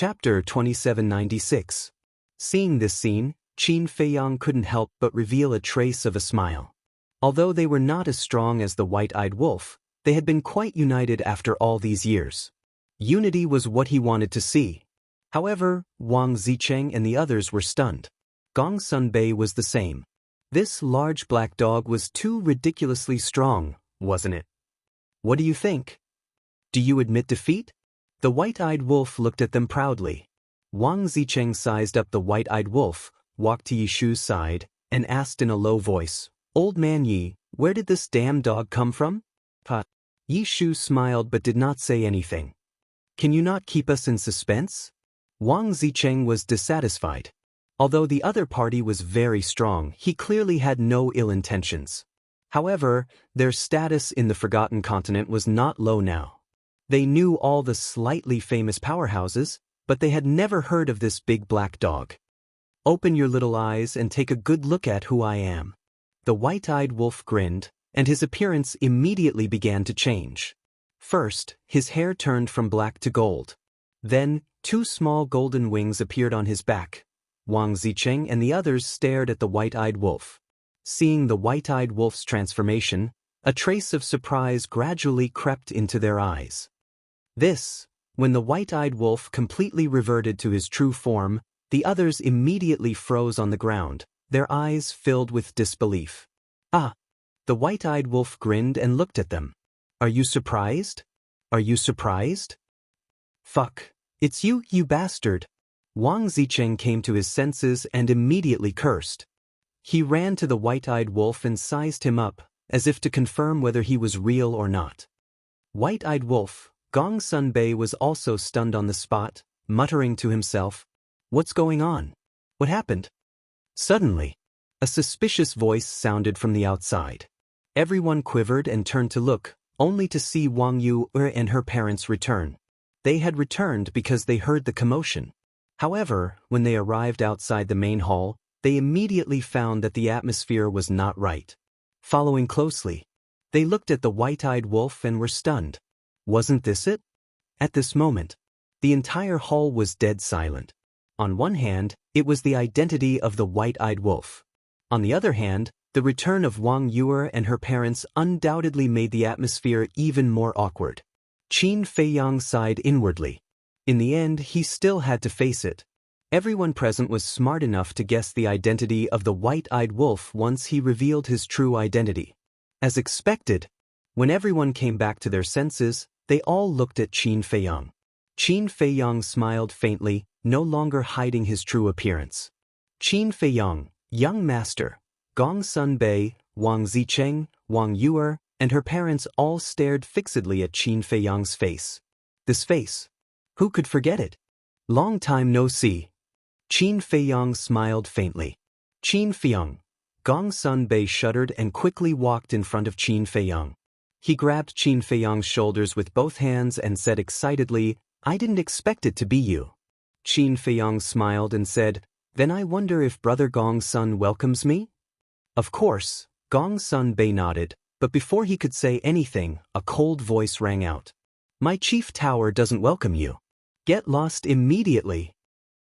Chapter 2796. Seeing this scene, Qin Feiyang couldn't help but reveal a trace of a smile. Although they were not as strong as the white-eyed wolf, they had been quite united after all these years. Unity was what he wanted to see. However, Wang Zicheng and the others were stunned. Gong Sunbei was the same. This large black dog was too ridiculously strong, wasn't it? What do you think? Do you admit defeat? The white-eyed wolf looked at them proudly. Wang Zicheng sized up the white-eyed wolf, walked to Yishu's side, and asked in a low voice, "Old man Yi, where did this damn dog come from?" Yishu smiled but did not say anything. "Can you not keep us in suspense?" Wang Zicheng was dissatisfied. Although the other party was very strong, he clearly had no ill intentions. However, their status in the Forgotten Continent was not low now. They knew all the slightly famous powerhouses, but they had never heard of this big black dog. "Open your little eyes and take a good look at who I am." The white-eyed wolf grinned, and his appearance immediately began to change. First, his hair turned from black to gold. Then, two small golden wings appeared on his back. Wang Zicheng and the others stared at the white-eyed wolf. Seeing the white-eyed wolf's transformation, a trace of surprise gradually crept into their eyes. When the white-eyed wolf completely reverted to his true form, the others immediately froze on the ground, their eyes filled with disbelief. "Ah!" The white-eyed wolf grinned and looked at them. "Are you surprised? Are you surprised?" "Fuck! It's you, you bastard!" Wang Zicheng came to his senses and immediately cursed. He ran to the white-eyed wolf and sized him up, as if to confirm whether he was real or not. White-eyed wolf, Gong Sunbei was also stunned on the spot, muttering to himself, "What's going on? What happened?" Suddenly, a suspicious voice sounded from the outside. Everyone quivered and turned to look, only to see Wang Yu and her parents return. They had returned because they heard the commotion. However, when they arrived outside the main hall, they immediately found that the atmosphere was not right. Following closely, they looked at the white-eyed wolf and were stunned. Wasn't this it? At this moment, the entire hall was dead silent. On one hand, it was the identity of the white-eyed wolf. On the other hand, the return of Wang Yu and her parents undoubtedly made the atmosphere even more awkward. Qin Feiyang sighed inwardly. In the end, he still had to face it. Everyone present was smart enough to guess the identity of the white-eyed wolf once he revealed his true identity. As expected, when everyone came back to their senses, they all looked at Qin Feiyang. Qin Feiyang smiled faintly, no longer hiding his true appearance. Qin Feiyang, young master, Gong Sunbei, Wang Zicheng, Wang Yu, and her parents all stared fixedly at Qin Feiyang's face. This face. Who could forget it? Long time no see. Qin Feiyang smiled faintly. Qin Feiyang. Gong Sunbei shuddered and quickly walked in front of Qin Feiyang. He grabbed Qin Feiyang's shoulders with both hands and said excitedly, "I didn't expect it to be you." Qin Feiyang smiled and said, "Then I wonder if Brother Gong Sun welcomes me?" Of course, Gong Sunbei nodded, but before he could say anything, a cold voice rang out. "My chief tower doesn't welcome you. Get lost immediately."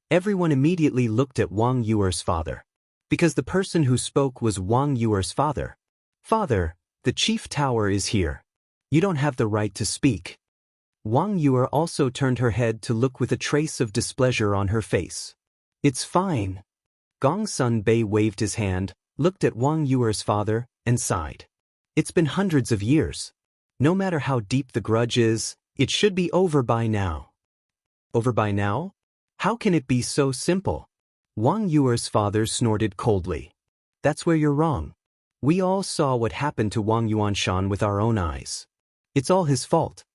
Everyone immediately looked at Wang Yu's father. Because the person who spoke was Wang Yu's father. "Father, the chief tower is here. You don't have the right to speak." Wang Yu also turned her head to look with a trace of displeasure on her face. "It's fine." Gong Sunbei waved his hand, looked at Wang Yu's father, and sighed. "It's been hundreds of years. No matter how deep the grudge is, it should be over by now." "Over by now? How can it be so simple?" Wang Yu's father snorted coldly. "That's where you're wrong. We all saw what happened to Wang Yuanshan with our own eyes. It's all his fault."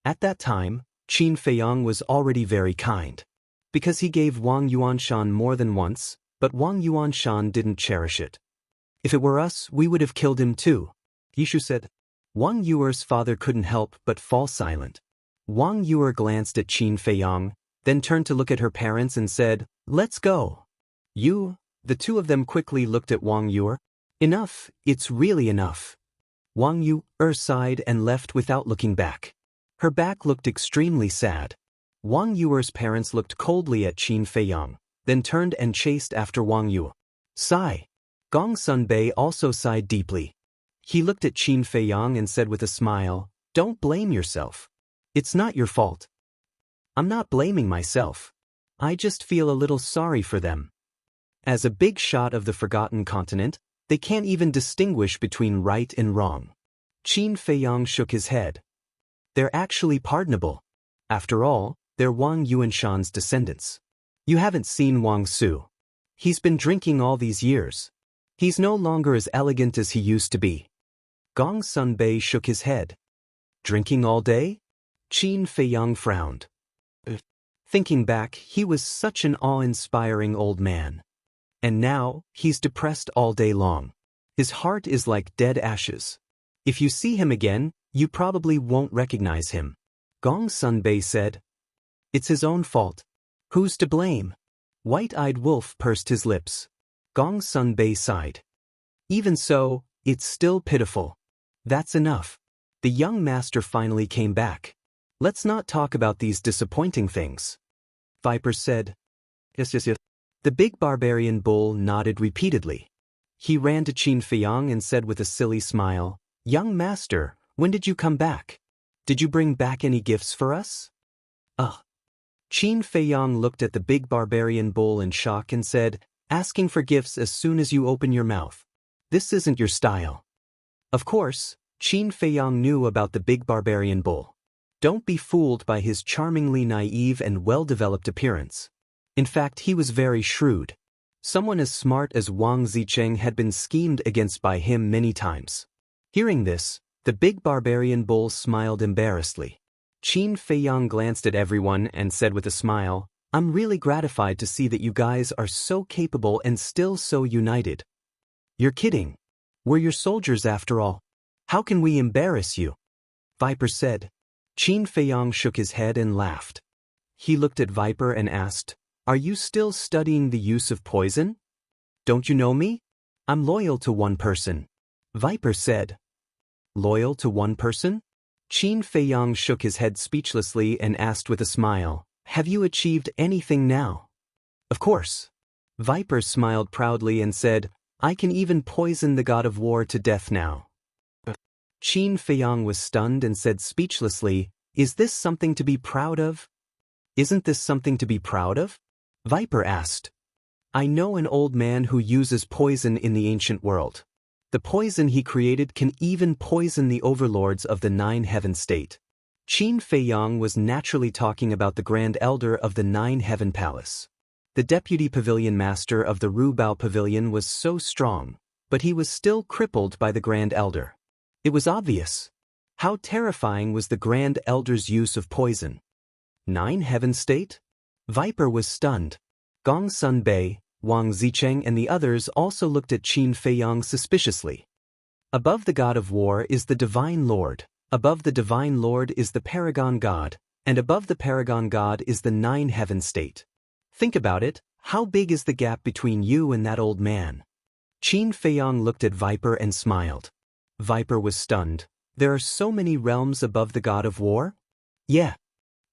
At that time, Qin Feiyang was already very kind. Because he gave Wang Yuanshan more than once, but Wang Yuanshan didn't cherish it. "If it were us, we would have killed him too," Yishu said. Wang Yu's father couldn't help but fall silent. Wang Yu glanced at Qin Feiyang, then turned to look at her parents and said, "Let's go." The two of them quickly looked at Wang Yu. "Enough, it's really enough." Wang Yu sighed and left without looking back. Her back looked extremely sad. Wang Yuer's parents looked coldly at Qin Feiyang, then turned and chased after Wang Yu. Sigh. Gong Sun Bei also sighed deeply. He looked at Qin Feiyang and said with a smile, "Don't blame yourself. It's not your fault." "I'm not blaming myself. I just feel a little sorry for them." As a big shot of the forgotten continent, they can't even distinguish between right and wrong. Qin Feiyang shook his head. They're actually pardonable. After all, they're Wang Yuanshan's descendants. You haven't seen Wang Su. He's been drinking all these years. He's no longer as elegant as he used to be. Gong Sun Bei shook his head. Drinking all day? Qin Feiyang frowned. Thinking back, he was such an awe-inspiring old man. And now, he's depressed all day long. His heart is like dead ashes. If you see him again, you probably won't recognize him. Gong Sun Bei said. It's his own fault. Who's to blame? White-eyed Wolf pursed his lips. Gong Sun Bei sighed. Even so, it's still pitiful. That's enough. The young master finally came back. Let's not talk about these disappointing things. Viper said. Yes. The big barbarian bull nodded repeatedly. He ran to Qin Feiyang and said with a silly smile, Young master, when did you come back? Did you bring back any gifts for us? Qin Feiyang looked at the big barbarian bull in shock and said, Asking for gifts as soon as you open your mouth. This isn't your style. Of course, Qin Feiyang knew about the big barbarian bull. Don't be fooled by his charmingly naive and well-developed appearance. In fact, he was very shrewd. Someone as smart as Wang Zicheng had been schemed against by him many times. Hearing this, the big barbarian bull smiled embarrassedly. Qin Feiyang glanced at everyone and said with a smile, I'm really gratified to see that you guys are so capable and still so united. You're kidding. We're your soldiers after all. How can we embarrass you? Viper said. Qin Feiyang shook his head and laughed. He looked at Viper and asked, Are you still studying the use of poison? Don't you know me? I'm loyal to one person. Viper said. Loyal to one person? Qin Feiyang shook his head speechlessly and asked with a smile, Have you achieved anything now? Of course. Viper smiled proudly and said, I can even poison the god of war to death now. Qin Feiyang was stunned and said speechlessly, Is this something to be proud of? Isn't this something to be proud of? Viper asked. I know an old man who uses poison in the ancient world. The poison he created can even poison the overlords of the Nine Heaven State. Qin Feiyang was naturally talking about the Grand Elder of the Nine Heaven Palace. The deputy pavilion master of the Rubao Pavilion was so strong, but he was still crippled by the Grand Elder. It was obvious. How terrifying was the Grand Elder's use of poison? Nine Heaven State? Viper was stunned. Gong Sun Bei, Wang Zicheng and the others also looked at Qin Feiyang suspiciously. Above the god of war is the Divine Lord, above the Divine Lord is the Paragon God, and above the Paragon God is the Nine Heaven State. Think about it, how big is the gap between you and that old man? Qin Feiyang looked at Viper and smiled. Viper was stunned. There are so many realms above the god of war? Yeah.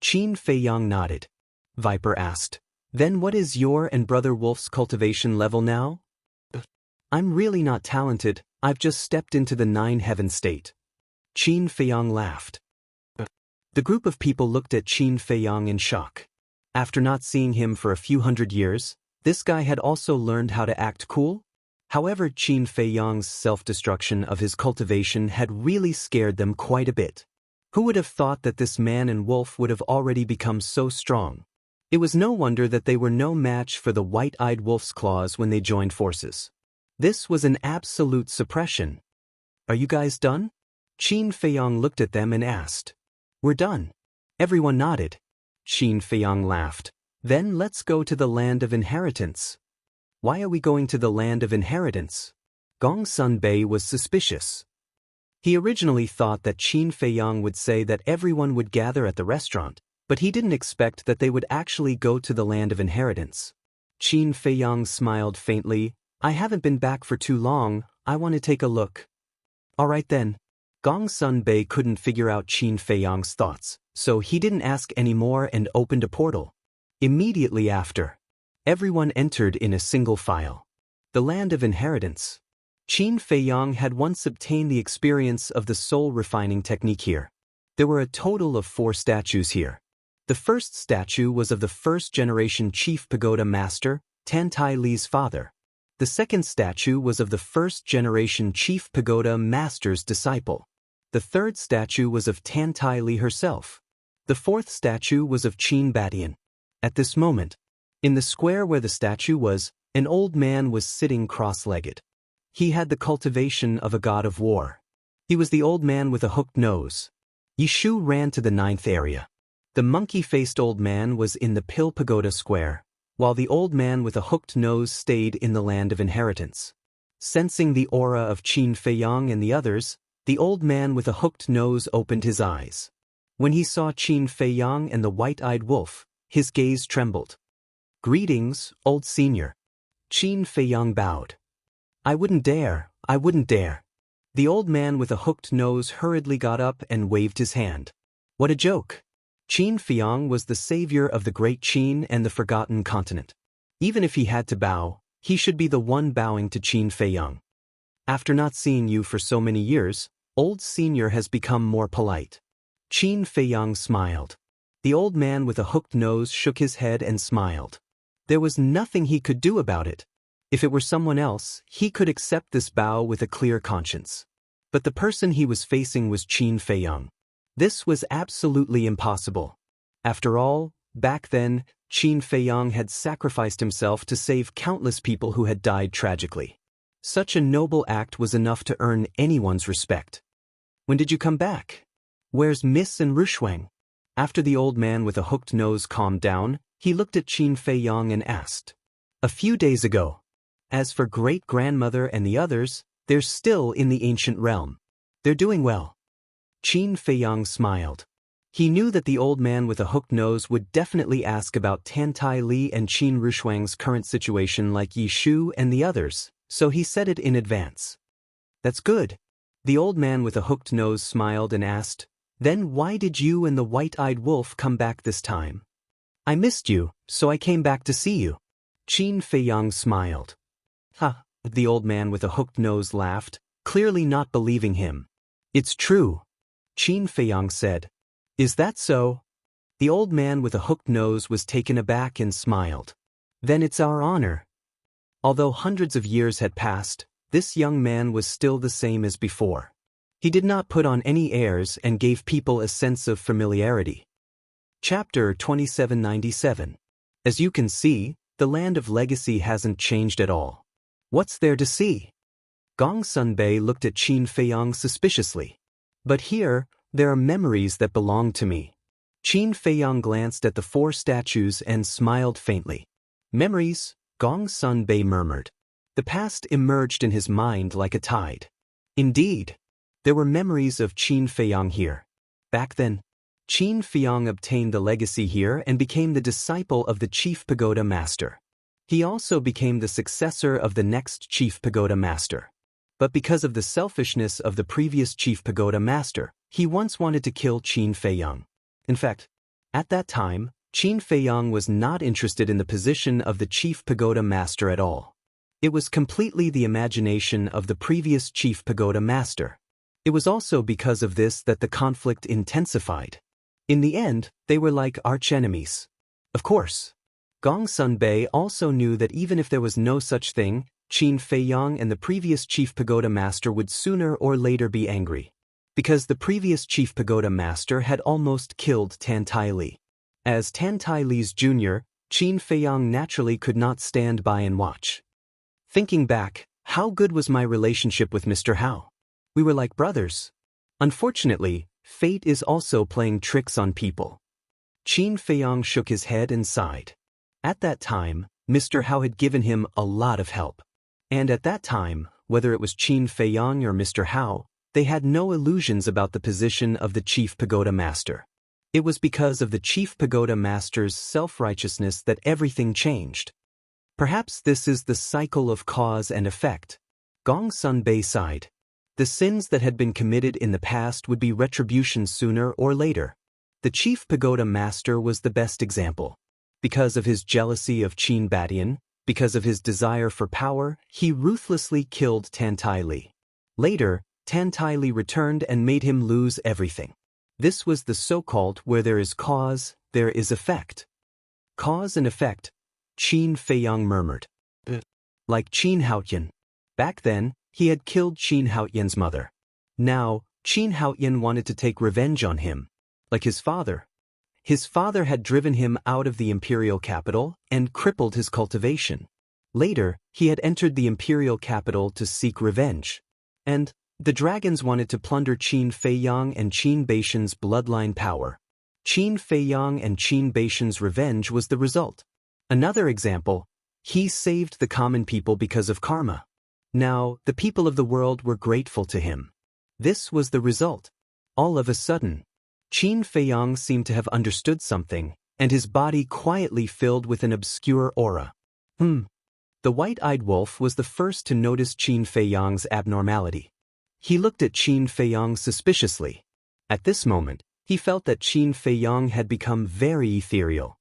Qin Feiyang nodded. Viper asked, Then what is your and Brother Wolf's cultivation level now? I'm really not talented, I've just stepped into the Nine Heaven State. Qin Feiyang laughed. The group of people looked at Qin Feiyang in shock. After not seeing him for a few hundred years, this guy had also learned how to act cool? However, Qin Feiyang's self-destruction of his cultivation had really scared them quite a bit. Who would have thought that this man and wolf would have already become so strong? It was no wonder that they were no match for the white-eyed wolf's claws when they joined forces. This was an absolute suppression. Are you guys done? Qin Feiyang looked at them and asked. We're done. Everyone nodded. Qin Feiyang laughed. Then let's go to the land of inheritance. Why are we going to the land of inheritance? Gong Sun Bei was suspicious. He originally thought that Qin Feiyang would say that everyone would gather at the restaurant, but he didn't expect that they would actually go to the land of inheritance. Qin Feiyang smiled faintly. I haven't been back for too long, I want to take a look. All right then. Gong Sun Bei couldn't figure out Qin Feiyang's thoughts, so he didn't ask any more and opened a portal. Immediately after, everyone entered in a single file. The land of inheritance. Qin Feiyang had once obtained the experience of the soul refining technique here. There were a total of 4 statues here. The first statue was of the first-generation Chief Pagoda Master, Tan Tai Li's father. The second statue was of the first-generation Chief Pagoda Master's disciple. The third statue was of Tan Tai Li herself. The fourth statue was of Qin Badian. At this moment, in the square where the statue was, an old man was sitting cross-legged. He had the cultivation of a god of war. He was the old man with a hooked nose. Yishu ran to the 9th area. The monkey-faced old man was in the Pill Pagoda Square, while the old man with a hooked nose stayed in the land of inheritance. Sensing the aura of Qin Feiyang and the others, the old man with a hooked nose opened his eyes. When he saw Qin Feiyang and the white-eyed wolf, his gaze trembled. "Greetings, old senior." Qin Feiyang bowed. I wouldn't dare. The old man with a hooked nose hurriedly got up and waved his hand. What a joke! Qin Feiyang was the savior of the great Qin and the forgotten continent. Even if he had to bow, he should be the one bowing to Qin Feiyang. After not seeing you for so many years, old senior has become more polite. Qin Feiyang smiled. The old man with a hooked nose shook his head and smiled. There was nothing he could do about it. If it were someone else, he could accept this bow with a clear conscience. But the person he was facing was Qin Feiyang. This was absolutely impossible. After all, back then, Qin Feiyang had sacrificed himself to save countless people who had died tragically. Such a noble act was enough to earn anyone's respect. When did you come back? Where's Miss and Rushuang? After the old man with a hooked nose calmed down, he looked at Qin Feiyang and asked. A few days ago. As for great-grandmother and the others, they're still in the ancient realm. They're doing well. Qin Feiyang smiled. He knew that the old man with a hooked nose would definitely ask about Tan Tai Li and Qin Rushuang's current situation like Yishu and the others, so he said it in advance. That's good. The old man with a hooked nose smiled and asked, Then why did you and the white-eyed wolf come back this time? I missed you, so I came back to see you. Qin Feiyang smiled. Ha, the old man with a hooked nose laughed, clearly not believing him. It's true. Qin Feiyang said. Is that so? The old man with a hooked nose was taken aback and smiled. Then it's our honor. Although hundreds of years had passed, this young man was still the same as before. He did not put on any airs and gave people a sense of familiarity. Chapter 2797. As you can see, the land of legacy hasn't changed at all. What's there to see? Gong Sunbei looked at Qin Feiyang suspiciously. But here, there are memories that belong to me. Qin Feiyang glanced at the 4 statues and smiled faintly. Memories, Gong Sunbei murmured. The past emerged in his mind like a tide. Indeed, there were memories of Qin Feiyang here. Back then, Qin Feiyang obtained the legacy here and became the disciple of the Chief Pagoda Master. He also became the successor of the next Chief Pagoda Master. But because of the selfishness of the previous Chief Pagoda Master, he once wanted to kill Qin Feiyang. In fact, at that time, Qin Feiyang was not interested in the position of the Chief Pagoda Master at all. It was completely the imagination of the previous Chief Pagoda Master. It was also because of this that the conflict intensified. In the end, they were like archenemies. Of course, Gong Sunbei also knew that even if there was no such thing, Qin Feiyang and the previous Chief Pagoda Master would sooner or later be angry. Because the previous Chief Pagoda Master had almost killed Tan Tai Li. As Tan Tai Li's junior, Qin Feiyang naturally could not stand by and watch. Thinking back, how good was my relationship with Mr. Hao? We were like brothers. Unfortunately, fate is also playing tricks on people. Qin Feiyang shook his head and sighed. At that time, Mr. Hao had given him a lot of help. And at that time, whether it was Qin Feiyang or Mr. Hao, they had no illusions about the position of the Chief Pagoda Master. It was because of the Chief Pagoda Master's self-righteousness that everything changed. Perhaps this is the cycle of cause and effect. Gong Sunbei sighed. The sins that had been committed in the past would be retribution sooner or later. The chief pagoda master was the best example. Because of his jealousy of Qin Badian, because of his desire for power, he ruthlessly killed Tan Tai Li. Later, Tan Tai Li returned and made him lose everything. This was the so-called where there is cause, there is effect. Cause and effect, Qin Feiyang murmured. Like Qin Haotian. Back then, he had killed Qin Haotian's mother. Now, Qin Haotian wanted to take revenge on him. Like his father. His father had driven him out of the imperial capital and crippled his cultivation. Later, he had entered the imperial capital to seek revenge. And the dragons wanted to plunder Qin Feiyang and Qin Baishan's bloodline power. Qin Feiyang and Qin Baishan's revenge was the result. Another example, he saved the common people because of karma. Now, the people of the world were grateful to him. This was the result. All of a sudden, Qin Feiyang seemed to have understood something, and his body quietly filled with an obscure aura. The white-eyed wolf was the first to notice Qin Feiyang's abnormality. He looked at Qin Feiyang suspiciously. At this moment, he felt that Qin Feiyang had become very ethereal.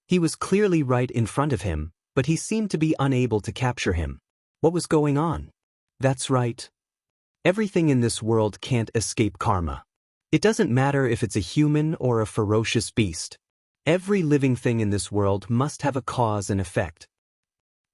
He was clearly right in front of him, but he seemed to be unable to capture him. What was going on? That's right. Everything in this world can't escape karma. It doesn't matter if it's a human or a ferocious beast. Every living thing in this world must have a cause and effect.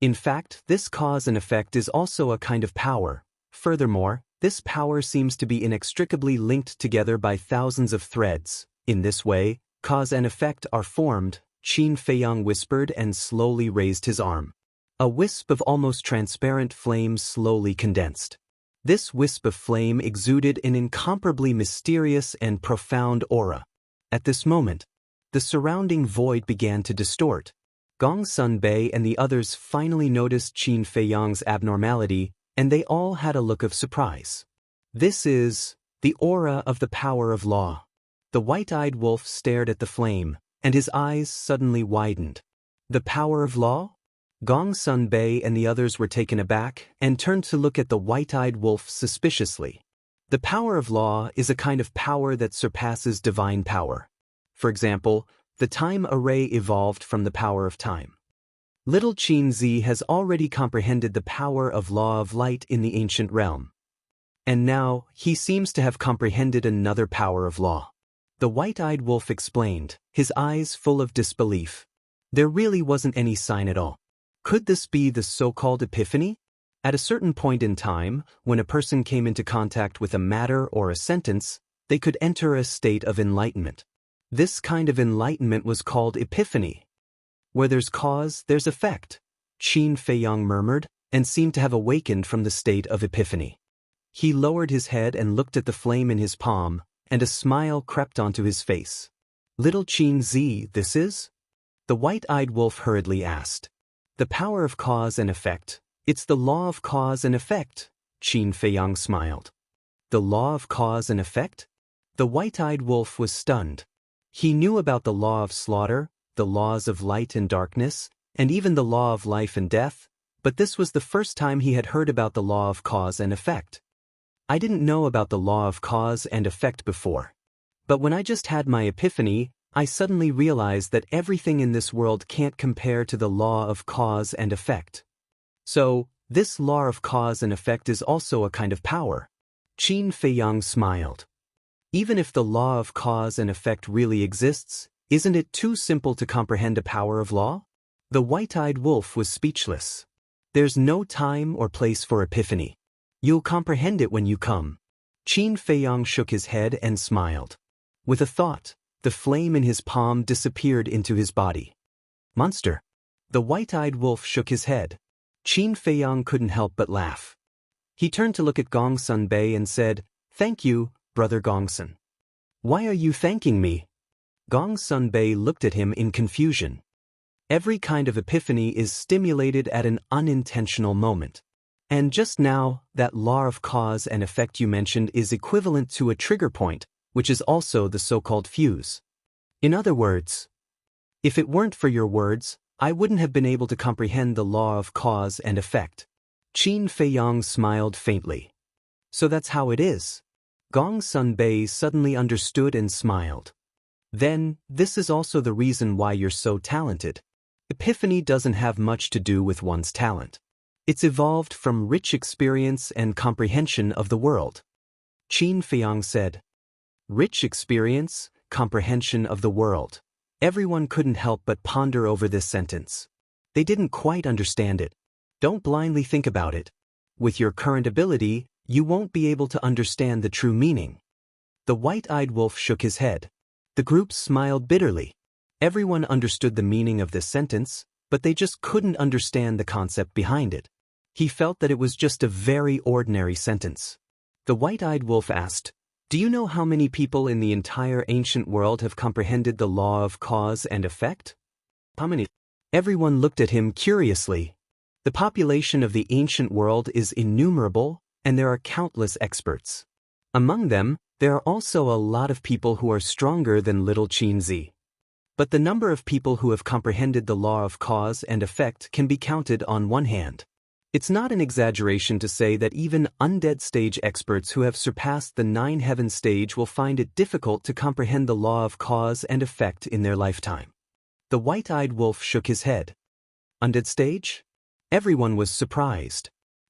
In fact, this cause and effect is also a kind of power. Furthermore, this power seems to be inextricably linked together by thousands of threads. In this way, cause and effect are formed, Qin Feiyang whispered and slowly raised his arm. A wisp of almost transparent flame slowly condensed. This wisp of flame exuded an incomparably mysterious and profound aura. At this moment, the surrounding void began to distort. Gong Sun Bei and the others finally noticed Qin Feiyang's abnormality, and they all had a look of surprise. This is the aura of the power of law. The white-eyed wolf stared at the flame, and his eyes suddenly widened. The power of law? Gong Sun Bei and the others were taken aback and turned to look at the white-eyed wolf suspiciously. The power of law is a kind of power that surpasses divine power. For example, the time array evolved from the power of time. Little Qin Zi has already comprehended the power of law of light in the ancient realm. And now, he seems to have comprehended another power of law. The white-eyed wolf explained, his eyes full of disbelief. There really wasn't any sign at all. Could this be the so-called epiphany? At a certain point in time, when a person came into contact with a matter or a sentence, they could enter a state of enlightenment. This kind of enlightenment was called epiphany. Where there's cause, there's effect, Qin Feiyang murmured, and seemed to have awakened from the state of epiphany. He lowered his head and looked at the flame in his palm, and a smile crept onto his face. Little Qin Zi, this is? The white-eyed wolf hurriedly asked. The power of cause and effect. It's the law of cause and effect, Qin Feiyang smiled. The law of cause and effect? The white-eyed wolf was stunned. He knew about the law of slaughter, the laws of light and darkness, and even the law of life and death, but this was the first time he had heard about the law of cause and effect. I didn't know about the law of cause and effect before. But when I just had my epiphany, I suddenly realized that everything in this world can't compare to the law of cause and effect. So, this law of cause and effect is also a kind of power. Qin Feiyang smiled. Even if the law of cause and effect really exists, isn't it too simple to comprehend a power of law? The white-eyed wolf was speechless. There's no time or place for epiphany. You'll comprehend it when you come. Qin Feiyang shook his head and smiled. With a thought, the flame in his palm disappeared into his body. Monster. The white-eyed wolf shook his head. Qin Feiyang couldn't help but laugh. He turned to look at Gong Sun Bei and said, "Thank you, Brother Gongsun." "Why are you thanking me?" Gong Sun Bei looked at him in confusion. Every kind of epiphany is stimulated at an unintentional moment. And just now, that law of cause and effect you mentioned is equivalent to a trigger point, which is also the so-called fuse. In other words, if it weren't for your words, I wouldn't have been able to comprehend the law of cause and effect. Qin Feiyang smiled faintly. So that's how it is. Gong Sun Bei suddenly understood and smiled. Then, this is also the reason why you're so talented. Epiphany doesn't have much to do with one's talent. It's evolved from rich experience and comprehension of the world. Qin Feiyang said. Rich experience, comprehension of the world. Everyone couldn't help but ponder over this sentence. They didn't quite understand it. Don't blindly think about it. With your current ability, you won't be able to understand the true meaning. The white-eyed wolf shook his head. The group smiled bitterly. Everyone understood the meaning of this sentence, but they just couldn't understand the concept behind it. He felt that it was just a very ordinary sentence. The white-eyed wolf asked, "Do you know how many people in the entire ancient world have comprehended the law of cause and effect?" How many? Everyone looked at him curiously. The population of the ancient world is innumerable, and there are countless experts. Among them, there are also a lot of people who are stronger than little Qin Zi. But the number of people who have comprehended the law of cause and effect can be counted on one hand. It's not an exaggeration to say that even undead stage experts who have surpassed the 9 heaven stage will find it difficult to comprehend the law of cause and effect in their lifetime. The white-eyed wolf shook his head. Undead stage? Everyone was surprised.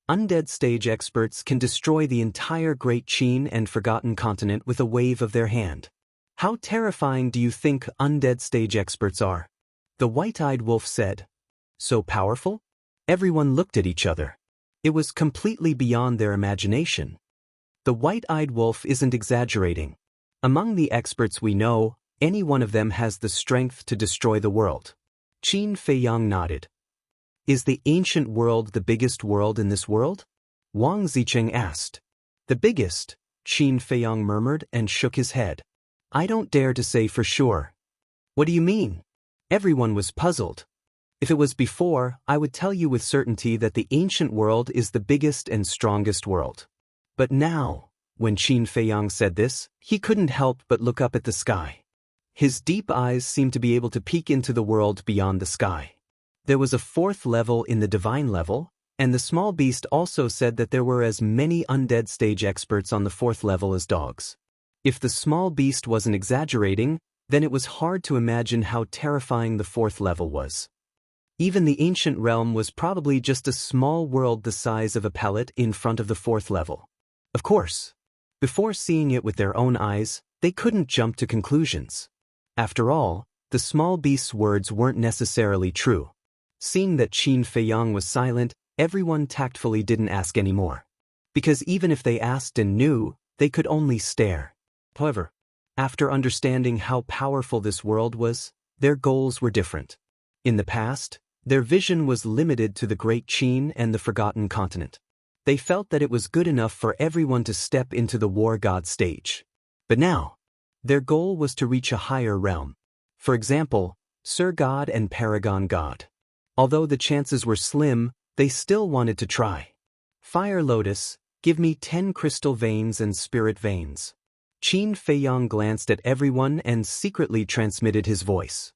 Undead stage experts can destroy the entire Great Qin and Forgotten Continent with a wave of their hand. How terrifying do you think undead stage experts are? The white-eyed wolf said. So powerful? Everyone looked at each other. It was completely beyond their imagination. The white-eyed wolf isn't exaggerating. Among the experts we know, any one of them has the strength to destroy the world. Qin Feiyang nodded. Is the ancient world the biggest world in this world? Wang Zicheng asked. The biggest, Qin Feiyang murmured and shook his head. I don't dare to say for sure. What do you mean? Everyone was puzzled. If it was before, I would tell you with certainty that the ancient world is the biggest and strongest world. But now, when Qin Feiyang said this, he couldn't help but look up at the sky. His deep eyes seemed to be able to peek into the world beyond the sky. There was a 4th level in the divine level, and the small beast also said that there were as many undead stage experts on the 4th level as dogs. If the small beast wasn't exaggerating, then it was hard to imagine how terrifying the 4th level was. Even the ancient realm was probably just a small world the size of a pellet in front of the 4th level. Of course, before seeing it with their own eyes, they couldn't jump to conclusions. After all, the small beast's words weren't necessarily true. Seeing that Qin Feiyang was silent, everyone tactfully didn't ask any more. Because even if they asked and knew, they could only stare. However, after understanding how powerful this world was, their goals were different. In the past, their vision was limited to the Great Qin and the Forgotten Continent. They felt that it was good enough for everyone to step into the war god stage. But now, their goal was to reach a higher realm. For example, Sir God and Paragon God. Although the chances were slim, they still wanted to try. Fire Lotus, give me 10 crystal veins and spirit veins. Qin Feiyang glanced at everyone and secretly transmitted his voice.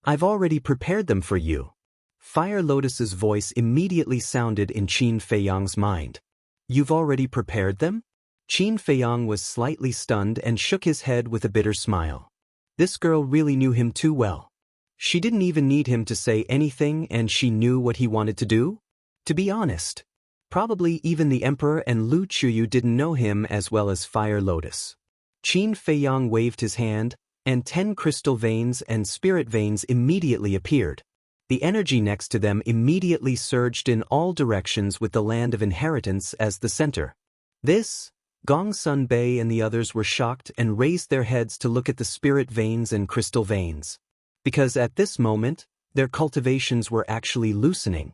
I've already prepared them for you. Fire Lotus's voice immediately sounded in Qin Feiyang's mind. You've already prepared them? Qin Feiyang was slightly stunned and shook his head with a bitter smile. This girl really knew him too well. She didn't even need him to say anything and she knew what he wanted to do? To be honest, probably even the Emperor and Lu Chuyu didn't know him as well as Fire Lotus. Qin Feiyang waved his hand, and 10 crystal veins and spirit veins immediately appeared. The energy next to them immediately surged in all directions with the land of inheritance as the center. This, Gong Sun Bei and the others were shocked and raised their heads to look at the spirit veins and crystal veins. Because at this moment, their cultivations were actually loosening.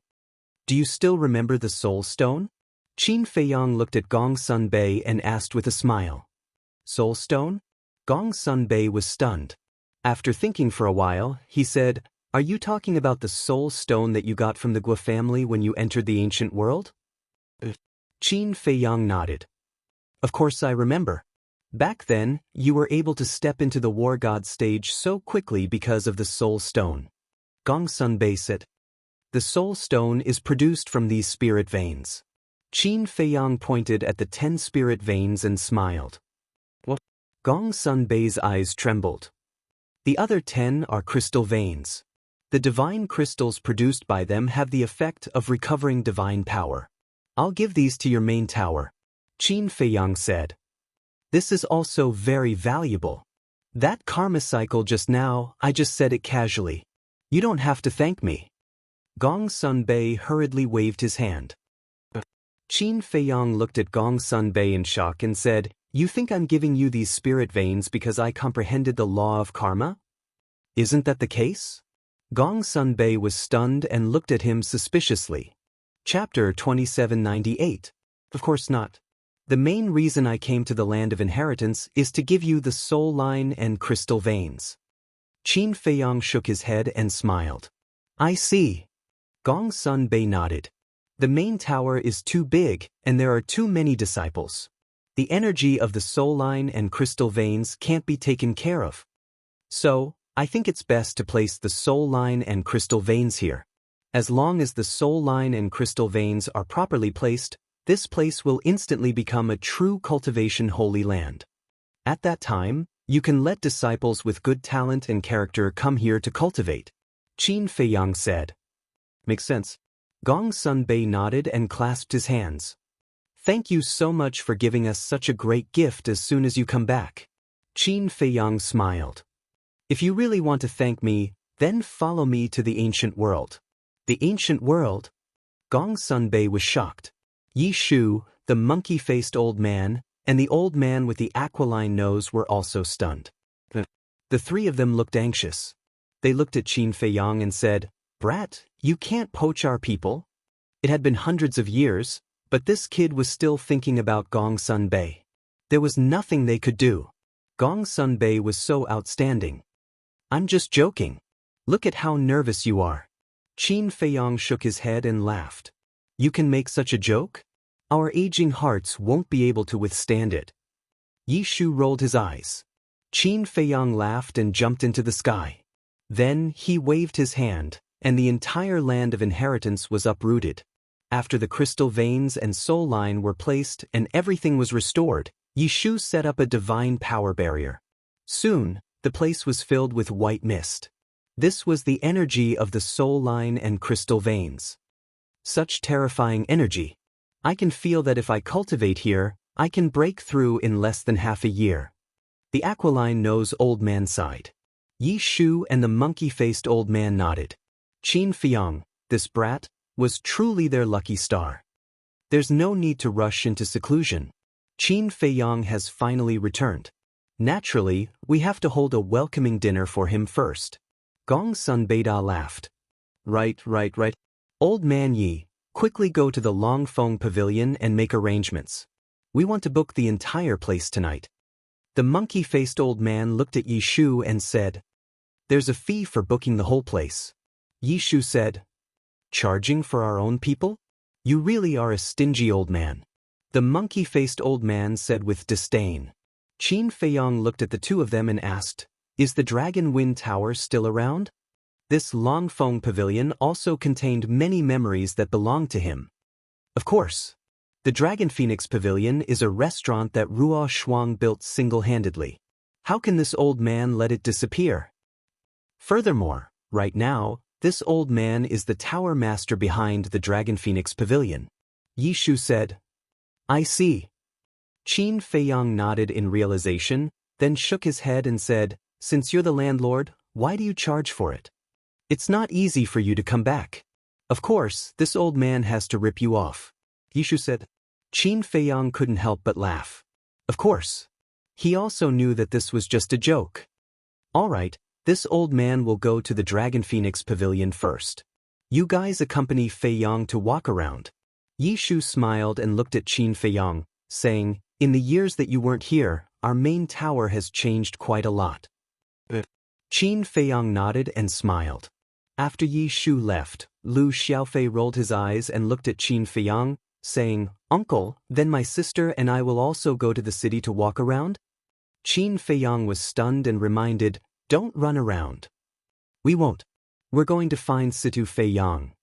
Do you still remember the Soul Stone? Qin Feiyang looked at Gong Sun Bei and asked with a smile. Soul Stone? Gong Sun Bei was stunned. After thinking for a while, he said, Are you talking about the Soul Stone that you got from the Gua family when you entered the ancient world? Qin Feiyang nodded. Of course I remember. Back then, you were able to step into the War God stage so quickly because of the Soul Stone. Gong Sun Bei said. The Soul Stone is produced from these spirit veins. Qin Feiyang pointed at the 10 spirit veins and smiled. What? Gong Sun Bei's eyes trembled. The other 10 are crystal veins. The divine crystals produced by them have the effect of recovering divine power. I'll give these to your main tower, Qin Feiyang said. This is also very valuable. That karma cycle just now, I just said it casually. You don't have to thank me. Gong Sunbei hurriedly waved his hand. Qin Feiyang looked at Gong Sunbei in shock and said, You think I'm giving you these spirit veins because I comprehended the law of karma? Isn't that the case? Gong Sunbei was stunned and looked at him suspiciously. Chapter 2798. Of course not. The main reason I came to the land of inheritance is to give you the soul line and crystal veins. Qin Feiyang shook his head and smiled. I see. Gong Sunbei nodded. The main tower is too big, and there are too many disciples. The energy of the soul line and crystal veins can't be taken care of. So, I think it's best to place the soul line and crystal veins here. As long as the soul line and crystal veins are properly placed, this place will instantly become a true cultivation holy land. At that time, you can let disciples with good talent and character come here to cultivate, Qin Feiyang said. Makes sense. Gong Sunbei nodded and clasped his hands. Thank you so much for giving us such a great gift as soon as you come back. Qin Feiyang smiled. If you really want to thank me, then follow me to the ancient world. The ancient world? Gong Sunbei was shocked. Yi Shu, the monkey-faced old man, and the old man with the aquiline nose were also stunned. The three of them looked anxious. They looked at Qin Feiyang and said, Brat, you can't poach our people. It had been hundreds of years, but this kid was still thinking about Gong Sunbei. There was nothing they could do. Gong Sunbei was so outstanding. I'm just joking. Look at how nervous you are. Qin Feiyang shook his head and laughed. You can make such a joke? Our aging hearts won't be able to withstand it. Yi Shu rolled his eyes. Qin Feiyang laughed and jumped into the sky. Then he waved his hand, and the entire land of inheritance was uprooted. After the crystal veins and soul line were placed and everything was restored, Yi Shu set up a divine power barrier. Soon, the place was filled with white mist. This was the energy of the soul line and crystal veins. Such terrifying energy. I can feel that if I cultivate here, I can break through in less than half a year. The aquiline nose old man sighed. Yi Shu and the monkey-faced old man nodded. Qin Feiyang, this brat, was truly their lucky star. There's no need to rush into seclusion. Qin Feiyang has finally returned. Naturally, we have to hold a welcoming dinner for him first. Gong Sunbei laughed. Right. Old man Yi, quickly go to the Longfeng Pavilion and make arrangements. We want to book the entire place tonight. The monkey-faced old man looked at Yi Shu and said, There's a fee for booking the whole place. Yi Shu said, Charging for our own people? You really are a stingy old man. The monkey-faced old man said with disdain. Qin Feiyang looked at the two of them and asked, Is the Dragon Wind Tower still around? This Longfeng Pavilion also contained many memories that belonged to him. Of course. The Dragon Phoenix Pavilion is a restaurant that Ruo Shuang built single-handedly. How can this old man let it disappear? Furthermore, right now, this old man is the tower master behind the Dragon Phoenix Pavilion. Yi Shu said, I see. Qin Feiyang nodded in realization, then shook his head and said, Since you're the landlord, why do you charge for it? It's not easy for you to come back. Of course, this old man has to rip you off. Yi Shu said. Qin Feiyang couldn't help but laugh. Of course. He also knew that this was just a joke. All right, this old man will go to the Dragon Phoenix Pavilion first. You guys accompany Feiyang to walk around. Yi Shu smiled and looked at Qin Feiyang, saying, In the years that you weren't here, our main tower has changed quite a lot. Qin Feiyang nodded and smiled. After Yi Shu left, Lu Xiaofei rolled his eyes and looked at Qin Feiyang, saying, Uncle, then my sister and I will also go to the city to walk around? Qin Feiyang was stunned and reminded, Don't run around. We won't. We're going to find Situ Feiyang.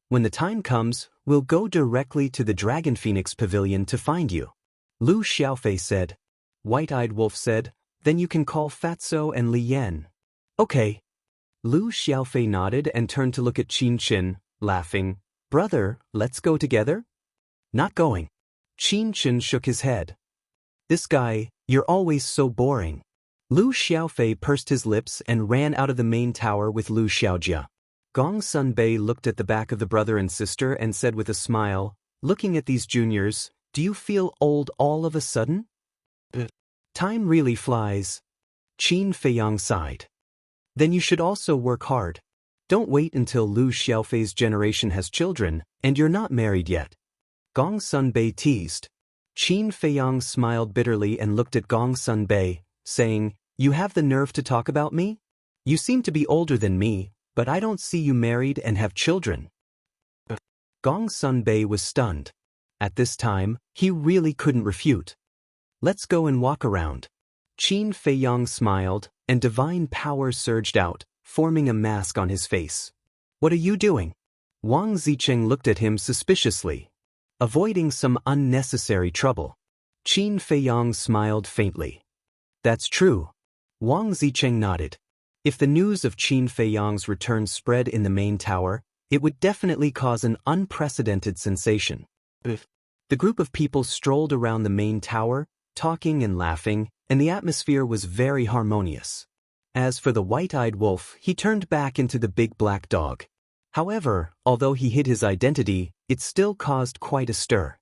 When the time comes, we'll go directly to the Dragon Phoenix Pavilion to find you. Lu Xiaofei said. White-Eyed Wolf said, Then you can call Fatso and Li Yan. Okay. Lu Xiaofei nodded and turned to look at Qin Chen, laughing. Brother, let's go together? Not going. Qin Chen shook his head. This guy, you're always so boring. Lu Xiaofei pursed his lips and ran out of the main tower with Lu Xiaojia. Gong Sunbei looked at the back of the brother and sister and said with a smile, looking at these juniors, do you feel old all of a sudden? Time really flies. Qin Feiyang sighed. Then you should also work hard. Don't wait until Lu Xiaofei's generation has children, and you're not married yet. Gong Sunbei teased. Qin Feiyang smiled bitterly and looked at Gong Sunbei, saying, you have the nerve to talk about me? You seem to be older than me, but I don't see you married and have children. Gong Sunbei was stunned. At this time, he really couldn't refute. Let's go and walk around. Qin Feiyang smiled, and divine power surged out, forming a mask on his face. What are you doing? Wang Zicheng looked at him suspiciously. Avoiding some unnecessary trouble. Qin Feiyang smiled faintly. That's true. Wang Zicheng nodded. If the news of Qin Feiyang's return spread in the main tower, it would definitely cause an unprecedented sensation. The group of people strolled around the main tower, talking and laughing, and the atmosphere was very harmonious. As for the white-eyed wolf, he turned back into the big black dog. However, although he hid his identity, it still caused quite a stir.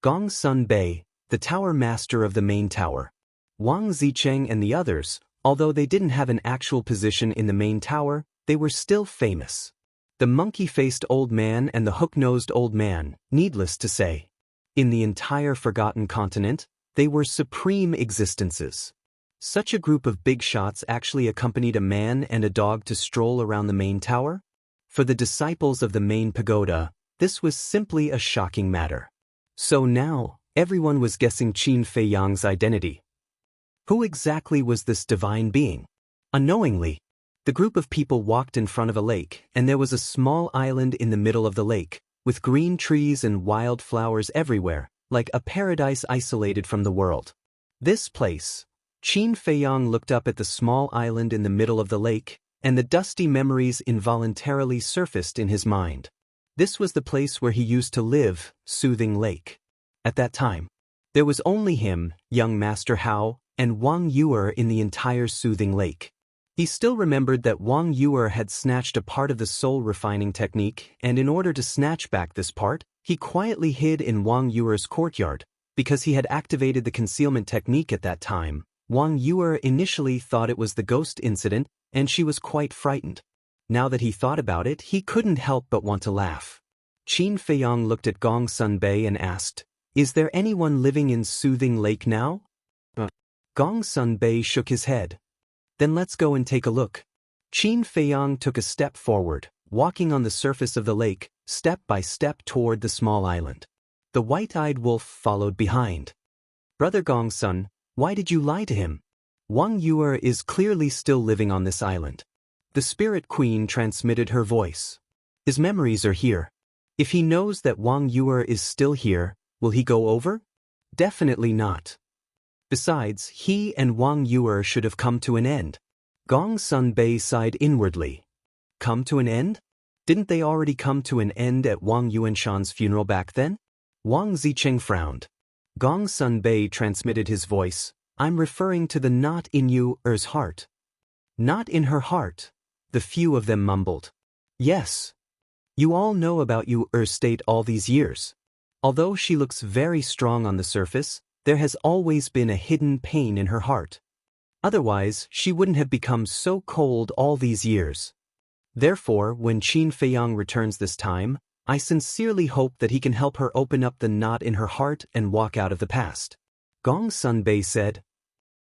Gong Sunbei, the tower master of the main tower. Wang Zicheng and the others, although they didn't have an actual position in the main tower, they were still famous. The monkey-faced old man and the hook-nosed old man, needless to say. In the entire forgotten continent, they were supreme existences. Such a group of big shots actually accompanied a man and a dog to stroll around the main tower? For the disciples of the main pagoda, this was simply a shocking matter. So now, everyone was guessing Qin Feiyang's identity. Who exactly was this divine being? Unknowingly, the group of people walked in front of a lake, and there was a small island in the middle of the lake, with green trees and wild flowers everywhere, like a paradise isolated from the world. This place. Qin Feiyang looked up at the small island in the middle of the lake, and the dusty memories involuntarily surfaced in his mind. This was the place where he used to live, Soothing Lake. At that time, there was only him, young Master Hao, and Wang Yuer in the entire Soothing Lake. He still remembered that Wang Yuer had snatched a part of the soul refining technique, and in order to snatch back this part, he quietly hid in Wang Yuer's courtyard. Because he had activated the concealment technique at that time, Wang Yuer initially thought it was the ghost incident, and she was quite frightened. Now that he thought about it, he couldn't help but want to laugh. Qin Feiyang looked at Gong Sunbei and asked, is there anyone living in Soothing Lake now? Gong Sunbei shook his head. Then let's go and take a look. Qin Feiyang took a step forward, walking on the surface of the lake, step by step toward the small island. The white-eyed wolf followed behind. Brother Gongsun, why did you lie to him? Wang Yuer is clearly still living on this island. The Spirit Queen transmitted her voice. His memories are here. If he knows that Wang Yuer is still here, will he go over? Definitely not. Besides, he and Wang Yuer should have come to an end. Gong Sunbei sighed inwardly. Come to an end? Didn't they already come to an end at Wang Yuanshan's funeral back then? Wang Zicheng frowned. Gong Sunbei transmitted his voice. I'm referring to the knot in Yuer's heart. Not in her heart, the few of them mumbled. Yes. You all know about Yuer's state all these years. Although she looks very strong on the surface, there has always been a hidden pain in her heart. Otherwise, she wouldn't have become so cold all these years. Therefore, when Qin Feiyang returns this time, I sincerely hope that he can help her open up the knot in her heart and walk out of the past. Gong Sunbei said.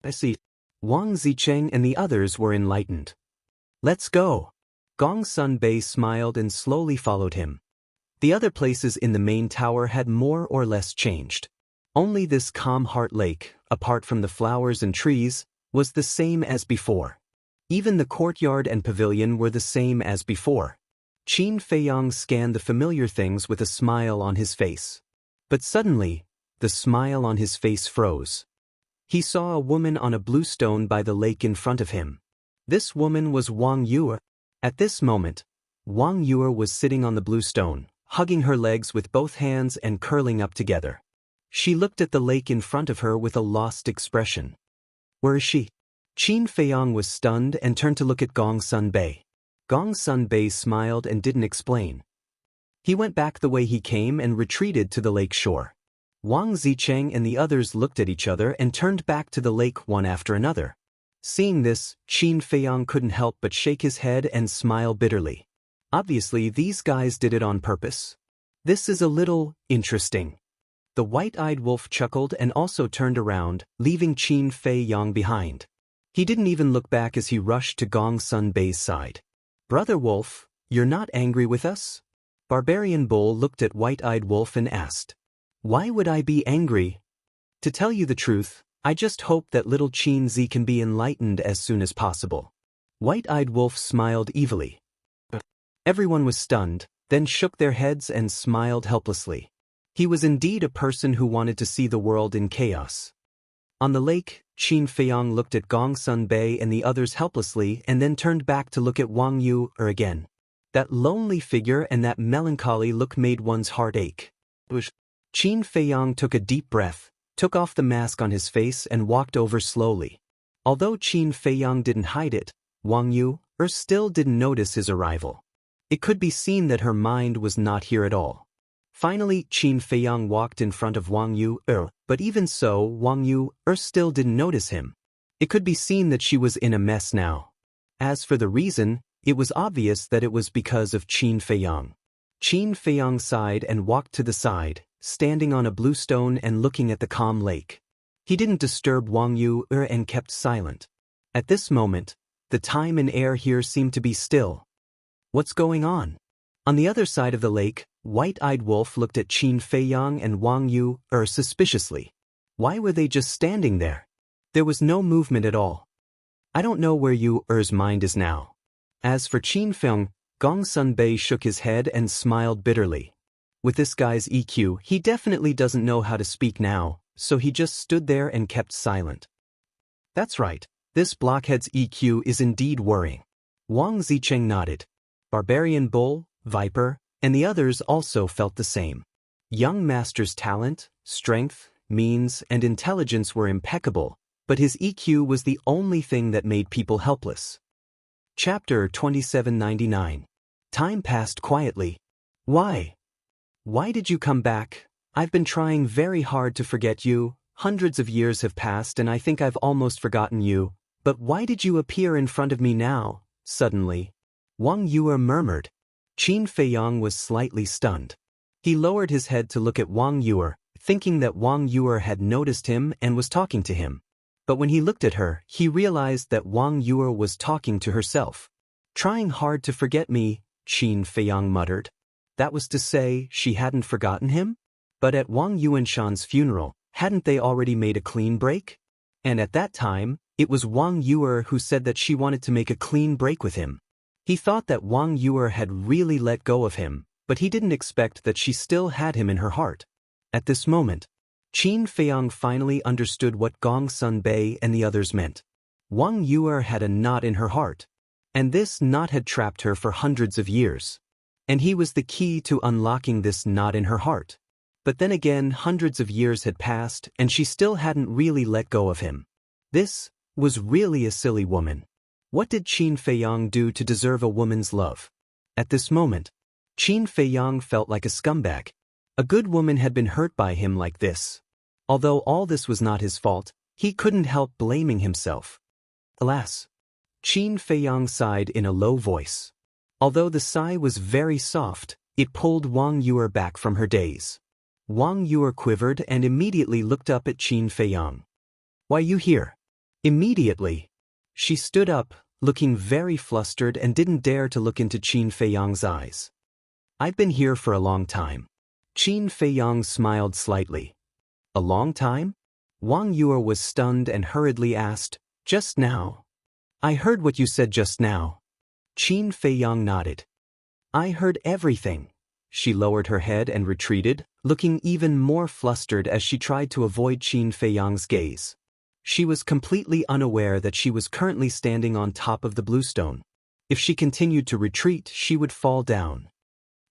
I see. Wang Zicheng and the others were enlightened. Let's go. Gong Sunbei smiled and slowly followed him. The other places in the main tower had more or less changed. Only this calm heart lake, apart from the flowers and trees, was the same as before. Even the courtyard and pavilion were the same as before. Qin Feiyang scanned the familiar things with a smile on his face. But suddenly, the smile on his face froze. He saw a woman on a blue stone by the lake in front of him. This woman was Wang Yue. At this moment, Wang Yue was sitting on the blue stone, hugging her legs with both hands and curling up together. She looked at the lake in front of her with a lost expression. Where is she? Qin Feiyang was stunned and turned to look at Gong Sun Bei. Gong Sun Bei smiled and didn't explain. He went back the way he came and retreated to the lake shore. Wang Zicheng and the others looked at each other and turned back to the lake one after another. Seeing this, Qin Feiyang couldn't help but shake his head and smile bitterly. Obviously, these guys did it on purpose. This is a little interesting. The white-eyed wolf chuckled and also turned around, leaving Qin Feiyang behind. He didn't even look back as he rushed to Gong Sun Bei's side. Brother Wolf, you're not angry with us? Barbarian Bull looked at White-Eyed Wolf and asked. Why would I be angry? To tell you the truth, I just hope that little Qin Zi can be enlightened as soon as possible. White-Eyed Wolf smiled evilly. Everyone was stunned, then shook their heads and smiled helplessly. He was indeed a person who wanted to see the world in chaos. On the lake, Qin Feiyang looked at Gong Sun Bei and the others helplessly and then turned back to look at Wang Yue again. That lonely figure and that melancholy look made one's heart ache. Qin Feiyang took a deep breath, took off the mask on his face and walked over slowly. Although Qin Feiyang didn't hide it, Wang Yue still didn't notice his arrival. It could be seen that her mind was not here at all. Finally, Qin Feiyang walked in front of Wang Yue, but even so, Wang Yue still didn't notice him. It could be seen that she was in a mess now. As for the reason, it was obvious that it was because of Qin Feiyang. Qin Feiyang sighed and walked to the side, standing on a blue stone and looking at the calm lake. He didn't disturb Wang Yue and kept silent. At this moment, the time and air here seemed to be still. What's going on? On the other side of the lake, White-Eyed Wolf looked at Qin Feiyang and Wang Yue suspiciously. Why were they just standing there? There was no movement at all. I don't know where Yu's mind is now. As for Qin Feiyang, Gong Sun Bei shook his head and smiled bitterly. With this guy's EQ, he definitely doesn't know how to speak now, so he just stood there and kept silent. That's right, this blockhead's EQ is indeed worrying. Wang Zicheng nodded. Barbarian Bull, Viper, and the others also felt the same. Young Master's talent, strength, means, and intelligence were impeccable, but his EQ was the only thing that made people helpless. Chapter 2799. Time passed quietly. Why? Why did you come back? I've been trying very hard to forget you. Hundreds of years have passed and I think I've almost forgotten you. But why did you appear in front of me now, suddenly? Wang Yue murmured. Qin Feiyang was slightly stunned. He lowered his head to look at Wang Yue, thinking that Wang Yue had noticed him and was talking to him. But when he looked at her, he realized that Wang Yue was talking to herself. Trying hard to forget me, Qin Feiyang muttered. That was to say, she hadn't forgotten him? But at Wang Yuanshan's funeral, hadn't they already made a clean break? And at that time, it was Wang Yue who said that she wanted to make a clean break with him. He thought that Wang Yue had really let go of him, but he didn't expect that she still had him in her heart. At this moment, Qin Feiyang finally understood what Gong Sun Bei and the others meant. Wang Yue had a knot in her heart, and this knot had trapped her for hundreds of years. And he was the key to unlocking this knot in her heart. But then again, hundreds of years had passed and she still hadn't really let go of him. This was really a silly woman. What did Qin Feiyang do to deserve a woman's love? At this moment, Qin Feiyang felt like a scumbag. A good woman had been hurt by him like this. Although all this was not his fault, he couldn't help blaming himself. Alas! Qin Feiyang sighed in a low voice. Although the sigh was very soft, it pulled Wang Yue back from her daze. Wang Yue quivered and immediately looked up at Qin Feiyang. Why you here? Immediately. She stood up, looking very flustered and didn't dare to look into Qin Feiyang's eyes. I've been here for a long time. Qin Feiyang smiled slightly. A long time? Wang Yue was stunned and hurriedly asked, just now. I heard what you said just now. Qin Feiyang nodded. I heard everything. She lowered her head and retreated, looking even more flustered as she tried to avoid Qin Feiyang's gaze. She was completely unaware that she was currently standing on top of the bluestone. If she continued to retreat, she would fall down.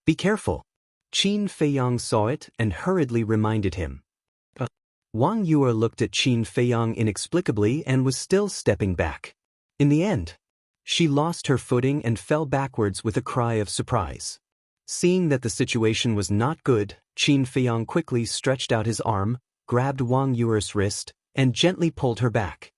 Be careful. Qin Feiyang saw it and hurriedly reminded him. Wang Yue looked at Qin Feiyang inexplicably and was still stepping back. In the end, she lost her footing and fell backwards with a cry of surprise. Seeing that the situation was not good, Qin Feiyang quickly stretched out his arm, grabbed Wang Yue's wrist, and gently pulled her back.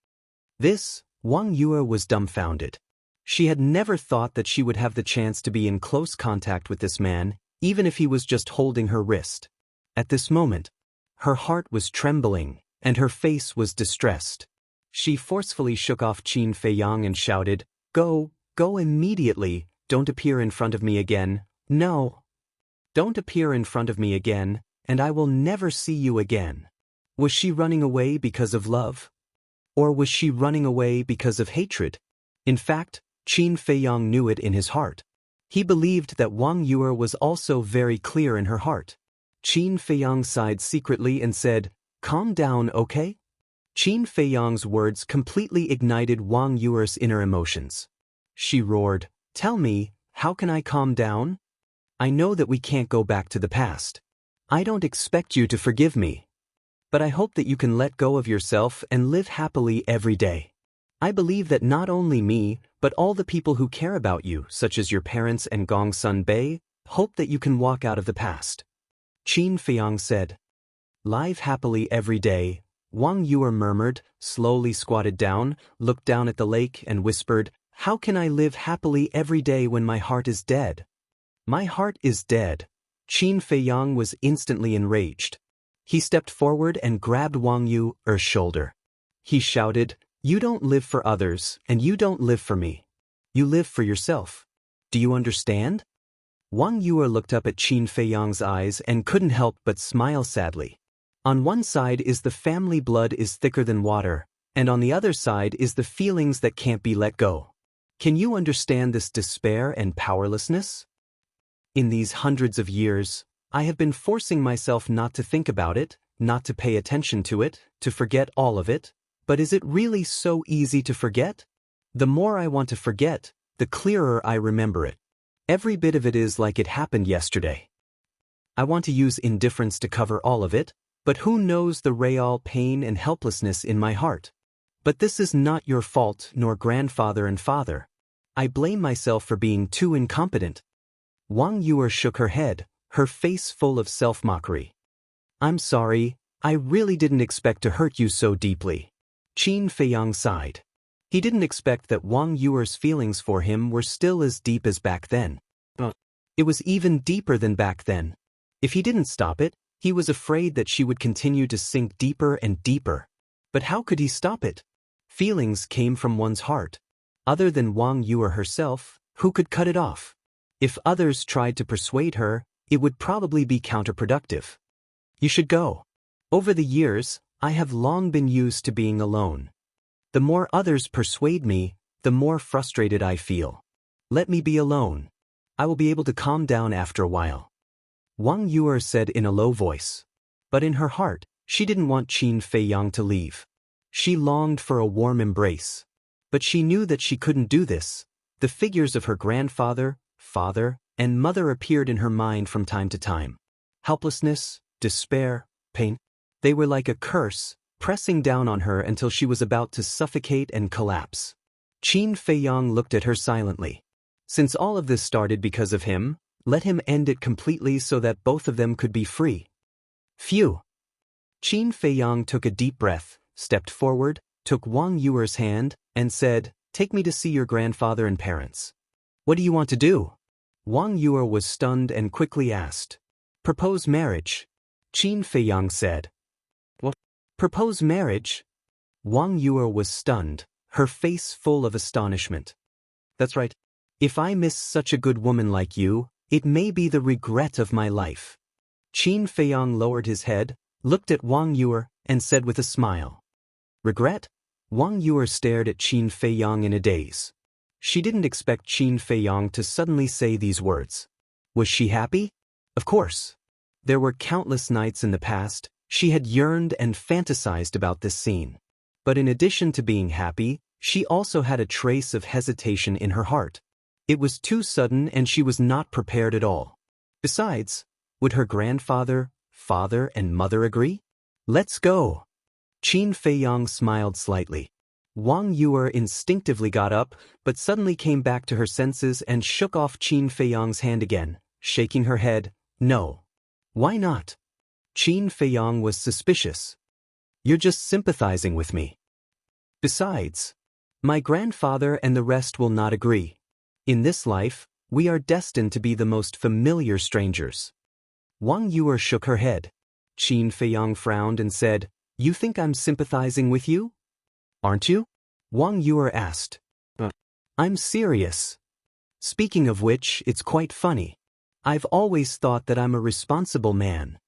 Wang Yue was dumbfounded. She had never thought that she would have the chance to be in close contact with this man, even if he was just holding her wrist. At this moment, her heart was trembling, and her face was distressed. She forcefully shook off Qin Feiyang and shouted, Go immediately, don't appear in front of me again, no. Don't appear in front of me again, and I will never see you again. Was she running away because of love? Or was she running away because of hatred? In fact, Qin Feiyang knew it in his heart. He believed that Wang Yue was also very clear in her heart. Qin Feiyang sighed secretly and said, Calm down, okay? Qin Feiyang's words completely ignited Wang Yue's inner emotions. She roared, Tell me, how can I calm down? I know that we can't go back to the past. I don't expect you to forgive me. But I hope that you can let go of yourself and live happily every day. I believe that not only me, but all the people who care about you, such as your parents and Gongsun Bei, hope that you can walk out of the past. Qin Feiyang said. Live happily every day, Wang Yue murmured, slowly squatted down, looked down at the lake and whispered, How can I live happily every day when my heart is dead? My heart is dead. Qin Feiyang was instantly enraged. He stepped forward and grabbed Wang Yue's shoulder. He shouted, You don't live for others, and you don't live for me. You live for yourself. Do you understand? Wang Yue looked up at Qin Feiyang's eyes and couldn't help but smile sadly. On one side is the family blood is thicker than water, and on the other side is the feelings that can't be let go. Can you understand this despair and powerlessness? In these hundreds of years, I have been forcing myself not to think about it, not to pay attention to it, to forget all of it. But is it really so easy to forget? The more I want to forget, the clearer I remember it. Every bit of it is like it happened yesterday. I want to use indifference to cover all of it, but who knows the real pain and helplessness in my heart? But this is not your fault, nor grandfather and father. I blame myself for being too incompetent. Wang Yue shook her head, her face full of self-mockery. I'm sorry, I really didn't expect to hurt you so deeply. Qin Feiyang sighed. He didn't expect that Wang Yue's feelings for him were still as deep as back then. It was even deeper than back then. If he didn't stop it, he was afraid that she would continue to sink deeper and deeper. But how could he stop it? Feelings came from one's heart. Other than Wang Yue herself, who could cut it off? If others tried to persuade her, it would probably be counterproductive. You should go. Over the years, I have long been used to being alone. The more others persuade me, the more frustrated I feel. Let me be alone. I will be able to calm down after a while. Wang Yue said in a low voice. But in her heart, she didn't want Qin Feiyang to leave. She longed for a warm embrace. But she knew that she couldn't do this. The figures of her grandfather, father, and mother appeared in her mind from time to time. Helplessness, despair, pain. They were like a curse, pressing down on her until she was about to suffocate and collapse. Qin Feiyang looked at her silently. Since all of this started because of him, let him end it completely so that both of them could be free. Phew! Qin Feiyang took a deep breath, stepped forward, took Wang Yue's hand, and said, Take me to see your grandfather and parents. What do you want to do? Wang Yue was stunned and quickly asked. Propose marriage. Qin Feiyang said. What? Propose marriage? Wang Yue was stunned, her face full of astonishment. That's right. If I miss such a good woman like you, it may be the regret of my life. Qin Feiyang lowered his head, looked at Wang Yue, and said with a smile. Regret? Wang Yue stared at Qin Feiyang in a daze. She didn't expect Qin Feiyang to suddenly say these words. Was she happy? Of course. There were countless nights in the past, she had yearned and fantasized about this scene. But in addition to being happy, she also had a trace of hesitation in her heart. It was too sudden and she was not prepared at all. Besides, would her grandfather, father, and mother agree? Let's go. Qin Feiyang smiled slightly. Wang Yue instinctively got up, but suddenly came back to her senses and shook off Qin Feiyang's hand again, shaking her head. No. Why not? Qin Feiyang was suspicious. You're just sympathizing with me. Besides, my grandfather and the rest will not agree. In this life, we are destined to be the most familiar strangers. Wang Yue shook her head. Qin Feiyang frowned and said, You think I'm sympathizing with you? Aren't you? Wang Yue asked. I'm serious. Speaking of which, it's quite funny. I've always thought that I'm a responsible man.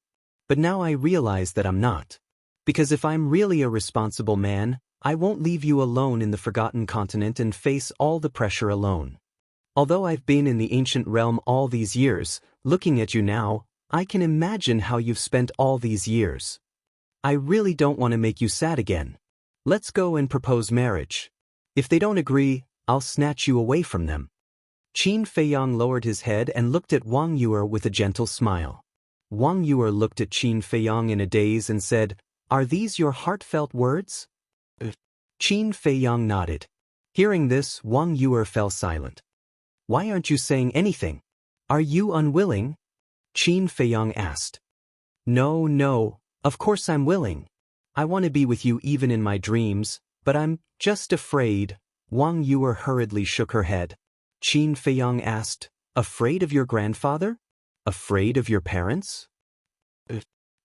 But now I realize that I'm not. Because if I'm really a responsible man, I won't leave you alone in the forgotten continent and face all the pressure alone. Although I've been in the ancient realm all these years, looking at you now, I can imagine how you've spent all these years. I really don't want to make you sad again. Let's go and propose marriage. If they don't agree, I'll snatch you away from them. Qin Feiyang lowered his head and looked at Wang Yue with a gentle smile. Wang Yue looked at Qin Feiyang in a daze and said, Are these your heartfelt words? Qin Feiyang nodded. Hearing this, Wang Yue fell silent. Why aren't you saying anything? Are you unwilling? Qin Feiyang asked. No, of course I'm willing. I want to be with you even in my dreams, but I'm just afraid. Wang Yue hurriedly shook her head. Qin Feiyang asked, Afraid of your grandfather? Afraid of your parents?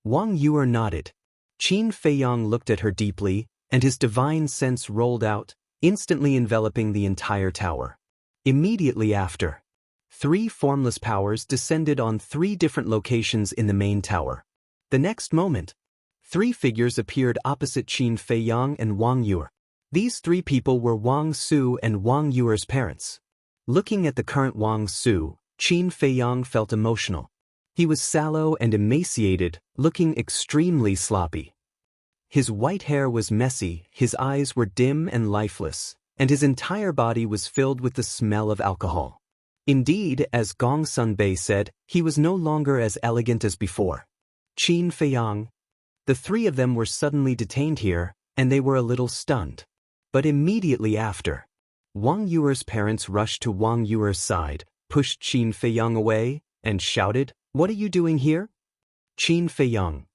Wang Yue nodded. Qin Feiyang looked at her deeply, and his divine sense rolled out, instantly enveloping the entire tower. Immediately after, 3 formless powers descended on 3 different locations in the main tower. The next moment, 3 figures appeared opposite Qin Feiyang and Wang Yue. These 3 people were Wang Su and Wang Yue's parents. Looking at the current Wang Su, Qin Feiyang felt emotional. He was sallow and emaciated, looking extremely sloppy. His white hair was messy, his eyes were dim and lifeless, and his entire body was filled with the smell of alcohol. Indeed, as Gong Sunbei said, he was no longer as elegant as before. Qin Feiyang. The 3 of them were suddenly detained here, and they were a little stunned. But immediately after, Wang Yue's parents rushed to Wang Yue's side, pushed Qin Feiyang away, and shouted, What are you doing here? Qin Feiyang.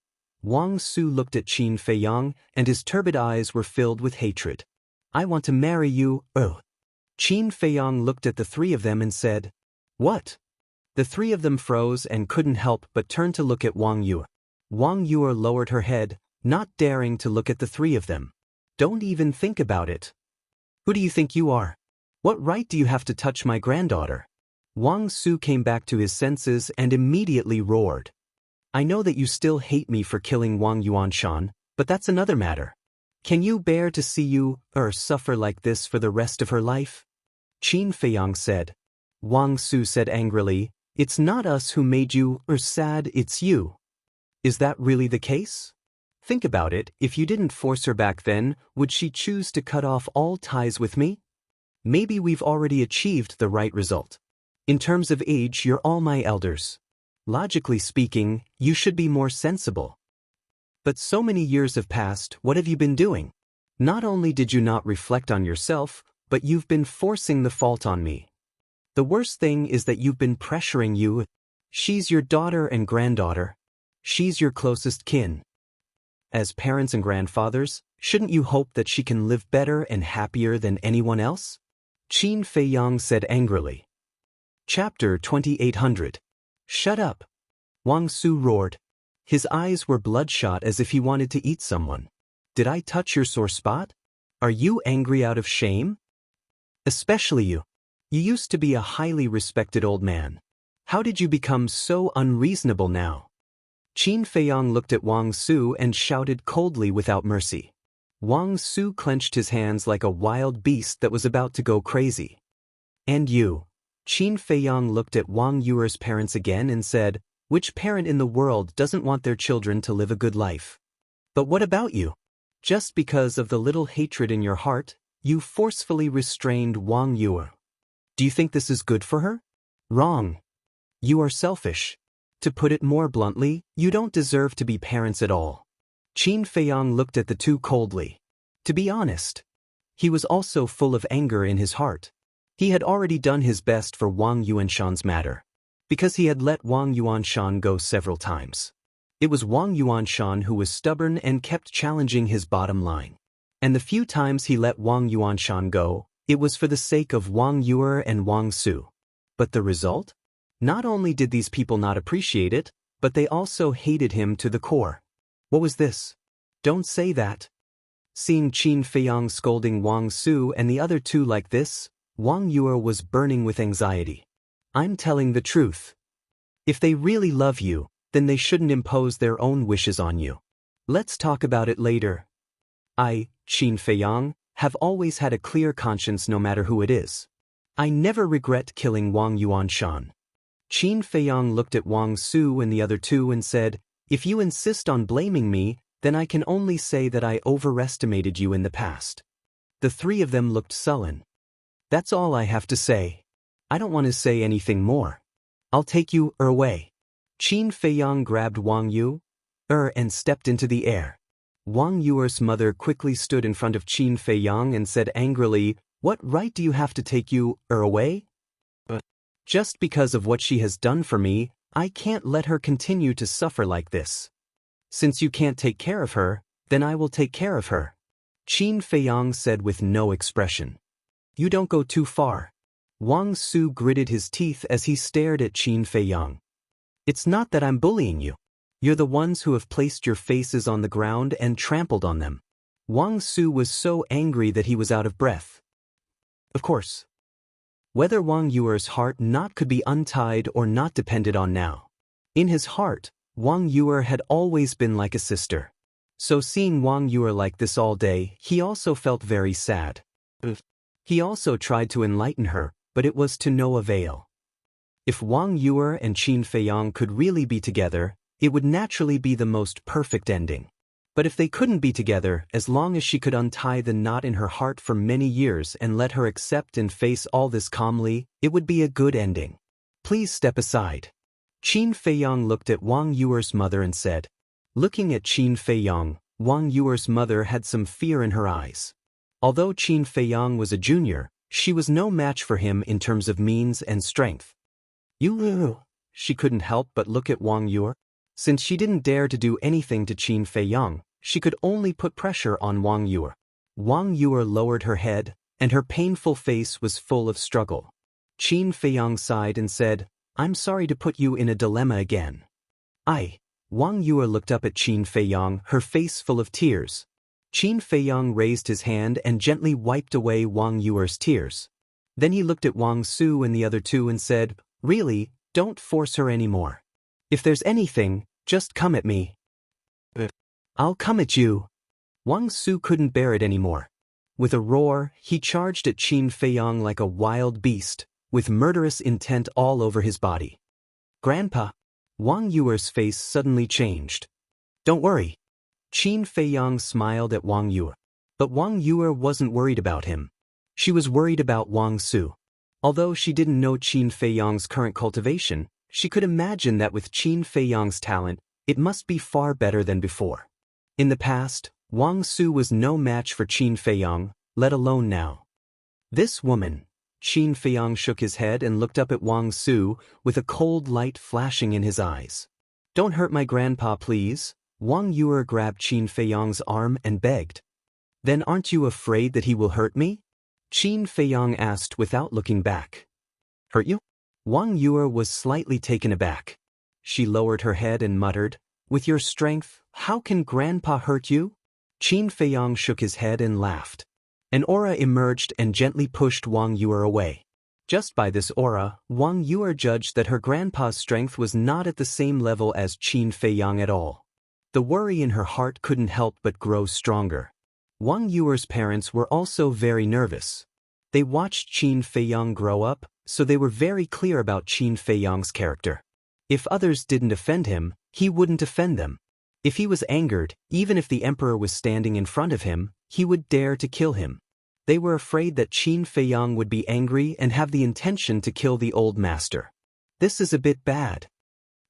Wang Su looked at Qin Feiyang, and his turbid eyes were filled with hatred. I want to marry you, Qin Feiyang looked at the 3 of them and said, What? The 3 of them froze and couldn't help but turn to look at Wang Yue. Wang Yue lowered her head, not daring to look at the 3 of them. Don't even think about it. Who do you think you are? What right do you have to touch my granddaughter? Wang Su came back to his senses and immediately roared. I know that you still hate me for killing Wang Yuanshan, but that's another matter. Can you bear to see you, suffer like this for the rest of her life? Qin Feiyang said. Wang Su said angrily, It's not us who made you, sad, it's you. Is that really the case? Think about it, if you didn't force her back then, would she choose to cut off all ties with me? Maybe we've already achieved the right result. In terms of age, you're all my elders. Logically speaking, you should be more sensible. But so many years have passed, what have you been doing? Not only did you not reflect on yourself, but you've been forcing the fault on me. The worst thing is that you've been pressuring you. She's your daughter and granddaughter. She's your closest kin. As parents and grandfathers, shouldn't you hope that she can live better and happier than anyone else? Qin Feiyang said angrily. Chapter 2800. Shut up. Wang Su roared. His eyes were bloodshot as if he wanted to eat someone. Did I touch your sore spot? Are you angry out of shame? Especially you. You used to be a highly respected old man. How did you become so unreasonable now? Qin Feiyang looked at Wang Su and shouted coldly without mercy. Wang Su clenched his hands like a wild beast that was about to go crazy. And you? Qin Feiyang looked at Wang Yue's parents again and said, Which parent in the world doesn't want their children to live a good life? But what about you? Just because of the little hatred in your heart, you forcefully restrained Wang Yue. Do you think this is good for her? Wrong. You are selfish. To put it more bluntly, you don't deserve to be parents at all. Qin Feiyang looked at the two coldly. To be honest, he was also full of anger in his heart. He had already done his best for Wang Yuanshan's matter, because he had let Wang Yuanshan go several times. It was Wang Yuanshan who was stubborn and kept challenging his bottom line. And the few times he let Wang Yuanshan go, it was for the sake of Wang Yue and Wang Su. But the result? Not only did these people not appreciate it, but they also hated him to the core. What was this? Don't say that. Seeing Qin Feiyang scolding Wang Su and the other two like this, Wang Yue was burning with anxiety. I'm telling the truth. If they really love you, then they shouldn't impose their own wishes on you. Let's talk about it later. I, Qin Feiyang, have always had a clear conscience no matter who it is. I never regret killing Wang Yuanshan. Qin Feiyang looked at Wang Su and the other two and said, if you insist on blaming me, then I can only say that I overestimated you in the past. The three of them looked sullen. That's all I have to say. I don't want to say anything more. I'll take you away. Qin Feiyang grabbed Wang Yue and stepped into the air. Wang Yue's mother quickly stood in front of Qin Feiyang and said angrily, what right do you have to take you away? Just because of what she has done for me, I can't let her continue to suffer like this. Since you can't take care of her, then I will take care of her. Qin Feiyang said with no expression. You don't go too far. Wang Su gritted his teeth as he stared at Qin Feiyang. It's not that I'm bullying you. You're the ones who have placed your faces on the ground and trampled on them. Wang Su was so angry that he was out of breath. Of course. Whether Wang Yue's heart not could be untied or not depended on now. In his heart, Wang Yue had always been like a sister. So seeing Wang Yue like this all day, he also felt very sad. He also tried to enlighten her, but it was to no avail. If Wang Yue and Qin Feiyang could really be together, it would naturally be the most perfect ending. But if they couldn't be together, as long as she could untie the knot in her heart for many years and let her accept and face all this calmly, it would be a good ending. Please step aside. Qin Feiyang looked at Wang Yue's mother and said. Looking at Qin Feiyang, Wang Yue's mother had some fear in her eyes. Although Qin Feiyang was a junior, she was no match for him in terms of means and strength. She couldn't help but look at Wang Yue. Since she didn't dare to do anything to Qin Feiyang, she could only put pressure on Wang Yue. Wang Yue lowered her head, and her painful face was full of struggle. Qin Feiyang sighed and said, I'm sorry to put you in a dilemma again. Wang Yue looked up at Qin Feiyang, her face full of tears. Qin Feiyang raised his hand and gently wiped away Wang Yue's tears. Then he looked at Wang Su and the other two and said, really, don't force her anymore. If there's anything, just come at me. I'll come at you. Wang Su couldn't bear it anymore. With a roar, he charged at Qin Feiyang like a wild beast, with murderous intent all over his body. Grandpa. Wang Yue's face suddenly changed. Don't worry. Qin Feiyang smiled at Wang Yue. But Wang Yue wasn't worried about him. She was worried about Wang Su. Although she didn't know Qin Feiyang's current cultivation, she could imagine that with Qin Feiyang's talent, it must be far better than before. In the past, Wang Su was no match for Qin Feiyang, let alone now. This woman. Qin Feiyang shook his head and looked up at Wang Su, with a cold light flashing in his eyes. Don't hurt my grandpa, please. Wang Yue grabbed Qin Feiyang's arm and begged. Then aren't you afraid that he will hurt me? Qin Feiyang asked without looking back. Hurt you? Wang Yue was slightly taken aback. She lowered her head and muttered, with your strength, how can Grandpa hurt you? Qin Feiyang shook his head and laughed. An aura emerged and gently pushed Wang Yue away. Just by this aura, Wang Yue judged that her grandpa's strength was not at the same level as Qin Feiyang at all. The worry in her heart couldn't help but grow stronger. Wang Yue's parents were also very nervous. They watched Qin Feiyang grow up, so they were very clear about Qin Feiyang's character. If others didn't offend him, he wouldn't offend them. If he was angered, even if the emperor was standing in front of him, he would dare to kill him. They were afraid that Qin Feiyang would be angry and have the intention to kill the old master. This is a bit bad.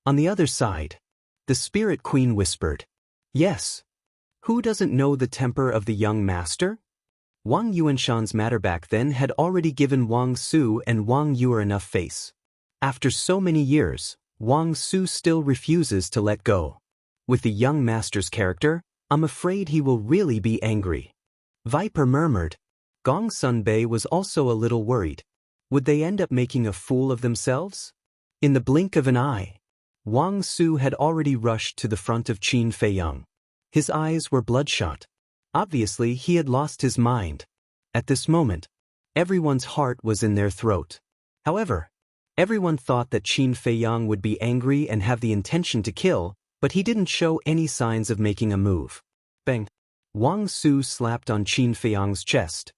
On the other side, the Spirit Queen whispered, "Yes. Who doesn't know the temper of the young master?" Wang Yuanshan's matter back then had already given Wang Su and Wang Yu enough face. After so many years, Wang Su still refuses to let go. With the young master's character, I'm afraid he will really be angry. Viper murmured. Gong Sunbei was also a little worried. Would they end up making a fool of themselves? In the blink of an eye, Wang Su had already rushed to the front of Qin Feiyang. His eyes were bloodshot. Obviously, he had lost his mind. At this moment, everyone's heart was in their throat. However, everyone thought that Qin Feiyang would be angry and have the intention to kill, but he didn't show any signs of making a move. Bang! Wang Su slapped on Qin Feiyang's chest.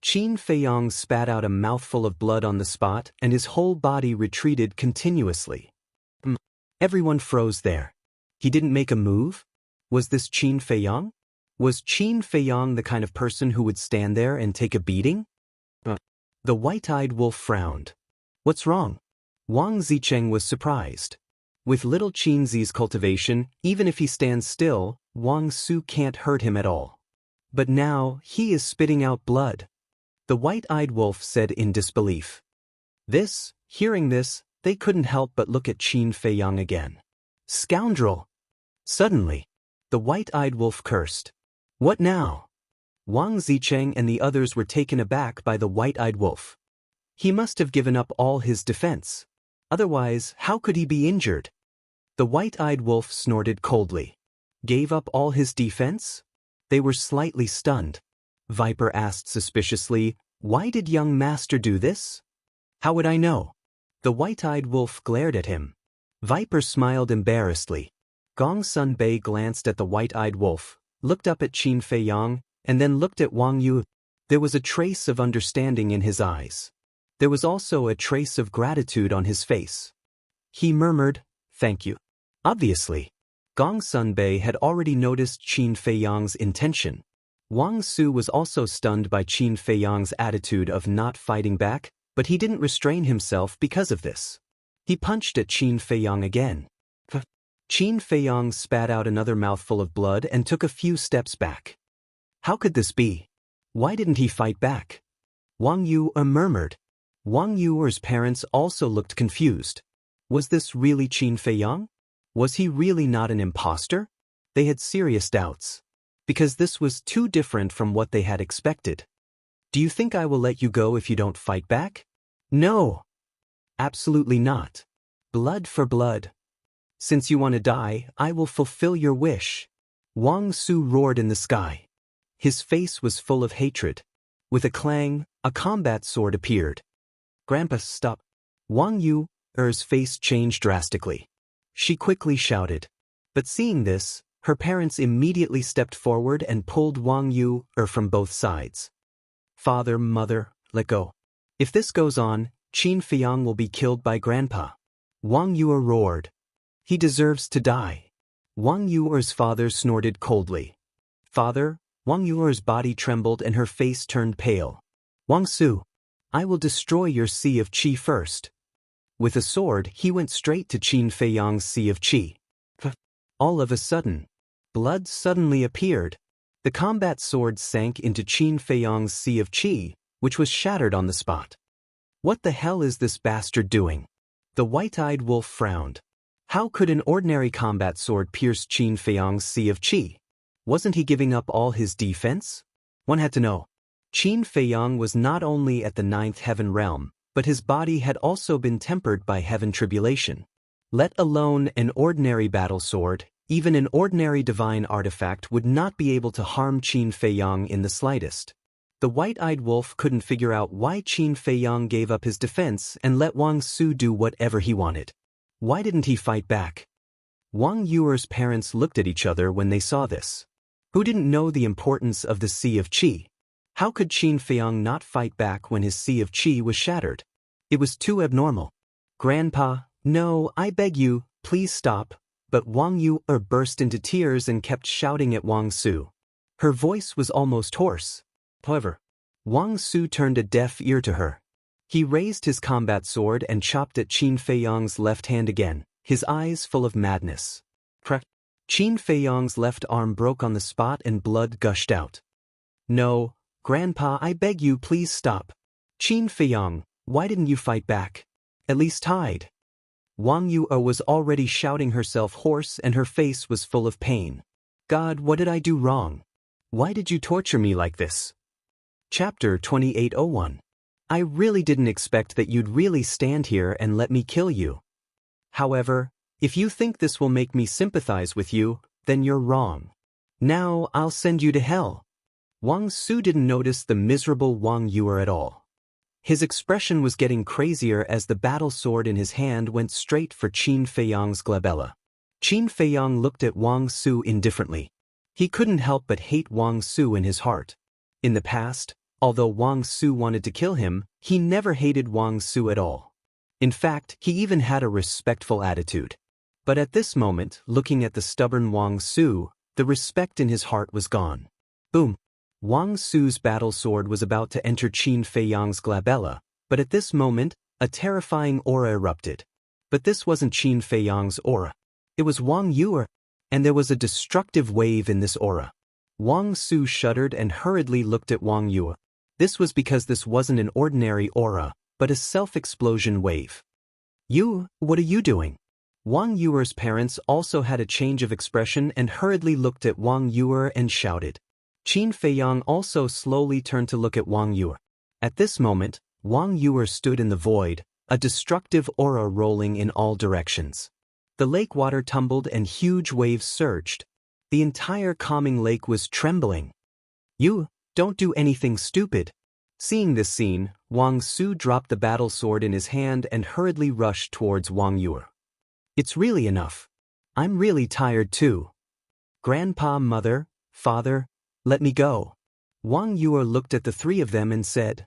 Qin Feiyang spat out a mouthful of blood on the spot, and his whole body retreated continuously. Everyone froze there. He didn't make a move? Was this Qin Feiyang? Was Qin Feiyang the kind of person who would stand there and take a beating? The white-eyed wolf frowned. What's wrong? Wang Zicheng was surprised. With little Qin Zi's cultivation, even if he stands still, Wang Su can't hurt him at all. But now, he is spitting out blood. The white-eyed wolf said in disbelief. Hearing this, they couldn't help but look at Qin Feiyang again. Scoundrel! Suddenly, the white-eyed wolf cursed. What now? Wang Zicheng and the others were taken aback by the white-eyed wolf. He must have given up all his defense. Otherwise, how could he be injured? The white-eyed wolf snorted coldly. Gave up all his defense? They were slightly stunned. Viper asked suspiciously, "Why did young master do this?" "How would I know?" The white-eyed wolf glared at him. Viper smiled embarrassedly. Gong Sunbei glanced at the white-eyed wolf, looked up at Qin Feiyang, and then looked at Wang Yu. There was a trace of understanding in his eyes. There was also a trace of gratitude on his face. He murmured, "Thank you." Obviously, Gong Sunbei had already noticed Qin Feiyang's intention. Wang Su was also stunned by Qin Feiyang's attitude of not fighting back, but he didn't restrain himself because of this. He punched at Qin Feiyang again. Qin Feiyang spat out another mouthful of blood and took a few steps back. How could this be? Why didn't he fight back? Wang Yu murmured. Wang Yu's parents also looked confused. Was this really Qin Feiyang? Was he really not an imposter? They had serious doubts. Because this was too different from what they had expected. Do you think I will let you go if you don't fight back? No. Absolutely not. Blood for blood. Since you want to die, I will fulfill your wish. Wang Su roared in the sky. His face was full of hatred. With a clang, a combat sword appeared. Grandpa, stop. Wang Yu's face changed drastically. She quickly shouted. But seeing this, her parents immediately stepped forward and pulled Wang Yu from both sides. Father, mother, let go. If this goes on, Qin Feiyang will be killed by Grandpa. Wang Yu roared. He deserves to die. Wang Yu's father snorted coldly. Father, Wang Yu's body trembled and her face turned pale. Wang Su, I will destroy your Sea of Qi first. With a sword, he went straight to Qin Feiyang's Sea of Qi. All of a sudden, blood suddenly appeared. The combat sword sank into Qin Feiyang's Sea of Qi, which was shattered on the spot. What the hell is this bastard doing? The white-eyed wolf frowned. How could an ordinary combat sword pierce Qin Feiyang's Sea of Qi? Wasn't he giving up all his defense? One had to know. Qin Feiyang was not only at the 9th heaven realm, but his body had also been tempered by heaven tribulation. Let alone an ordinary battle sword, even an ordinary divine artifact would not be able to harm Qin Feiyang in the slightest. The white-eyed wolf couldn't figure out why Qin Feiyang gave up his defense and let Wang Su do whatever he wanted. Why didn't he fight back? Wang Yu's parents looked at each other when they saw this. Who didn't know the importance of the Sea of Qi? How could Qin Feiyang not fight back when his Sea of Qi was shattered? It was too abnormal. Grandpa, no, I beg you, please stop. but Wang Yu burst into tears and kept shouting at Wang Su. Her voice was almost hoarse. However, Wang Su turned a deaf ear to her. He raised his combat sword and chopped at Qin Feiyang's left hand again, his eyes full of madness. Crack! Qin Feiyang's left arm broke on the spot and blood gushed out. No, Grandpa, I beg you, please stop. Qin Feiyang, why didn't you fight back? At least hide. Wang Yu was already shouting herself hoarse and her face was full of pain. God, what did I do wrong? Why did you torture me like this? Chapter 2801. I really didn't expect that you'd really stand here and let me kill you. However, if you think this will make me sympathize with you, then you're wrong. Now I'll send you to hell. Wang Su didn't notice the miserable Wang Yu at all. His expression was getting crazier as the battle sword in his hand went straight for Qin Feiyang's glabella. Qin Feiyang looked at Wang Su indifferently. He couldn't help but hate Wang Su in his heart. In the past, although Wang Su wanted to kill him, he never hated Wang Su at all. In fact, he even had a respectful attitude. But at this moment, looking at the stubborn Wang Su, the respect in his heart was gone. Boom! Wang Su's battle sword was about to enter Qin Feiyang's glabella, but at this moment, a terrifying aura erupted. But this wasn't Qin Feiyang's aura. It was Wang Yu, and there was a destructive wave in this aura. Wang Su shuddered and hurriedly looked at Wang Yu. This was because this wasn't an ordinary aura, but a self-explosion wave. You, what are you doing? Wang Yu's parents also had a change of expression and hurriedly looked at Wang Yu and shouted. Qin Feiyang also slowly turned to look at Wang Yu. At this moment, Wang Yu stood in the void, a destructive aura rolling in all directions. The lake water tumbled and huge waves surged. The entire calming lake was trembling. You, don't do anything stupid. Seeing this scene, Wang Su dropped the battle sword in his hand and hurriedly rushed towards Wang Yu. It's really enough. I'm really tired too. Grandpa, mother, father, let me go. Wang Yu looked at the three of them and said,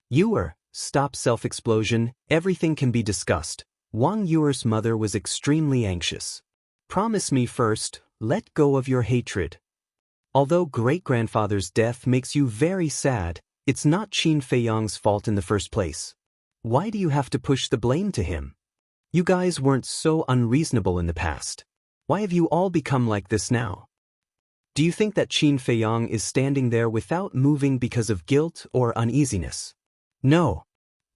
Yu, stop self-explosion, everything can be discussed. Wang Yu's mother was extremely anxious. Promise me first, let go of your hatred. Although great-grandfather's death makes you very sad, it's not Qin Feiyang's fault in the first place. Why do you have to push the blame to him? You guys weren't so unreasonable in the past. Why have you all become like this now? Do you think that Qin Feiyang is standing there without moving because of guilt or uneasiness? No.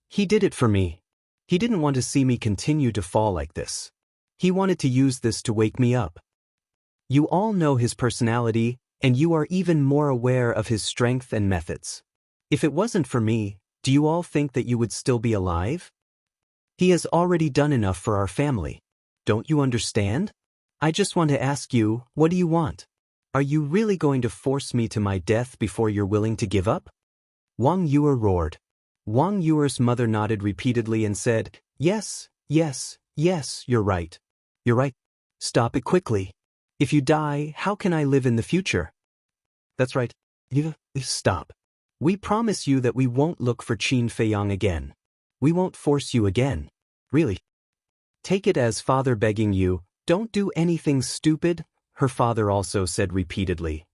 He did it for me. He didn't want to see me continue to fall like this. He wanted to use this to wake me up. You all know his personality, and you are even more aware of his strength and methods. If it wasn't for me, do you all think that you would still be alive? He has already done enough for our family. Don't you understand? I just want to ask you, what do you want? Are you really going to force me to my death before you're willing to give up? Wang Yu roared. Wang Yu's mother nodded repeatedly and said, Yes, yes, yes, you're right. You're right. Stop it quickly. If you die, how can I live in the future? That's right. Stop. We promise you that we won't look for Qin Feiyang again. We won't force you again. Really. Take it as father begging you, don't do anything stupid, her father also said repeatedly.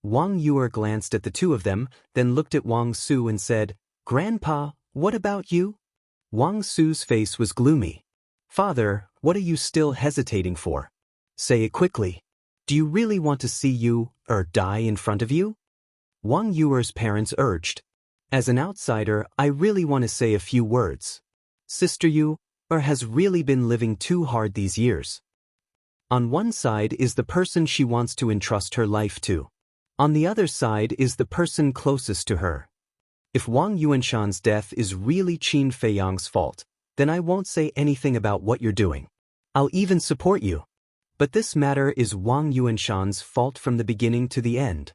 Wang Yu glanced at the two of them, then looked at Wang Su and said, Grandpa, what about you? Wang Su's face was gloomy. Father, what are you still hesitating for? Say it quickly. Do you really want to see you, die in front of you? Wang Yu's parents urged. As an outsider, I really want to say a few words. Sister Yu, has really been living too hard these years. On one side is the person she wants to entrust her life to. On the other side is the person closest to her. If Wang Yuanshan's death is really Qin Feiyang's fault, then I won't say anything about what you're doing. I'll even support you. But this matter is Wang Yuanshan's fault from the beginning to the end.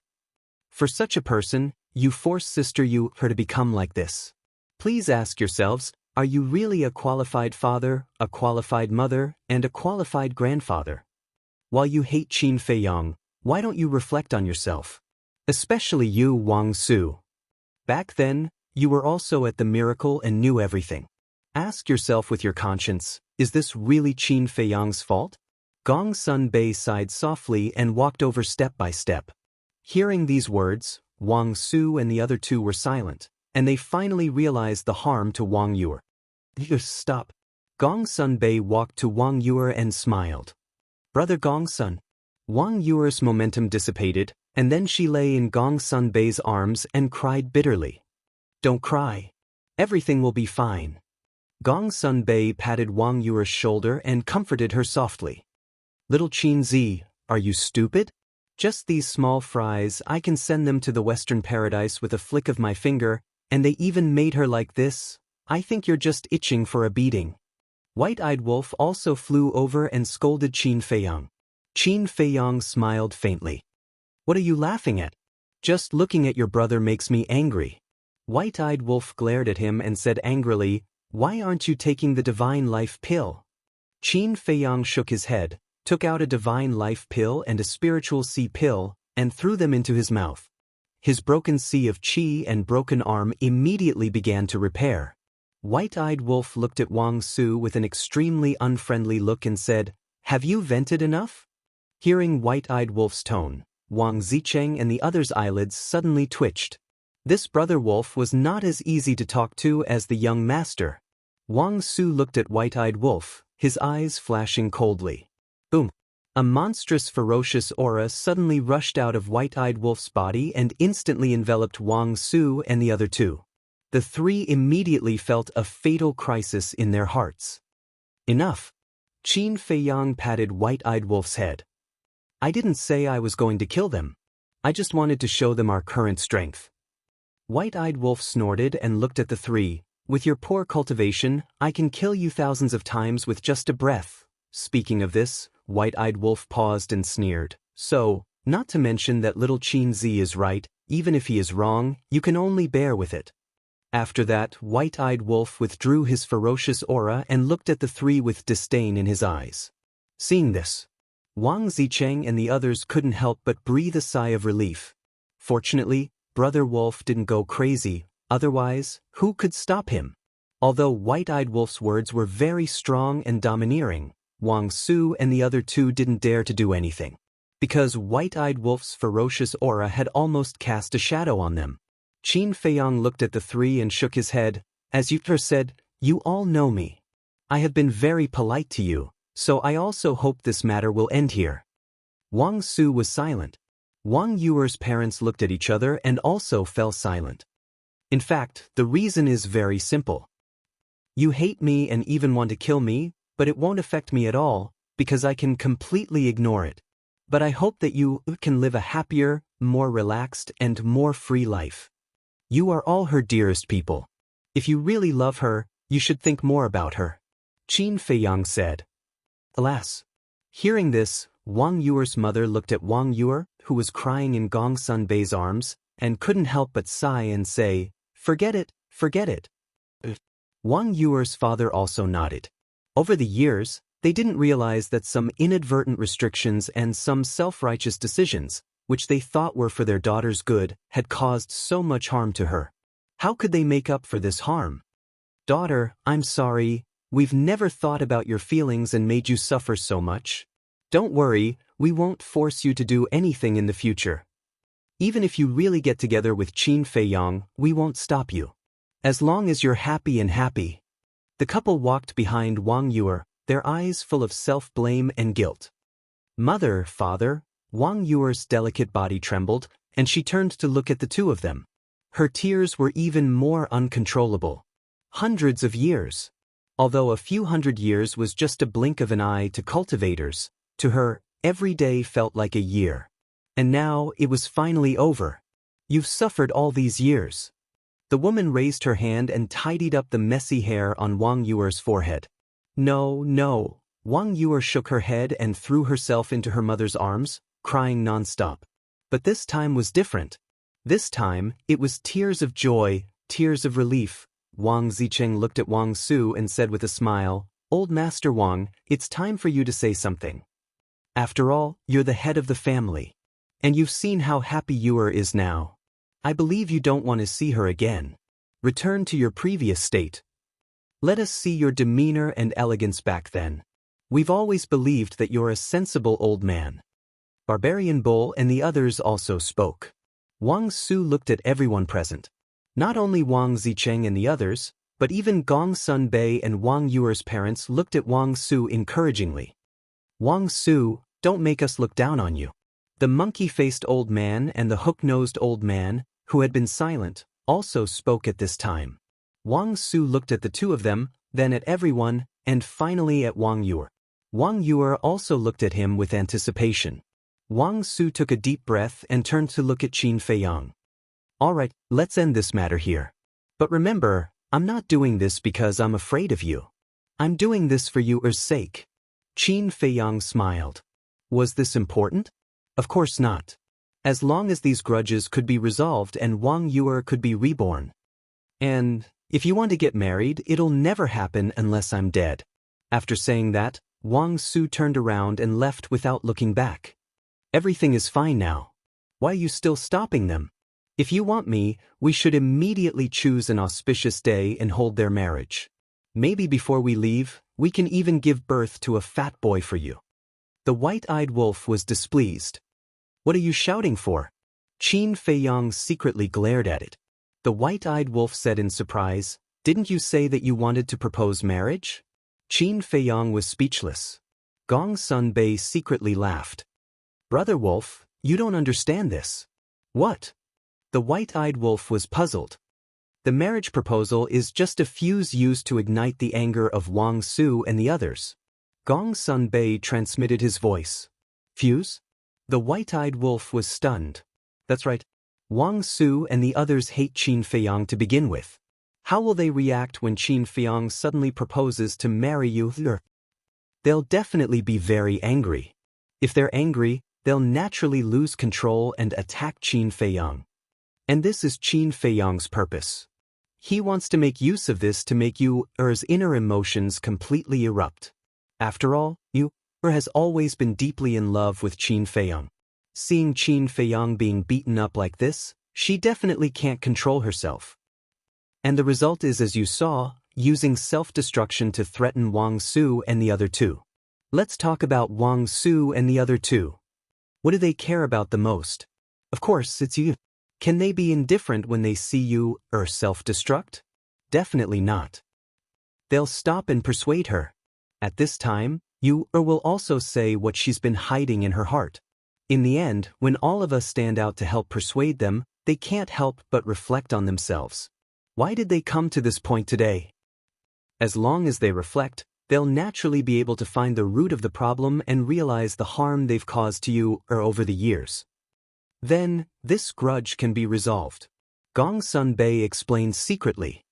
For such a person, you force Sister Yu her to become like this. Please ask yourselves, are you really a qualified father, a qualified mother, and a qualified grandfather? While you hate Qin Feiyang, why don't you reflect on yourself? Especially you, Wang Su. Back then, you were also at the miracle and knew everything. Ask yourself with your conscience, is this really Qin Feiyang's fault? Gong Sun Bei sighed softly and walked over step by step. Hearing these words, Wang Su and the other two were silent, and they finally realized the harm to Wang Yue. Stop. Gong Sun Bei walked to Wang Yue and smiled. Brother Gong Sun. Wang Yue's momentum dissipated, and then she lay in Gong Sun Bei's arms and cried bitterly. Don't cry. Everything will be fine. Gong Sun Bei patted Wang Yue's shoulder and comforted her softly. Little Qin Zi, are you stupid? Just these small fries, I can send them to the Western paradise with a flick of my finger, and they even made her like this. I think you're just itching for a beating. White-eyed Wolf also flew over and scolded Qin Feiyang. Qin Feiyang smiled faintly. What are you laughing at? Just looking at your brother makes me angry. White-eyed Wolf glared at him and said angrily, Why aren't you taking the divine life pill? Qin Feiyang shook his head, took out a divine life pill and a spiritual sea pill, and threw them into his mouth. His broken sea of qi and broken arm immediately began to repair. White-eyed Wolf looked at Wang Su with an extremely unfriendly look and said, Have you vented enough? Hearing White-eyed Wolf's tone, Wang Zicheng and the others' eyelids suddenly twitched. This brother wolf was not as easy to talk to as the young master. Wang Su looked at White-eyed Wolf, his eyes flashing coldly. Boom! A monstrous ferocious aura suddenly rushed out of White-eyed Wolf's body and instantly enveloped Wang Su and the other two. The three immediately felt a fatal crisis in their hearts. Enough! Qin Feiyang patted White-eyed Wolf's head. I didn't say I was going to kill them. I just wanted to show them our current strength. White-eyed Wolf snorted and looked at the three. With your poor cultivation, I can kill you thousands of times with just a breath. Speaking of this, White-eyed Wolf paused and sneered. So, not to mention that little Qin Zi is right, even if he is wrong, you can only bear with it. After that, White-eyed Wolf withdrew his ferocious aura and looked at the three with disdain in his eyes. Seeing this, Wang Zicheng and the others couldn't help but breathe a sigh of relief. Fortunately, Brother Wolf didn't go crazy, otherwise, who could stop him? Although White-eyed Wolf's words were very strong and domineering, Wang Su and the other two didn't dare to do anything, because White-eyed Wolf's ferocious aura had almost cast a shadow on them. Qin Feiyang looked at the three and shook his head. As you said, you all know me. I have been very polite to you, so I also hope this matter will end here. Wang Su was silent. Wang Yuer's parents looked at each other and also fell silent. In fact, the reason is very simple. You hate me and even want to kill me, but it won't affect me at all, because I can completely ignore it. But I hope that you can live a happier, more relaxed, and more free life. You are all her dearest people. If you really love her, you should think more about her. Qin Feiyang said. Alas. Hearing this, Wang Yuer's mother looked at Wang Yue, who was crying in Gong Sun Bei's arms, and couldn't help but sigh and say, Forget it, forget it. Wang Yuer's father also nodded. Over the years, they didn't realize that some inadvertent restrictions and some self-righteous decisions, which they thought were for their daughter's good, had caused so much harm to her. How could they make up for this harm? Daughter, I'm sorry, we've never thought about your feelings and made you suffer so much. Don't worry, we won't force you to do anything in the future. Even if you really get together with Qin Feiyang, we won't stop you. As long as you're happy and happy. The couple walked behind Wang Yue, their eyes full of self-blame and guilt. Mother, father, Wang Yuer's delicate body trembled, and she turned to look at the two of them. Her tears were even more uncontrollable. Hundreds of years. Although a few hundred years was just a blink of an eye to cultivators, to her, every day felt like a year. And now, it was finally over. You've suffered all these years. The woman raised her hand and tidied up the messy hair on Wang Yuer's forehead. No, no. Wang Yue shook her head and threw herself into her mother's arms, crying non-stop. But this time was different. This time, it was tears of joy, tears of relief. Wang Zicheng looked at Wang Su and said with a smile, Old Master Wang, it's time for you to say something. After all, you're the head of the family. And you've seen how happy Yue is now. I believe you don't want to see her again. Return to your previous state. Let us see your demeanor and elegance back then. We've always believed that you're a sensible old man. Barbarian Bull and the others also spoke. Wang Su looked at everyone present. Not only Wang Zicheng and the others, but even Gong Sun Bei and Wang Yuer's parents looked at Wang Su encouragingly. Wang Su, don't make us look down on you. The monkey-faced old man and the hook-nosed old man, who had been silent, also spoke at this time. Wang Su looked at the two of them, then at everyone, and finally at Wang Yuer. Wang Yuer also looked at him with anticipation. Wang Su took a deep breath and turned to look at Qin Feiyang. All right, let's end this matter here. But remember, I'm not doing this because I'm afraid of you. I'm doing this for your sake. Qin Feiyang smiled. Was this important? Of course not. As long as these grudges could be resolved and Wang Yuer could be reborn. And if you want to get married, it'll never happen unless I'm dead. After saying that, Wang Su turned around and left without looking back. Everything is fine now. Why are you still stopping them? If you want me, we should immediately choose an auspicious day and hold their marriage. Maybe before we leave, we can even give birth to a fat boy for you. The white-eyed wolf was displeased. What are you shouting for? Qin Feiyang secretly glared at it. The white-eyed wolf said in surprise, didn't you say that you wanted to propose marriage? Qin Feiyang was speechless. Gong Sun Bei secretly laughed. Brother Wolf, you don't understand this. What? The white-eyed wolf was puzzled. The marriage proposal is just a fuse used to ignite the anger of Wang Su and the others. Gong Sun Bei transmitted his voice. Fuse? The white-eyed wolf was stunned. That's right. Wang Su and the others hate Qin Feiyang to begin with. How will they react when Qin Feiyang suddenly proposes to marry you? They'll definitely be very angry. If they're angry, they'll naturally lose control and attack Qin Feiyang. And this is Qin Feiyang's purpose. He wants to make use of this to make Yu's inner emotions completely erupt. After all, Yu has always been deeply in love with Qin Feiyang. Seeing Qin Feiyang being beaten up like this, she definitely can't control herself. And the result is, as you saw, using self-destruction to threaten Wang Su and the other two. Let's talk about Wang Su and the other two. What do they care about the most? Of course, it's you. Can they be indifferent when they see you self-destruct? Definitely not. They'll stop and persuade her. At this time, Yu will also say what she's been hiding in her heart. In the end, when all of us stand out to help persuade them, they can't help but reflect on themselves. Why did they come to this point today? As long as they reflect, they'll naturally be able to find the root of the problem and realize the harm they've caused to you over the years. Then, this grudge can be resolved. Gong Sun Bei explained secretly.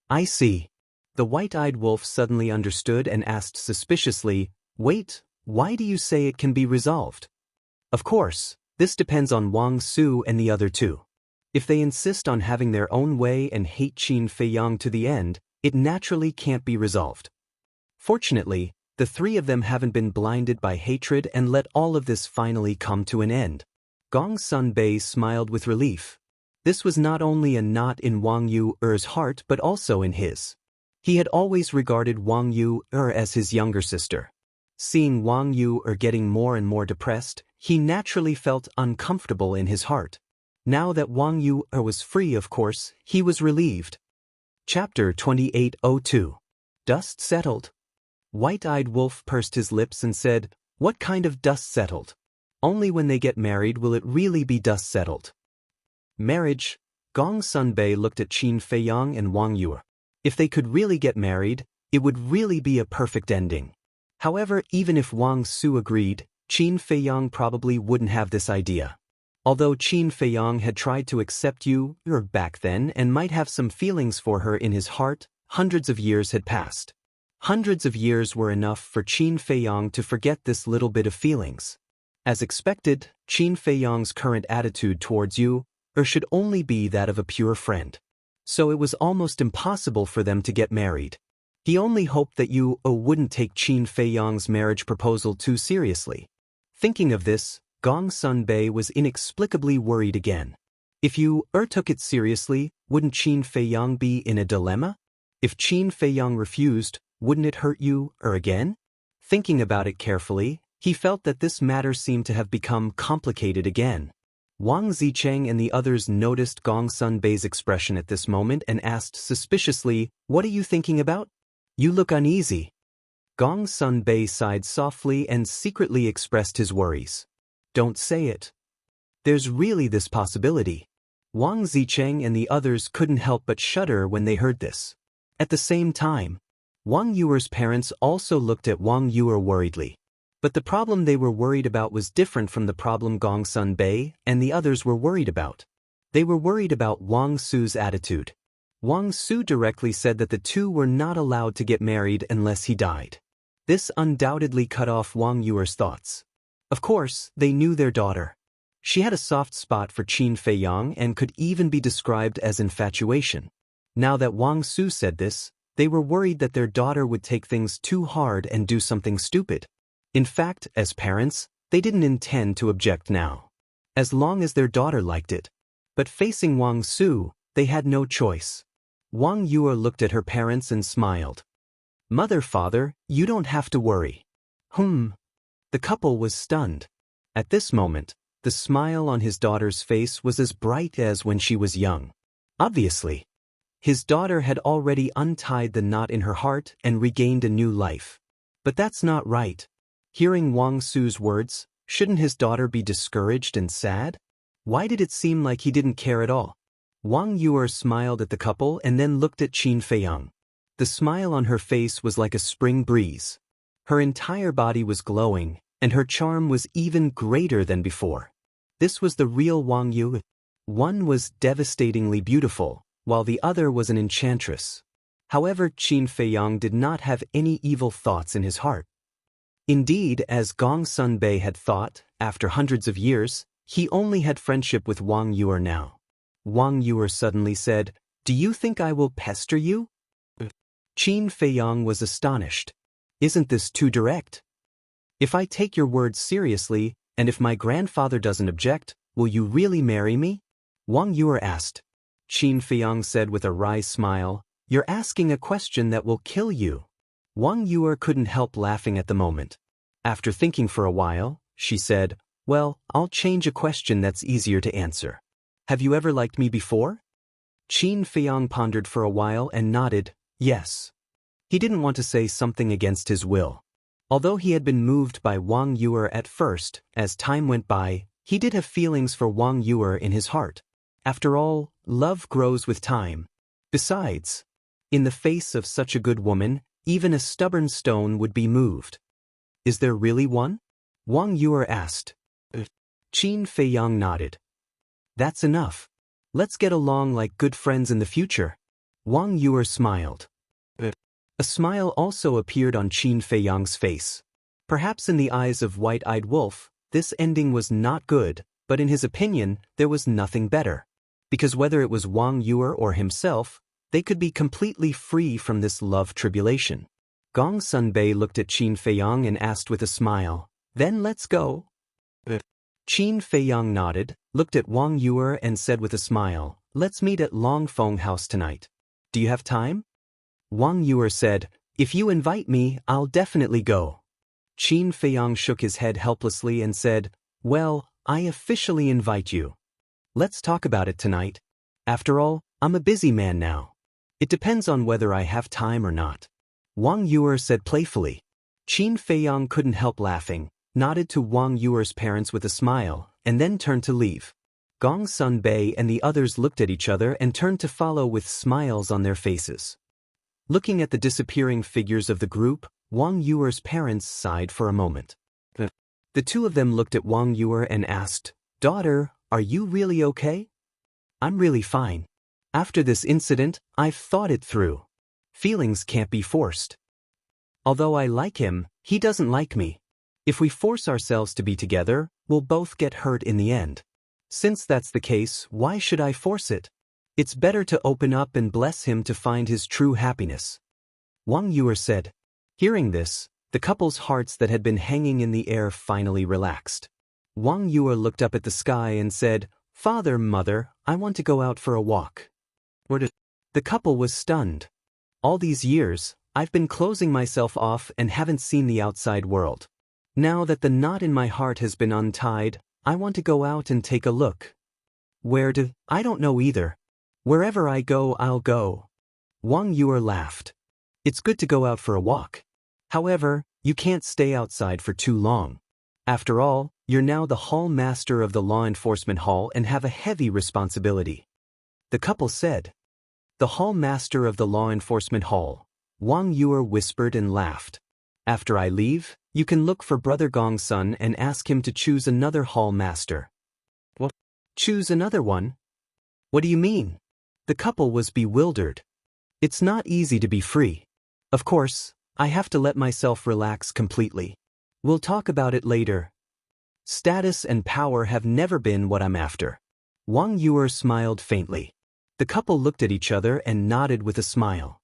I see. The white-eyed wolf suddenly understood and asked suspiciously, wait, why do you say it can be resolved? Of course, this depends on Wang Su and the other two. If they insist on having their own way and hate Qin Feiyang to the end, it naturally can't be resolved. Fortunately, the three of them haven't been blinded by hatred and let all of this finally come to an end. Gong Sun Bei smiled with relief. This was not only a knot in Wang Yu's heart but also in his. He had always regarded Wang Yu as his younger sister. Seeing Wang Yu getting more and more depressed, he naturally felt uncomfortable in his heart. Now that Wang Yu was free, of course, he was relieved. Chapter 2802. Dust settled. White-eyed wolf pursed his lips and said, what kind of dust settled? Only when they get married will it really be dust settled. Marriage? Gong Sun Bei looked at Qin Feiyang and Wang Yu. If they could really get married, it would really be a perfect ending. However, even if Wang Su agreed, Qin Feiyang probably wouldn't have this idea. Although Qin Feiyang had tried to accept Yu back then and might have some feelings for her in his heart, hundreds of years had passed. Hundreds of years were enough for Qin Feiyang to forget this little bit of feelings. As expected, Qin Feiyang's current attitude towards Yu should only be that of a pure friend. So it was almost impossible for them to get married. He only hoped that Yu wouldn't take Qin Feiyang's marriage proposal too seriously. Thinking of this, Gong Sun Bei was inexplicably worried again. If Yu took it seriously, wouldn't Qin Feiyang be in a dilemma? If Qin Feiyang refused, wouldn't it hurt Yu again? Thinking about it carefully, he felt that this matter seemed to have become complicated again. Wang Zicheng and the others noticed Gong Sunbei's expression at this moment and asked suspiciously, "What are you thinking about? You look uneasy." Gong Sunbei sighed softly and secretly expressed his worries. "Don't say it. There's really this possibility." Wang Zicheng and the others couldn't help but shudder when they heard this. At the same time, Wang Yuer's parents also looked at Wang Yuer worriedly. But the problem they were worried about was different from the problem Gong Sunbei and the others were worried about. They were worried about Wang Su's attitude. Wang Su directly said that the two were not allowed to get married unless he died. This undoubtedly cut off Wang Yuer's thoughts. Of course, they knew their daughter. She had a soft spot for Qin Feiyang and could even be described as infatuation. Now that Wang Su said this, they were worried that their daughter would take things too hard and do something stupid. In fact, as parents, they didn't intend to object now, as long as their daughter liked it. But facing Wang Su, they had no choice. Wang Yuer looked at her parents and smiled. "Mother, father, you don't have to worry." The couple was stunned. At this moment, the smile on his daughter's face was as bright as when she was young. Obviously, his daughter had already untied the knot in her heart and regained a new life. But that's not right. Hearing Wang Su's words, shouldn't his daughter be discouraged and sad? Why did it seem like he didn't care at all? Wang Yuer smiled at the couple and then looked at Qin Feiyang. The smile on her face was like a spring breeze. Her entire body was glowing, and her charm was even greater than before. This was the real Wang Yu. One was devastatingly beautiful, while the other was an enchantress. However, Qin Feiyang did not have any evil thoughts in his heart. Indeed, as Gong Sunbei had thought, after hundreds of years, he only had friendship with Wang Yuer now. Wang Yuer suddenly said, "Do you think I will pester you?" Qin Feiyang was astonished. "Isn't this too direct? If I take your words seriously, and if my grandfather doesn't object, will you really marry me?" Wang Yuer asked. Qin Feiyang said with a wry smile, "You're asking a question that will kill you." Wang Yuer couldn't help laughing at the moment. After thinking for a while, she said, "Well, I'll change a question that's easier to answer. Have you ever liked me before?" Qin Feiyang pondered for a while and nodded, yes. He didn't want to say something against his will. Although he had been moved by Wang Yuer at first, as time went by, he did have feelings for Wang Yuer in his heart. After all, love grows with time. Besides, in the face of such a good woman, even a stubborn stone would be moved. "Is there really one?" Wang Yuer asked. Qin Feiyang nodded. "That's enough. Let's get along like good friends in the future." Wang Yuer smiled. A smile also appeared on Qin Feiyang's face. Perhaps in the eyes of White-Eyed Wolf, this ending was not good, but in his opinion, there was nothing better. Because whether it was Wang Yuer or himself, they could be completely free from this love tribulation. Gong Sunbei looked at Qin Feiyang and asked with a smile, "Then let's go." Qin Feiyang nodded, looked at Wang Yuer and said with a smile, "Let's meet at Longfeng House tonight. Do you have time?" Wang Yuer said, "If you invite me, I'll definitely go." Qin Feiyang shook his head helplessly and said, "Well, I officially invite you. Let's talk about it tonight. After all, I'm a busy man now. It depends on whether I have time or not." Wang Yuer said playfully. Qin Feiyang couldn't help laughing, nodded to Wang Yuer's parents with a smile, and then turned to leave. Gong Sunbei and the others looked at each other and turned to follow with smiles on their faces. Looking at the disappearing figures of the group, Wang Yuer's parents sighed for a moment. The two of them looked at Wang Yuer and asked, "Daughter, are you really okay?" "I'm really fine. After this incident, I've thought it through. Feelings can't be forced. Although I like him, he doesn't like me. If we force ourselves to be together, we'll both get hurt in the end. Since that's the case, why should I force it? It's better to open up and bless him to find his true happiness." Wang Yuer said. Hearing this, the couple's hearts that had been hanging in the air finally relaxed. Wang Yuer looked up at the sky and said, "Father, Mother, I want to go out for a walk." The couple was stunned. All these years, I've been closing myself off and haven't seen the outside world. Now that the knot in my heart has been untied, I want to go out and take a look. I don't know either. Wherever I go, I'll go. Wang Yue laughed. It's good to go out for a walk. However, you can't stay outside for too long. After all, you're now the hall master of the law enforcement hall and have a heavy responsibility. The couple said. The hall master of the law enforcement hall, Wang Yue whispered and laughed. After I leave, you can look for Brother Gong's son and ask him to choose another hall master. What? Choose another one? What do you mean? The couple was bewildered. It's not easy to be free. Of course, I have to let myself relax completely. We'll talk about it later. Status and power have never been what I'm after. Wang Yue smiled faintly. The couple looked at each other and nodded with a smile.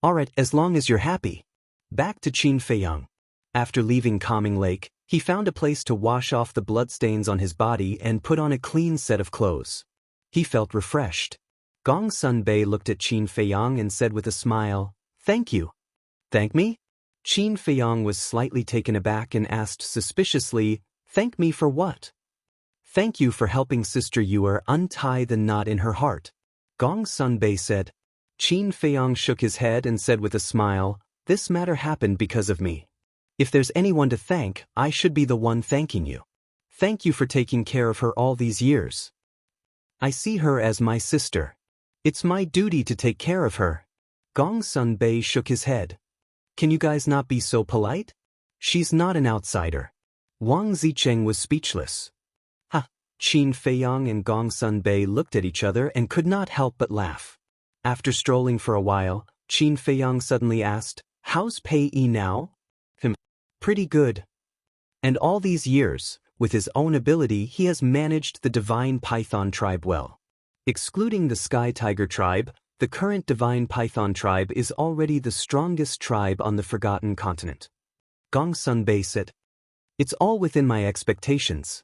Alright, as long as you're happy. Back to Qin Feiyang. After leaving Calming Lake, he found a place to wash off the bloodstains on his body and put on a clean set of clothes. He felt refreshed. Gong Sun Bei looked at Qin Feiyang and said with a smile, "Thank you." "Thank me?" Qin Feiyang was slightly taken aback and asked suspiciously, "Thank me for what?" "Thank you for helping Sister Yue untie the knot in her heart," Gong Sun Bei said. Qin Feiyang shook his head and said with a smile, "This matter happened because of me. If there's anyone to thank, I should be the one thanking you. Thank you for taking care of her all these years. I see her as my sister. It's my duty to take care of her." Gong Sun Bei shook his head. "Can you guys not be so polite? She's not an outsider." Wang Zicheng was speechless. Ha! Qin Feiyang and Gong Sun Bei looked at each other and could not help but laugh. After strolling for a while, Qin Feiyang suddenly asked, "How's Pei Yi now?" "Pretty good. And all these years, with his own ability, he has managed the Divine Python tribe well. Excluding the Sky Tiger tribe, the current Divine Python tribe is already the strongest tribe on the Forgotten Continent." Gong Sun Bei said. "It's all within my expectations."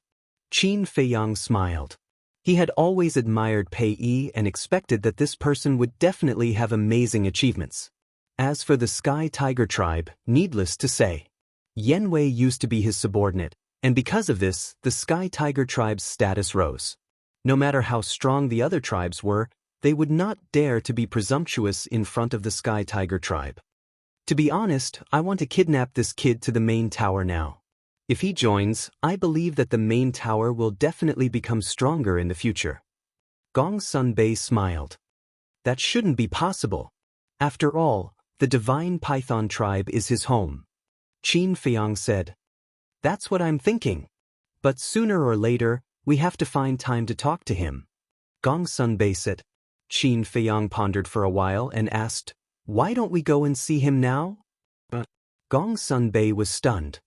Qin Feiyang smiled. He had always admired Pei Yi and expected that this person would definitely have amazing achievements. As for the Sky Tiger tribe, needless to say, Yan Wei used to be his subordinate, and because of this, the Sky Tiger tribe's status rose. No matter how strong the other tribes were, they would not dare to be presumptuous in front of the Sky Tiger tribe. "To be honest, I want to kidnap this kid to the main tower now. If he joins, I believe that the main tower will definitely become stronger in the future." Gong Sun Bei smiled. "That shouldn't be possible. After all, the Divine Python tribe is his home." Qin Feiyang said. "That's what I'm thinking. But sooner or later, we have to find time to talk to him." Gong Sun Bei said. Qin Feiyang pondered for a while and asked, "Why don't we go and see him now?" Gong Sun Bei was stunned.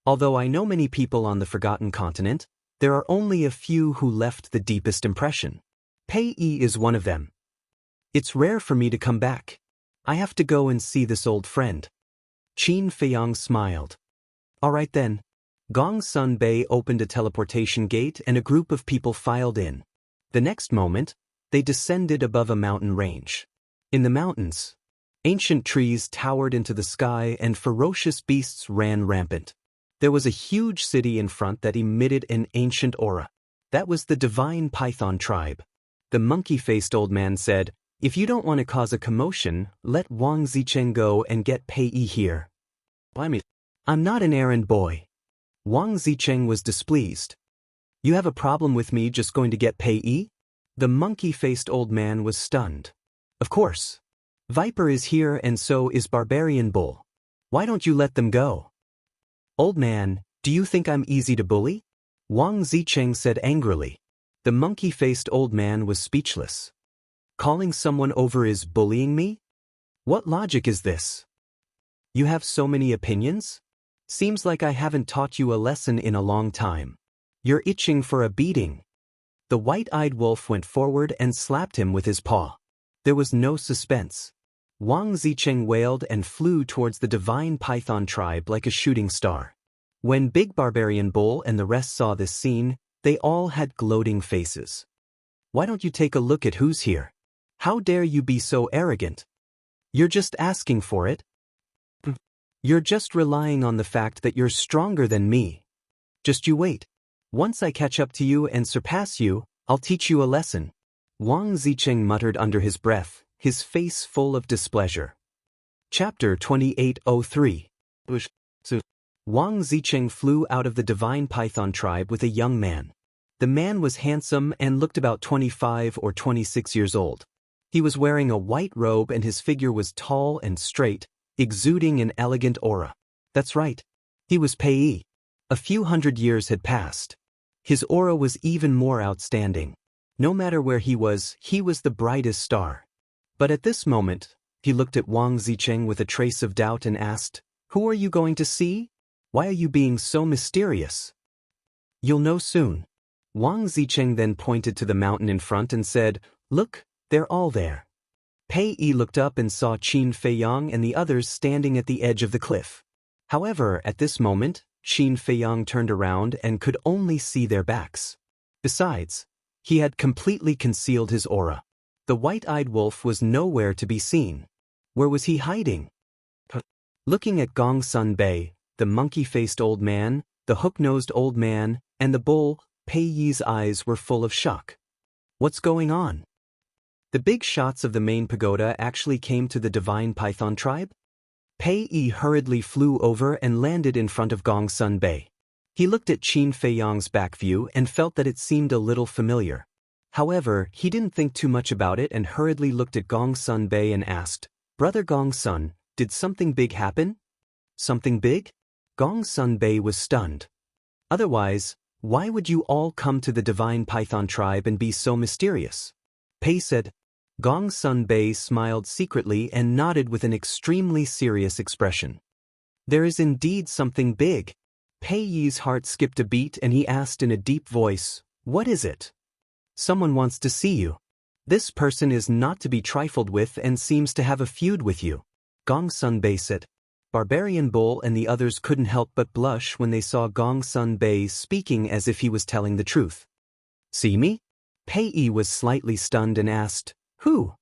"Although I know many people on the Forgotten Continent, there are only a few who left the deepest impression. Pei Yi is one of them. It's rare for me to come back. I have to go and see this old friend." Qin Feiyang smiled. "All right then." Gong Sun Bei opened a teleportation gate and a group of people filed in. The next moment, they descended above a mountain range. In the mountains, ancient trees towered into the sky and ferocious beasts ran rampant. There was a huge city in front that emitted an ancient aura. That was the Divine Python tribe. The monkey-faced old man said, "If you don't want to cause a commotion, let Wang Zicheng go and get Pei Yi here." "I'm not an errand boy." Wang Zicheng was displeased. "You have a problem with me just going to get Pei Yi?" The monkey-faced old man was stunned. "Of course. Viper is here and so is Barbarian Bull. Why don't you let them go?" "Old man, do you think I'm easy to bully?" Wang Zicheng said angrily. The monkey-faced old man was speechless. "Calling someone over is bullying me? What logic is this? You have so many opinions? Seems like I haven't taught you a lesson in a long time. You're itching for a beating." The white-eyed wolf went forward and slapped him with his paw. There was no suspense. Wang Zicheng wailed and flew towards the Divine Python tribe like a shooting star. When Big Barbarian Bull and the rest saw this scene, they all had gloating faces. "Why don't you take a look at who's here? How dare you be so arrogant? You're just asking for it. You're just relying on the fact that you're stronger than me. Just you wait. Once I catch up to you and surpass you, I'll teach you a lesson. Wang Zicheng muttered under his breath, his face full of displeasure. Chapter 2803. Wang Zicheng flew out of the divine python tribe with a young man. The man was handsome and looked about 25 or 26 years old. He was wearing a white robe and his figure was tall and straight, exuding an elegant aura. That's right. He was Pei. A few hundred years had passed. His aura was even more outstanding. No matter where he was the brightest star. But at this moment, he looked at Wang Zicheng with a trace of doubt and asked, "Who are you going to see? Why are you being so mysterious?" "You'll know soon." Wang Zicheng then pointed to the mountain in front and said, "Look, they're all there." Pei looked up and saw Qin Feiyang and the others standing at the edge of the cliff. However, at this moment, Qin Feiyang turned around and could only see their backs. Besides, he had completely concealed his aura. The white-eyed wolf was nowhere to be seen. Where was he hiding? Looking at Gong Sun Bei, the monkey-faced old man, the hook-nosed old man, and the bull, Pei Yi's eyes were full of shock. What's going on? The big shots of the main pagoda actually came to the divine python tribe? Pei Yi hurriedly flew over and landed in front of Gong Sun Bei. He looked at Qin Feiyang's back view and felt that it seemed a little familiar. However, he didn't think too much about it and hurriedly looked at Gong Sun Bei and asked, "Brother Gong Sun, did something big happen?" "Something big?" Gong Sun Bei was stunned. "Otherwise, why would you all come to the divine python tribe and be so mysterious?" Pei said. Gong Sun Bei smiled secretly and nodded with an extremely serious expression. "There is indeed something big." Pei Yi's heart skipped a beat and he asked in a deep voice, "What is it?" "Someone wants to see you. This person is not to be trifled with and seems to have a feud with you," Gong Sun Bei said. Barbarian Bull and the others couldn't help but blush when they saw Gong Sun Bei speaking as if he was telling the truth. "See me?" Pei Yi was slightly stunned and asked, "Who?"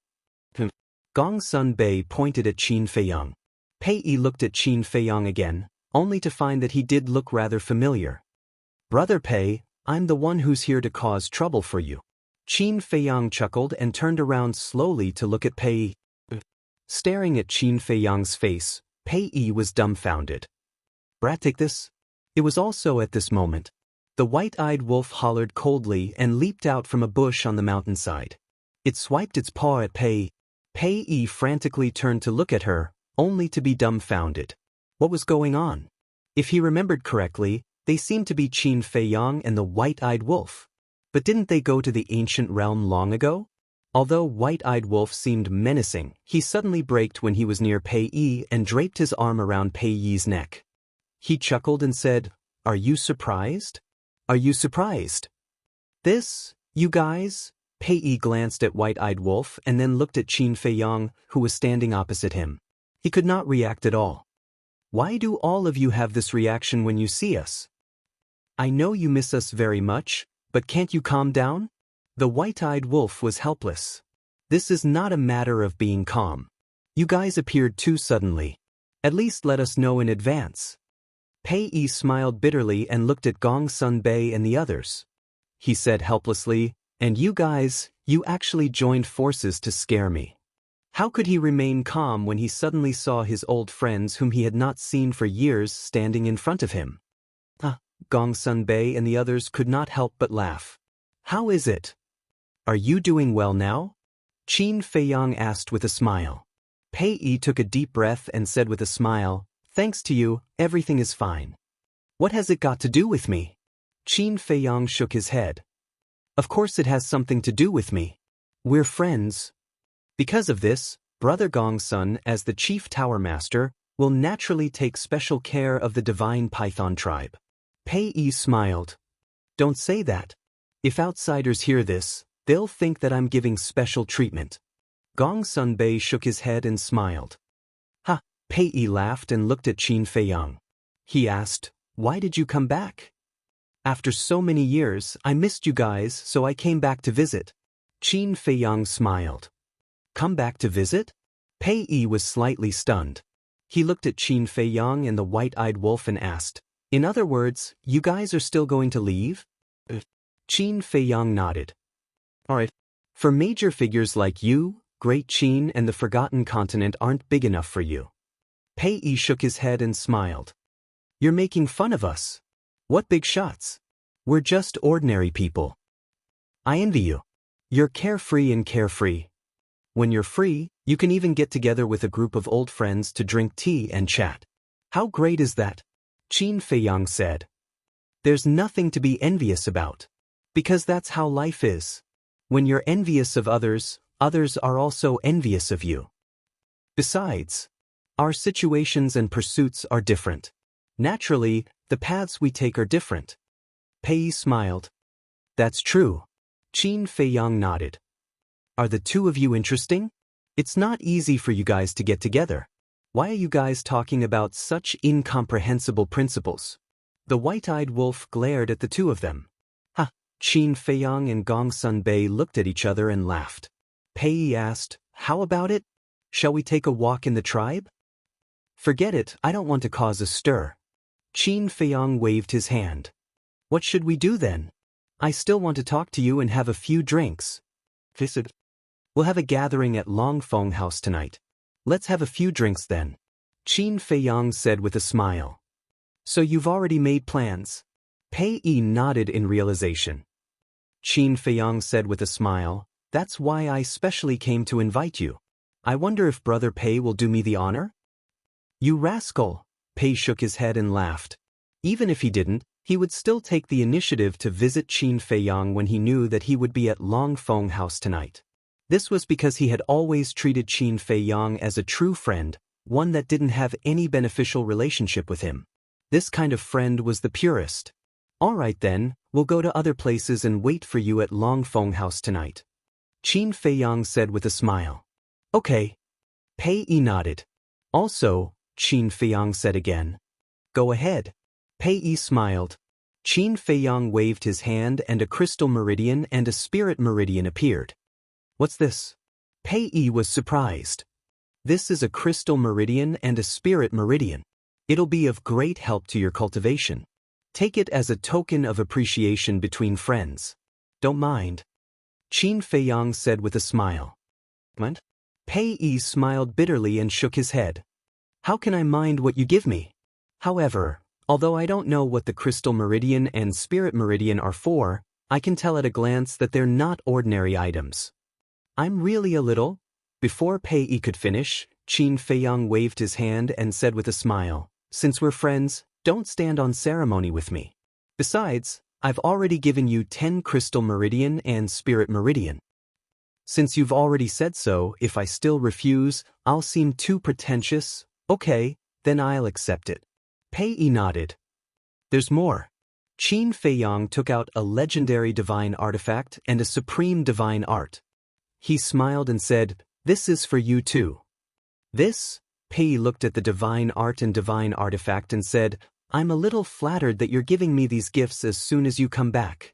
Gong Sun Bei pointed at Qin Feiyang. Pei Yi looked at Qin Feiyang again, only to find that he did look rather familiar. "Brother Pei, I'm the one who's here to cause trouble for you." Qin Feiyang chuckled and turned around slowly to look at Pei Yi. Staring at Qin Feiyang's face, Pei Yi was dumbfounded. "Brat, take this." It was also at this moment. The white-eyed wolf hollered coldly and leaped out from a bush on the mountainside. It swiped its paw at Pei. Pei Yi frantically turned to look at her, only to be dumbfounded. What was going on? If he remembered correctly, they seemed to be Qin Feiyang and the white-eyed wolf. But didn't they go to the ancient realm long ago? Although white-eyed wolf seemed menacing, he suddenly braked when he was near Pei Yi and draped his arm around Pei Yi's neck. He chuckled and said, "Are you surprised? Are you surprised?" "This, you guys?" Pei Yi glanced at white-eyed wolf and then looked at Qin Feiyang, who was standing opposite him. He could not react at all. "Why do all of you have this reaction when you see us? I know you miss us very much, but can't you calm down?" The white-eyed wolf was helpless. "This is not a matter of being calm. You guys appeared too suddenly. At least let us know in advance." Pei Yi smiled bitterly and looked at Gong Sun Bei and the others. He said helplessly, "And you guys, you actually joined forces to scare me." How could he remain calm when he suddenly saw his old friends whom he had not seen for years standing in front of him? Gong Sun Bei and the others could not help but laugh. "How is it? Are you doing well now?" Qin Feiyang asked with a smile. Pei Yi took a deep breath and said with a smile, "Thanks to you, everything is fine." "What has it got to do with me?" Qin Feiyang shook his head. "Of course it has something to do with me. We're friends. Because of this, Brother Gong Sun, as the chief tower master, will naturally take special care of the divine python tribe." Pei Yi smiled. "Don't say that. If outsiders hear this, they'll think that I'm giving special treatment." Gong Sun Bei shook his head and smiled. "Ha!" Pei Yi laughed and looked at Qin Feiyang. He asked, "Why did you come back?" "After so many years, I missed you guys, so I came back to visit." Qin Feiyang smiled. "Come back to visit?" Pei Yi was slightly stunned. He looked at Qin Fei Yang and the white-eyed wolf and asked, "In other words, you guys are still going to leave?" Qin Fei Yang nodded. "Alright. For major figures like you, Great Qin and the Forgotten Continent aren't big enough for you." Pei Yi shook his head and smiled. "You're making fun of us. What big shots? We're just ordinary people. I envy you. You're carefree and carefree. When you're free, you can even get together with a group of old friends to drink tea and chat. How great is that?" Qin Fei Yang said. "There's nothing to be envious about. Because that's how life is. When you're envious of others, others are also envious of you. Besides, our situations and pursuits are different. Naturally, the paths we take are different." Pei Yi smiled. "That's true." Qin Fei Yang nodded. "Are the two of you interesting? It's not easy for you guys to get together. Why are you guys talking about such incomprehensible principles?" The white-eyed wolf glared at the two of them. "Ha!" Qin Fei Yang and Gong Sun Bei looked at each other and laughed. Pei Yi asked, "How about it? Shall we take a walk in the tribe?" "Forget it, I don't want to cause a stir." Qin Fei Yang waved his hand. "What should we do then? I still want to talk to you and have a few drinks." "Visit. We'll have a gathering at Longfeng House tonight. Let's have a few drinks then," Qin Fei Yang said with a smile. "So you've already made plans?" Pei Yi nodded in realization. Qin Fei Yang said with a smile, "That's why I specially came to invite you. I wonder if Brother Pei will do me the honor?" "You rascal!" Pei shook his head and laughed. Even if he didn't, he would still take the initiative to visit Qin Fei Yang when he knew that he would be at Longfeng House tonight. This was because he had always treated Qin Fei Yang as a true friend, one that didn't have any beneficial relationship with him. This kind of friend was the purest. "Alright then, we'll go to other places and wait for you at Longfeng House tonight," Qin Fei Yang said with a smile. "Okay." Pei Yi nodded. "Also," Qin Fei Yang said again. "Go ahead." Pei Yi smiled. Qin Fei Yang waved his hand and a crystal meridian and a spirit meridian appeared. "What's this?" Pei Yi was surprised. "This is a crystal meridian and a spirit meridian. It'll be of great help to your cultivation. Take it as a token of appreciation between friends. Don't mind." Qin Fei Yang said with a smile. "What?" Pei Yi smiled bitterly and shook his head. "How can I mind what you give me? However, although I don't know what the crystal meridian and spirit meridian are for, I can tell at a glance that they're not ordinary items. I'm really a little..." Before Pei Yi could finish, Qin Fei Yang waved his hand and said with a smile, "Since we're friends, don't stand on ceremony with me. Besides, I've already given you 10 crystal meridian and spirit meridian. Since you've already said so, if I still refuse, I'll seem too pretentious. Okay, then I'll accept it." Pei Yi nodded. "There's more." Qin Fei Yang took out a legendary divine artifact and a supreme divine art. He smiled and said, "This is for you too." "This?" Pei Yi looked at the divine art and divine artifact and said, "I'm a little flattered that you're giving me these gifts as soon as you come back."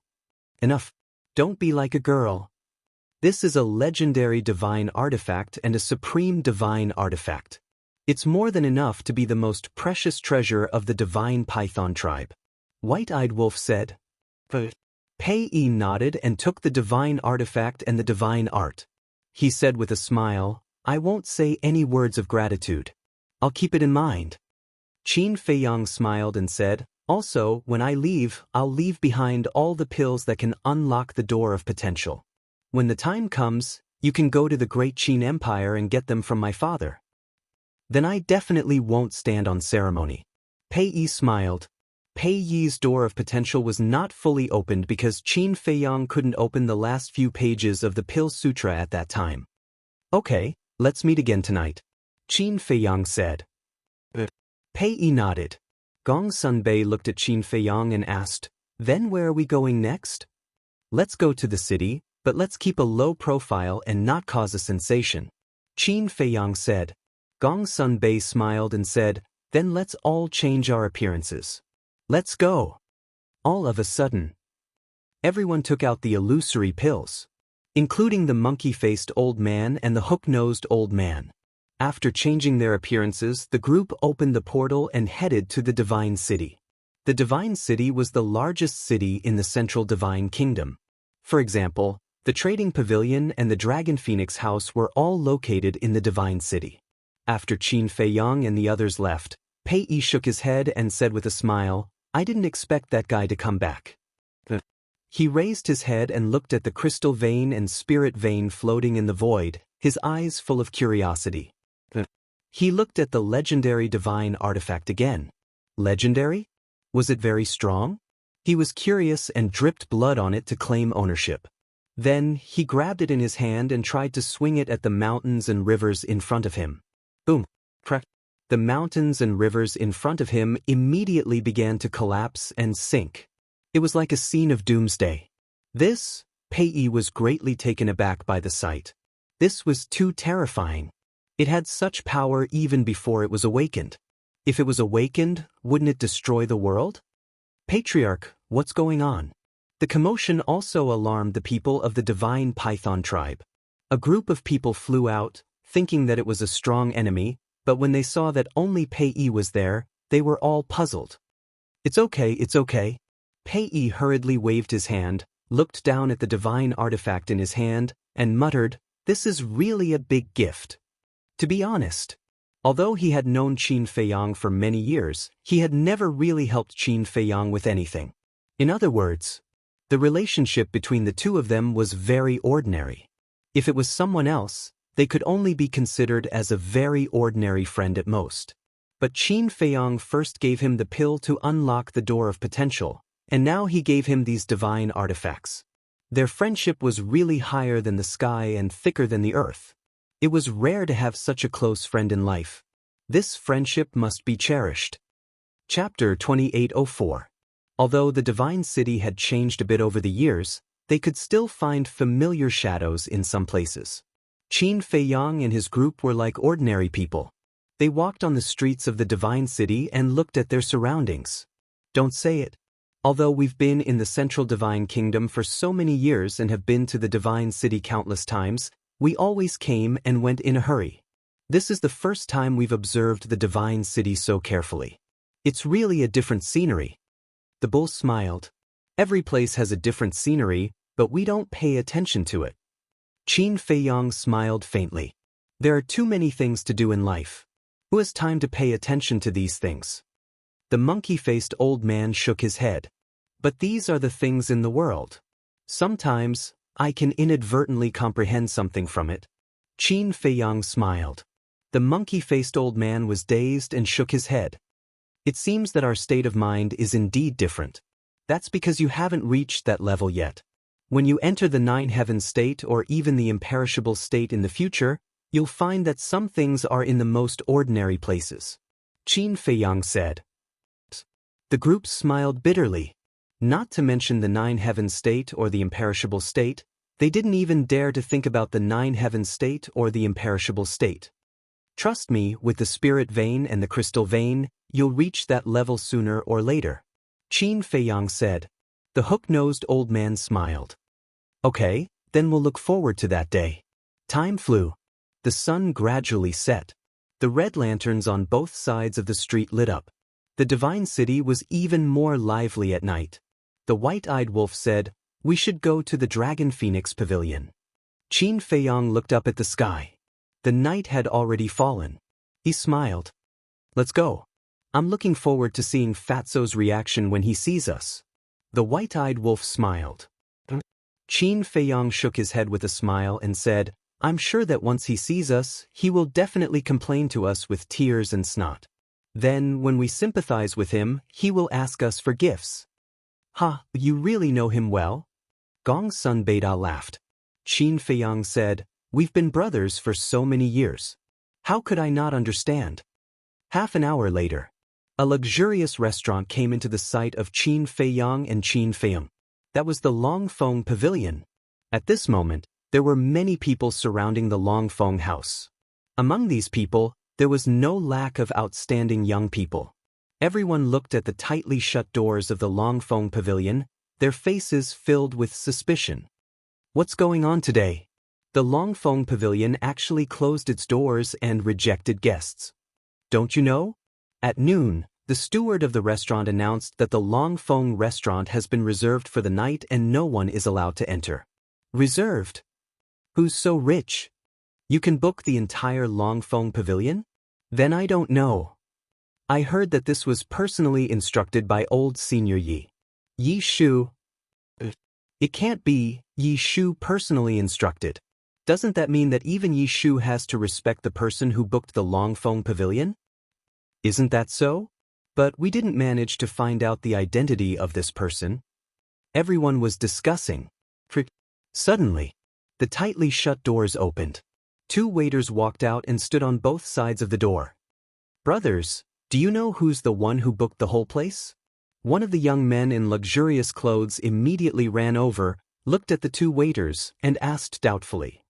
"Enough. Don't be like a girl. This is a legendary divine artifact and a supreme divine artifact. It's more than enough to be the most precious treasure of the divine python tribe," White-Eyed Wolf said. Pei Yi nodded and took the divine artifact and the divine art. He said with a smile, "I won't say any words of gratitude. I'll keep it in mind." Qin Fei Yang smiled and said, "Also, when I leave, I'll leave behind all the pills that can unlock the door of potential. When the time comes, you can go to the Great Qin Empire and get them from my father." "Then I definitely won't stand on ceremony." Pei Yi smiled. Pei Yi's door of potential was not fully opened because Qin Fei Yang couldn't open the last few pages of the Pill Sutra at that time. "Okay, let's meet again tonight," Qin Fei Yang said. Pei Yi nodded. Gong Sun Bei looked at Qin Fei Yang and asked, "Then where are we going next?" "Let's go to the city, but let's keep a low profile and not cause a sensation," Qin Fei Yang said. Gong Sun Bei smiled and said, "Then let's all change our appearances. Let's go." All of a sudden, everyone took out the illusory pills, including the monkey-faced old man and the hook-nosed old man. After changing their appearances, the group opened the portal and headed to the Divine City. The Divine City was the largest city in the Central Divine Kingdom. For example, the Trading Pavilion and the Dragon Phoenix House were all located in the Divine City. After Qin Feiyang and the others left, Pei Yi shook his head and said with a smile, "I didn't expect that guy to come back." He raised his head and looked at the crystal vein and spirit vein floating in the void, his eyes full of curiosity. He looked at the legendary divine artifact again. Legendary? Was it very strong? He was curious and dripped blood on it to claim ownership. Then, he grabbed it in his hand and tried to swing it at the mountains and rivers in front of him. Boom! Crack! The mountains and rivers in front of him immediately began to collapse and sink. It was like a scene of doomsday. Pei Yi was greatly taken aback by the sight. This was too terrifying. It had such power even before it was awakened. If it was awakened, wouldn't it destroy the world? Patriarch, what's going on? The commotion also alarmed the people of the Divine Python tribe. A group of people flew out, thinking that it was a strong enemy, but when they saw that only Pei Yi was there, they were all puzzled. It's okay. Pei Yi hurriedly waved his hand, looked down at the divine artifact in his hand, and muttered, "This is really a big gift." To be honest, although he had known Qin Feiyang for many years, he had never really helped Qin Feiyang with anything. In other words, the relationship between the two of them was very ordinary. If it was someone else, they could only be considered as a very ordinary friend at most. But Qin Feiyang first gave him the pill to unlock the door of potential, and now he gave him these divine artifacts. Their friendship was really higher than the sky and thicker than the earth. It was rare to have such a close friend in life. This friendship must be cherished. Chapter 2804. Although the Divine City had changed a bit over the years, they could still find familiar shadows in some places. Qin Feiyang and his group were like ordinary people. They walked on the streets of the Divine City and looked at their surroundings. Don't say it. Although we've been in the Central Divine Kingdom for so many years and have been to the Divine City countless times, we always came and went in a hurry. This is the first time we've observed the Divine City so carefully. It's really a different scenery. The bull smiled. Every place has a different scenery, but we don't pay attention to it. Qin Feiyang smiled faintly. There are too many things to do in life. Who has time to pay attention to these things? The monkey-faced old man shook his head. But these are the things in the world. Sometimes, I can inadvertently comprehend something from it. Qin Feiyang smiled. The monkey-faced old man was dazed and shook his head. It seems that our state of mind is indeed different. That's because you haven't reached that level yet. When you enter the Nine Heavens state or even the imperishable state in the future, you'll find that some things are in the most ordinary places. Qin Feiyang said. The group smiled bitterly. Not to mention the Nine Heavens state or the imperishable state, they didn't even dare to think about the Nine Heavens state or the imperishable state. Trust me, with the spirit vein and the crystal vein, you'll reach that level sooner or later. Qin Feiyang said. The hook-nosed old man smiled. Okay, then we'll look forward to that day. Time flew. The sun gradually set. The red lanterns on both sides of the street lit up. The Divine City was even more lively at night. The white-eyed wolf said, "We should go to the Dragon Phoenix Pavilion." Qin Feiyang looked up at the sky. The night had already fallen. He smiled. Let's go. I'm looking forward to seeing Fatso's reaction when he sees us. The white-eyed wolf smiled. Qin Feiyang shook his head with a smile and said, I'm sure that once he sees us, he will definitely complain to us with tears and snot. Then, when we sympathize with him, he will ask us for gifts. Ha, you really know him well? Gong's son Beida laughed. Qin Feiyang said, We've been brothers for so many years. How could I not understand? Half an hour later, a luxurious restaurant came into the sight of Qin Feiyang and Qin Feiyang. That was the Longfeng Pavilion. At this moment, there were many people surrounding the Longfeng house. Among these people, there was no lack of outstanding young people. Everyone looked at the tightly shut doors of the Longfeng Pavilion, their faces filled with suspicion. What's going on today? The Longfeng Pavilion actually closed its doors and rejected guests. Don't you know? At noon, the steward of the restaurant announced that the Longfeng restaurant has been reserved for the night and no one is allowed to enter. Reserved? Who's so rich? You can book the entire Longfeng Pavilion? Then I don't know. I heard that this was personally instructed by old Senior Yi. Yi Shu. It can't be Yi Shu personally instructed. Doesn't that mean that even Yi Shu has to respect the person who booked the Longfeng Pavilion? Isn't that so? But we didn't manage to find out the identity of this person. Everyone was discussing. Suddenly, the tightly shut doors opened. 2 waiters walked out and stood on both sides of the door. Brothers, do you know who's the one who booked the whole place? One of the young men in luxurious clothes immediately ran over, looked at the 2 waiters, and asked doubtfully.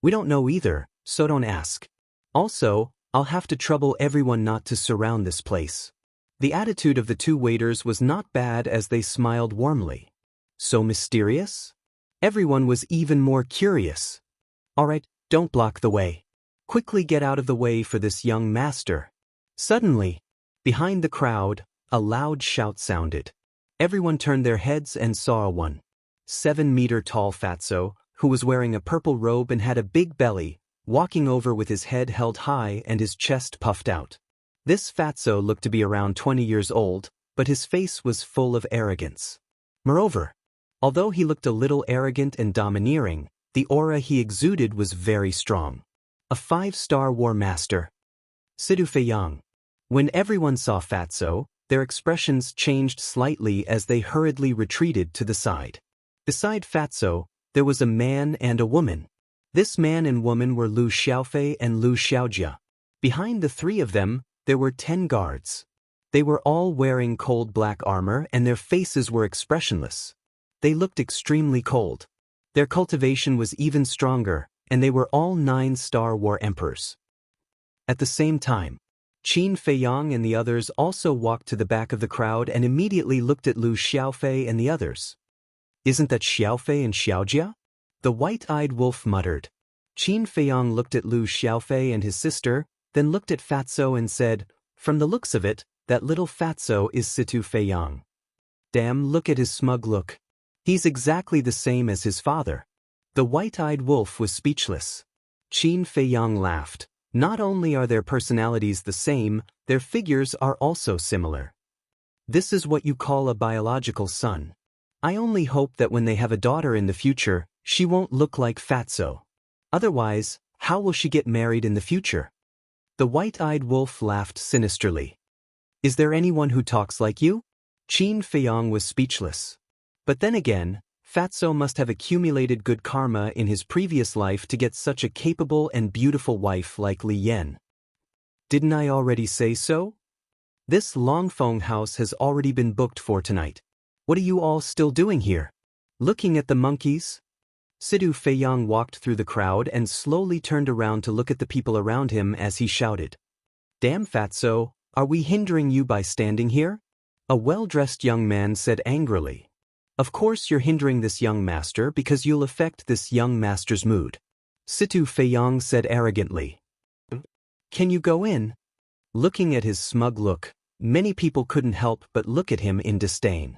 We don't know either, so don't ask. Also, I'll have to trouble everyone not to surround this place. The attitude of the 2 waiters was not bad as they smiled warmly. So mysterious? Everyone was even more curious. All right, don't block the way. Quickly get out of the way for this young master. Suddenly, behind the crowd, a loud shout sounded. Everyone turned their heads and saw a 1.7-meter-tall fatso, who was wearing a purple robe and had a big belly, walking over with his head held high and his chest puffed out. This fatso looked to be around 20 years old, but his face was full of arrogance. Moreover, although he looked a little arrogant and domineering, the aura he exuded was very strong. A 5-star war master. Sidu Feiyang. When everyone saw Fatso, their expressions changed slightly as they hurriedly retreated to the side. Beside Fatso, there was a man and a woman. This man and woman were Lu Xiaofei and Lu Xiaojia. Behind the 3 of them, there were 10 guards. They were all wearing cold black armor and their faces were expressionless. They looked extremely cold. Their cultivation was even stronger, and they were all 9-star war emperors. At the same time, Qin Feiyang and the others also walked to the back of the crowd and immediately looked at Lu Xiaofei and the others. Isn't that Xiaofei and Xiaojia? The white-eyed wolf muttered. Qin Feiyang looked at Lu Xiaofei and his sister, then looked at Fatso and said, from the looks of it, that little Fatso is Situ Feiyang. Damn, look at his smug look. He's exactly the same as his father. The white-eyed wolf was speechless. Qin Feiyang laughed. Not only are their personalities the same, their figures are also similar. This is what you call a biological son. I only hope that when they have a daughter in the future, she won't look like Fatso. Otherwise, how will she get married in the future? The white-eyed wolf laughed sinisterly. Is there anyone who talks like you? Qin Feiyang was speechless. But then again, Fatso must have accumulated good karma in his previous life to get such a capable and beautiful wife like Li Yan. Didn't I already say so? This Longfeng house has already been booked for tonight. What are you all still doing here? Looking at the monkeys? Sidu Feiyang walked through the crowd and slowly turned around to look at the people around him as he shouted. Damn Fatso, are we hindering you by standing here? A well-dressed young man said angrily. Of course you're hindering this young master because you'll affect this young master's mood. Situ Feiyang said arrogantly. Can you go in? Looking at his smug look, many people couldn't help but look at him in disdain.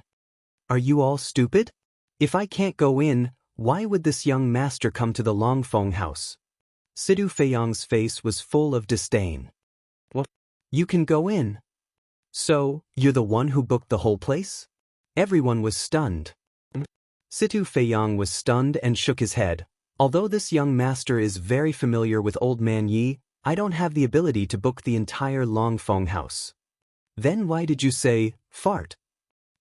Are you all stupid? If I can't go in, why would this young master come to the Longfeng house? Sidu Feiyang's face was full of disdain. What? You can go in. So, you're the one who booked the whole place? Everyone was stunned. Situ Feiyang was stunned and shook his head. Although this young master is very familiar with Old Man Yi, I don't have the ability to book the entire Longfeng house. Then why did you say, fart?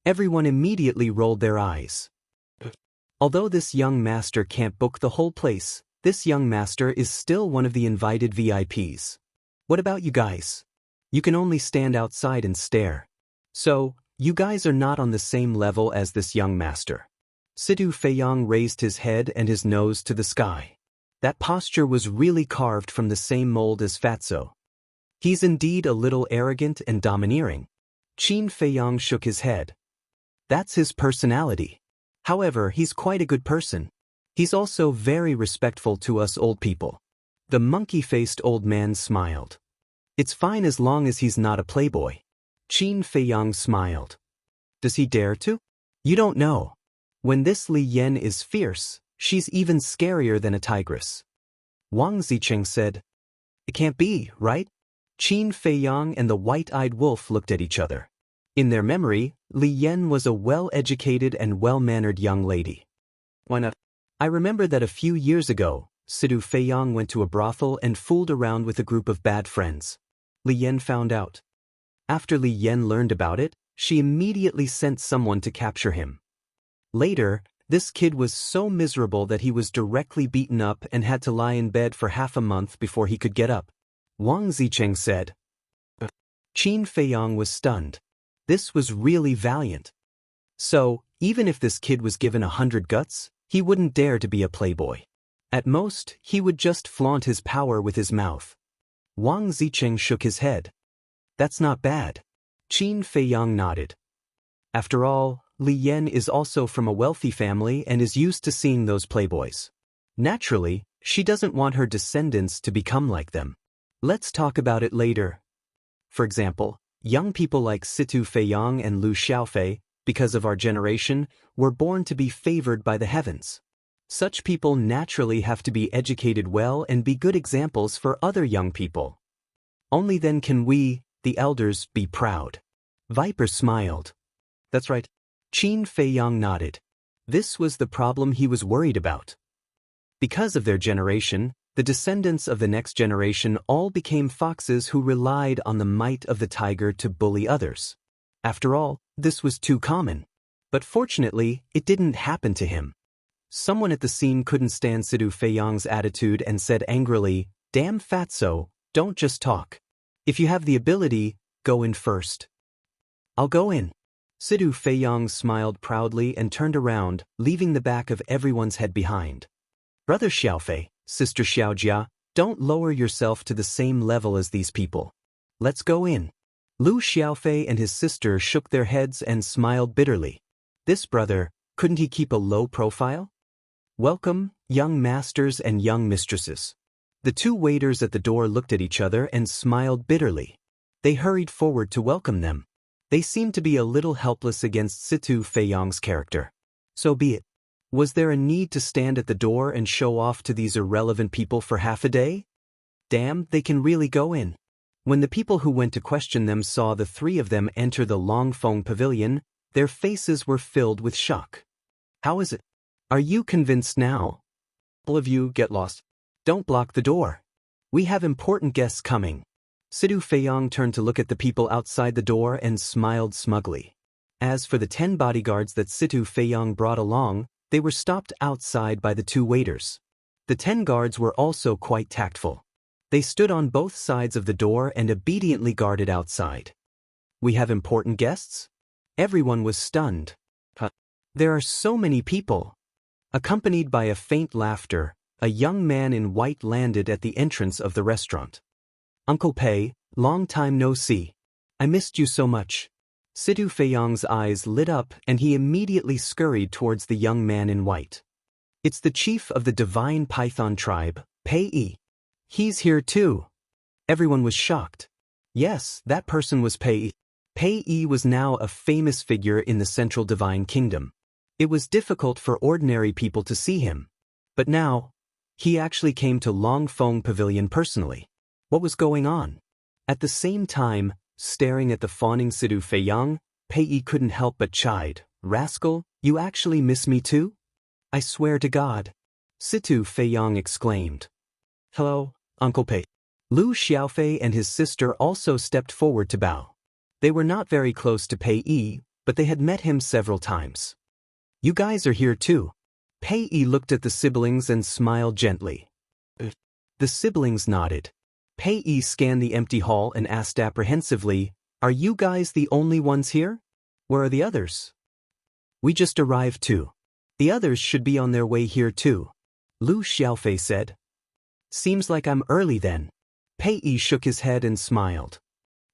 Everyone immediately rolled their eyes. Although this young master can't book the whole place, this young master is still one of the invited VIPs. What about you guys? You can only stand outside and stare. So, you guys are not on the same level as this young master. Situ Feiyang raised his head and his nose to the sky. That posture was really carved from the same mold as Fatso. He's indeed a little arrogant and domineering. Qin Feiyang shook his head. That's his personality. However, he's quite a good person. He's also very respectful to us old people. The monkey-faced old man smiled. It's fine as long as he's not a playboy. Qin Feiyang smiled. Does he dare to? You don't know. When this Li Yan is fierce, she's even scarier than a tigress. Wang Zicheng said. It can't be, right? Qin Feiyang and the white-eyed wolf looked at each other. In their memory, Li Yan was a well-educated and well-mannered young lady. Why not? I remember that a few years ago, Sidu Feiyang went to a brothel and fooled around with a group of bad friends. Li Yan found out. After Li Yan learned about it, she immediately sent someone to capture him. Later, this kid was so miserable that he was directly beaten up and had to lie in bed for half a month before he could get up. Wang Zicheng said. Qin Feiyang was stunned. This was really valiant. So, even if this kid was given 100 guts, he wouldn't dare to be a playboy. At most, he would just flaunt his power with his mouth. Wang Zicheng shook his head. That's not bad. Qin Feiyang nodded. After all, Li Yan is also from a wealthy family and is used to seeing those playboys. Naturally, she doesn't want her descendants to become like them. Let's talk about it later. For example, young people like Situ Feiyang and Lu Xiaofei, because of our generation, were born to be favored by the heavens. Such people naturally have to be educated well and be good examples for other young people. Only then can we, the elders, be proud. Viper smiled. That's right. Qin Feiyang nodded. This was the problem he was worried about. Because of their generation, the descendants of the next generation all became foxes who relied on the might of the tiger to bully others. After all, this was too common. But fortunately, it didn't happen to him. Someone at the scene couldn't stand Sidu Feiyang's attitude and said angrily, "Damn fatso, don't just talk. If you have the ability, go in first." I'll go in. Sidu Feiyang smiled proudly and turned around, leaving the back of everyone's head behind. Brother Xiaofei, Sister Xiaojia, don't lower yourself to the same level as these people. Let's go in. Lu Xiaofei and his sister shook their heads and smiled bitterly. This brother, couldn't he keep a low profile? Welcome, young masters and young mistresses. The two waiters at the door looked at each other and smiled bitterly. They hurried forward to welcome them. They seemed to be a little helpless against Situ Feiyang's character. So be it. Was there a need to stand at the door and show off to these irrelevant people for half a day? Damn, they can really go in. When the people who went to question them saw the three of them enter the Longfeng Pavilion, their faces were filled with shock. How is it? Are you convinced now? All of you get lost. Don't block the door. We have important guests coming. Sidu Feiyang turned to look at the people outside the door and smiled smugly. As for the 10 bodyguards that Sidu Feiyang brought along, they were stopped outside by the two waiters. The 10 guards were also quite tactful. They stood on both sides of the door and obediently guarded outside. We have important guests? Everyone was stunned. There are so many people. Accompanied by a faint laughter, a young man in white landed at the entrance of the restaurant. Uncle Pei, long time no see. I missed you so much. Sidu Feiyang's eyes lit up and he immediately scurried towards the young man in white. It's the chief of the divine python tribe, Pei Yi. He's here too. Everyone was shocked. Yes, that person was Pei Yi. Pei Yi was now a famous figure in the Central Divine Kingdom. It was difficult for ordinary people to see him. But now, he actually came to Longfeng Pavilion personally. What was going on? At the same time, staring at the fawning Sidu Feiyang, Pei Yi couldn't help but chide. Rascal, you actually miss me too? I swear to God. Sidu Feiyang exclaimed. Hello, Uncle Pei. Lu Xiaofei and his sister also stepped forward to bow. They were not very close to Pei Yi, but they had met him several times. You guys are here too. Pei Yi looked at the siblings and smiled gently. The siblings nodded. Pei Yi scanned the empty hall and asked apprehensively, Are you guys the only ones here? Where are the others? We just arrived too. The others should be on their way here too. Lu Xiaofei said. Seems like I'm early then. Pei Yi shook his head and smiled.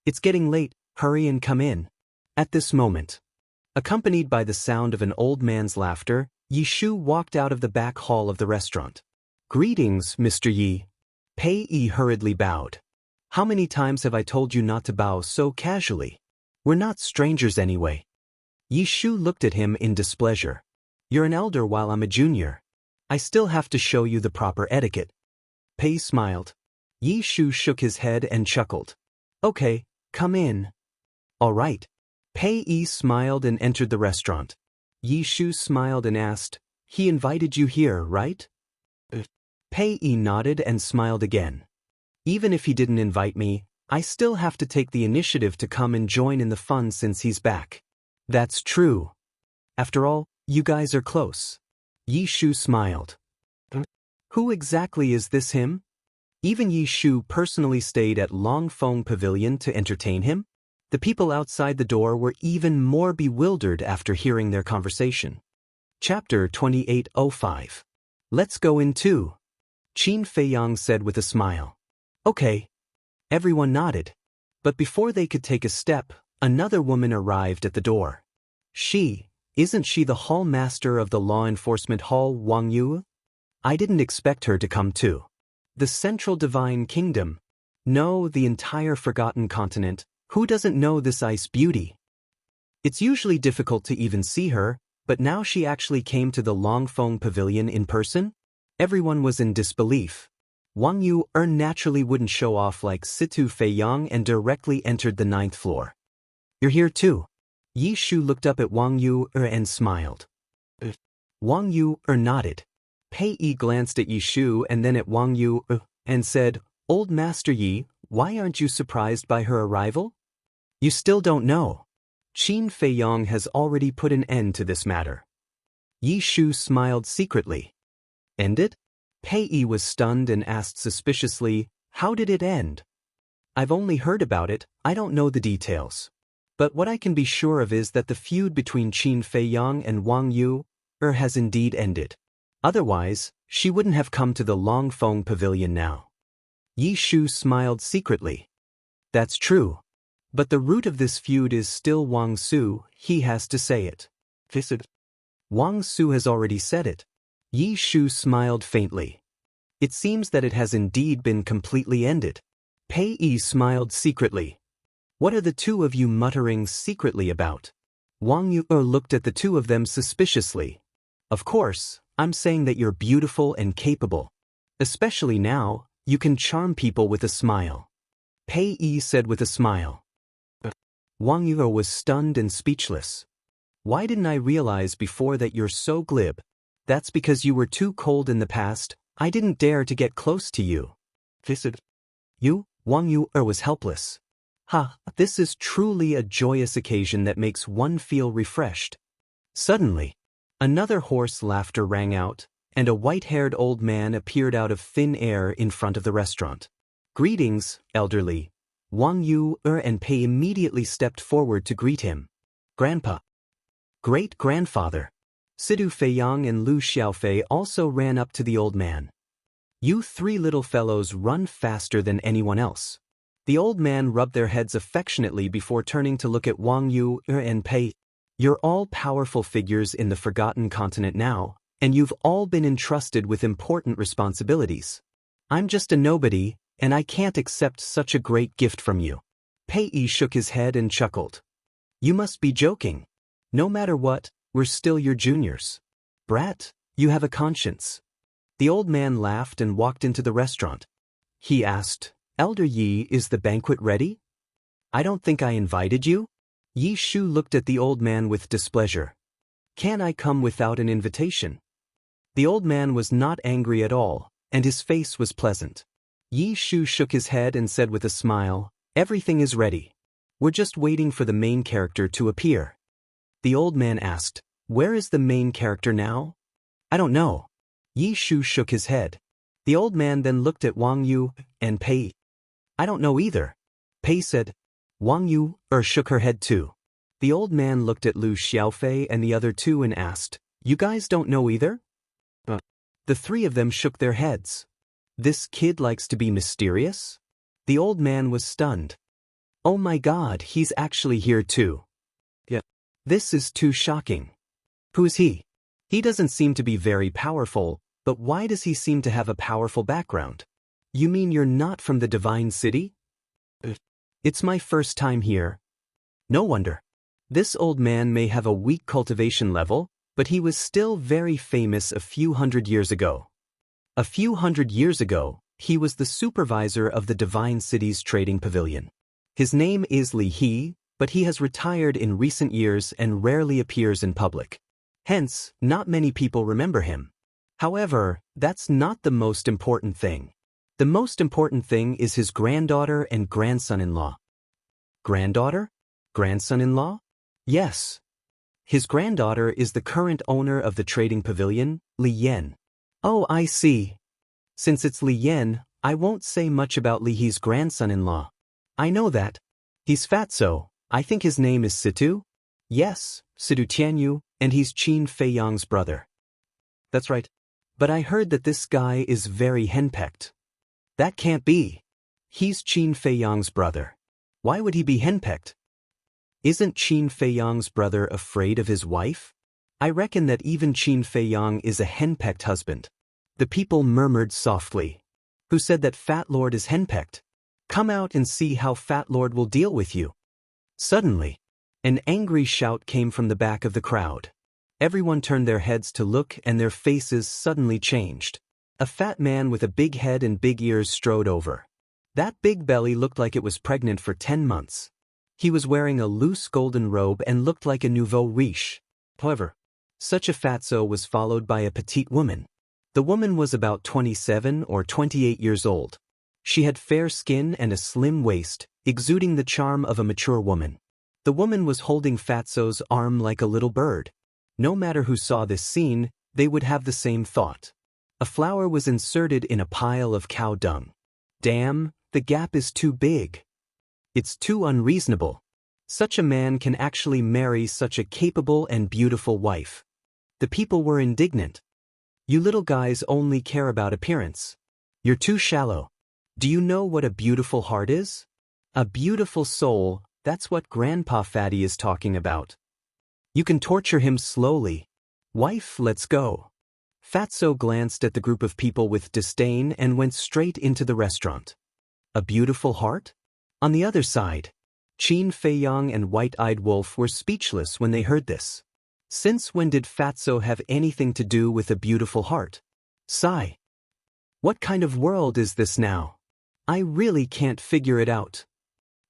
It's getting late, hurry and come in. At this moment, Accompanied by the sound of an old man's laughter, Yi Shu walked out of the back hall of the restaurant. "Greetings, Mr. Yi." Pei Yi hurriedly bowed. "How many times have I told you not to bow so casually? We're not strangers anyway." Yi Shu looked at him in displeasure. "You're an elder while I'm a junior. I still have to show you the proper etiquette." Pei smiled. Yi Shu shook his head and chuckled. "Okay, come in." "All right." Pei Yi smiled and entered the restaurant. Yi Shu smiled and asked, "He invited you here, right?" Pei Yi nodded and smiled again. "Even if he didn't invite me, I still have to take the initiative to come and join in the fun since he's back." "That's true. After all, you guys are close." Yi Shu smiled. "Who exactly is this him?" Even Yi Shu personally stayed at Long Feng Pavilion to entertain him? The people outside the door were even more bewildered after hearing their conversation. Chapter 2805. "Let's go in too," Qin Feiyang said with a smile. "Okay." Everyone nodded. But before they could take a step, another woman arrived at the door. Isn't she the hall master of the law enforcement hall, Wang Yu? I didn't expect her to come too. The Central Divine Kingdom. No, the entire Forgotten Continent. Who doesn't know this ice beauty? It's usually difficult to even see her, but now she actually came to the Longfeng Pavilion in person? Everyone was in disbelief. Wang Yu naturally wouldn't show off like Situ Feiyang and directly entered the 9th floor. "You're here too." Yi Shu looked up at Wang Yu and smiled. Wang Yu nodded. Pei Yi glanced at Yi Shu and then at Wang Yu and said, "Old Master Yi, why aren't you surprised by her arrival?" "You still don't know. Qin Feiyang has already put an end to this matter." Yi Shu smiled secretly. "Ended?" Pei Yi was stunned and asked suspiciously, "How did it end?" "I've only heard about it, I don't know the details. But what I can be sure of is that the feud between Qin Feiyang and Wang Yu has indeed ended. Otherwise, she wouldn't have come to the Longfeng Pavilion now." Yi Shu smiled secretly. "That's true. But the root of this feud is still Wang Su, he has to say it." "Wang Su has already said it." Yi Shu smiled faintly. "It seems that it has indeed been completely ended." Pei Yi smiled secretly. "What are the two of you muttering secretly about?" Wang Yu looked at the two of them suspiciously. "Of course, I'm saying that you're beautiful and capable. Especially now, you can charm people with a smile." Pei Yi said with a smile. Wang Yu was stunned and speechless. "Why didn't I realize before that you're so glib?" "That's because you were too cold in the past, I didn't dare to get close to you." "You?" Wang Yu was helpless. This is truly a joyous occasion that makes one feel refreshed. Suddenly, another hoarse laughter rang out, and a white-haired old man appeared out of thin air in front of the restaurant. "Greetings, elderly." Wang Yu and Pei immediately stepped forward to greet him. "Grandpa." "Great-grandfather." Sidu Feiyang and Lu Xiaofei also ran up to the old man. "You three little fellows run faster than anyone else." The old man rubbed their heads affectionately before turning to look at Wang Yu and Pei. "You're all powerful figures in the Forgotten Continent now, and you've all been entrusted with important responsibilities. I'm just a nobody, and I can't accept such a great gift from you." Pei Yi shook his head and chuckled. "You must be joking. No matter what, we're still your juniors. Brat, you have a conscience." The old man laughed and walked into the restaurant. He asked, "Elder Yi, is the banquet ready?" "I don't think I invited you." Yi Shu looked at the old man with displeasure. "Can I come without an invitation?" The old man was not angry at all, and his face was pleasant. Yi Shu shook his head and said with a smile, "Everything is ready. We're just waiting for the main character to appear." The old man asked, "Where is the main character now?" "I don't know." Yi Shu shook his head. The old man then looked at Wang Yu and Pei. "I don't know either." Pei said. Wang Yu shook her head too. The old man looked at Lu Xiaofei and the other two and asked, "You guys don't know either?" The three of them shook their heads. "This kid likes to be mysterious?" The old man was stunned. "Oh my God, he's actually here too." This is too shocking. Who's he? He doesn't seem to be very powerful, but why does he seem to have a powerful background? You mean you're not from the Divine City? It's my first time here. No wonder. This old man may have a weak cultivation level, but he was still very famous a few hundred years ago. A few hundred years ago, he was the supervisor of the Divine City's trading pavilion. His name is Li He, but he has retired in recent years and rarely appears in public. Hence, not many people remember him. However, that's not the most important thing. The most important thing is his granddaughter and grandson-in-law. Granddaughter? Grandson-in-law? Yes. His granddaughter is the current owner of the trading pavilion, Li Yan. Oh, I see. Since it's Li Yan, I won't say much about Li He's grandson-in-law. I know that. He's fatso. I think his name is Situ? Yes, Situ Tianyu, and he's Qin Feiyang's brother. That's right. But I heard that this guy is very henpecked. That can't be. He's Qin Feiyang's brother. Why would he be henpecked? Isn't Qin Feiyang's brother afraid of his wife? I reckon that even Qin Feiyang is a henpecked husband. The people murmured softly. Who said that Fat Lord is henpecked? Come out and see how Fat Lord will deal with you. Suddenly, an angry shout came from the back of the crowd. Everyone turned their heads to look and their faces suddenly changed. A fat man with a big head and big ears strode over. That big belly looked like it was pregnant for 10 months. He was wearing a loose golden robe and looked like a nouveau riche. However, such a fatso was followed by a petite woman. The woman was about 27 or 28 years old. She had fair skin and a slim waist, exuding the charm of a mature woman. The woman was holding Fatso's arm like a little bird. No matter who saw this scene, they would have the same thought. A flower was inserted in a pile of cow dung. Damn, the gap is too big. It's too unreasonable. Such a man can actually marry such a capable and beautiful wife. The people were indignant. You little guys only care about appearance. You're too shallow. Do you know what a beautiful heart is? A beautiful soul, that's what Grandpa Fatty is talking about. You can torture him slowly. Wife, let's go. Fatso glanced at the group of people with disdain and went straight into the restaurant. A beautiful heart? On the other side, Qin Feiyang and White-Eyed Wolf were speechless when they heard this. Since when did Fatso have anything to do with a beautiful heart? Sigh. What kind of world is this now? I really can't figure it out.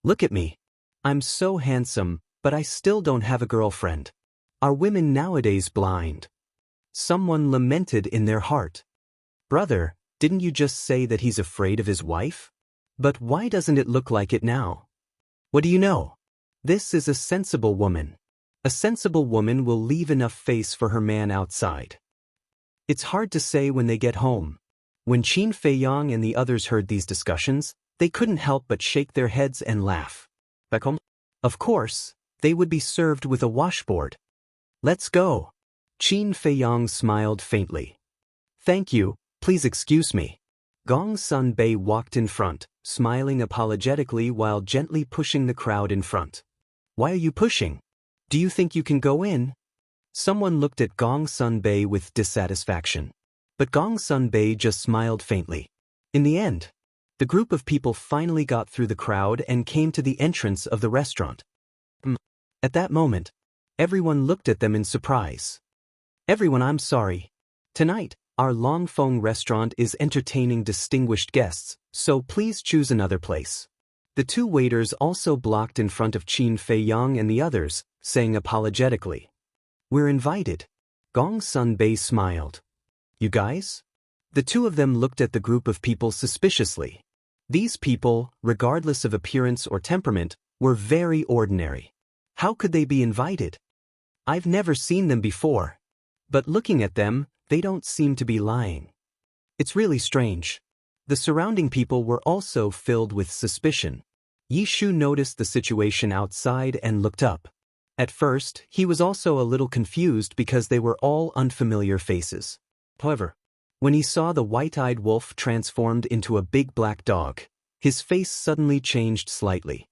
Look at me. I'm so handsome, but I still don't have a girlfriend. Are women nowadays blind? Someone lamented in their heart. Brother, didn't you just say that he's afraid of his wife? But why doesn't it look like it now? What do you know? This is a sensible woman. A sensible woman will leave enough face for her man outside. It's hard to say when they get home. When Qin Feiyang and the others heard these discussions, they couldn't help but shake their heads and laugh. Back home? Of course, they would be served with a washboard. Let's go. Qin Feiyang smiled faintly. Thank you, please excuse me. Gong Sun Bei walked in front, smiling apologetically while gently pushing the crowd in front. Why are you pushing? Do you think you can go in? Someone looked at Gong Sun Bei with dissatisfaction. But Gong Sun Bei just smiled faintly. In the end, the group of people finally got through the crowd and came to the entrance of the restaurant. At that moment, everyone looked at them in surprise. Everyone, I'm sorry. Tonight, our Longfeng restaurant is entertaining distinguished guests, so please choose another place. The two waiters also blocked in front of Qin Feiyang and the others, saying apologetically, We're invited. Gong Sun Bei smiled. You guys? The two of them looked at the group of people suspiciously. These people, regardless of appearance or temperament, were very ordinary. How could they be invited? I've never seen them before. But looking at them, they don't seem to be lying. It's really strange. The surrounding people were also filled with suspicion. Yi Shu noticed the situation outside and looked up. At first, he was also a little confused because they were all unfamiliar faces. However, when he saw the white-eyed wolf transformed into a big black dog, his face suddenly changed slightly.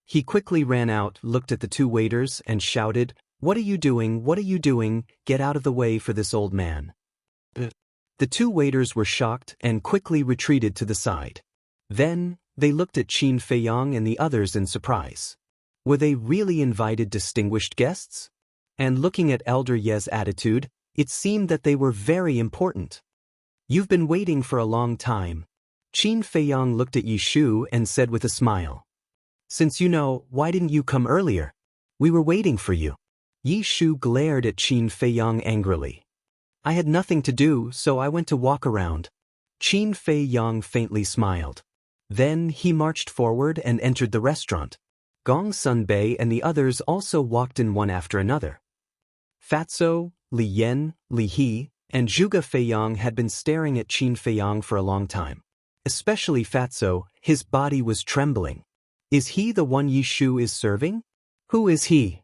He quickly ran out, looked at the two waiters, and shouted, What are you doing? What are you doing? Get out of the way for this old man. The two waiters were shocked and quickly retreated to the side. Then, they looked at Qin Feiyang and the others in surprise. Were they really invited distinguished guests? And looking at Elder Ye's attitude, it seemed that they were very important. You've been waiting for a long time. Qin Feiyang looked at Yi Shu and said with a smile. Since you know, why didn't you come earlier? We were waiting for you. Yi Shu glared at Qin Feiyang angrily. I had nothing to do, so I went to walk around. Qin Feiyang faintly smiled. Then he marched forward and entered the restaurant. Gong Sunbei and the others also walked in one after another. Fatso, Li Yan, Li He, and Zhuge Feiyang had been staring at Qin Feiyang for a long time. Especially Fatso, his body was trembling. Is he the one Yi Shu is serving? Who is he?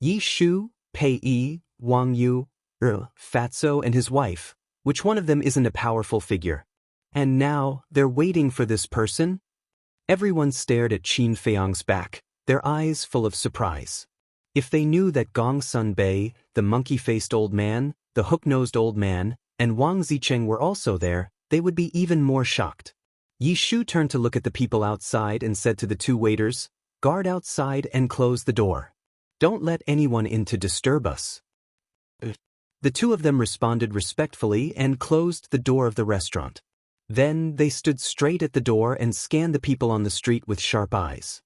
Yi Shu, Pei Yi, Wang Yu, Fatso and his wife. Which one of them isn't a powerful figure? And now, they're waiting for this person? Everyone stared at Qin Feiyang's back, their eyes full of surprise. If they knew that Gong Sunbei, the monkey-faced old man, the hook-nosed old man, and Wang Zicheng were also there, they would be even more shocked. Yi Shu turned to look at the people outside and said to the two waiters, "Guard outside and close the door. Don't let anyone in to disturb us." The two of them responded respectfully and closed the door of the restaurant. Then they stood straight at the door and scanned the people on the street with sharp eyes.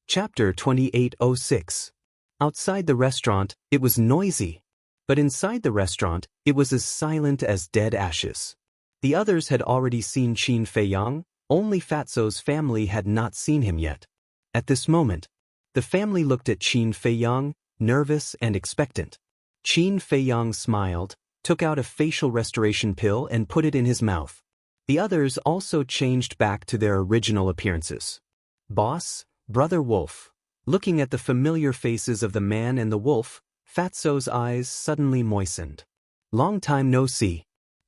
Chapter 2806. Outside the restaurant, it was noisy. But inside the restaurant, it was as silent as dead ashes. The others had already seen Qin Feiyang, only Fatso's family had not seen him yet. At this moment, the family looked at Qin Feiyang, nervous and expectant. Qin Feiyang smiled, took out a facial restoration pill and put it in his mouth. The others also changed back to their original appearances. Boss, Brother Wolf. Looking at the familiar faces of the man and the wolf, Fatso's eyes suddenly moistened. Long time no see.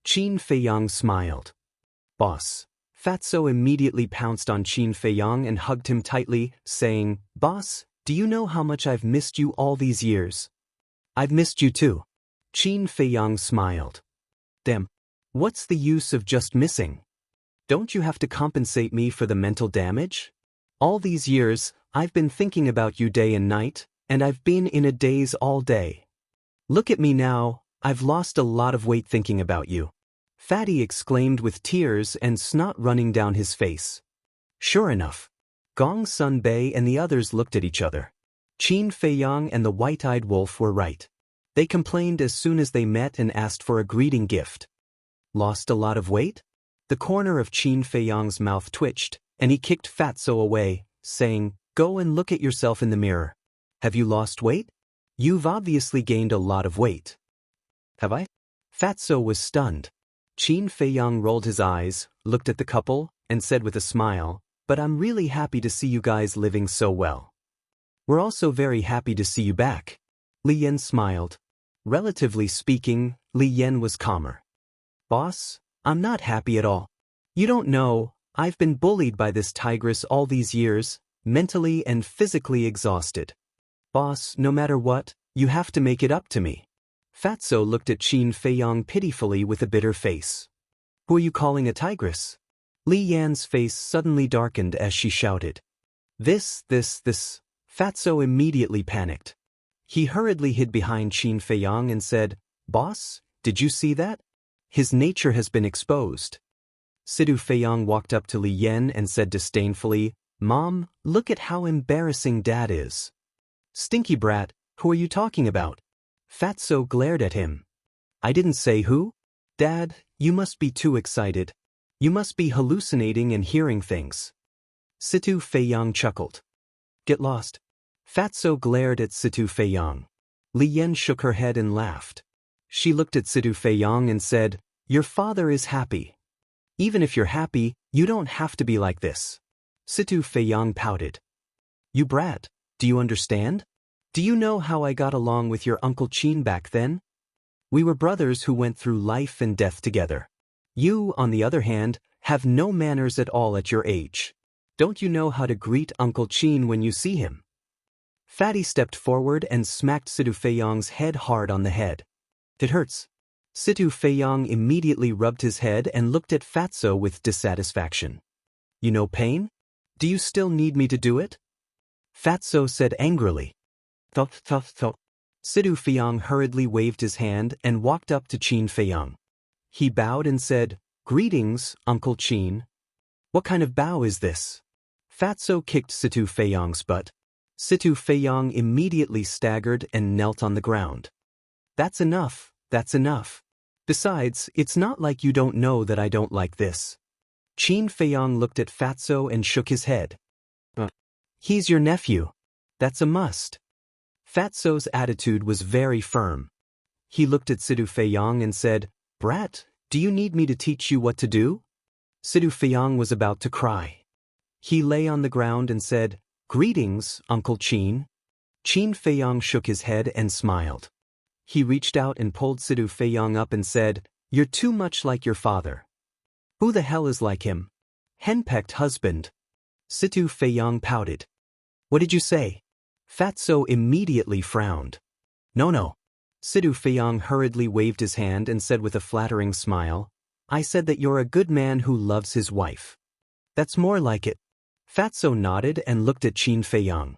Qin Feiyang smiled. Boss. Fatso immediately pounced on Qin Feiyang and hugged him tightly, saying, Boss, do you know how much I've missed you all these years? I've missed you too. Qin Feiyang smiled. Damn. What's the use of just missing? Don't you have to compensate me for the mental damage? All these years, I've been thinking about you day and night, and I've been in a daze all day. Look at me now, I've lost a lot of weight thinking about you. Fatty exclaimed with tears and snot running down his face. Sure enough. Gong Sunbei and the others looked at each other. Qin Feiyang and the white-eyed wolf were right. They complained as soon as they met and asked for a greeting gift. Lost a lot of weight? The corner of Qin Feiyang's mouth twitched, and he kicked Fatso away, saying, Go and look at yourself in the mirror. Have you lost weight? You've obviously gained a lot of weight. Have I? Fatso was stunned. Qin Feiyang rolled his eyes, looked at the couple, and said with a smile, But I'm really happy to see you guys living so well. We're also very happy to see you back. Li Yan smiled. Relatively speaking, Li Yan was calmer. Boss, I'm not happy at all. You don't know, I've been bullied by this tigress all these years, mentally and physically exhausted. Boss, no matter what, you have to make it up to me. Fatso looked at Qin Feiyang pitifully with a bitter face. Who are you calling a tigress? Li Yan's face suddenly darkened as she shouted. This. Fatso immediately panicked. He hurriedly hid behind Qin Feiyang and said, Boss, did you see that? His nature has been exposed. Sidu Feiyang walked up to Li Yan and said disdainfully, Mom, look at how embarrassing Dad is. Stinky brat, who are you talking about? Fatso glared at him. I didn't say who. Dad, you must be too excited. You must be hallucinating and hearing things. Situ Feiyang chuckled. Get lost. Fatso glared at Situ Feiyang. Li Yan shook her head and laughed. She looked at Situ Feiyang and said, Your father is happy. Even if you're happy, you don't have to be like this. Situ Feiyang pouted. You brat, do you understand? Do you know how I got along with your Uncle Qin back then? We were brothers who went through life and death together. You, on the other hand, have no manners at all at your age. Don't you know how to greet Uncle Qin when you see him? Fatty stepped forward and smacked Situ Feiyong's head hard on the head. It hurts. Situ Feiyong immediately rubbed his head and looked at Fatso with dissatisfaction. You know pain? Do you still need me to do it? Fatso said angrily. Thok. Situ Feiyong hurriedly waved his hand and walked up to Qin Feiyong. He bowed and said, Greetings, Uncle Qin. What kind of bow is this? Fatso kicked Situ Feiyong's butt. Situ Feiyong immediately staggered and knelt on the ground. That's enough, that's enough. Besides, it's not like you don't know that I don't like this. Qin Feiyong looked at Fatso and shook his head. He's your nephew. That's a must. Fatso's attitude was very firm. He looked at Situ Feiyong and said, Brat, do you need me to teach you what to do? Situ Feiyong was about to cry. He lay on the ground and said, Greetings, Uncle Qin. Qin Feiyong shook his head and smiled. He reached out and pulled Situ Feiyong up and said, You're too much like your father. Who the hell is like him? Henpecked husband. Situ Feiyong pouted. What did you say? Fatso immediately frowned. No. Situ Feiyong hurriedly waved his hand and said with a flattering smile, I said that you're a good man who loves his wife. That's more like it. Fatso nodded and looked at Qin Feiyong.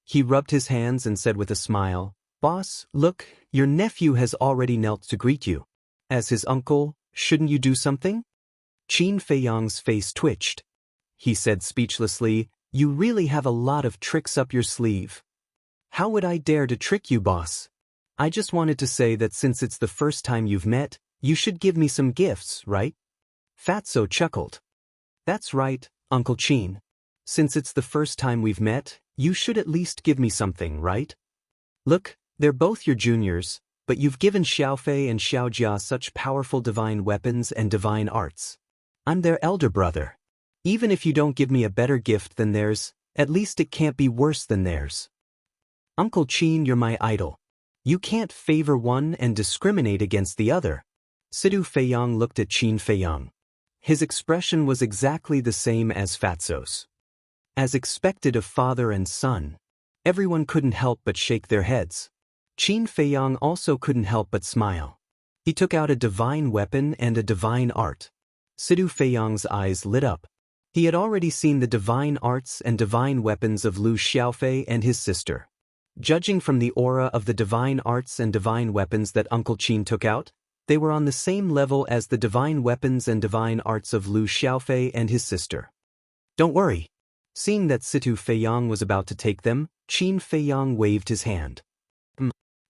He rubbed his hands and said with a smile, Boss, look, your nephew has already knelt to greet you. As his uncle, shouldn't you do something? Qin Feiyong's face twitched. He said speechlessly, You really have a lot of tricks up your sleeve. How would I dare to trick you, boss? I just wanted to say that since it's the first time you've met, you should give me some gifts, right? Fatso chuckled. That's right, Uncle Qin. Since it's the first time we've met, you should at least give me something, right? Look, they're both your juniors, but you've given Xiaofei and Xiaojia such powerful divine weapons and divine arts. I'm their elder brother. Even if you don't give me a better gift than theirs, at least it can't be worse than theirs. Uncle Qin, you're my idol. You can't favor one and discriminate against the other. Situ Feiyong looked at Qin Feiyong. His expression was exactly the same as Fatso's. As expected of father and son, everyone couldn't help but shake their heads. Qin Feiyong also couldn't help but smile. He took out a divine weapon and a divine art. Situ Feiyong's eyes lit up. He had already seen the divine arts and divine weapons of Lu Xiaofei and his sister. Judging from the aura of the divine arts and divine weapons that Uncle Qin took out, they were on the same level as the divine weapons and divine arts of Lu Xiaofei and his sister. Don't worry. Seeing that Situ Feiyong was about to take them, Qin Feiyong waved his hand.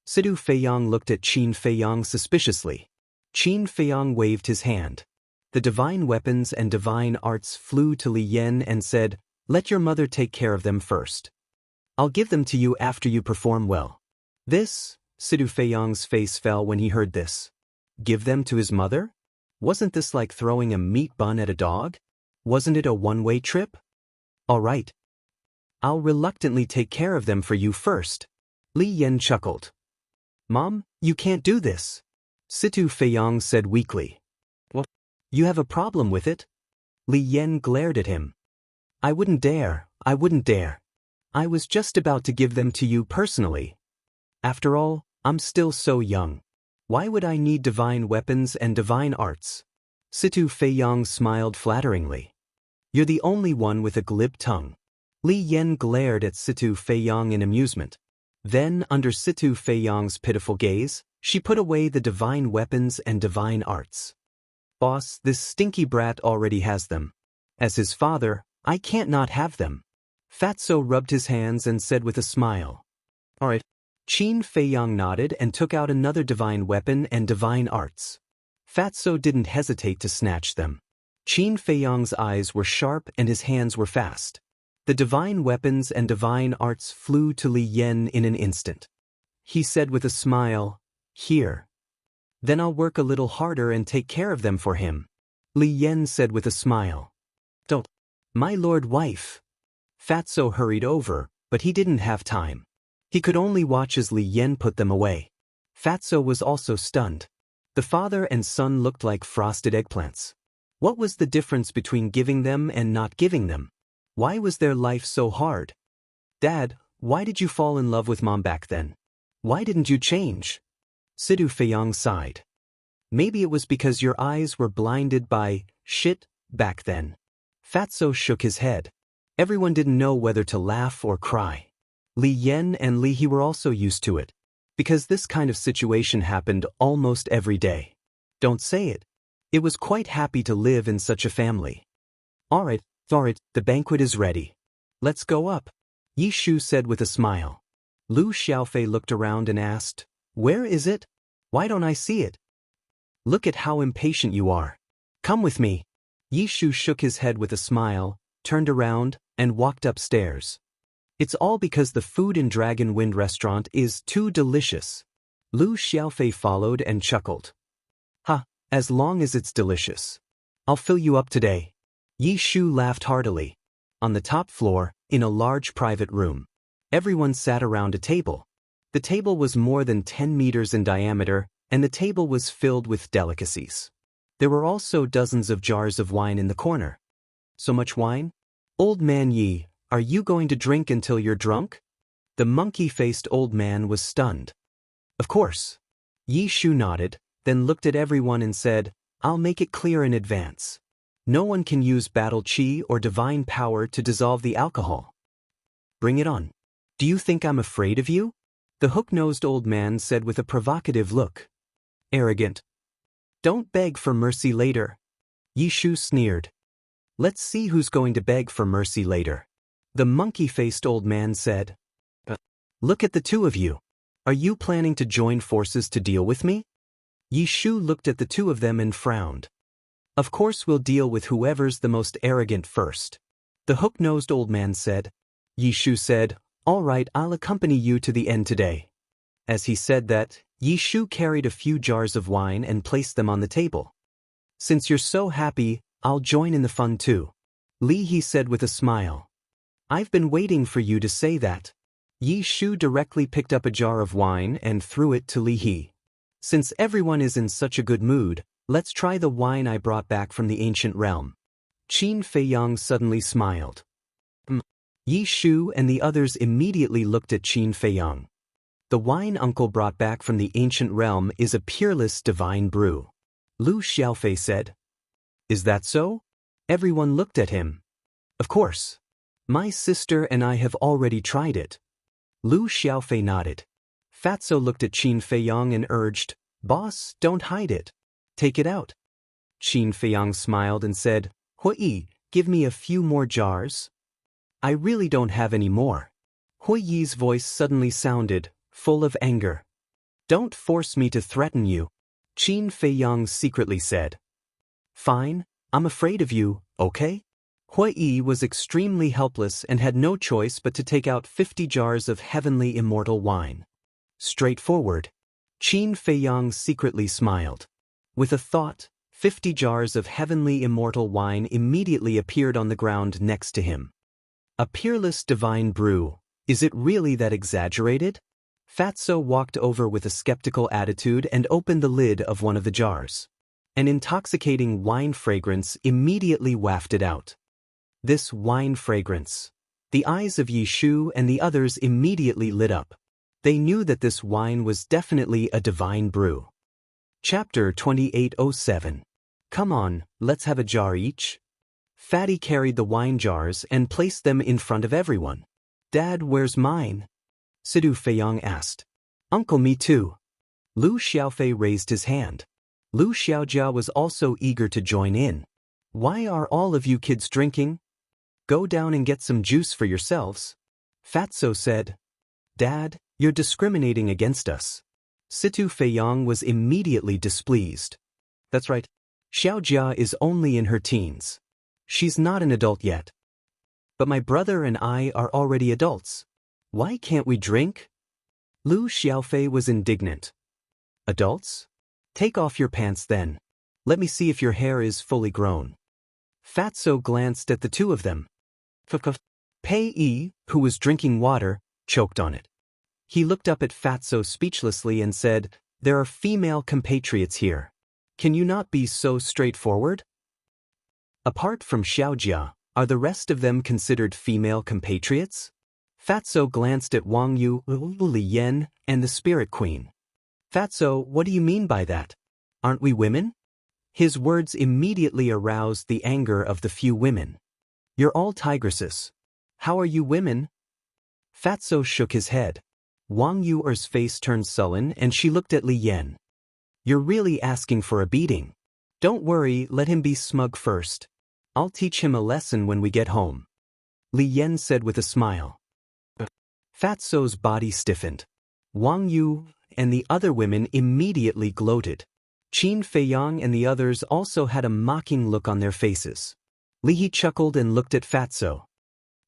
Situ Feiyong looked at Qin Feiyong suspiciously. Qin Feiyong waved his hand. The divine weapons and divine arts flew to Li Yan and said, Let your mother take care of them first. I'll give them to you after you perform well. Situ Feiyong's face fell when he heard this. Give them to his mother? Wasn't this like throwing a meat bun at a dog? Wasn't it a one-way trip? All right. I'll reluctantly take care of them for you first. Li Yan chuckled. Mom, you can't do this. Situ Feiyong said weakly. What? You have a problem with it? Li Yan glared at him. I wouldn't dare. I was just about to give them to you personally. After all, I'm still so young. Why would I need divine weapons and divine arts? Situ Feiyong smiled flatteringly. You're the only one with a glib tongue. Li Yan glared at Situ Feiyong in amusement. Then, under Situ Feiyong's pitiful gaze, she put away the divine weapons and divine arts. Boss, this stinky brat already has them. As his father, I can't not have them. Fatso rubbed his hands and said with a smile. All right. Qin Feiyong nodded and took out another divine weapon and divine arts. Fatso didn't hesitate to snatch them. Qin Feiyong's eyes were sharp and his hands were fast. The divine weapons and divine arts flew to Li Yan in an instant. He said with a smile, Here. Then I'll work a little harder and take care of them for him. Li Yan said with a smile. Don't. My lord wife. Fatso hurried over, but he didn't have time. He could only watch as Li Yan put them away. Fatso was also stunned. The father and son looked like frosted eggplants. What was the difference between giving them and not giving them? Why was their life so hard? Dad, Why did you fall in love with Mom back then? Why didn't you change? Sidu Feiyong sighed. Maybe it was because your eyes were blinded by shit back then. Fatso shook his head. Everyone didn't know whether to laugh or cry. Li Yen and Li He were also used to it, because this kind of situation happened almost every day. Don't say it. It was quite happy to live in such a family. Alright, the banquet is ready. Let's go up, Yi Shu said with a smile. Lu Xiaofei looked around and asked, Where is it? Why don't I see it? Look at how impatient you are. Come with me. Yi Shu shook his head with a smile, turned around, and walked upstairs. It's all because the food in Dragon Wind restaurant is too delicious. Lu Xiaofei followed and chuckled. As long as it's delicious. I'll fill you up today. Yi Shu laughed heartily. On the top floor, in a large private room, everyone sat around a table. The table was more than 10 meters in diameter, and the table was filled with delicacies. There were also dozens of jars of wine in the corner. So much wine? Old man Yi, are you going to drink until you're drunk? The monkey-faced old man was stunned. Of course. Yi Shu nodded, then looked at everyone and said, I'll make it clear in advance. No one can use battle chi or divine power to dissolve the alcohol. Bring it on. Do you think I'm afraid of you? The hook-nosed old man said with a provocative look. Arrogant. Don't beg for mercy later. Yi Shu sneered. Let's see who's going to beg for mercy later. The monkey-faced old man said. Look at the two of you. Are you planning to join forces to deal with me? Yi Shu looked at the two of them and frowned. Of course we'll deal with whoever's the most arrogant first. The hook-nosed old man said. Yi Shu said, All right, I'll accompany you to the end today. As he said that, Yi Shu carried a few jars of wine and placed them on the table. Since you're so happy, I'll join in the fun too. Li He said with a smile. I've been waiting for you to say that. Yi Shu directly picked up a jar of wine and threw it to Li He. Since everyone is in such a good mood, let's try the wine I brought back from the ancient realm. Qin Feiyang suddenly smiled. Yi Shu and the others immediately looked at Qin Feiyang. The wine uncle brought back from the ancient realm is a peerless divine brew. Lu Xiaofei said. Is that so? Everyone looked at him. Of course. My sister and I have already tried it. Lu Xiaofei nodded. Fatso looked at Qin Feiyang and urged, Boss, don't hide it. Take it out. Qin Feiyang smiled and said, Hui, give me a few more jars. I really don't have any more. Hui Yi's voice suddenly sounded, full of anger. Don't force me to threaten you, Qin Feiyang secretly said. Fine, I'm afraid of you, okay? Hui Yi was extremely helpless and had no choice but to take out 50 jars of heavenly immortal wine. Straightforward. Qin Feiyang secretly smiled. With a thought, 50 jars of heavenly immortal wine immediately appeared on the ground next to him. A peerless divine brew, is it really that exaggerated? Fatso walked over with a skeptical attitude and opened the lid of one of the jars. An intoxicating wine fragrance immediately wafted out. This wine fragrance. The eyes of Yi Shu and the others immediately lit up. They knew that this wine was definitely a divine brew. Chapter 2807. Come on, let's have a jar each. Fatty carried the wine jars and placed them in front of everyone. Dad, where's mine? Sidu Feiyang asked. Uncle, me too. Lu Xiaofei raised his hand. Lu Xiaojia was also eager to join in. Why are all of you kids drinking? Go down and get some juice for yourselves. Fatso said. Dad, you're discriminating against us. Situ Feiyang was immediately displeased. That's right. Xiaojia is only in her teens. She's not an adult yet. But my brother and I are already adults. Why can't we drink? Lu Xiaofei was indignant. Adults? Take off your pants then. Let me see if your hair is fully grown. Fatso glanced at the two of them. Pei Yi, who was drinking water, choked on it. He looked up at Fatso speechlessly and said, There are female compatriots here. Can you not be so straightforward? Apart from Xiaojia, are the rest of them considered female compatriots? Fatso glanced at Wang Yu, Li Yan, and the Spirit Queen. Fatso, what do you mean by that? Aren't we women? His words immediately aroused the anger of the few women. You're all tigresses. How are you women? Fatso shook his head. Wang Yu's face turned sullen and she looked at Li Yan. You're really asking for a beating. Don't worry, let him be smug first. I'll teach him a lesson when we get home. Li Yan said with a smile. Fatso's body stiffened. Wang Yu and the other women immediately gloated. Qin Feiyang and the others also had a mocking look on their faces. Li He chuckled and looked at Fatso.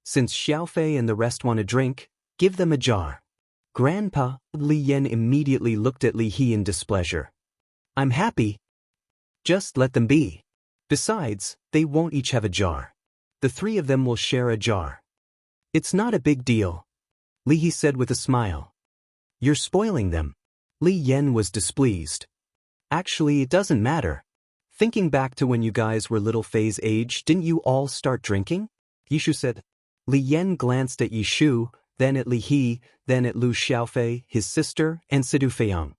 Since Xiaofei and the rest want a drink, give them a jar. Grandpa, Li Yan immediately looked at Li He in displeasure. I'm happy. Just let them be. Besides, they won't each have a jar. The three of them will share a jar. It's not a big deal. Li He said with a smile. You're spoiling them. Li Yan was displeased. Actually, it doesn't matter. Thinking back to when you guys were little Fei's age, didn't you all start drinking? Yishu said. Li Yan glanced at Yishu, then at Li He, then at Lu Xiaofei, his sister, and Sidu Feiyang.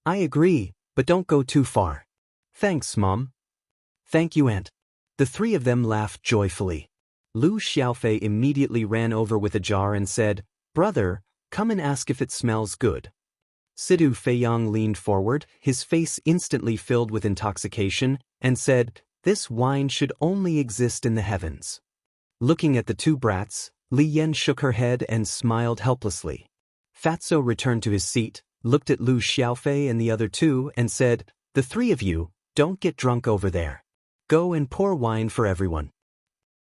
I agree, but don't go too far. Thanks, Mom. Thank you, Aunt. The three of them laughed joyfully. Lu Xiaofei immediately ran over with a jar and said, Brother, come and ask if it smells good. Sidu Feiyang leaned forward, his face instantly filled with intoxication, and said, This wine should only exist in the heavens. Looking at the two brats, Li Yan shook her head and smiled helplessly. Fatso returned to his seat, looked at Lu Xiaofei and the other two, and said, The three of you, don't get drunk over there. Go and pour wine for everyone.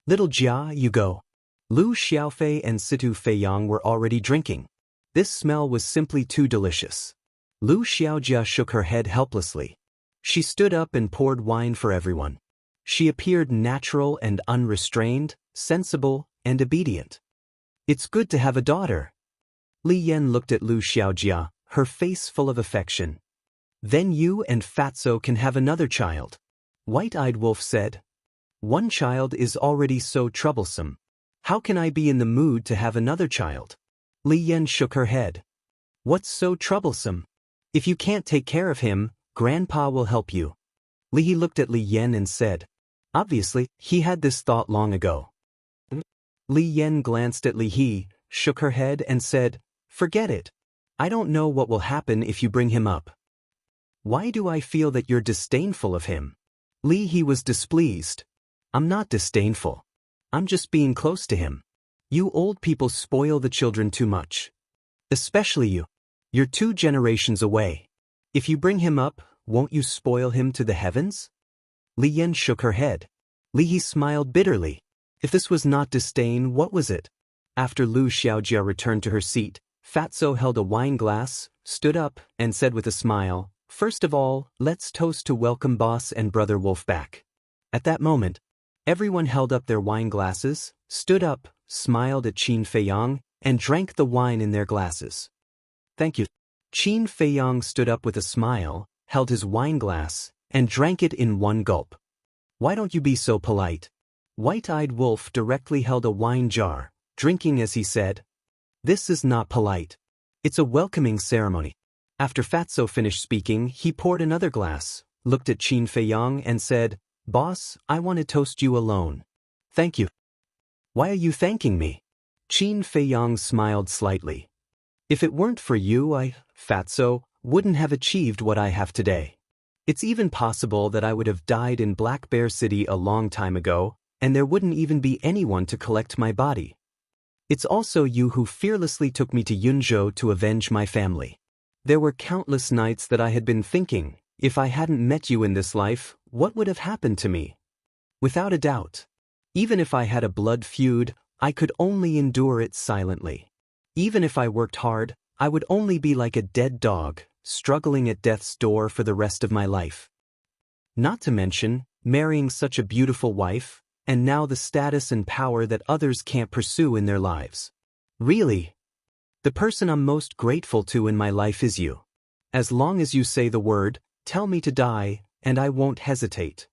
Little Jia, you go. Lu Xiaofei and Situ Feiyang were already drinking. This smell was simply too delicious. Lu Xiaojia shook her head helplessly. She stood up and poured wine for everyone. She appeared natural and unrestrained, sensible, and obedient. It's good to have a daughter. Li Yan looked at Lu Xiaojia, her face full of affection. Then you and Fatso can have another child. White-Eyed Wolf said. One child is already so troublesome. How can I be in the mood to have another child? Li Yan shook her head. What's so troublesome? If you can't take care of him, Grandpa will help you. Li He looked at Li Yan and said. Obviously, he had this thought long ago. Li Yan glanced at Li He, shook her head and said, Forget it. I don't know what will happen if you bring him up. Why do I feel that you're disdainful of him? Li He was displeased. I'm not disdainful. I'm just being close to him. You old people spoil the children too much. Especially you. You're 2 generations away. If you bring him up, won't you spoil him to the heavens? Li Yan shook her head. Li He smiled bitterly. If this was not disdain, what was it? After Lu Xiaojia returned to her seat, Fatso held a wine glass, stood up, and said with a smile, First of all, let's toast to welcome Boss and Brother Wolf back. At that moment, everyone held up their wine glasses, stood up, smiled at Qin Feiyang, and drank the wine in their glasses. Thank you. Qin Feiyang stood up with a smile, held his wine glass, and drank it in one gulp. Why don't you be so polite? White-Eyed Wolf directly held a wine jar, drinking as he said, This is not polite. It's a welcoming ceremony. After Fatso finished speaking, he poured another glass, looked at Qin Feiyang and said, Boss, I want to toast you alone. Thank you. Why are you thanking me? Qin Feiyang smiled slightly. If it weren't for you, Fatso, wouldn't have achieved what I have today. It's even possible that I would have died in Black Bear City a long time ago, and there wouldn't even be anyone to collect my body. It's also you who fearlessly took me to Yunzhou to avenge my family. There were countless nights that I had been thinking, if I hadn't met you in this life, what would have happened to me? Without a doubt. Even if I had a blood feud, I could only endure it silently. Even if I worked hard, I would only be like a dead dog, struggling at death's door for the rest of my life. Not to mention, marrying such a beautiful wife, and now the status and power that others can't pursue in their lives. Really? The person I'm most grateful to in my life is you. As long as you say the word, tell me to die, and I won't hesitate.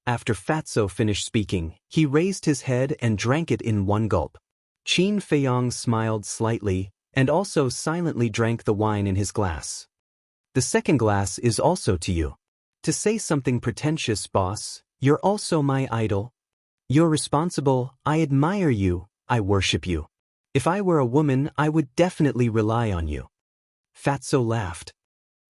After Fatso finished speaking, he raised his head and drank it in one gulp. Qin Feiyang smiled slightly, and also silently drank the wine in his glass. The second glass is also to you. To say something pretentious, boss, you're also my idol. You're responsible, I admire you, I worship you. If I were a woman, I would definitely rely on you. Fatso laughed.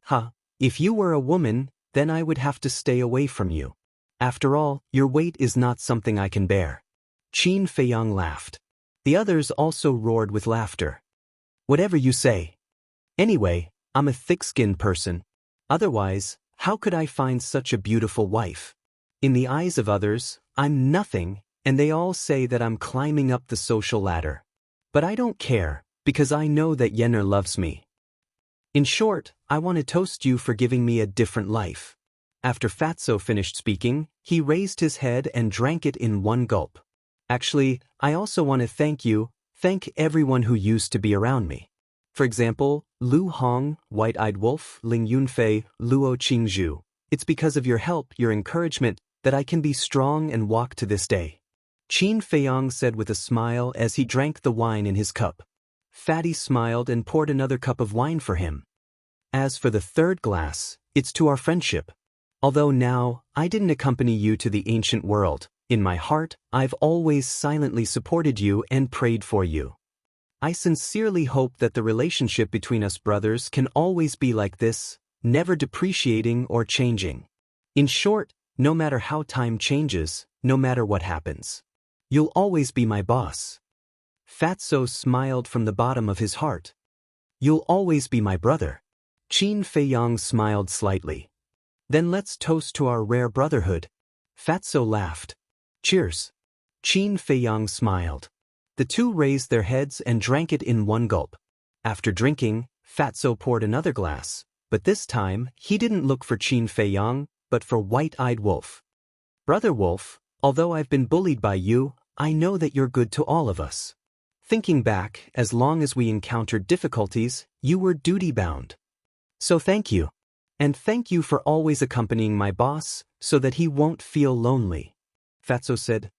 Huh, if you were a woman, then I would have to stay away from you. After all, your weight is not something I can bear. Qin Feiyang laughed. The others also roared with laughter. Whatever you say. Anyway, I'm a thick-skinned person. Otherwise, how could I find such a beautiful wife? In the eyes of others, I'm nothing, and they all say that I'm climbing up the social ladder. But I don't care, because I know that Yenner loves me. In short, I want to toast you for giving me a different life. After Fatso finished speaking, he raised his head and drank it in one gulp. Actually, I also want to thank everyone who used to be around me. For example, Lu Hong, White-Eyed Wolf, Ling Yunfei, Luo Qingzhu. It's because of your help, your encouragement, that I can be strong and walk to this day. Qin Feiyang said with a smile as he drank the wine in his cup. Fatty smiled and poured another cup of wine for him. As for the third glass, it's to our friendship. Although now, I didn't accompany you to the ancient world, in my heart, I've always silently supported you and prayed for you. I sincerely hope that the relationship between us brothers can always be like this, never depreciating or changing. In short, no matter how time changes, no matter what happens, you'll always be my boss. Fatso smiled from the bottom of his heart. You'll always be my brother. Qin Feiyang smiled slightly. Then let's toast to our rare brotherhood. Fatso laughed. Cheers. Qin Feiyang smiled. The two raised their heads and drank it in one gulp. After drinking, Fatso poured another glass, but this time, he didn't look for Qin Feiyang, but for White-Eyed Wolf. Brother Wolf, although I've been bullied by you, I know that you're good to all of us. Thinking back, as long as we encountered difficulties, you were duty-bound. So thank you. And thank you for always accompanying my boss, so that he won't feel lonely. Fatso said.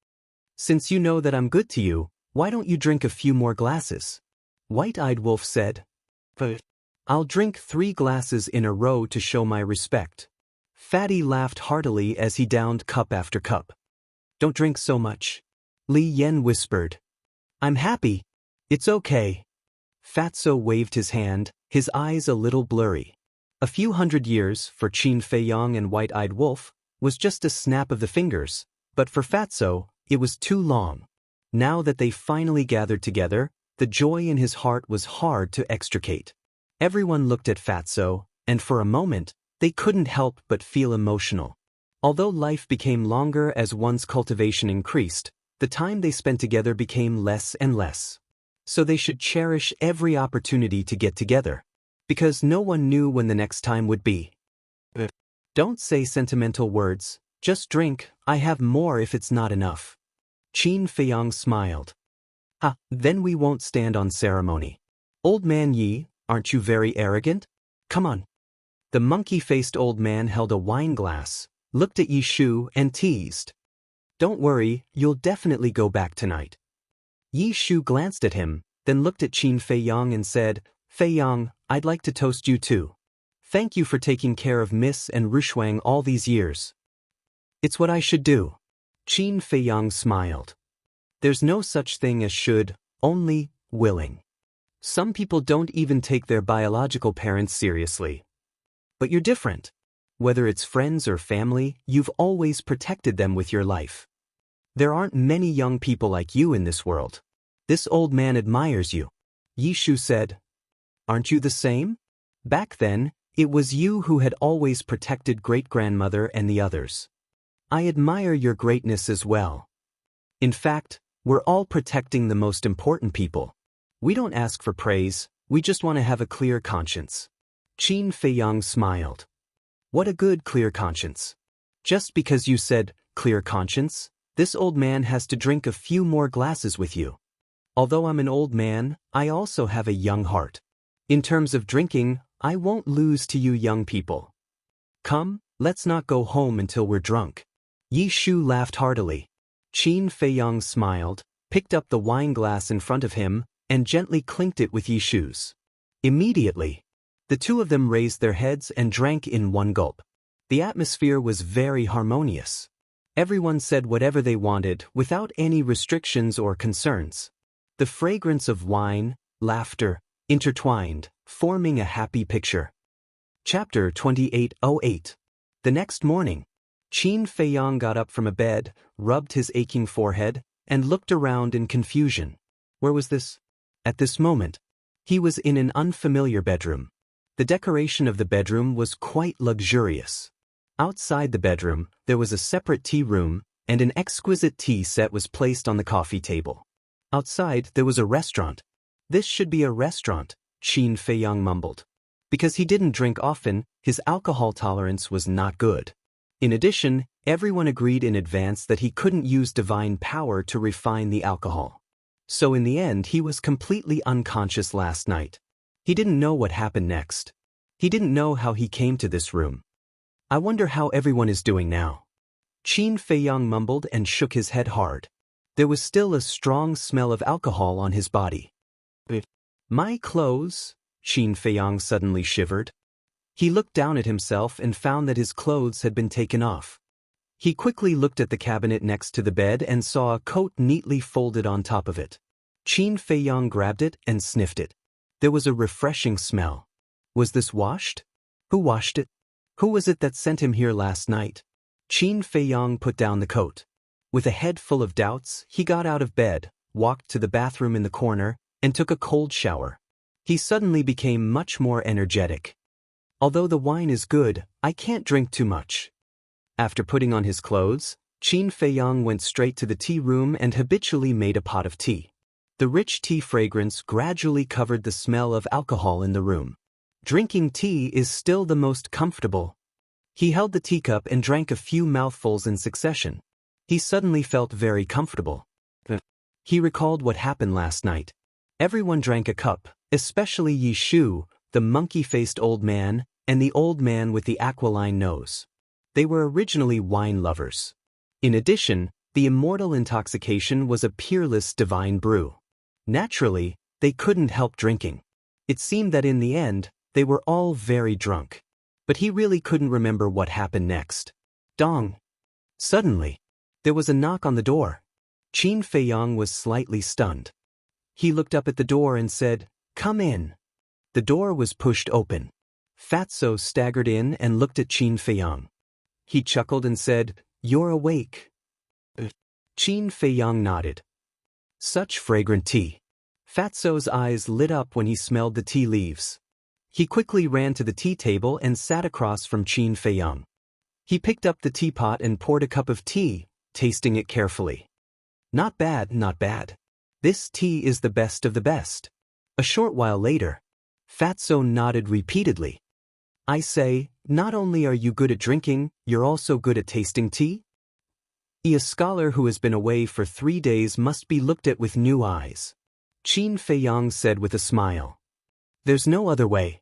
Since you know that I'm good to you, why don't you drink a few more glasses? White-Eyed Wolf said. But I'll drink 3 glasses in a row to show my respect. Fatty laughed heartily as he downed cup after cup. Don't drink so much. Li Yen whispered. I'm happy. It's okay. Fatso waved his hand, his eyes a little blurry. A few hundred years, for Qin Feiyang and White-Eyed Wolf, was just a snap of the fingers, but for Fatso, it was too long. Now that they finally gathered together, the joy in his heart was hard to extricate. Everyone looked at Fatso, and for a moment, they couldn't help but feel emotional. Although life became longer as one's cultivation increased, the time they spent together became less and less. So they should cherish every opportunity to get together, because no one knew when the next time would be. Don't say sentimental words, just drink, I have more if it's not enough. Qin Feiyang smiled. Then we won't stand on ceremony. Old man Yi, aren't you very arrogant? Come on. The monkey-faced old man held a wine glass, looked at Yi Shu and teased. Don't worry, you'll definitely go back tonight. Yi Shu glanced at him, then looked at Qin Feiyang and said, Feiyang, I'd like to toast you too. Thank you for taking care of Miss and Rushuang all these years. It's what I should do. Qin Feiyang smiled. There's no such thing as should, only willing. Some people don't even take their biological parents seriously. But you're different. Whether it's friends or family, you've always protected them with your life. There aren't many young people like you in this world. This old man admires you. Yi Shu said. Aren't you the same? Back then, it was you who had always protected great-grandmother and the others. I admire your greatness as well. In fact, we're all protecting the most important people. We don't ask for praise, we just want to have a clear conscience. Qin Feiyang smiled. What a good clear conscience. Just because you said, clear conscience, this old man has to drink a few more glasses with you. Although I'm an old man, I also have a young heart. In terms of drinking, I won't lose to you young people. Come, let's not go home until we're drunk. Yi Shu laughed heartily. Qin Feiyang smiled. picked up the wine glass in front of him, and gently clinked it with Yi's shoes. Immediately, the two of them raised their heads and drank in one gulp. The atmosphere was very harmonious. Everyone said whatever they wanted without any restrictions or concerns. The fragrance of wine, laughter, intertwined, forming a happy picture. Chapter 28:08. The next morning, Qin Feiyang got up from a bed, rubbed his aching forehead, and looked around in confusion. Where was this? At this moment, he was in an unfamiliar bedroom. The decoration of the bedroom was quite luxurious. Outside the bedroom, there was a separate tea room, and an exquisite tea set was placed on the coffee table. Outside, there was a restaurant. This should be a restaurant, Qin Feiyang mumbled. Because he didn't drink often, his alcohol tolerance was not good. In addition, everyone agreed in advance that he couldn't use divine power to refine the alcohol. So in the end, he was completely unconscious last night. He didn't know what happened next. He didn't know how he came to this room. I wonder how everyone is doing now. Qin Feiyang mumbled and shook his head hard. There was still a strong smell of alcohol on his body. My clothes? Qin Feiyang suddenly shivered. He looked down at himself and found that his clothes had been taken off. He quickly looked at the cabinet next to the bed and saw a coat neatly folded on top of it. Qin Feiyang grabbed it and sniffed it. There was a refreshing smell. Was this washed? Who washed it? Who was it that sent him here last night? Qin Feiyang put down the coat. With a head full of doubts, he got out of bed, walked to the bathroom in the corner, and took a cold shower. He suddenly became much more energetic. Although the wine is good, I can't drink too much. After putting on his clothes, Qin Feiyang went straight to the tea room and habitually made a pot of tea. The rich tea fragrance gradually covered the smell of alcohol in the room. Drinking tea is still the most comfortable. He held the teacup and drank a few mouthfuls in succession. He suddenly felt very comfortable. He recalled what happened last night. Everyone drank a cup, especially Yi Shu, the monkey-faced old man, and the old man with the aquiline nose. They were originally wine lovers. In addition, the immortal intoxication was a peerless divine brew. Naturally, they couldn't help drinking. It seemed that in the end, they were all very drunk. But he really couldn't remember what happened next. Dong! Suddenly, there was a knock on the door. Qin Feiyang was slightly stunned. He looked up at the door and said, "Come in." The door was pushed open. Fatso staggered in and looked at Qin Feiyang. He chuckled and said, "You're awake." Qin Feiyang nodded. Such fragrant tea. Fatso's eyes lit up when he smelled the tea leaves. He quickly ran to the tea table and sat across from Qin Feiyang. He picked up the teapot and poured a cup of tea, tasting it carefully. Not bad, not bad. This tea is the best of the best. A short while later, Fatso nodded repeatedly. I say, not only are you good at drinking, you're also good at tasting tea? A scholar who has been away for 3 days must be looked at with new eyes. Qin Feiyang said with a smile. There's no other way.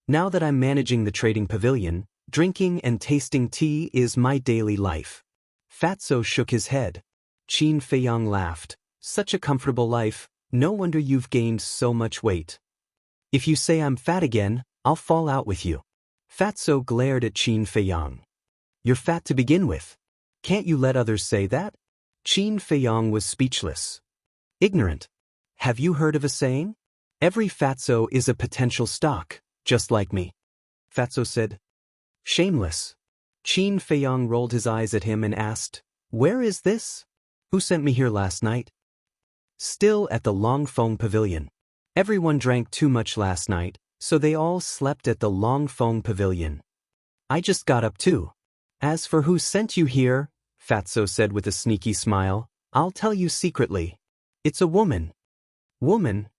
Now that I'm managing the trading pavilion, drinking and tasting tea is my daily life. Fatso shook his head. Qin Feiyang laughed. Such a comfortable life, no wonder you've gained so much weight. If you say I'm fat again, I'll fall out with you. Fatso glared at Qin Feiyang. You're fat to begin with. Can't you let others say that? Qin Feiyang was speechless. Ignorant. Have you heard of a saying? Every fatso is a potential stock, just like me. Fatso said. Shameless. Qin Feiyang rolled his eyes at him and asked, Where is this? Who sent me here last night? Still at the Longfeng Pavilion. Everyone drank too much last night, so they all slept at the Longfeng Pavilion. I just got up too. As for who sent you here, Fatso said with a sneaky smile, I'll tell you secretly. It's a woman. Woman?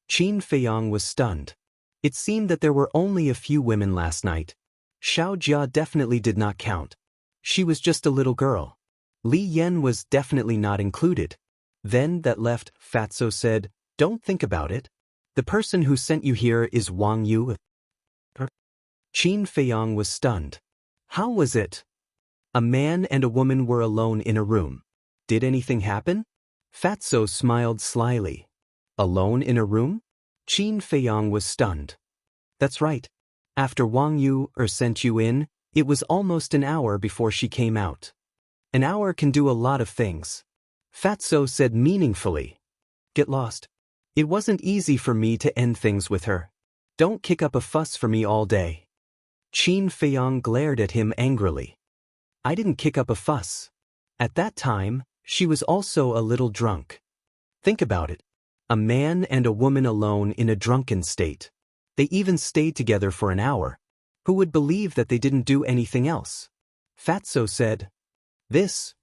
Qin Feiyang was stunned. It seemed that there were only a few women last night. Xiao Jia definitely did not count. She was just a little girl. Li Yan was definitely not included. Then that left, Fatso said, Don't think about it. The person who sent you here is Wang Yu. Qin Feiyang was stunned. How was it? A man and a woman were alone in a room. Did anything happen? Fatso smiled slyly. Alone in a room? Qin Feiyang was stunned. That's right. After Wang Yu sent you in, it was almost an hour before she came out. An hour can do a lot of things. Fatso said meaningfully. Get lost. It wasn't easy for me to end things with her. Don't kick up a fuss for me all day. Qin Feiyang glared at him angrily. I didn't kick up a fuss. At that time, she was also a little drunk. Think about it. A man and a woman alone in a drunken state. They even stayed together for an hour. Who would believe that they didn't do anything else? Fatso said.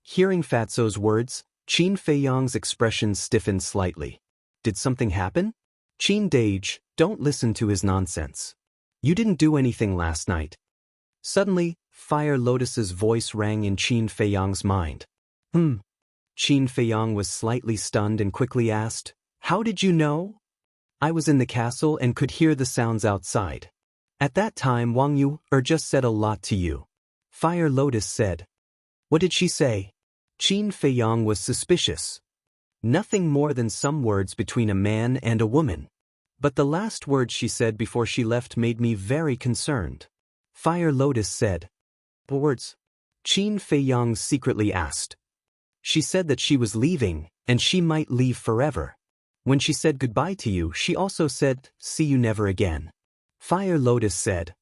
Hearing Fatso's words, Qin Feiyang's expression stiffened slightly. Did something happen? Qin Dage, don't listen to his nonsense. You didn't do anything last night. Suddenly, Fire Lotus's voice rang in Qin Feiyang's mind. Qin Feiyang was slightly stunned and quickly asked, How did you know? I was in the castle and could hear the sounds outside. At that time Wang Yu just said a lot to you. Fire Lotus said. What did she say? Qin Feiyang was suspicious. Nothing more than some words between a man and a woman. But the last words she said before she left made me very concerned. Fire Lotus said. What words? Qin Feiyang secretly asked. She said that she was leaving, and she might leave forever. When she said goodbye to you, she also said, see you never again. Fire Lotus said.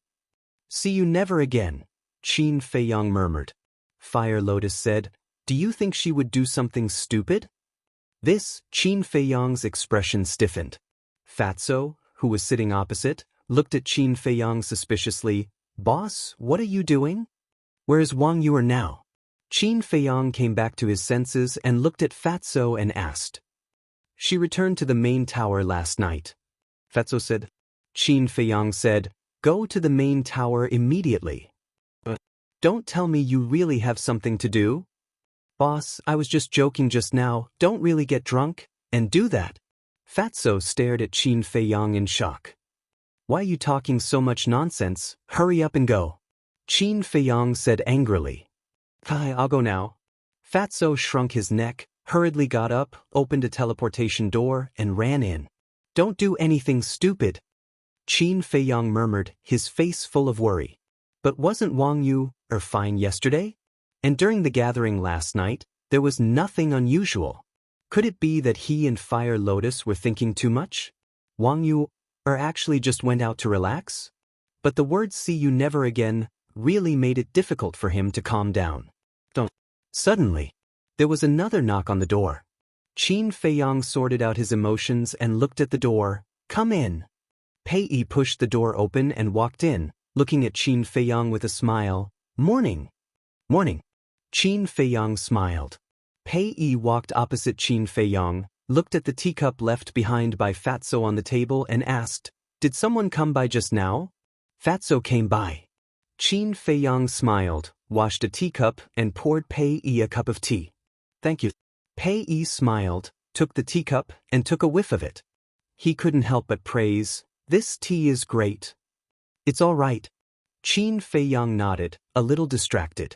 See you never again, Qin Feiyang murmured. Fire Lotus said, do you think she would do something stupid? Qin Feiyang's expression stiffened. Fatso, who was sitting opposite, looked at Qin Feiyang suspiciously. Boss, what are you doing? Where's Wang Yu now? Qin Feiyang came back to his senses and looked at Fatso and asked. She returned to the main tower last night. Fatso said. Qin Feiyang said, go to the main tower immediately. But don't tell me you really have something to do? Boss, I was just joking just now, don't really get drunk, and do that. Fatso stared at Qin Feiyang in shock. Why are you talking so much nonsense? Hurry up and go. Qin Feiyang said angrily. I'll go now. Fatso shrunk his neck, hurriedly got up, opened a teleportation door, and ran in. Don't do anything stupid. Qin Feiyang murmured, his face full of worry. But wasn't Wang Yu fine yesterday? And during the gathering last night, there was nothing unusual. Could it be that he and Fire Lotus were thinking too much? Wang Yu actually just went out to relax? But the words see you never again really made it difficult for him to calm down. Suddenly, there was another knock on the door. Qin Feiyang sorted out his emotions and looked at the door. Come in. Pei pushed the door open and walked in, looking at Qin Feiyang with a smile. Morning. Morning. Qin Feiyang smiled. Pei walked opposite Qin Feiyang, looked at the teacup left behind by Fatso on the table and asked, Did someone come by just now? Fatso came by. Qin Feiyang smiled, washed a teacup, and poured Pei a cup of tea. Thank you. Pei smiled, took the teacup, and took a whiff of it. He couldn't help but praise, This tea is great. It's all right. Qin Feiyang nodded, a little distracted.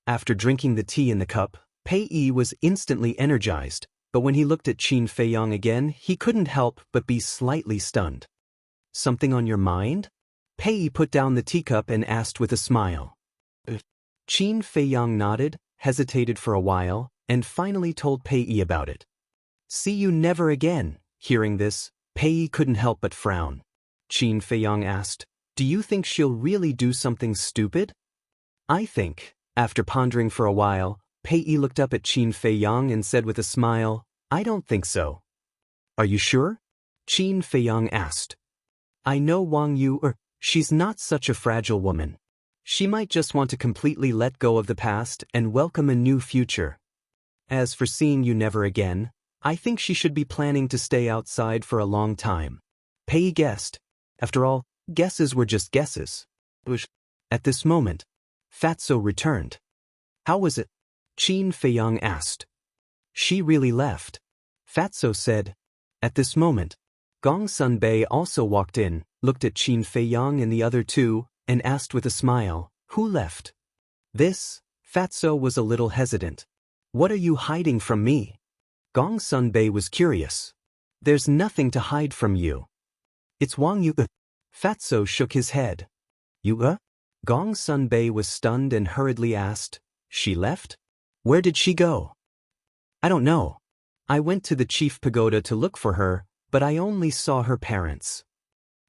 After drinking the tea in the cup, Pei was instantly energized, but when he looked at Qin Feiyang again, he couldn't help but be slightly stunned. Something on your mind? Pei put down the teacup and asked with a smile. Qin Feiyang nodded, hesitated for a while, and finally told Pei about it. See you never again. Hearing this, Pei couldn't help but frown. Qin Feiyang asked, Do you think she'll really do something stupid? I think. After pondering for a while, Pei looked up at Qin Feiyang and said with a smile, I don't think so. Are you sure? Qin Feiyang asked. I know Wang Yu, she's not such a fragile woman. She might just want to completely let go of the past and welcome a new future. As for seeing you never again, I think she should be planning to stay outside for a long time. Pei guessed. After all, guesses were just guesses. At this moment, Fatso returned. How was it? Qin Feiyang asked. She really left. Fatso said. At this moment, Gong Sunbei also walked in, looked at Qin Feiyang and the other two, and asked with a smile, Who left? Fatso was a little hesitant. What are you hiding from me? Gong Sun-bei was curious. There's nothing to hide from you. It's Wang Yu. Fatso shook his head. You? Gong Sun-bei was stunned and hurriedly asked, she left? Where did she go? I don't know. I went to the chief pagoda to look for her, but I only saw her parents.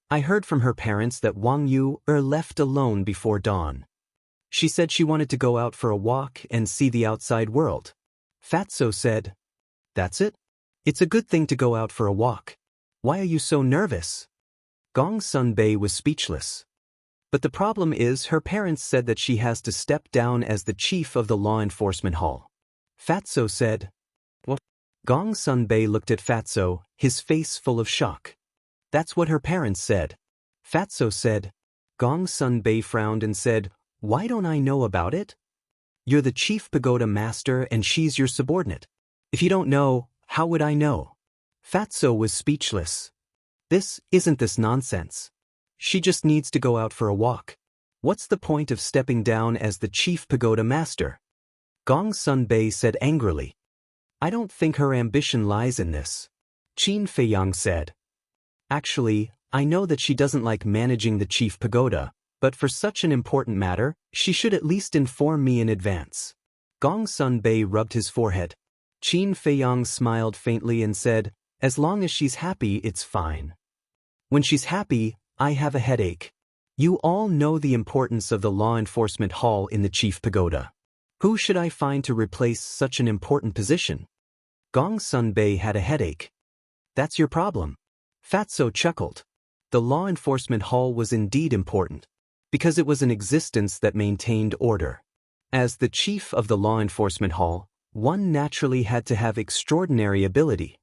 I heard from her parents that Wang Yu left alone before dawn. She said she wanted to go out for a walk and see the outside world. Fatso said, that's it? It's a good thing to go out for a walk. Why are you so nervous? Gong Sun-bei was speechless. But the problem is her parents said that she has to step down as the chief of the law enforcement hall. Fatso said, what? Gong Sun-bei looked at Fatso, his face full of shock. That's what her parents said. Fatso said. Gong Sun-bei frowned and said, why don't I know about it? You're the chief pagoda master and she's your subordinate. If you don't know, how would I know? Fatso was speechless. This nonsense. She just needs to go out for a walk. What's the point of stepping down as the chief pagoda master? Gong Sun-bei said angrily. I don't think her ambition lies in this. Qin Feiyang said. Actually, I know that she doesn't like managing the chief pagoda, but for such an important matter, she should at least inform me in advance. Gong Sun-bei rubbed his forehead. Qin Feiyang smiled faintly and said, as long as she's happy, it's fine. When she's happy, I have a headache. You all know the importance of the law enforcement hall in the chief pagoda. Who should I find to replace such an important position? Gong Sun-bei had a headache. That's your problem. Fatso chuckled. The law enforcement hall was indeed important, because it was an existence that maintained order. As the chief of the law enforcement hall, one naturally had to have extraordinary ability.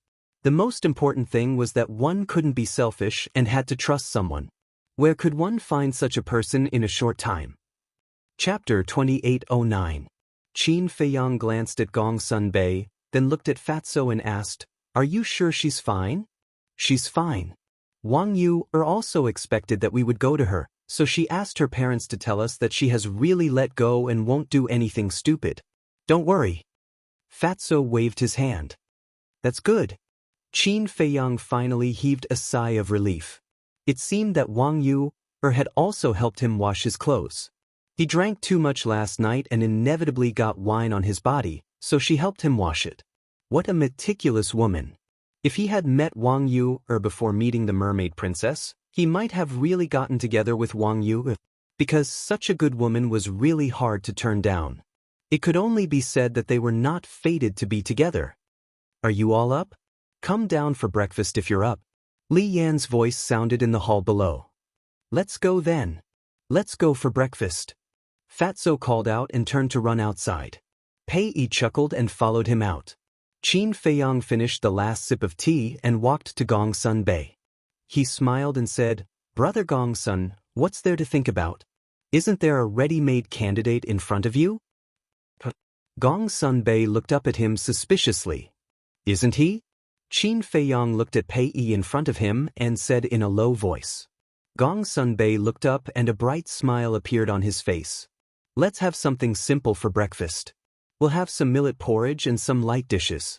The most important thing was that one couldn't be selfish and had to trust someone. Where could one find such a person in a short time? Chapter 2809. Qin Feiyang glanced at Gong Sun-bei, then looked at Fatso and asked, are you sure she's fine? She's fine. Wang Yu also expected that we would go to her, so she asked her parents to tell us that she has really let go and won't do anything stupid. Don't worry. Fatso waved his hand. That's good. Qin Feiyang finally heaved a sigh of relief. It seemed that Wang Yu had also helped him wash his clothes. He drank too much last night and inevitably got wine on his body, so she helped him wash it. What a meticulous woman. If he had met Wang Yu before meeting the mermaid princess, he might have really gotten together with Wang Yu, because such a good woman was really hard to turn down. It could only be said that they were not fated to be together. Are you all up? Come down for breakfast if you're up. Li Yan's voice sounded in the hall below. Let's go then. Let's go for breakfast. Fatso called out and turned to run outside. Pei Yi chuckled and followed him out. Qin Feiyang finished the last sip of tea and walked to Gong Sun-bei. He smiled and said, Brother Gongsun, what's there to think about? Isn't there a ready-made candidate in front of you? Gong Sun-bei looked up at him suspiciously. Isn't he? Qin Feiyang looked at Pei Yi in front of him and said in a low voice. Gong Sun-bei looked up and a bright smile appeared on his face. Let's have something simple for breakfast. We'll have some millet porridge and some light dishes.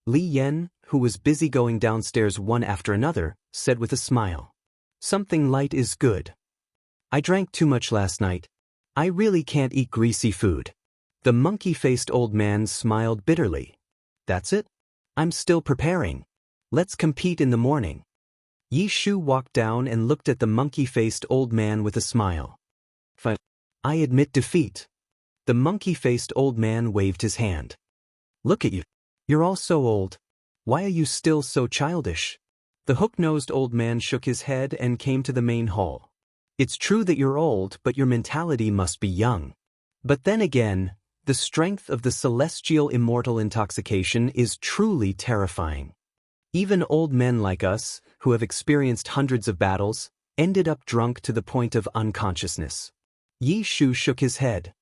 Li Yan, who was busy going downstairs one after another, said with a smile. Something light is good. I drank too much last night. I really can't eat greasy food. The monkey-faced old man smiled bitterly. That's it? I'm still preparing. Let's compete in the morning. Yi Shu walked down and looked at the monkey-faced old man with a smile. I admit defeat. The monkey-faced old man waved his hand. Look at you. You're all so old. Why are you still so childish? The hook-nosed old man shook his head and came to the main hall. It's true that you're old, but your mentality must be young. But then again, the strength of the celestial immortal intoxication is truly terrifying. Even old men like us, who have experienced hundreds of battles, ended up drunk to the point of unconsciousness. Yi Shu shook his head.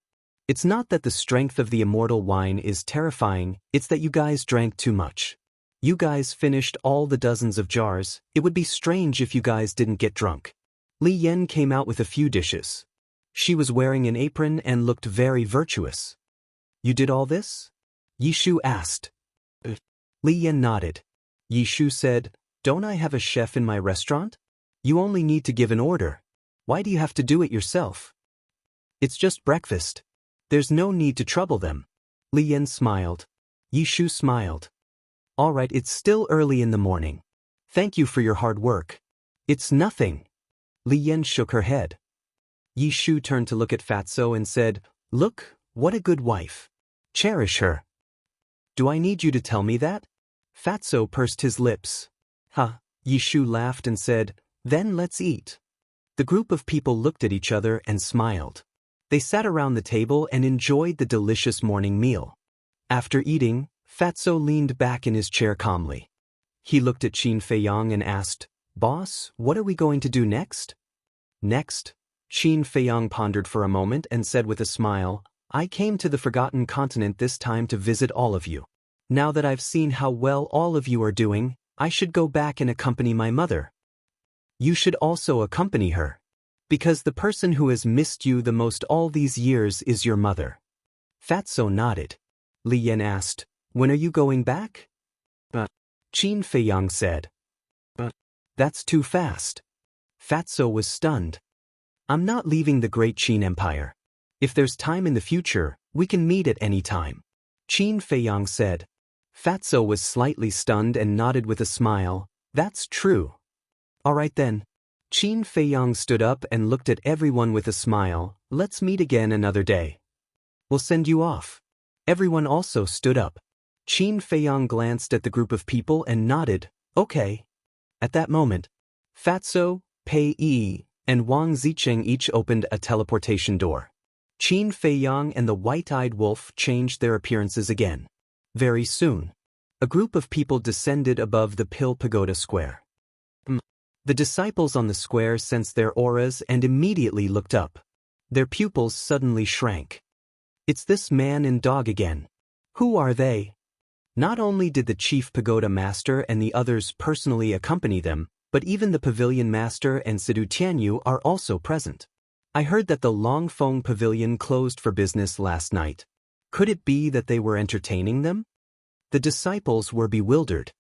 It's not that the strength of the immortal wine is terrifying, it's that you guys drank too much. You guys finished all the dozens of jars. It would be strange if you guys didn't get drunk. Li Yan came out with a few dishes. She was wearing an apron and looked very virtuous. You did all this? Yi Shu asked. Li Yan nodded. Yi Shu said, "Don't I have a chef in my restaurant? You only need to give an order. Why do you have to do it yourself? It's just breakfast. There's no need to trouble them." Li Yan smiled. Yi Shu smiled. "All right, it's still early in the morning. Thank you for your hard work." "It's nothing." Li Yan shook her head. Yi Shu turned to look at Fatso and said, "Look, what a good wife. Cherish her." "Do I need you to tell me that?" Fatso pursed his lips. "Huh." Yi Shu laughed and said, "Then let's eat." The group of people looked at each other and smiled. They sat around the table and enjoyed the delicious morning meal. After eating, Fatso leaned back in his chair calmly. He looked at Qin Feiyang and asked, "Boss, what are we going to do next?" "Next?" Qin Feiyang pondered for a moment and said with a smile, "I came to the Forgotten Continent this time to visit all of you. Now that I've seen how well all of you are doing, I should go back and accompany my mother." "You should also accompany her. Because the person who has missed you the most all these years is your mother." Fatso nodded. Li Yan asked, "When are you going back?" "But," Qin Feiyang said. "But, that's too fast." Fatso was stunned. "I'm not leaving the great Qin Empire. If there's time in the future, we can meet at any time," Qin Feiyang said. Fatso was slightly stunned and nodded with a smile. "That's true." "All right then." Qin Feiyang stood up and looked at everyone with a smile. "Let's meet again another day. We'll send you off." Everyone also stood up. Qin Feiyang glanced at the group of people and nodded, "Okay." At that moment, Fatso, Pei Yi, and Wang Zicheng each opened a teleportation door. Qin Feiyang and the white-eyed wolf changed their appearances again. Very soon, a group of people descended above the Pill Pagoda Square. The disciples on the square sensed their auras and immediately looked up. Their pupils suddenly shrank. "It's this man and dog again. Who are they?" Not only did the chief pagoda master and the others personally accompany them, but even the pavilion master and Sidu Tianyu are also present. "I heard that the Longfeng Pavilion closed for business last night. Could it be that they were entertaining them?" The disciples were bewildered.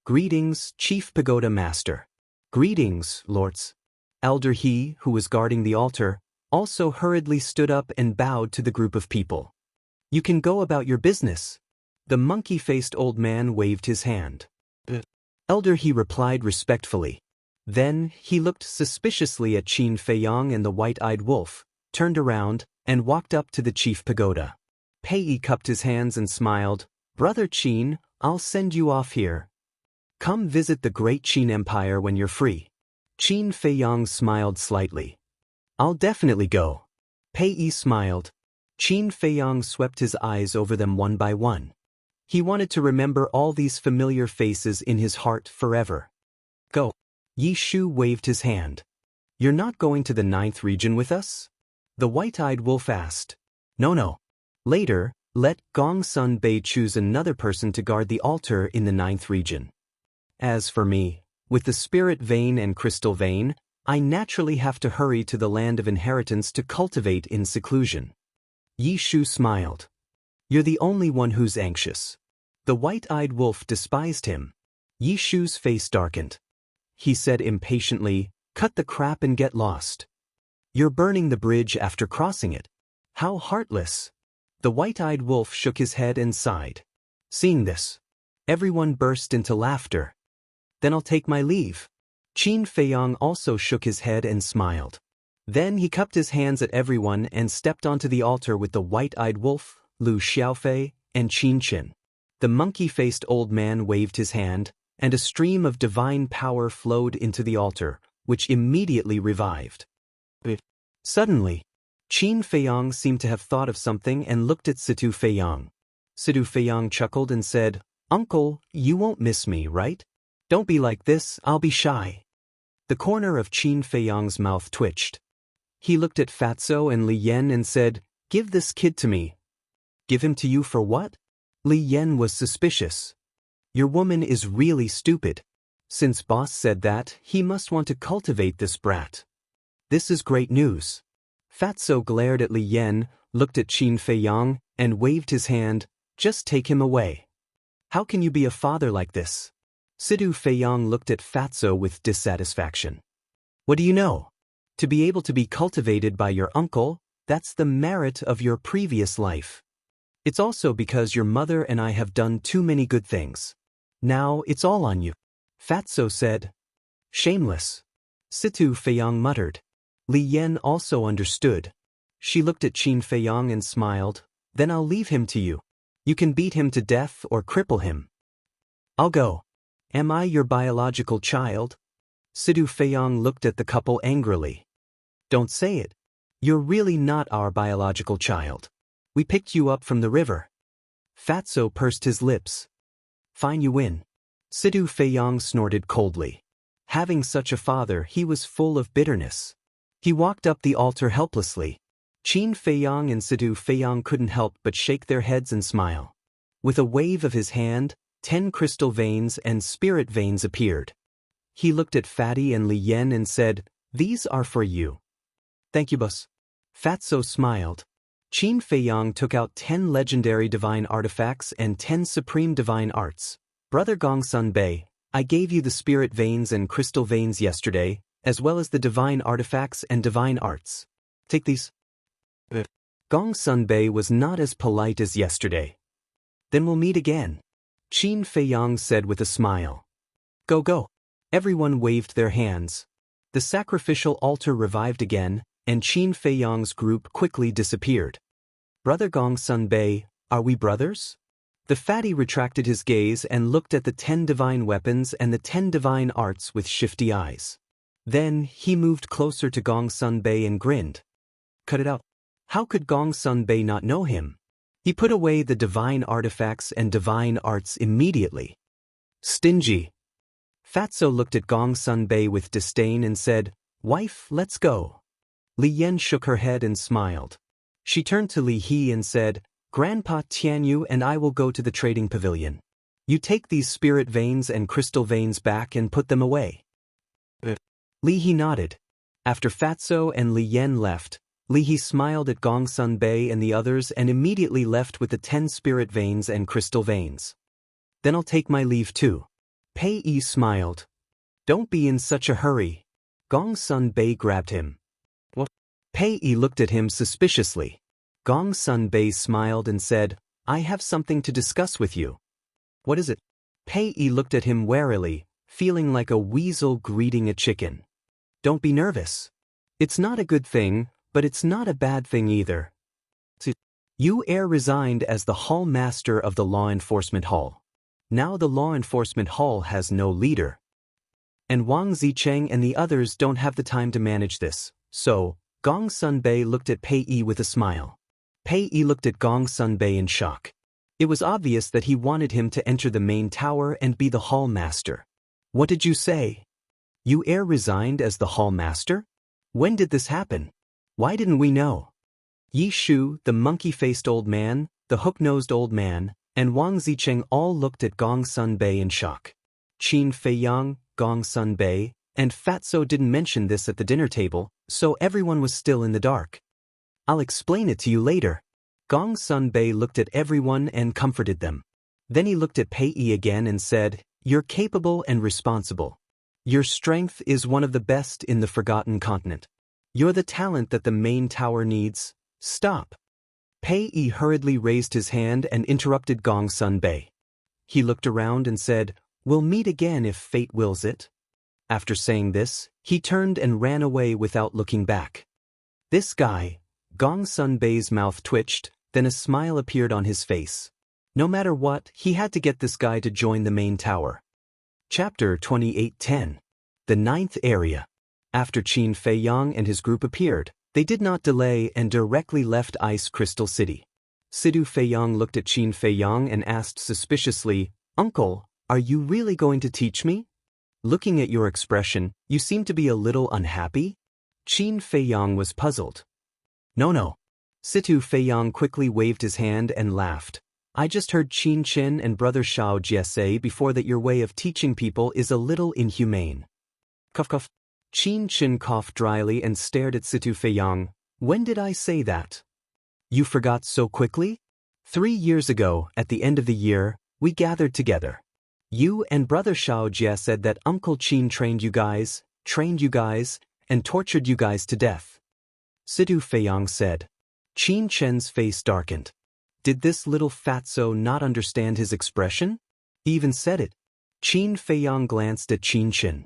"Greetings, Chief Pagoda Master." "Greetings, lords." Elder He, who was guarding the altar, also hurriedly stood up and bowed to the group of people. "You can go about your business." The monkey-faced old man waved his hand. Elder He replied respectfully. Then he looked suspiciously at Qin Feiyang and the white-eyed wolf, turned around, and walked up to the chief pagoda. Pei Yi cupped his hands and smiled. "Brother Qin, I'll send you off here. Come visit the great Qin Empire when you're free." Qin Feiyang smiled slightly. "I'll definitely go." Pei Yi smiled. Qin Feiyang swept his eyes over them one by one. He wanted to remember all these familiar faces in his heart forever. "Go." Yi Shu waved his hand. "You're not going to the 9th region with us?" The white-eyed wolf asked. No. Later, let Gong Sun Bei choose another person to guard the altar in the 9th region. As for me, with the spirit vein and crystal vein, I naturally have to hurry to the land of inheritance to cultivate in seclusion. Yi Shu smiled. "You're the only one who's anxious." The white-eyed wolf despised him. Yi Shu's face darkened. He said impatiently, "Cut the crap and get lost. You're burning the bridge after crossing it. How heartless." The white-eyed wolf shook his head and sighed. Seeing this, everyone burst into laughter. "Then I'll take my leave." Qin Feiyang also shook his head and smiled. Then he cupped his hands at everyone and stepped onto the altar with the white-eyed wolf, Lu Xiaofei, and Qin Qin. The monkey-faced old man waved his hand, and a stream of divine power flowed into the altar, which immediately revived. Suddenly, Qin Feiyang seemed to have thought of something and looked at Situ Feiyang. Situ Feiyang chuckled and said, "Uncle, you won't miss me, right? Don't be like this, I'll be shy." The corner of Qin Feiyang's mouth twitched. He looked at Fatso and Li Yan and said, "Give this kid to me." "Give him to you for what?" Li Yan was suspicious. "Your woman is really stupid. Since boss said that, he must want to cultivate this brat." "This is great news." Fatso glared at Li Yan, looked at Qin Feiyang, and waved his hand. "Just take him away." How can you be a father like this? Sidu Feiyong looked at Fatso with dissatisfaction. What do you know? To be able to be cultivated by your uncle, that's the merit of your previous life. It's also because your mother and I have done too many good things. Now it's all on you. Fatso said. Shameless. Situ Feiyong muttered. Li Yan also understood. She looked at Qin Feiyong and smiled. Then I'll leave him to you. You can beat him to death or cripple him. I'll go. Am I your biological child? Sidu Feiyong looked at the couple angrily. Don't say it. You're really not our biological child. We picked you up from the river. Fatso pursed his lips. Fine, you win. Sidu Feiyong snorted coldly. Having such a father, he was full of bitterness. He walked up the altar helplessly. Qin Feiyong and Sidu Feiyong couldn't help but shake their heads and smile. With a wave of his hand, 10 crystal veins and spirit veins appeared. He looked at Fatty and Li Yan and said, "These are for you." Thank you, boss. Fatso smiled. Qin Feiyong took out 10 legendary divine artifacts and 10 supreme divine arts. Brother Gongsun Bei, I gave you the spirit veins and crystal veins yesterday, as well as the divine artifacts and divine arts. Take these. Gongsun Bei was not as polite as yesterday. Then we'll meet again. Qin Feiyong said with a smile. Go, go. Everyone waved their hands. The sacrificial altar revived again, and Qin Feiyong's group quickly disappeared. Brother Gongsun Bei, are we brothers? The fatty retracted his gaze and looked at the 10 divine weapons and the 10 divine arts with shifty eyes. Then he moved closer to Gongsun Bei and grinned. Cut it out. How could Gongsun Bei not know him? He put away the divine artifacts and divine arts immediately. Stingy. Fatso looked at Gongsun Bei with disdain and said, Wife, let's go. Li Yan shook her head and smiled. She turned to Li He and said, Grandpa Tianyu and I will go to the trading pavilion. You take these spirit veins and crystal veins back and put them away. Li He nodded. After Fatso and Li Yan left, Li He smiled at Gongsun Bei and the others and immediately left with the 10 spirit veins and crystal veins. Then I'll take my leave too. Pei Yi smiled. Don't be in such a hurry. Gongsun Bei grabbed him. What? Pei Yi looked at him suspiciously. Gongsun Bei smiled and said, I have something to discuss with you. What is it? Pei Yi looked at him warily, feeling like a weasel greeting a chicken. Don't be nervous. It's not a good thing, but it's not a bad thing either. You resigned as the Hall Master of the Law Enforcement Hall. Now the Law Enforcement Hall has no leader. And Wang Zicheng and the others don't have the time to manage this, so, Gongsun Bei looked at Pei Yi with a smile. Pei Yi looked at Gongsun Bei in shock. It was obvious that he wanted him to enter the main tower and be the Hall Master. What did you say? You resigned as the Hall Master? When did this happen? Why didn't we know? Yi Shu, the monkey-faced old man, the hook-nosed old man, and Wang Zicheng all looked at Gongsun Bei in shock. Qin Feiyong, Gongsun Bei, and Fatso didn't mention this at the dinner table, so everyone was still in the dark. I'll explain it to you later. Gongsun Bei looked at everyone and comforted them. Then he looked at Pei Yi again and said, You're capable and responsible. Your strength is one of the best in the Forgotten Continent. You're the talent that the main tower needs. Stop. Pei Yi hurriedly raised his hand and interrupted Gongsun Bei. He looked around and said, We'll meet again if fate wills it. After saying this, he turned and ran away without looking back. This guy, Gongsun Bei's mouth twitched, then a smile appeared on his face. No matter what, he had to get this guy to join the main tower. Chapter 28:10. The Ninth Area. After Qin Feiyong and his group appeared, they did not delay and directly left Ice Crystal City. Sidu Feiyong looked at Qin Feiyong and asked suspiciously, Uncle, are you really going to teach me? Looking at your expression, you seem to be a little unhappy? Qin Feiyong was puzzled. No. Sidu Feiyong quickly waved his hand and laughed. I just heard Qin Chin and Brother Shao Jie say before that your way of teaching people is a little inhumane. Cough cough. Qin Chin coughed dryly and stared at Sidu Feiyong. When did I say that? You forgot so quickly? 3 years ago, at the end of the year, we gathered together. You and Brother Xiaojia said that Uncle Qin trained you guys, and tortured you guys to death. Situ Feiyang said. Qin Chen's face darkened. Did this little fatso not understand his expression? He even said it. Qin Feiyang glanced at Qin Chen.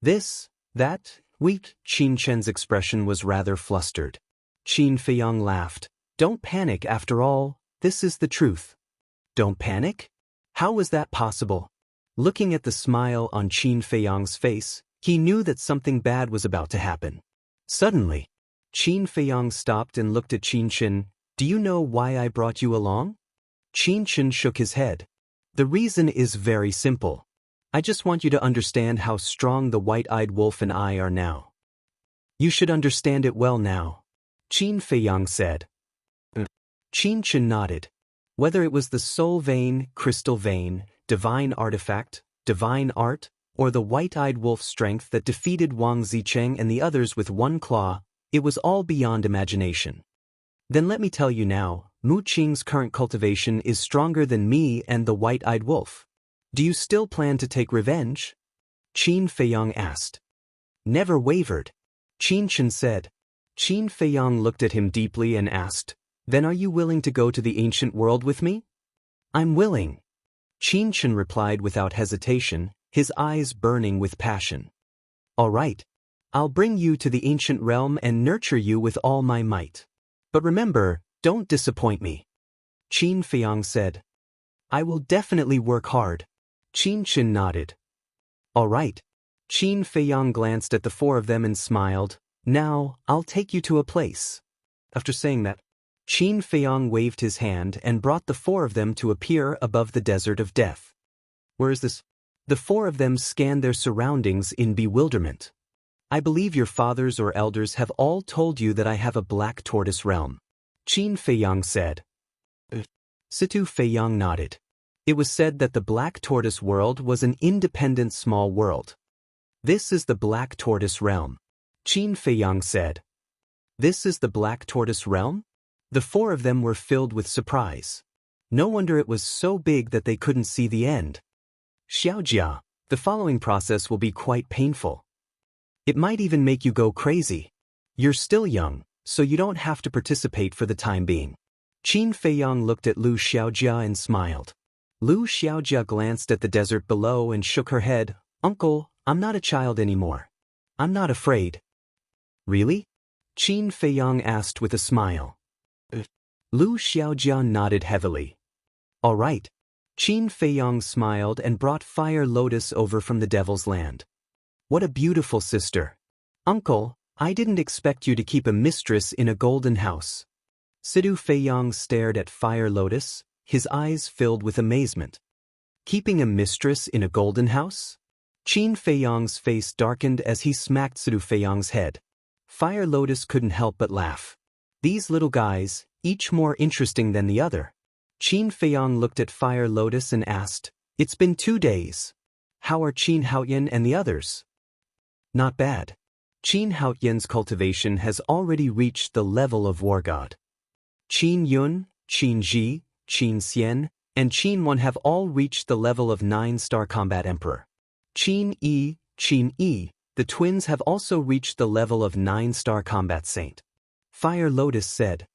Qin Chen's expression was rather flustered. Qin Feiyang laughed. Don't panic, after all, this is the truth. Don't panic? How was that possible? Looking at the smile on Qin Feiyang's face, he knew that something bad was about to happen. Suddenly, Qin Feiyang stopped and looked at Qin Chen. Do you know why I brought you along? Qin Chen shook his head. The reason is very simple. I just want you to understand how strong the white-eyed wolf and I are now. You should understand it well now, Qin Feiyang said. Qin Chen nodded. Whether it was the soul vein, crystal vein, divine artifact, divine art, or the white-eyed wolf strength that defeated Wang Zicheng and the others with one claw, it was all beyond imagination. Then let me tell you now, Mu Qing's current cultivation is stronger than me and the white-eyed wolf. Do you still plan to take revenge? Qin Feiyang asked. Never wavered, Qin Chen said. Qin Feiyang looked at him deeply and asked, Then are you willing to go to the ancient world with me? I'm willing, Qin Chen replied without hesitation, his eyes burning with passion. All right. I'll bring you to the ancient realm and nurture you with all my might. But remember, don't disappoint me. Qin Feiyang said. I will definitely work hard. Qin Chen nodded. All right. Qin Feiyang glanced at the four of them and smiled. Now, I'll take you to a place. After saying that, Qin Feiyang waved his hand and brought the four of them to appear above the desert of death. Where is this? The four of them scanned their surroundings in bewilderment. I believe your fathers or elders have all told you that I have a black tortoise realm, Qin Feiyang said. Situ Feiyang nodded. It was said that the black tortoise world was an independent small world. This is the black tortoise realm, Qin Feiyang said. This is the black tortoise realm? The four of them were filled with surprise. No wonder it was so big that they couldn't see the end. Xiaojia, the following process will be quite painful. It might even make you go crazy. You're still young, so you don't have to participate for the time being. Qin Feiyang looked at Lu Xiaojia and smiled. Lu Xiaojia glanced at the desert below and shook her head. Uncle, I'm not a child anymore. I'm not afraid. Really? Qin Feiyang asked with a smile. Lu Xiaojia nodded heavily. All right. Qin Feiyang smiled and brought Fire Lotus over from the Devil's Land. What a beautiful sister. Uncle, I didn't expect you to keep a mistress in a golden house. Situ Feiyang stared at Fire Lotus, his eyes filled with amazement. Keeping a mistress in a golden house? Qin Feiyang's face darkened as he smacked Situ Feiyang's head. Fire Lotus couldn't help but laugh. These little guys, each more interesting than the other. Qin Feiyang looked at Fire Lotus and asked, It's been 2 days. How are Qin Haoyan and the others? Not bad. Qin Haoyan's cultivation has already reached the level of War God. Qin Yun, Qin Ji, Qin Xian, and Qin Wan have all reached the level of 9-star Combat Emperor. Qin Yi, the twins have also reached the level of 9-star Combat Saint. Fire Lotus said.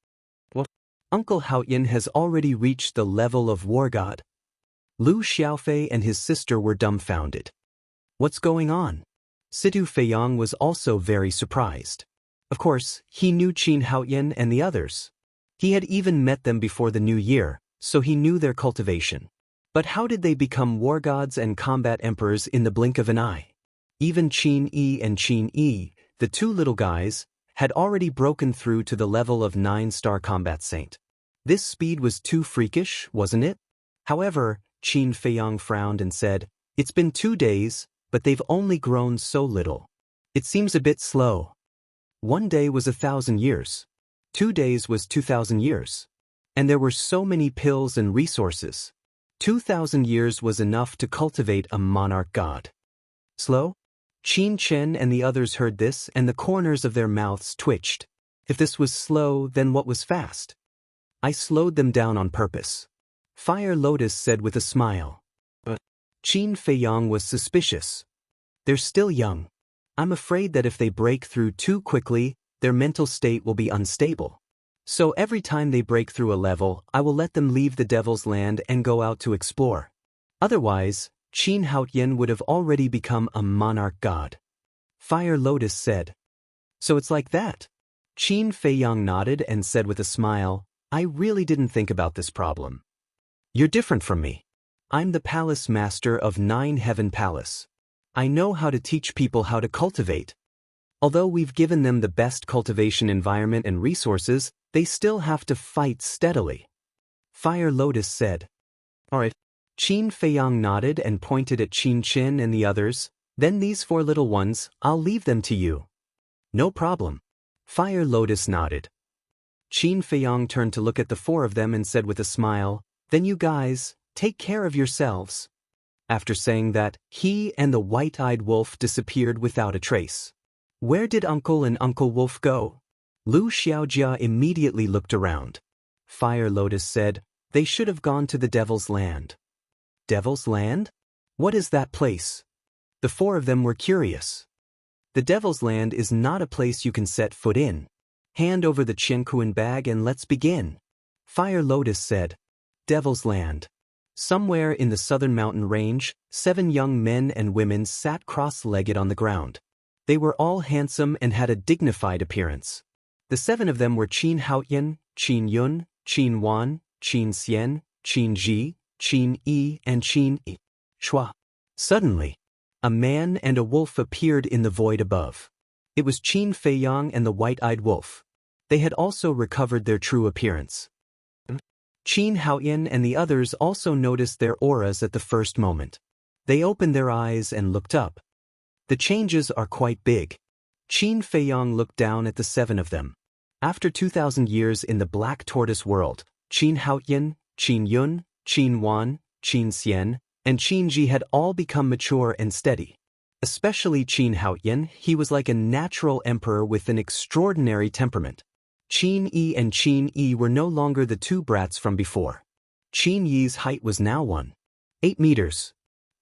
What? Uncle Haoyan has already reached the level of War God. Lu Xiaofei and his sister were dumbfounded. What's going on? Situ Feiyang was also very surprised. Of course, he knew Qin Haoyan and the others. He had even met them before the new year, so he knew their cultivation. But how did they become war gods and combat emperors in the blink of an eye? Even Qin Yi and Qin Yi, the two little guys, had already broken through to the level of 9-star Combat Saint. This speed was too freakish, wasn't it? However, Qin Feiyang frowned and said, It's been 2 days, but they've only grown so little. It seems a bit slow. 1 day was 1,000 years. 2 days was 2,000 years. And there were so many pills and resources. 2,000 years was enough to cultivate a monarch god. Slow? Qin Chen and the others heard this and the corners of their mouths twitched. If this was slow, then what was fast? I slowed them down on purpose. Fire Lotus said with a smile. But Qin Feiyang was suspicious. They're still young. I'm afraid that if they break through too quickly, their mental state will be unstable. So every time they break through a level, I will let them leave the Devil's Land and go out to explore. Otherwise, Qin Haotian would have already become a monarch god. Fire Lotus said. So it's like that? Qin Feiyang nodded and said with a smile, I really didn't think about this problem. You're different from me. I'm the palace master of 9 Heaven Palace. I know how to teach people how to cultivate. Although we've given them the best cultivation environment and resources, they still have to fight steadily. Fire Lotus said. Alright. Qin Feiyang nodded and pointed at Qin Qin and the others. Then these 4 little ones, I'll leave them to you. No problem. Fire Lotus nodded. Qin Feiyang turned to look at the 4 of them and said with a smile, Then you guys, take care of yourselves. After saying that, he and the white-eyed wolf disappeared without a trace. Where did Uncle and Uncle Wolf go? Lu Xiaojia immediately looked around. Fire Lotus said, They should have gone to the Devil's Land. Devil's Land? What is that place? The 4 of them were curious. The Devil's Land is not a place you can set foot in. Hand over the Qiankuan bag and let's begin. Fire Lotus said. Devil's Land. Somewhere in the southern mountain range, 7 young men and women sat cross-legged on the ground. They were all handsome and had a dignified appearance. The 7 of them were Qin Haotian, Qin Yun, Qin Wan, Qin Xian, Qin Ji, Qin Yi, and Qin Yi. Shua. Suddenly, a man and a wolf appeared in the void above. It was Qin Feiyang and the white-eyed wolf. They had also recovered their true appearance. Qin Haotian and the others also noticed their auras at the first moment. They opened their eyes and looked up. The changes are quite big. Qin Feiyang looked down at the 7 of them. After 2,000 years in the Black Tortoise world, Qin Haotian, Qin Yun, Qin Wan, Qin Xian, and Qin Ji had all become mature and steady. Especially Qin Haotian, he was like a natural emperor with an extraordinary temperament. Qin Yi and Qin Yi were no longer the 2 brats from before. Qin Yi's height was now 1.8 meters.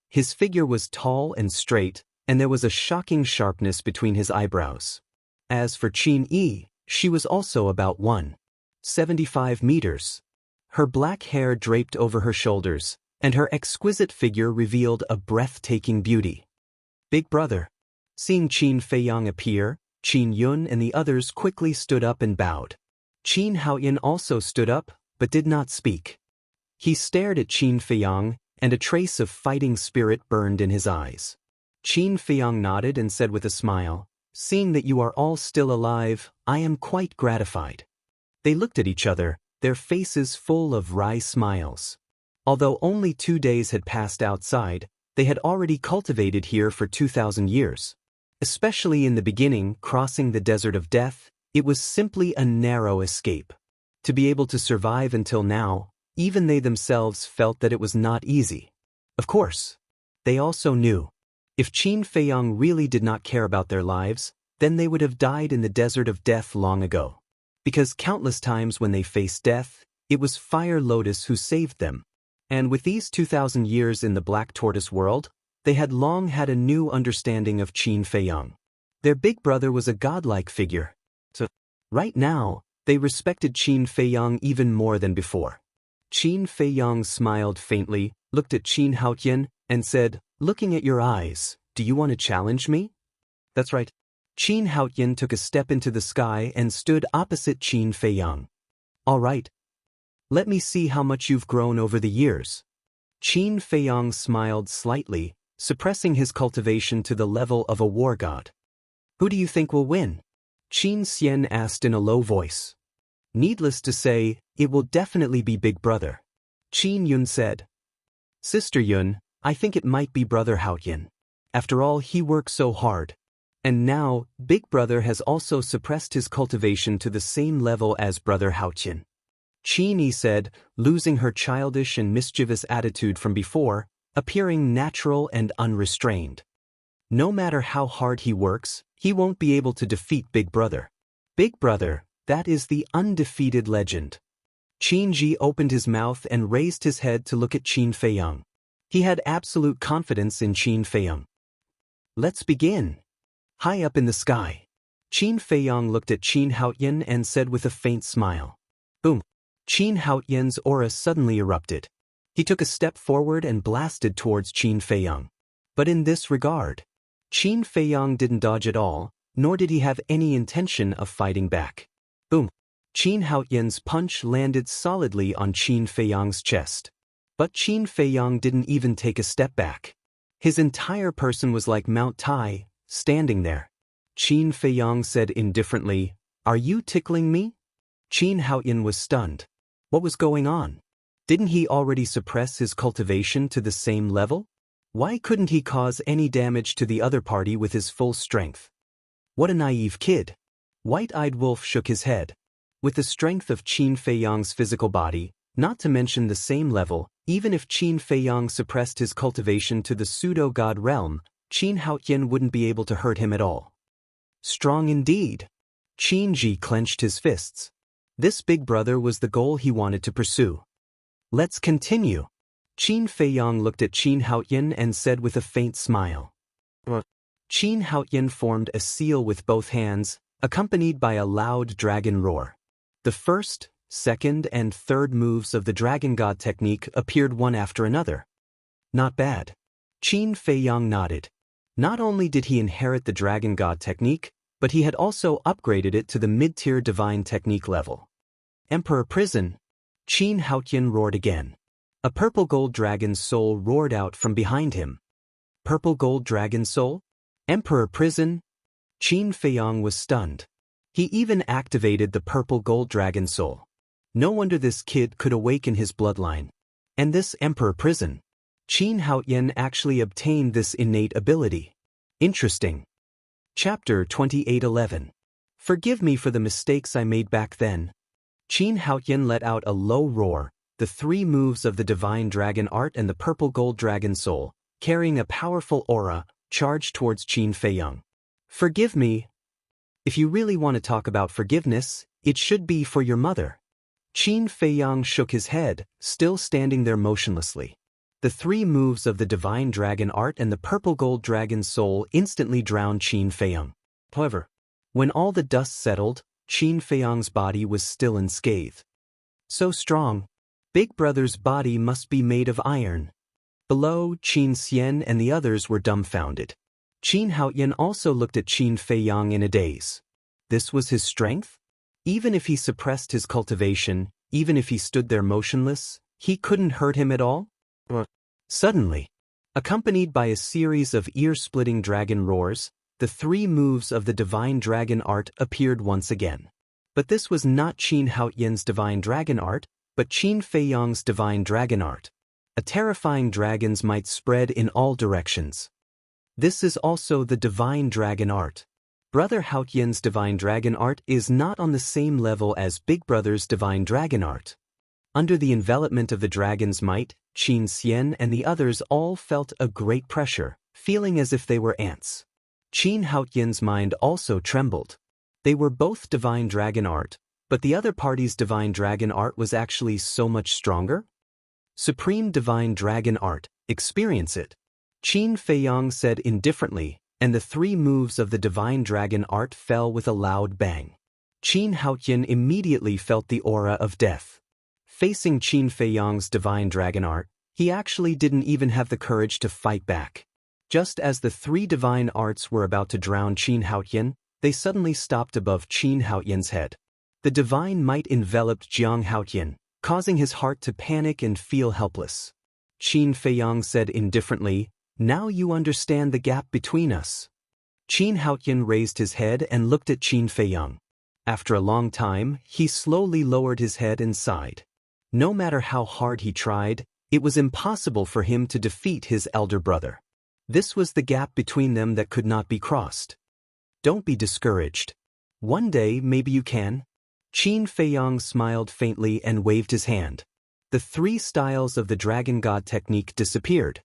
His figure was tall and straight, and there was a shocking sharpness between his eyebrows. As for Qin Yi, she was also about 1.75 meters. Her black hair draped over her shoulders, and her exquisite figure revealed a breathtaking beauty. Big brother. Seeing Qin Feiyang appear, Qin Yun and the others quickly stood up and bowed. Qin Haotian also stood up, but did not speak. He stared at Qin Feiyang, and a trace of fighting spirit burned in his eyes. Qin Feiyang nodded and said with a smile, Seeing that you are all still alive, I am quite gratified. They looked at each other, their faces full of wry smiles. Although only 2 days had passed outside, they had already cultivated here for 2,000 years. Especially in the beginning, crossing the desert of death, it was simply a narrow escape. To be able to survive until now, even they themselves felt that it was not easy. Of course, they also knew. If Qin Feiyang really did not care about their lives, then they would have died in the desert of death long ago. Because countless times when they faced death, it was Fire Lotus who saved them. And with these 2,000 years in the Black Tortoise world, they had long had a new understanding of Qin Feiyang. Their big brother was a godlike figure. So, right now, they respected Qin Feiyang even more than before. Qin Feiyang smiled faintly, looked at Qin Haotian, and said, Looking at your eyes, do you want to challenge me? That's right. Qin Haotian took a step into the sky and stood opposite Qin Feiyang. All right. Let me see how much you've grown over the years. Qin Feiyang smiled slightly, suppressing his cultivation to the level of a war god. Who do you think will win? Qin Xian asked in a low voice. Needless to say, it will definitely be Big Brother. Qin Yun said. Sister Yun, I think it might be Brother Haotian. After all, he worked so hard. And now, Big Brother has also suppressed his cultivation to the same level as Brother Haotian. Qin Yi said, losing her childish and mischievous attitude from before, appearing natural and unrestrained. No matter how hard he works, he won't be able to defeat Big Brother. Big Brother, that is the undefeated legend. Qin Ji opened his mouth and raised his head to look at Qin Feiyang. He had absolute confidence in Qin Feiyang. Let's begin. High up in the sky, Qin Feiyang looked at Qin Haoyan and said with a faint smile. Boom! Qin Haoyan's aura suddenly erupted. He took a step forward and blasted towards Qin Feiyang. But in this regard, Qin Feiyang didn't dodge at all, nor did he have any intention of fighting back. Boom! Qin Haoyan's punch landed solidly on Qin Feiyang's chest. But Qin Feiyang didn't even take a step back. His entire person was like Mount Tai, standing there. Qin Feiyang said indifferently, "Are you tickling me?" Qin Haoyan was stunned. What was going on? Didn't he already suppress his cultivation to the same level? Why couldn't he cause any damage to the other party with his full strength? What a naive kid. White-eyed Wolf shook his head. With the strength of Qin Feiyang's physical body, not to mention the same level, even if Qin Feiyang suppressed his cultivation to the pseudo-god realm, Qin Haoyan wouldn't be able to hurt him at all. Strong indeed. Qin Ji clenched his fists. This big brother was the goal he wanted to pursue. Let's continue. Qin Feiyang looked at Qin Haoyan and said with a faint smile. Qin Haoyan formed a seal with both hands, accompanied by a loud dragon roar. The first, second, and third moves of the Dragon God technique appeared one after another. Not bad. Qin Feiyang nodded. Not only did he inherit the Dragon God technique, but he had also upgraded it to the mid-tier divine technique level. Emperor Prison. Qin Haoyan roared again. A purple gold dragon soul roared out from behind him. Purple gold dragon soul? Emperor Prison? Qin Feiyang was stunned. He even activated the purple gold dragon soul. No wonder this kid could awaken his bloodline. And this Emperor Prison. Qin Haoyan actually obtained this innate ability. Interesting. Chapter 28:11. Forgive me for the mistakes I made back then. Qin Haoyan let out a low roar, the three moves of the divine dragon art and the purple gold dragon soul, carrying a powerful aura, charged towards Qin Feiyang. Forgive me. If you really want to talk about forgiveness, it should be for your mother. Qin Feiyang shook his head, still standing there motionlessly. The three moves of the divine dragon art and the purple gold dragon soul instantly drowned Qin Feiyang. However, when all the dust settled, Qin Feiyang's body was still unscathed. So strong. Big Brother's body must be made of iron. Below, Qin Xian and the others were dumbfounded. Qin Haoyan also looked at Qin Feiyang in a daze. This was his strength? Even if he suppressed his cultivation, even if he stood there motionless, he couldn't hurt him at all? Suddenly, accompanied by a series of ear-splitting dragon roars, the three moves of the divine dragon art appeared once again. But this was not Qin Haoyan's divine dragon art, but Qin Feiyang's divine dragon art. A terrifying dragon's might spread in all directions. This is also the divine dragon art. Brother Haoyan's divine dragon art is not on the same level as Big Brother's divine dragon art. Under the envelopment of the dragon's might, Qin Xian and the others all felt a great pressure, feeling as if they were ants. Qin Haoyan's mind also trembled. They were both divine dragon art, but the other party's divine dragon art was actually so much stronger? Supreme divine dragon art, experience it. Qin Feiyang said indifferently, and the three moves of the divine dragon art fell with a loud bang. Qin Haoyan immediately felt the aura of death. Facing Qin Feiyang's divine dragon art, he actually didn't even have the courage to fight back. Just as the three divine arts were about to drown Qin Haoyan, they suddenly stopped above Qin Haoyan's head. The divine might enveloped Jiang Haoyan, causing his heart to panic and feel helpless. Qin Feiyang said indifferently, "Now you understand the gap between us." Qin Haoyan raised his head and looked at Qin Feiyang. After a long time, he slowly lowered his head and sighed. No matter how hard he tried, it was impossible for him to defeat his elder brother. This was the gap between them that could not be crossed. Don't be discouraged. One day maybe you can. Qin Feiyang smiled faintly and waved his hand. The three styles of the Dragon God technique disappeared.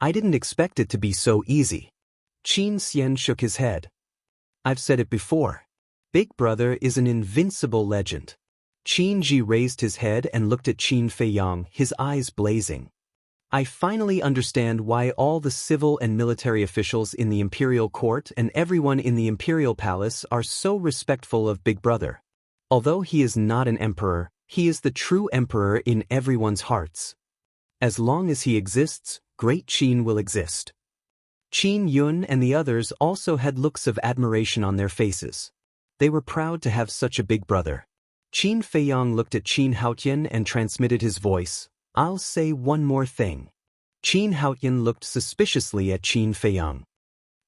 I didn't expect it to be so easy. Qin Xian shook his head. I've said it before. Big Brother is an invincible legend. Qin Ji raised his head and looked at Qin Feiyang, his eyes blazing. I finally understand why all the civil and military officials in the imperial court and everyone in the imperial palace are so respectful of Big Brother. Although he is not an emperor, he is the true emperor in everyone's hearts. As long as he exists, Great Qin will exist. Qin Yun and the others also had looks of admiration on their faces. They were proud to have such a big brother. Qin Feiyang looked at Qin Haotian and transmitted his voice. I'll say one more thing. Qin Haotian looked suspiciously at Qin Feiyang.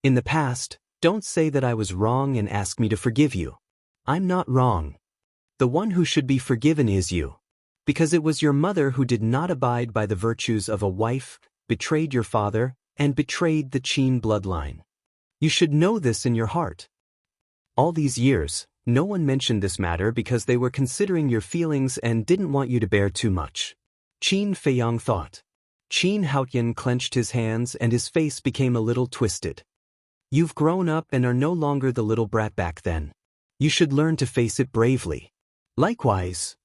In the past, don't say that I was wrong and ask me to forgive you. I'm not wrong. The one who should be forgiven is you. Because it was your mother who did not abide by the virtues of a wife, betrayed your father, and betrayed the Qin bloodline. You should know this in your heart. All these years, no one mentioned this matter because they were considering your feelings and didn't want you to bear too much. Qin Feiyang thought. Qin Haotian clenched his hands and his face became a little twisted. You've grown up and are no longer the little brat back then. You should learn to face it bravely. Likewise,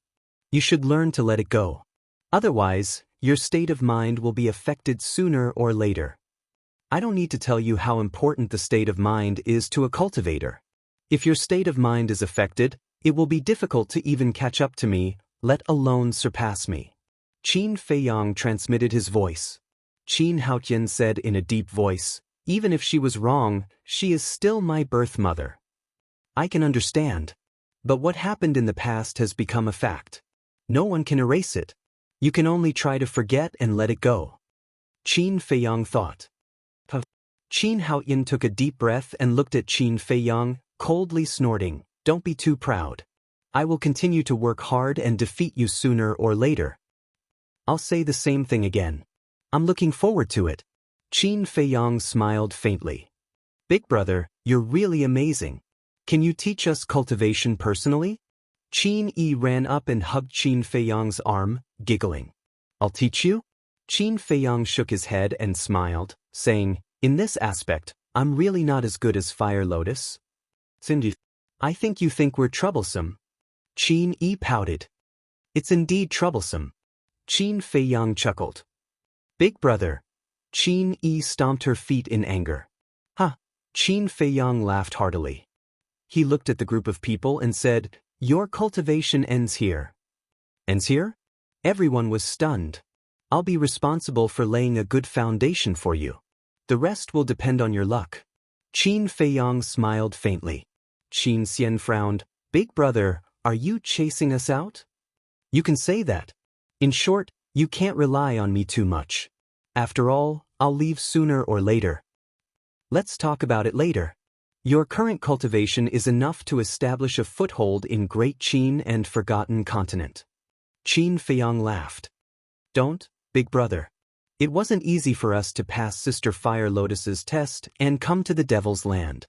you should learn to let it go. Otherwise, your state of mind will be affected sooner or later. I don't need to tell you how important the state of mind is to a cultivator. If your state of mind is affected, it will be difficult to even catch up to me, let alone surpass me. Qin Feiyang transmitted his voice. Qin Haotian said in a deep voice, even if she was wrong, she is still my birth mother. I can understand. But what happened in the past has become a fact. No one can erase it. You can only try to forget and let it go. Qin Feiyang thought. Qin Haotian took a deep breath and looked at Qin Feiyang, coldly snorting, don't be too proud. I will continue to work hard and defeat you sooner or later. I'll say the same thing again. I'm looking forward to it. Qin Feiyang smiled faintly. Big brother, you're really amazing. Can you teach us cultivation personally? Qin Yi ran up and hugged Qin Feiyang's arm, giggling. I'll teach you? Qin Feiyang shook his head and smiled, saying, in this aspect, I'm really not as good as Fire Lotus. Cindy, I think you think we're troublesome. Qin Yi pouted. It's indeed troublesome. Qin Feiyang chuckled. Big brother. Qin Yi stomped her feet in anger. Ha! Qin Feiyang laughed heartily. He looked at the group of people and said, your cultivation ends here. Ends here? Everyone was stunned. I'll be responsible for laying a good foundation for you. The rest will depend on your luck. Qin Feiyang smiled faintly. Qin Xian frowned. Big brother, are you chasing us out? You can say that. In short, you can't rely on me too much. After all, I'll leave sooner or later. Let's talk about it later. Your current cultivation is enough to establish a foothold in Great Qin and Forgotten Continent. Qin Feiyang laughed. Don't, big brother. It wasn't easy for us to pass Sister Fire Lotus's test and come to the Devil's Land.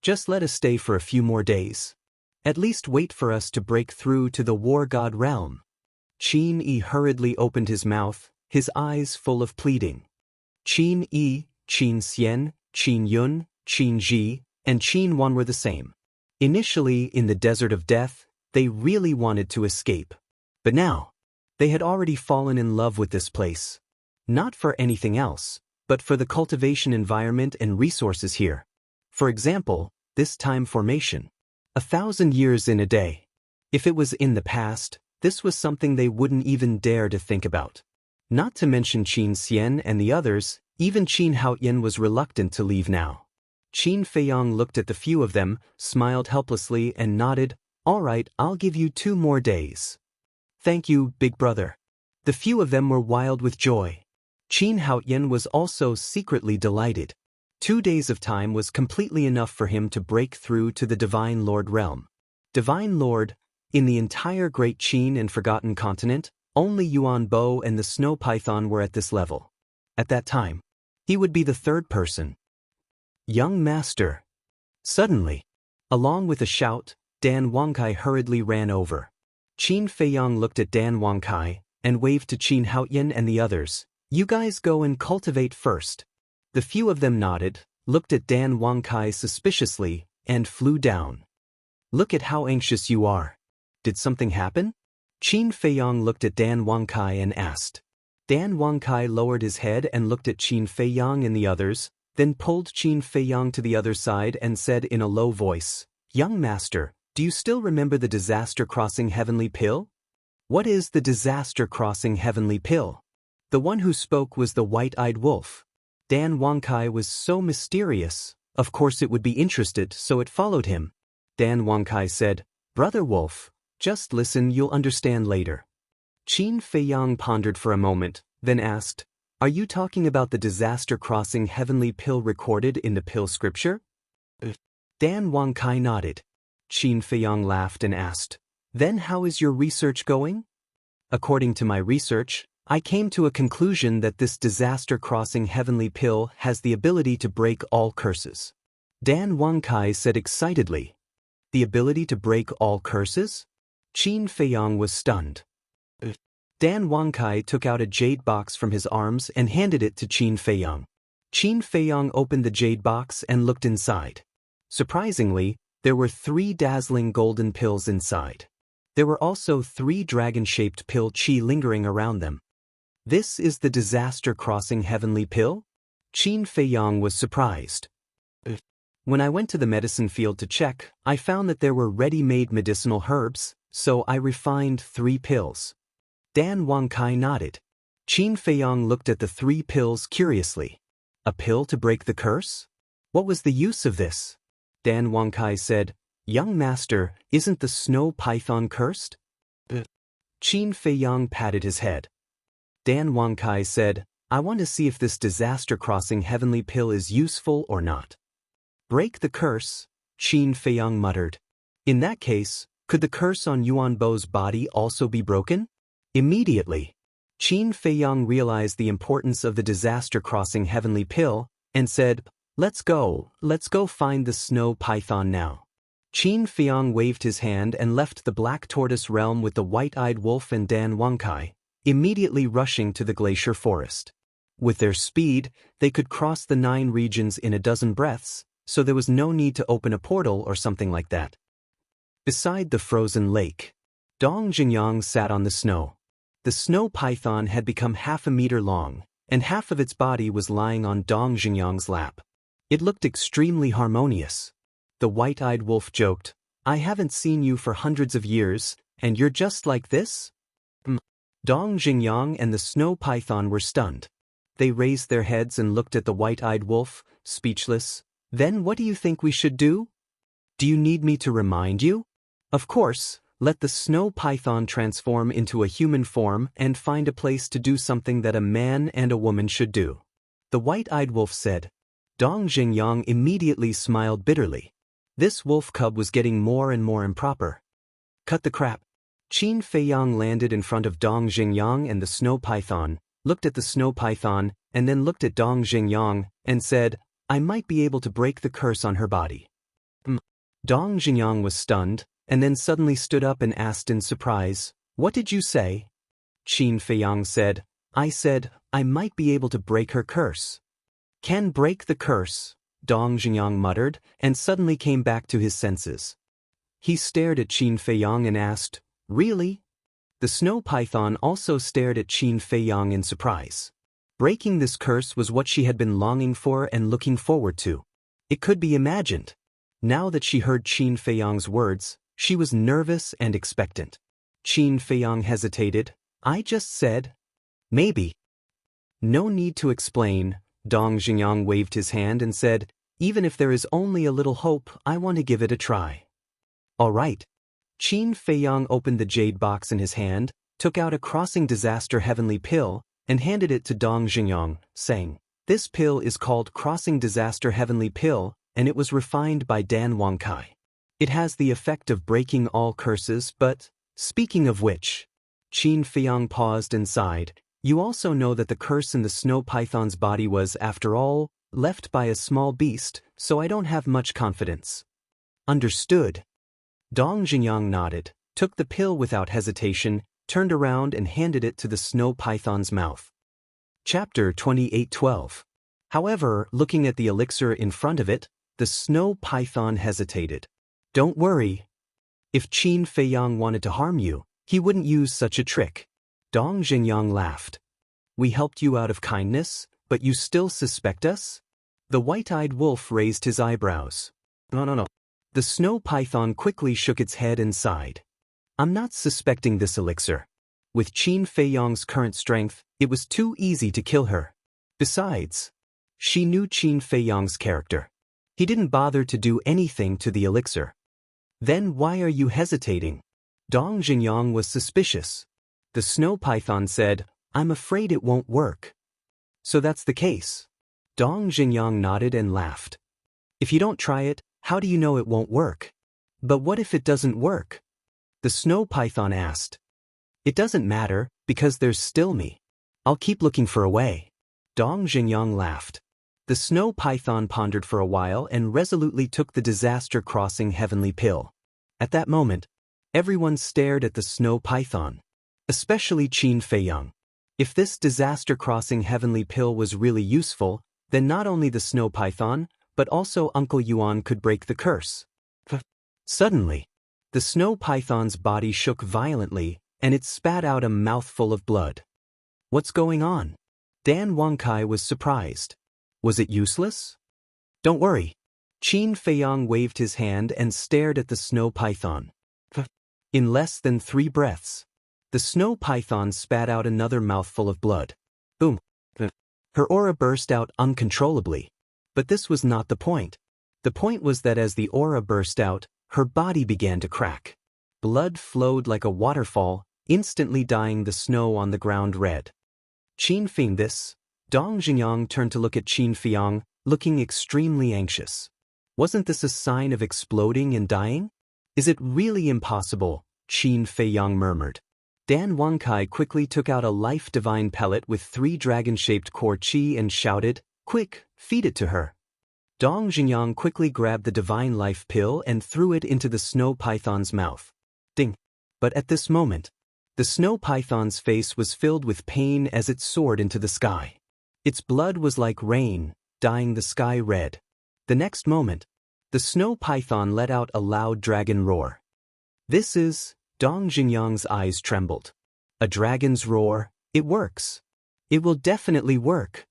Just let us stay for a few more days. At least wait for us to break through to the War God realm. Qin Yi hurriedly opened his mouth, his eyes full of pleading. Qin Yi, Qin Xian, Qin Yun, Qin Ji, and Qin Wan were the same. Initially, in the Desert of Death, they really wanted to escape. But now, they had already fallen in love with this place. Not for anything else, but for the cultivation environment and resources here. For example, this time formation. 1,000 years in a day. If it was in the past, this was something they wouldn't even dare to think about. Not to mention Qin Xian and the others, even Qin Haotian was reluctant to leave now. Qin Feiyang looked at the few of them, smiled helplessly and nodded, all right, I'll give you 2 more days. Thank you, big brother. The few of them were wild with joy. Qin Haotian was also secretly delighted. 2 days of time was completely enough for him to break through to the Divine Lord realm. Divine Lord, in the entire Great Qin and Forgotten Continent, only Yuan Bo and the Snow Python were at this level. At that time, he would be the 3rd person. Young Master. Suddenly, along with a shout, Dan Wangkai hurriedly ran over. Qin Feiyang looked at Dan Wangkai and waved to Qin Haotian and the others. You guys go and cultivate first. The few of them nodded, looked at Dan Wangkai suspiciously, and flew down. Look at how anxious you are. Did something happen? Qin Feiyang looked at Dan Wangkai and asked. Dan Wangkai lowered his head and looked at Qin Feiyang and the others, then pulled Qin Feiyang to the other side and said in a low voice, "Young master, do you still remember the disaster-crossing heavenly pill?" "What is the disaster-crossing heavenly pill?" The one who spoke was the white-eyed wolf. Dan Wangkai was so mysterious, of course it would be interested, so it followed him. Dan Wangkai said, "Brother Wolf, just listen, you'll understand later." Qin Feiyang pondered for a moment, then asked, "Are you talking about the disaster-crossing heavenly pill recorded in the pill scripture?" Dan Wangkai nodded. Qin Feiyang laughed and asked, "Then how is your research going?" "According to my research, I came to a conclusion that this disaster-crossing heavenly pill has the ability to break all curses." Dan Wangkai said excitedly, "The ability to break all curses?" Qin Feiyang was stunned. Dan Wangkai took out a jade box from his arms and handed it to Qin Feiyang. Qin Feiyang opened the jade box and looked inside. Surprisingly, there were 3 dazzling golden pills inside. There were also 3 dragon-shaped pill chi lingering around them. "This is the disaster-crossing heavenly pill?" Qin Feiyang was surprised. "When I went to the medicine field to check, I found that there were ready-made medicinal herbs, so I refined 3 pills." Dan Wangkai nodded. Qin Feiyang looked at the 3 pills curiously. "A pill to break the curse? What was the use of this?" Dan Wangkai said, "Young master, isn't the snow python cursed?" Qin Feiyang patted his head. Dan Wangkai said, "I want to see if this disaster-crossing heavenly pill is useful or not." "Break the curse," Qin Feiyang muttered. "In that case, could the curse on Yuan Bo's body also be broken?" Immediately, Qin Feiyang realized the importance of the disaster-crossing heavenly pill, and said, let's go find the snow python now." Qin Feiyang waved his hand and left the Black Tortoise realm with the white-eyed wolf and Dan Wangkai, immediately rushing to the glacier forest. With their speed, they could cross the 9 regions in a dozen breaths, so there was no need to open a portal or something like that. Beside the frozen lake, Dong Jingyang sat on the snow. The snow python had become half a meter long, and half of its body was lying on Dong Jingyang's lap. It looked extremely harmonious. The white-eyed wolf joked, "I haven't seen you for hundreds of years, and you're just like this?" Dong Jingyang and the snow python were stunned. They raised their heads and looked at the white-eyed wolf, speechless. "Then what do you think we should do?" "Do you need me to remind you?" "Of course, let the snow python transform into a human form and find a place to do something that a man and a woman should do," the white-eyed wolf said. Dong Jingyang immediately smiled bitterly. This wolf cub was getting more and more improper. "Cut the crap." Qin Feiyang landed in front of Dong Jingyang and the snow python, looked at the snow python, and then looked at Dong Jingyang, and said, "I might be able to break the curse on her body." Dong Jingyang was stunned, and then suddenly stood up and asked in surprise, "What did you say?" Qin Feiyang said, "I said, I might be able to break her curse." "Can break the curse," Dong Jingyang muttered, and suddenly came back to his senses. He stared at Qin Feiyang and asked, "Really?" The snow python also stared at Qin Feiyang in surprise. Breaking this curse was what she had been longing for and looking forward to. It could be imagined. Now that she heard Qin Feiyang's words, she was nervous and expectant. Qin Feiyang hesitated. "I just said, maybe." "No need to explain," Dong Jingyang waved his hand and said, "Even if there is only a little hope, I want to give it a try." "All right." Qin Feiyang opened the jade box in his hand, took out a crossing disaster heavenly pill, and handed it to Dong Jingyang, saying, "This pill is called Crossing Disaster Heavenly Pill, and it was refined by Dan Wangkai. It has the effect of breaking all curses, but, speaking of which," Qin Feiyang paused and sighed, "you also know that the curse in the snow python's body was, after all, left by a small beast, so I don't have much confidence." "Understood." Dong Jingyang nodded, took the pill without hesitation, turned around and handed it to the snow python's mouth. Chapter 28:12. However, looking at the elixir in front of it, the snow python hesitated. "Don't worry." If Qin Feiyang wanted to harm you, he wouldn't use such a trick. Dong Xingyang laughed. We helped you out of kindness, but you still suspect us? The white-eyed wolf raised his eyebrows. No. The snow python quickly shook its head and sighed. I'm not suspecting this elixir. With Qin Feiyang's current strength, it was too easy to kill her. Besides, she knew Qin Feiyang's character. He didn't bother to do anything to the elixir. Then why are you hesitating? Dong Xingyang was suspicious. The snow python said, I'm afraid it won't work. So that's the case. Dong Xingyang nodded and laughed. If you don't try it, how do you know it won't work? But what if it doesn't work? The snow python asked. It doesn't matter, because there's still me. I'll keep looking for a way. Dong Xingyang laughed. The snow python pondered for a while and resolutely took the disaster-crossing heavenly pill. At that moment, everyone stared at the snow python, especially Qin Feiyang. If this disaster-crossing heavenly pill was really useful, then not only the snow python, but also Uncle Yuan could break the curse. Suddenly, the snow python's body shook violently, and it spat out a mouthful of blood. What's going on? Dan Wangkai was surprised. Was it useless? Don't worry. Qin Feiyang waved his hand and stared at the snow python. In less than 3 breaths, the snow python spat out another mouthful of blood. Boom. Her aura burst out uncontrollably. But this was not the point. The point was that as the aura burst out, her body began to crack. Blood flowed like a waterfall, instantly dyeing the snow on the ground red. Qin Feiyang this. Dong Xingyang turned to look at Qin Feiyang, looking extremely anxious. Wasn't this a sign of exploding and dying? Is it really impossible? Qin Feiyang murmured. Dan Wangkai quickly took out a life divine pellet with 3 dragon-shaped core qi and shouted, Quick, feed it to her. Dong Xingyang quickly grabbed the divine life pill and threw it into the snow python's mouth. Ding! But at this moment, the snow python's face was filled with pain as it soared into the sky. Its blood was like rain, dyeing the sky red. The next moment, the snow python let out a loud dragon roar. This is... Dong Xingyang's eyes trembled. A dragon's roar, it works. It will definitely work.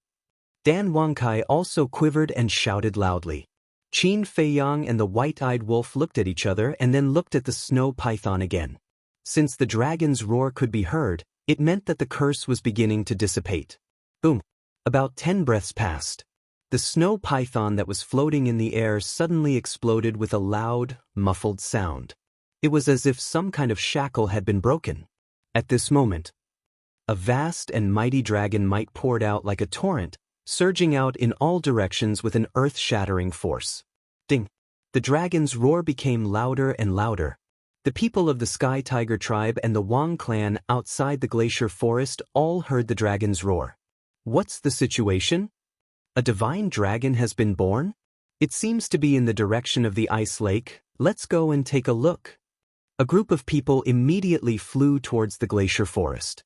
Dan Wangkai also quivered and shouted loudly. Qin Feiyang and the white-eyed wolf looked at each other and then looked at the snow python again. Since the dragon's roar could be heard, it meant that the curse was beginning to dissipate. Boom! About 10 breaths passed. The snow python that was floating in the air suddenly exploded with a loud, muffled sound. It was as if some kind of shackle had been broken. At this moment, a vast and mighty dragon might poured out like a torrent, surging out in all directions with an earth-shattering force. Ding! The dragon's roar became louder and louder. The people of the Sky Tiger tribe and the Wang clan outside the glacier forest all heard the dragon's roar. What's the situation? A divine dragon has been born? It seems to be in the direction of the ice lake. Let's go and take a look. A group of people immediately flew towards the glacier forest.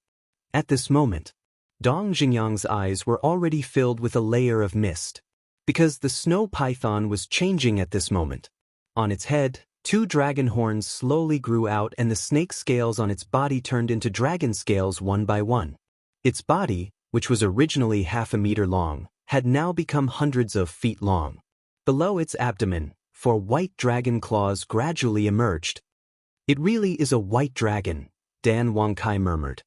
At this moment, Dong Xingyang's eyes were already filled with a layer of mist, because the snow python was changing at this moment. On its head, 2 dragon horns slowly grew out and the snake scales on its body turned into dragon scales one by one. Its body, which was originally half a meter long, had now become hundreds of feet long. Below its abdomen, 4 white dragon claws gradually emerged. It really is a white dragon, Dan Wangkai murmured.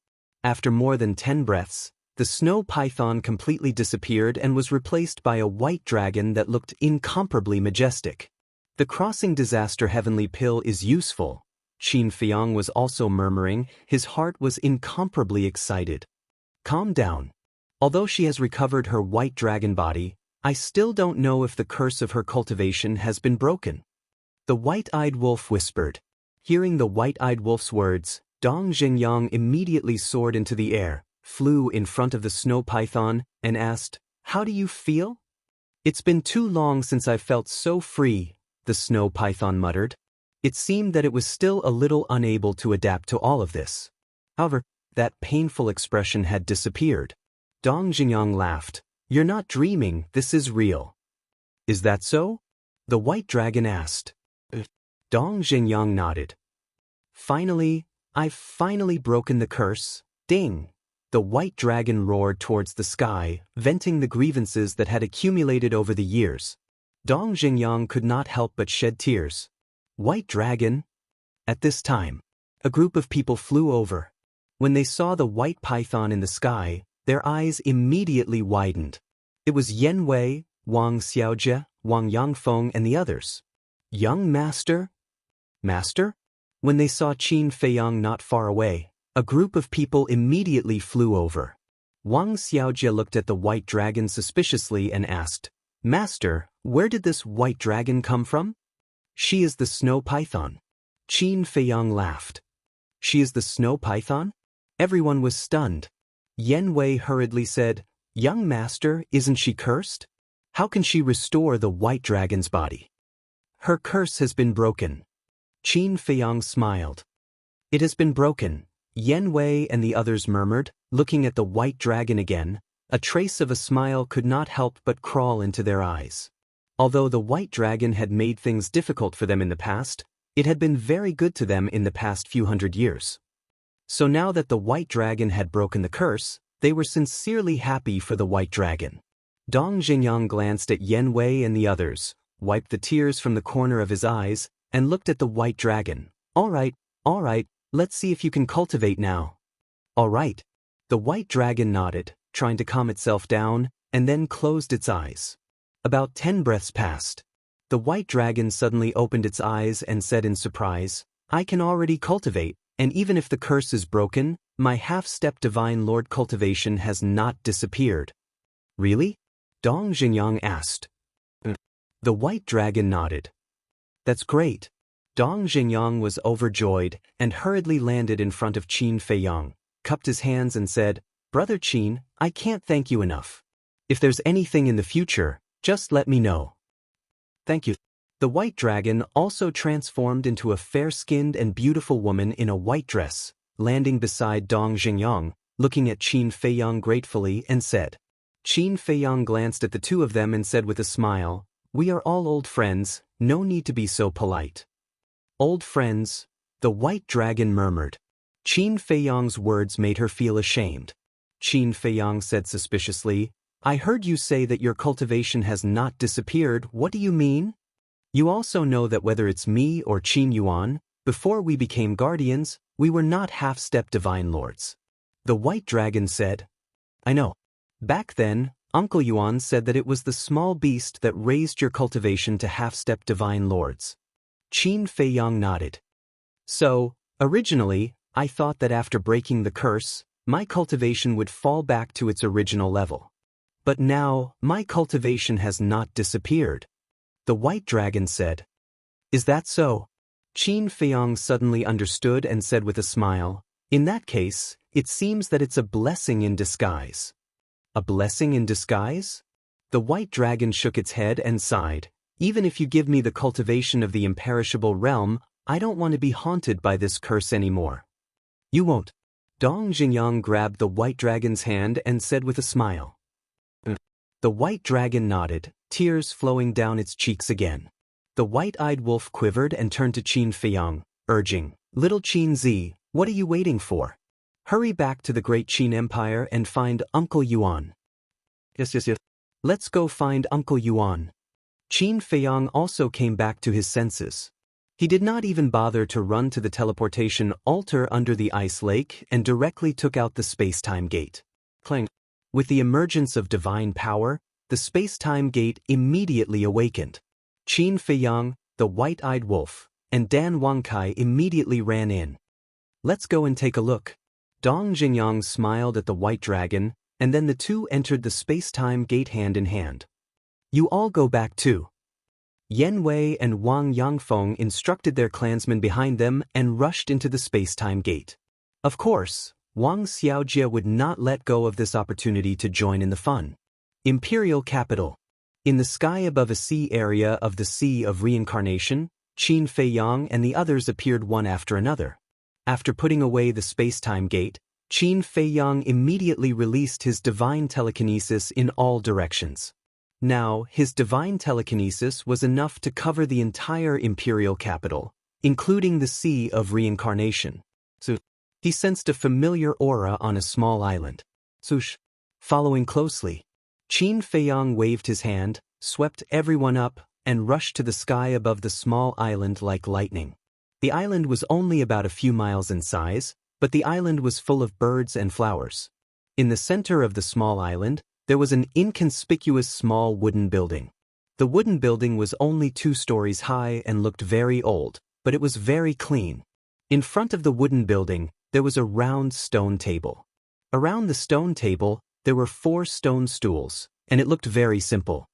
After more than 10 breaths, the snow python completely disappeared and was replaced by a white dragon that looked incomparably majestic. The crossing disaster heavenly pill is useful, Qin Feiyang was also murmuring. His heart was incomparably excited. Calm down. Although she has recovered her white dragon body, I still don't know if the curse of her cultivation has been broken. The white-eyed wolf whispered. Hearing the white-eyed wolf's words, Dong Xingyang immediately soared into the air, flew in front of the snow python, and asked, How do you feel? It's been too long since I've felt so free, the snow python muttered. It seemed that it was still a little unable to adapt to all of this. However, that painful expression had disappeared. Dong Xingyang laughed. You're not dreaming, this is real. Is that so? The white dragon asked. Dong Xingyang nodded. Finally, I've finally broken the curse. Ding! The white dragon roared towards the sky, venting the grievances that had accumulated over the years. Dong Xingyang could not help but shed tears. White dragon? At this time, a group of people flew over. When they saw the white python in the sky, their eyes immediately widened. It was Yen Wei, Wang Xiaojie, Wang Yangfeng, and the others. Young master? Master? When they saw Qin Feiyang not far away, a group of people immediately flew over. Wang Xiaojie looked at the white dragon suspiciously and asked, Master, where did this white dragon come from? She is the snow python. Qin Feiyang laughed. She is the snow python? Everyone was stunned. Yen Wei hurriedly said, Young master, isn't she cursed? How can she restore the white dragon's body? Her curse has been broken. Qin Feiyang smiled. It has been broken, Yen Wei and the others murmured, looking at the white dragon again. A trace of a smile could not help but crawl into their eyes. Although the white dragon had made things difficult for them in the past, it had been very good to them in the past few hundred years. So now that the white dragon had broken the curse, they were sincerely happy for the white dragon. Dong Xingyang glanced at Yen Wei and the others, wiped the tears from the corner of his eyes, and looked at the white dragon. All right, let's see if you can cultivate now. All right. The white dragon nodded, trying to calm itself down, and then closed its eyes. About 10 breaths passed. The white dragon suddenly opened its eyes and said in surprise, I can already cultivate, and even if the curse is broken, my half-step divine lord cultivation has not disappeared. Really? Dong Xingyang asked. The white dragon nodded. That's great. Dong Xingyang was overjoyed and hurriedly landed in front of Qin Feiyang, cupped his hands and said, Brother Qin, I can't thank you enough. If there's anything in the future, just let me know. Thank you. The white dragon also transformed into a fair-skinned and beautiful woman in a white dress, landing beside Dong Xingyang, looking at Qin Feiyang gratefully and said. Qin Feiyang glanced at the two of them and said with a smile, We are all old friends, no need to be so polite. Old friends, the white dragon murmured. Qin Feiyang's words made her feel ashamed. Qin Feiyang said suspiciously, I heard you say that your cultivation has not disappeared. What do you mean? You also know that whether it's me or Qin Yuan, before we became guardians, we were not half-step divine lords. The white dragon said, I know. Back then, Uncle Yuan said that it was the small beast that raised your cultivation to half-step divine lords. Qin Feiyang nodded. So, originally, I thought that after breaking the curse, my cultivation would fall back to its original level. But now, my cultivation has not disappeared. The white dragon said. Is that so? Qin Feiyang suddenly understood and said with a smile, In that case, it seems that it's a blessing in disguise. A blessing in disguise? The white dragon shook its head and sighed. Even if you give me the cultivation of the imperishable realm, I don't want to be haunted by this curse anymore. You won't. Dong Xingyang grabbed the white dragon's hand and said with a smile. The white dragon nodded, tears flowing down its cheeks again. The white-eyed wolf quivered and turned to Qin Feiyang, urging, Little Qin Zi, what are you waiting for? Hurry back to the great Qin Empire and find Uncle Yuan. Yes. Let's go find Uncle Yuan. Qin Feiyang also came back to his senses. He did not even bother to run to the teleportation altar under the ice lake and directly took out the space-time gate. Clang. With the emergence of divine power, the space-time gate immediately awakened. Qin Feiyang, the white-eyed wolf, and Dan Wangkai immediately ran in. Let's go and take a look. Dong Xingyang smiled at the white dragon, and then the two entered the space-time gate hand in hand. You all go back too. Yen Wei and Wang Yangfeng instructed their clansmen behind them and rushed into the space-time gate. Of course, Wang Xiaojie would not let go of this opportunity to join in the fun. Imperial Capital. In the sky above a sea area of the Sea of Reincarnation, Qin Feiyang and the others appeared one after another. After putting away the space-time gate, Qin Feiyang immediately released his divine telekinesis in all directions. Now, his divine telekinesis was enough to cover the entire imperial capital, including the sea of reincarnation. So, he sensed a familiar aura on a small island. Swoosh. Following closely, Qin Feiyang waved his hand, swept everyone up, and rushed to the sky above the small island like lightning. The island was only about a few miles in size, but the island was full of birds and flowers. In the center of the small island, there was an inconspicuous small wooden building. The wooden building was only 2 stories high and looked very old, but it was very clean. In front of the wooden building, there was a round stone table. Around the stone table, there were 4 stone stools, and it looked very simple.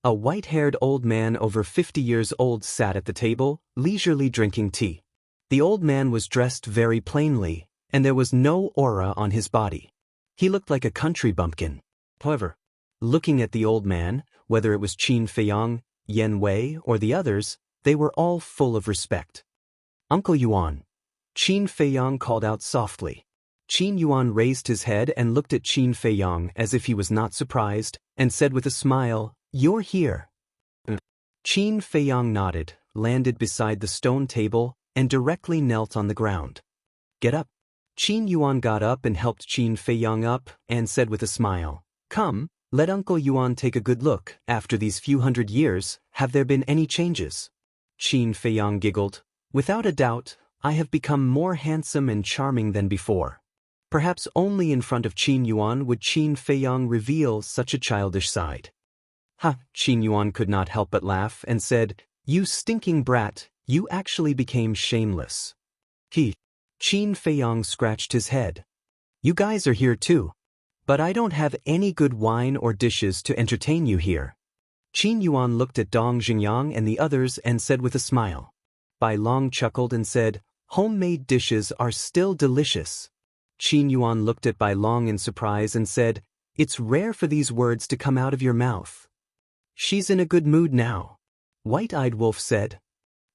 A white-haired old man over 50 years old sat at the table, leisurely drinking tea. The old man was dressed very plainly, and there was no aura on his body. He looked like a country bumpkin. However, looking at the old man, whether it was Qin Feiyang, Yan Wei, or the others, they were all full of respect. "Uncle Yuan," Qin Feiyang called out softly. Qin Yuan raised his head and looked at Qin Feiyang as if he was not surprised, and said with a smile, "You're here." Qin Feiyang nodded, landed beside the stone table, and directly knelt on the ground. "Get up." Qin Yuan got up and helped Qin Feiyang up, and said with a smile, "Come, let Uncle Yuan take a good look. After these few hundred years, have there been any changes?" Qin Feiyang giggled. "Without a doubt, I have become more handsome and charming than before." Perhaps only in front of Qin Yuan would Qin Feiyang reveal such a childish side. "Ha!" Qin Yuan could not help but laugh and said, "You stinking brat, you actually became shameless." Qin Feiyang scratched his head. "You guys are here too. But I don't have any good wine or dishes to entertain you here." Qin Yuan looked at Dong Xingyang and the others and said with a smile. Bai Long chuckled and said, "Homemade dishes are still delicious." Qin Yuan looked at Bai Long in surprise and said, "It's rare for these words to come out of your mouth." "She's in a good mood now," White-Eyed Wolf said.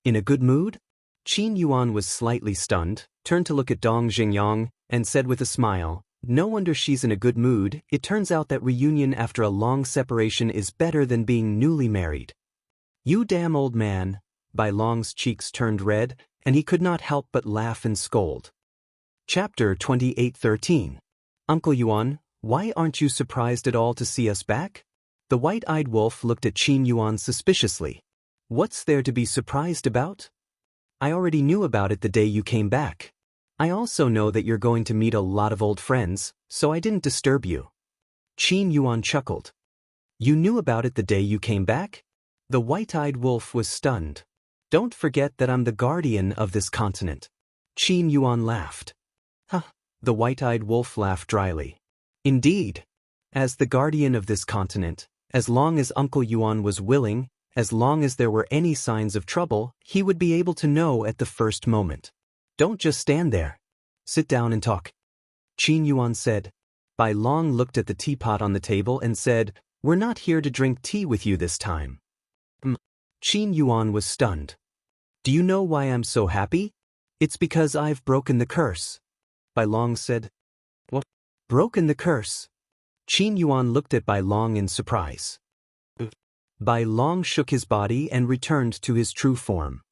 "In a good mood?" Qin Yuan was slightly stunned, turned to look at Dong Xingyang, and said with a smile, "No wonder she's in a good mood. It turns out that reunion after a long separation is better than being newly married." "You damn old man." Bai Long's cheeks turned red, and he could not help but laugh and scold. Chapter 28:13. "Uncle Yuan, why aren't you surprised at all to see us back?" The White-Eyed Wolf looked at Qin Yuan suspiciously. "What's there to be surprised about? I already knew about it the day you came back. I also know that you're going to meet a lot of old friends, so I didn't disturb you." Qin Yuan chuckled. "You knew about it the day you came back?" The White-Eyed Wolf was stunned. "Don't forget that I'm the guardian of this continent." Qin Yuan laughed. "Huh." The White-Eyed Wolf laughed dryly. "Indeed. As the guardian of this continent, as long as Uncle Yuan was willing, as long as there were any signs of trouble, he would be able to know at the first moment. Don't just stand there. Sit down and talk." Qin Yuan said. Bai Long looked at the teapot on the table and said, "We're not here to drink tea with you this time." Qin Yuan was stunned. "Do you know why I'm so happy? It's because I've broken the curse." Bai Long said. "What? Broken the curse?" Qin Yuan looked at Bai Long in surprise. Bai Long shook his body and returned to his true form.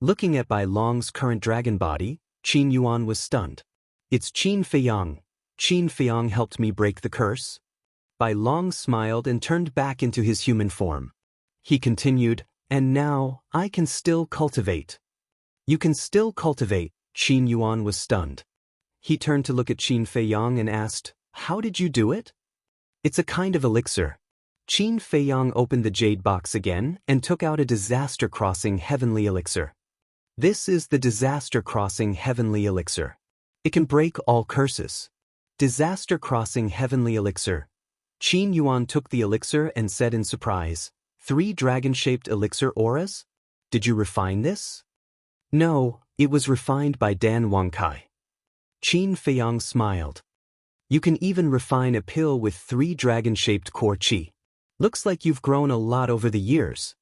Looking at Bai Long's current dragon body, Qin Yuan was stunned. "It's Qin Feiyang. Qin Feiyang helped me break the curse." Bai Long smiled and turned back into his human form. He continued, "And now, I can still cultivate." "You can still cultivate?" Qin Yuan was stunned. He turned to look at Qin Feiyang and asked, "How did you do it?" "It's a kind of elixir." Qin Feiyang opened the jade box again and took out a disaster crossing heavenly elixir. "This is the disaster crossing heavenly elixir. It can break all curses." Disaster crossing heavenly elixir. Qin Yuan took the elixir and said in surprise, 3 dragon-shaped elixir auras? Did you refine this?" "No, it was refined by Dan Wangkai." Qin Feiyang smiled. "You can even refine a pill with 3 dragon-shaped core qi. Looks like you've grown a lot over the years."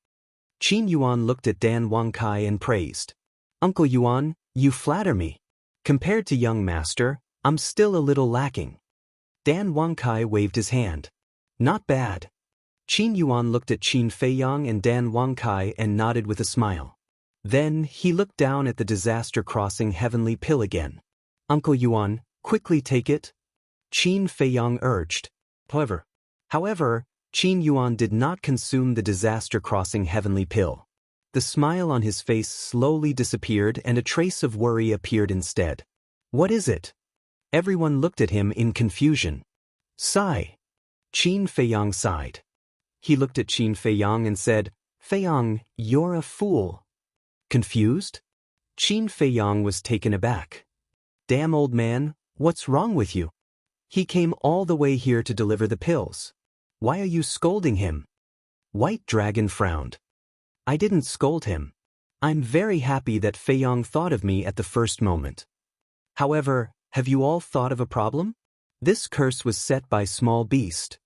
Qin Yuan looked at Dan Wangkai and praised. "Uncle Yuan, you flatter me. Compared to young master, I'm still a little lacking." Dan Wangkai waved his hand. "Not bad." Qin Yuan looked at Qin Feiyang and Dan Wangkai and nodded with a smile. Then, he looked down at the disaster-crossing heavenly pill again. Uncle Yuan, quickly take it, Qin Feiyang urged. However, Qin Yuan did not consume the disaster-crossing heavenly pill. The smile on his face slowly disappeared and a trace of worry appeared instead. What is it? Everyone looked at him in confusion. Sigh. Qin Feiyang sighed. He looked at Qin Feiyang and said, Feiyang, you're a fool. Confused? Qin Feiyang was taken aback. Damn old man, what's wrong with you? He came all the way here to deliver the pills. Why are you scolding him? White Dragon frowned. I didn't scold him. I'm very happy that Feiyang thought of me at the first moment. However, have you all thought of a problem? This curse was set by Small Beast.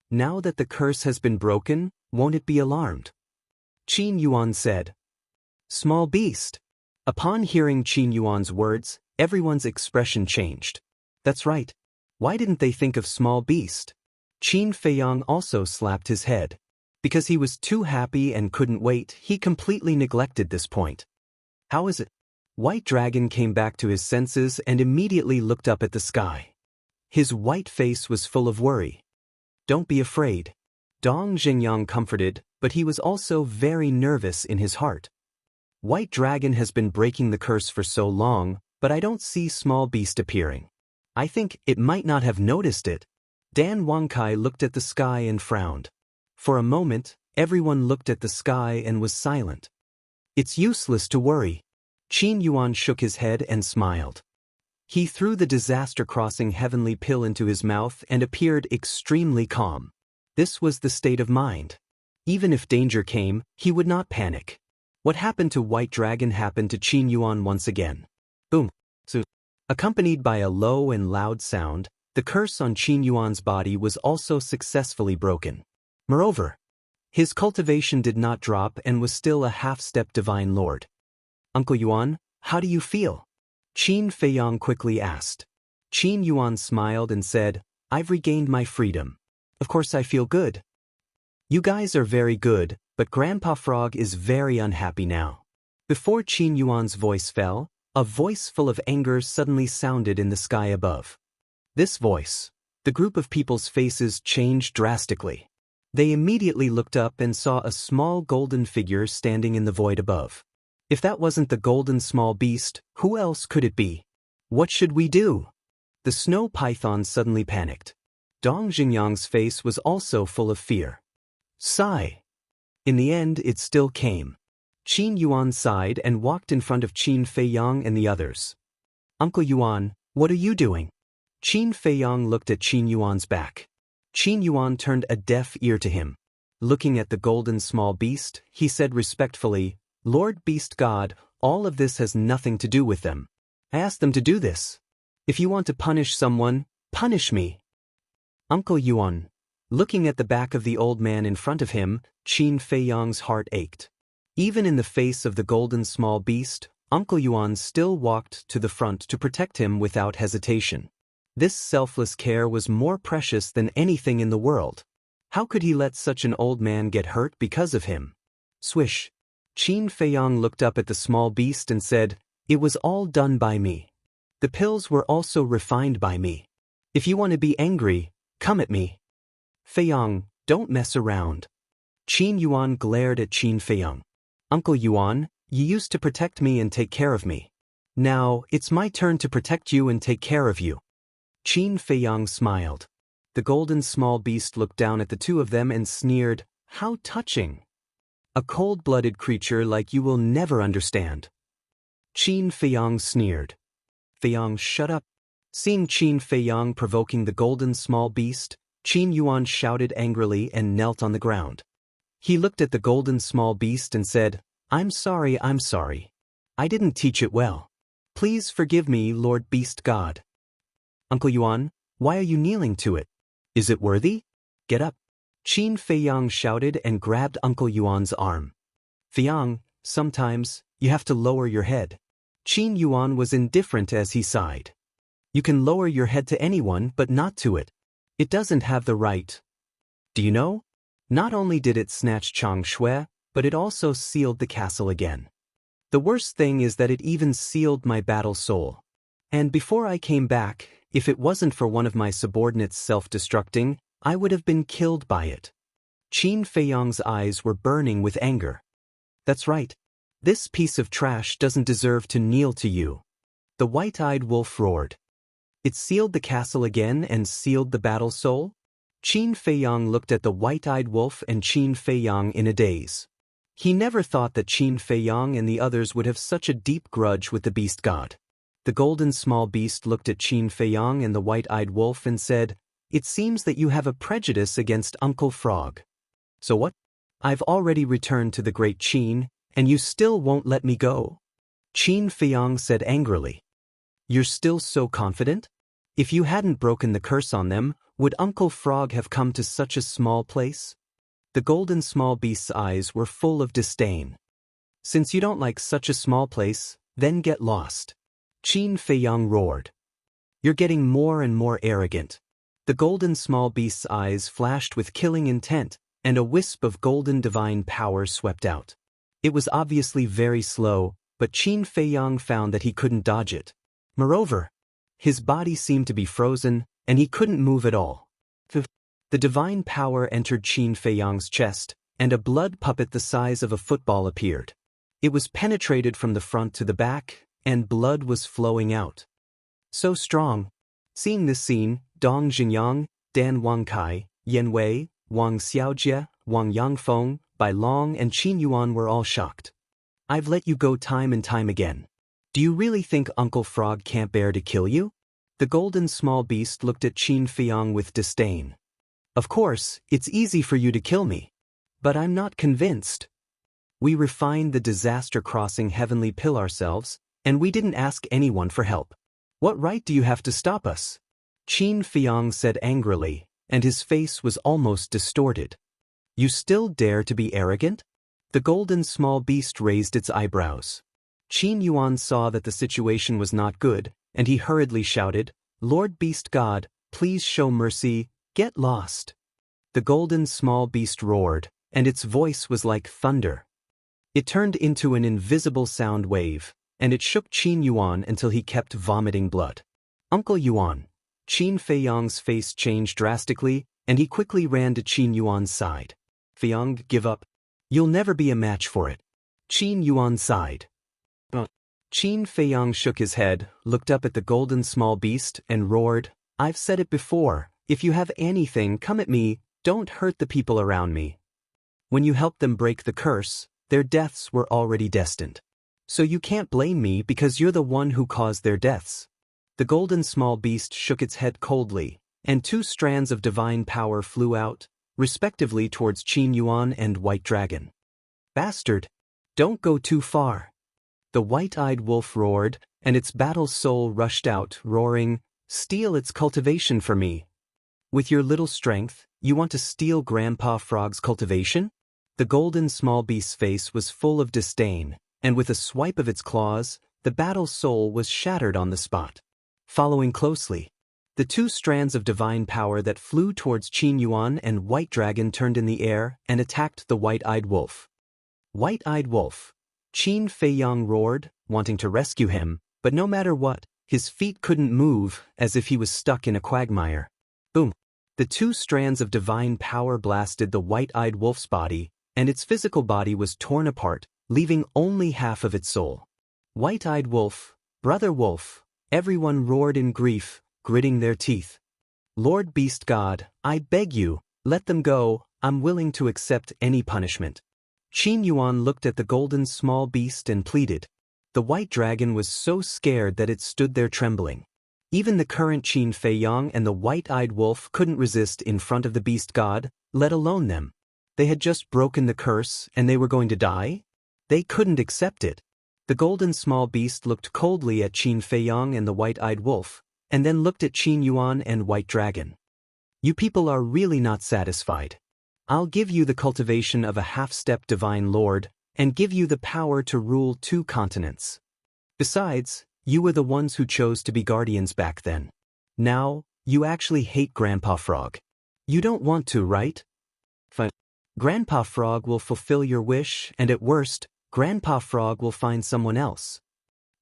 Now that the curse has been broken, won't it be alarmed? Qin Yuan said. Small Beast. Upon hearing Qin Yuan's words, everyone's expression changed. That's right. Why didn't they think of Small Beast? Qin Feiyang also slapped his head. Because he was too happy and couldn't wait, he completely neglected this point. How is it? White Dragon came back to his senses and immediately looked up at the sky. His white face was full of worry. Don't be afraid. Dong Xingyang comforted, but he was also very nervous in his heart. White Dragon has been breaking the curse for so long, but I don't see Small Beast appearing. I think it might not have noticed it. Dan Wangkai looked at the sky and frowned. For a moment, everyone looked at the sky and was silent. It's useless to worry. Qin Yuan shook his head and smiled. He threw the disaster-crossing heavenly pill into his mouth and appeared extremely calm. This was the state of mind. Even if danger came, he would not panic. What happened to White Dragon happened to Qin Yuan once again. Boom. So, accompanied by a low and loud sound, the curse on Qin Yuan's body was also successfully broken. Moreover, his cultivation did not drop and was still a half-step divine lord. Uncle Yuan, how do you feel? Qin Feiyang quickly asked. Qin Yuan smiled and said, I've regained my freedom. Of course I feel good. You guys are very good, but Grandpa Frog is very unhappy now. Before Qin Yuan's voice fell, a voice full of anger suddenly sounded in the sky above. This voice, the group of people's faces changed drastically. They immediately looked up and saw a small golden figure standing in the void above. If that wasn't the golden small beast, who else could it be? What should we do? The snow python suddenly panicked. Dong Xingyang's face was also full of fear. Sigh. In the end, it still came. Qin Yuan sighed and walked in front of Qin Feiyang and the others. Uncle Yuan, what are you doing? Qin Feiyang looked at Qin Yuan's back. Qin Yuan turned a deaf ear to him. Looking at the golden small beast, he said respectfully, Lord Beast God, all of this has nothing to do with them. I asked them to do this. If you want to punish someone, punish me. Uncle Yuan. Looking at the back of the old man in front of him, Qin Feiyang's heart ached. Even in the face of the golden small beast, Uncle Yuan still walked to the front to protect him without hesitation. This selfless care was more precious than anything in the world. How could he let such an old man get hurt because of him? Swish. Qin Feiyang looked up at the small beast and said, It was all done by me. The pills were also refined by me. If you want to be angry, come at me. Feiyang, don't mess around. Qin Yuan glared at Qin Feiyang. Uncle Yuan, you used to protect me and take care of me. Now, it's my turn to protect you and take care of you. Qin Feiyang smiled. The golden small beast looked down at the two of them and sneered, How touching! A cold-blooded creature like you will never understand. Qin Feiyang sneered. Feiyang, shut up. Seeing Qin Feiyang provoking the golden small beast, Qin Yuan shouted angrily and knelt on the ground. He looked at the golden small beast and said, I'm sorry. I didn't teach it well. Please forgive me, Lord Beast God. Uncle Yuan, why are you kneeling to it? Is it worthy? Get up. Qin Feiyang shouted and grabbed Uncle Yuan's arm. Feiyang, sometimes, you have to lower your head. Qin Yuan was indifferent as he sighed. You can lower your head to anyone but not to it. It doesn't have the right. Do you know? Not only did it snatch Chang Shui, but it also sealed the castle again. The worst thing is that it even sealed my battle soul. And before I came back, if it wasn't for one of my subordinates self-destructing, I would have been killed by it. Qin Feiyang's eyes were burning with anger. That's right. This piece of trash doesn't deserve to kneel to you. The white-eyed wolf roared. It sealed the castle again and sealed the battle soul? Qin Feiyang looked at the white-eyed wolf and Qin Feiyang in a daze. He never thought that Qin Feiyang and the others would have such a deep grudge with the beast god. The golden small beast looked at Qin Feiyang and the white-eyed wolf and said, "It seems that you have a prejudice against Uncle Frog. So what? I've already returned to the great Qin, and you still won't let me go?" Qin Feiyang said angrily. "You're still so confident? If you hadn't broken the curse on them, would Uncle Frog have come to such a small place?" The golden small beast's eyes were full of disdain. "Since you don't like such a small place, then get lost." Qin Feiyang roared. "You're getting more and more arrogant." The golden small beast's eyes flashed with killing intent, and a wisp of golden divine power swept out. It was obviously very slow, but Qin Feiyang found that he couldn't dodge it. Moreover, his body seemed to be frozen, and he couldn't move at all. The divine power entered Qin Feiyang's chest, and a blood puppet the size of a football appeared. It was penetrated from the front to the back, and blood was flowing out. So strong. Seeing this scene, Dong Jinyang, Dan Wangkai, Yan Wei, Wang Xiaojie, Wang Yangfeng, Bai Long and Qin Yuan were all shocked. "I've let you go time and time again. Do you really think Uncle Frog can't bear to kill you?" The golden small beast looked at Qin Feiyang with disdain. "Of course, it's easy for you to kill me. But I'm not convinced. We refined the disaster crossing heavenly pill ourselves, and we didn't ask anyone for help. What right do you have to stop us?" Qin Feiyang said angrily, and his face was almost distorted. "You still dare to be arrogant?" The golden small beast raised its eyebrows. Qin Yuan saw that the situation was not good, and he hurriedly shouted, "Lord Beast God, please show mercy, get lost." The golden small beast roared, and its voice was like thunder. It turned into an invisible sound wave, and it shook Qin Yuan until he kept vomiting blood. "Uncle Yuan." Qin Feiyang's face changed drastically, and he quickly ran to Qin Yuan's side. "Feiyang, give up. You'll never be a match for it." Qin Yuan sighed. Qin Feiyang shook his head, looked up at the golden small beast, and roared, "I've said it before, if you have anything come at me, don't hurt the people around me. When you helped them break the curse, their deaths were already destined. So you can't blame me because you're the one who caused their deaths." The golden small beast shook its head coldly, and two strands of divine power flew out, respectively towards Qin Yuan and White Dragon. "Bastard! Don't go too far." The white-eyed wolf roared, and its battle soul rushed out, roaring, "Steal its cultivation for me. With your little strength, you want to steal Grandpa Frog's cultivation?" The golden small beast's face was full of disdain, and with a swipe of its claws, the battle soul was shattered on the spot. Following closely, the two strands of divine power that flew towards Qin Yuan and White Dragon turned in the air and attacked the white-eyed wolf. "White-eyed wolf!" Qin Feiyang roared, wanting to rescue him, but no matter what, his feet couldn't move, as if he was stuck in a quagmire. Boom! The two strands of divine power blasted the white-eyed wolf's body, and its physical body was torn apart, leaving only half of its soul. "White-eyed wolf, brother wolf!" Everyone roared in grief, gritting their teeth. "Lord Beast God, I beg you, let them go, I'm willing to accept any punishment." Qin Yuan looked at the golden small beast and pleaded. The white dragon was so scared that it stood there trembling. Even the current Qin Feiyang and the white-eyed wolf couldn't resist in front of the beast god, let alone them. They had just broken the curse and they were going to die? They couldn't accept it. The golden small beast looked coldly at Qin Feiyang and the white-eyed wolf, and then looked at Qin Yuan and White Dragon. "You people are really not satisfied. I'll give you the cultivation of a half-step divine lord, and give you the power to rule 2 continents. Besides, you were the ones who chose to be guardians back then. Now, you actually hate Grandpa Frog. You don't want to, right? Fine. Grandpa Frog will fulfill your wish and at worst, Grandpa Frog will find someone else.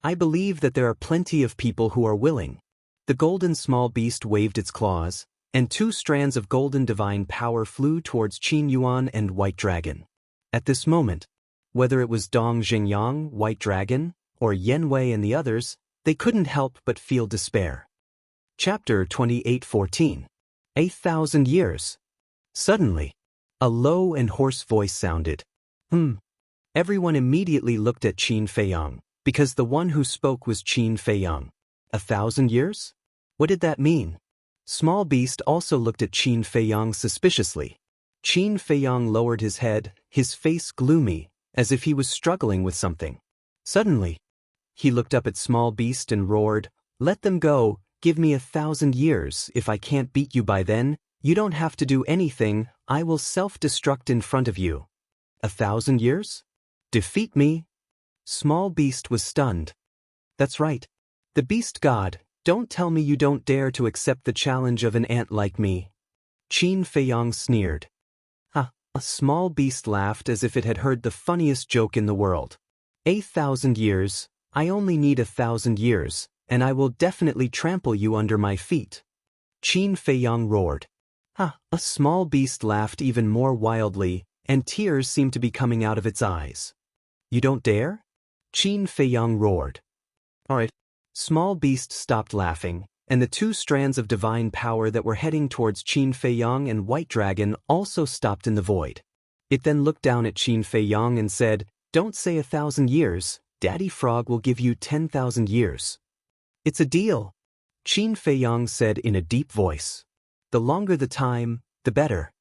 I believe that there are plenty of people who are willing. The golden small beast waved its claws, and 2 strands of golden divine power flew towards Qin Yuan and White Dragon. At this moment, whether it was Dong Xingyang, White Dragon, or Yen Wei and the others, they couldn't help but feel despair. Chapter 28:14. 8,000 years. Suddenly, a low and hoarse voice sounded. Everyone immediately looked at Qin Feiyang, because the one who spoke was Qin Feiyang. 1,000 years? What did that mean? Small Beast also looked at Qin Feiyang suspiciously. Qin Feiyang lowered his head, his face gloomy, as if he was struggling with something. Suddenly, he looked up at Small Beast and roared, "Let them go, give me 1,000 years. If I can't beat you by then, you don't have to do anything, I will self-destruct in front of you." 1,000 years? Defeat me? Small Beast was stunned. That's right. The Beast God, don't tell me you don't dare to accept the challenge of an ant like me. Qin Feiyang sneered. A Small Beast laughed as if it had heard the funniest joke in the world. 8,000 years, I only need 1,000 years, and I will definitely trample you under my feet. Qin Feiyang roared. A Small Beast laughed even more wildly, and tears seemed to be coming out of its eyes. You don't dare? Qin Feiyang roared. All right. Small Beast stopped laughing, and the 2 strands of divine power that were heading towards Qin Feiyang and White Dragon also stopped in the void. It then looked down at Qin Feiyang and said, "Don't say 1,000 years, Daddy Frog will give you 10,000 years. It's a deal," Qin Feiyang said in a deep voice. "The longer the time, the better.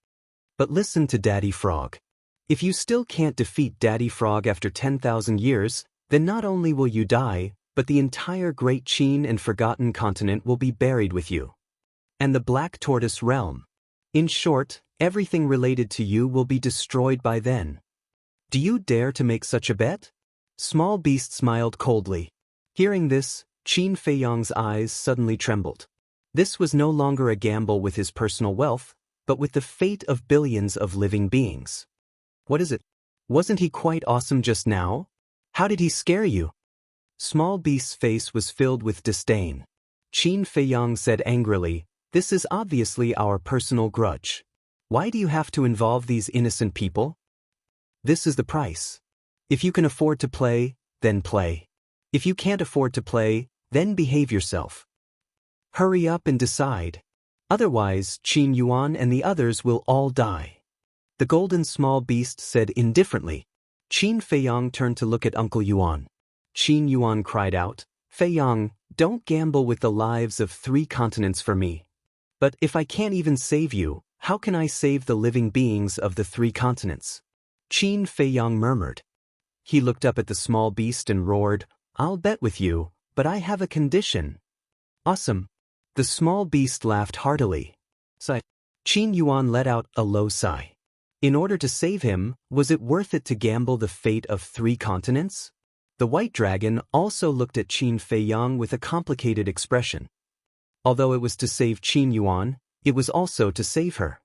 But listen to Daddy Frog. If you still can't defeat Daddy Frog after 10,000 years, then not only will you die, but the entire Great Qin and Forgotten Continent will be buried with you. And the Black Tortoise Realm. In short, everything related to you will be destroyed by then. Do you dare to make such a bet?" Small Beast smiled coldly. Hearing this, Qin Feiyang's eyes suddenly trembled. This was no longer a gamble with his personal wealth, but with the fate of billions of living beings. What is it? Wasn't he quite awesome just now? How did he scare you? Small Beast's face was filled with disdain. Qin Feiyang said angrily, "This is obviously our personal grudge. Why do you have to involve these innocent people? This is the price. If you can afford to play, then play. If you can't afford to play, then behave yourself. Hurry up and decide. Otherwise, Qin Yuan and the others will all die." The golden small beast said indifferently. Qin Feiyang turned to look at Uncle Yuan. Qin Yuan cried out, "Feiyang, don't gamble with the lives of 3 continents for me. But if I can't even save you, how can I save the living beings of the 3 continents?" Qin Feiyang murmured. He looked up at the small beast and roared, "I'll bet with you, but I have a condition." Awesome. The small beast laughed heartily. Qin Yuan let out a low sigh. In order to save him, was it worth it to gamble the fate of 3 continents? The White Dragon also looked at Qin Feiyang with a complicated expression. Although it was to save Qin Yuan, it was also to save her.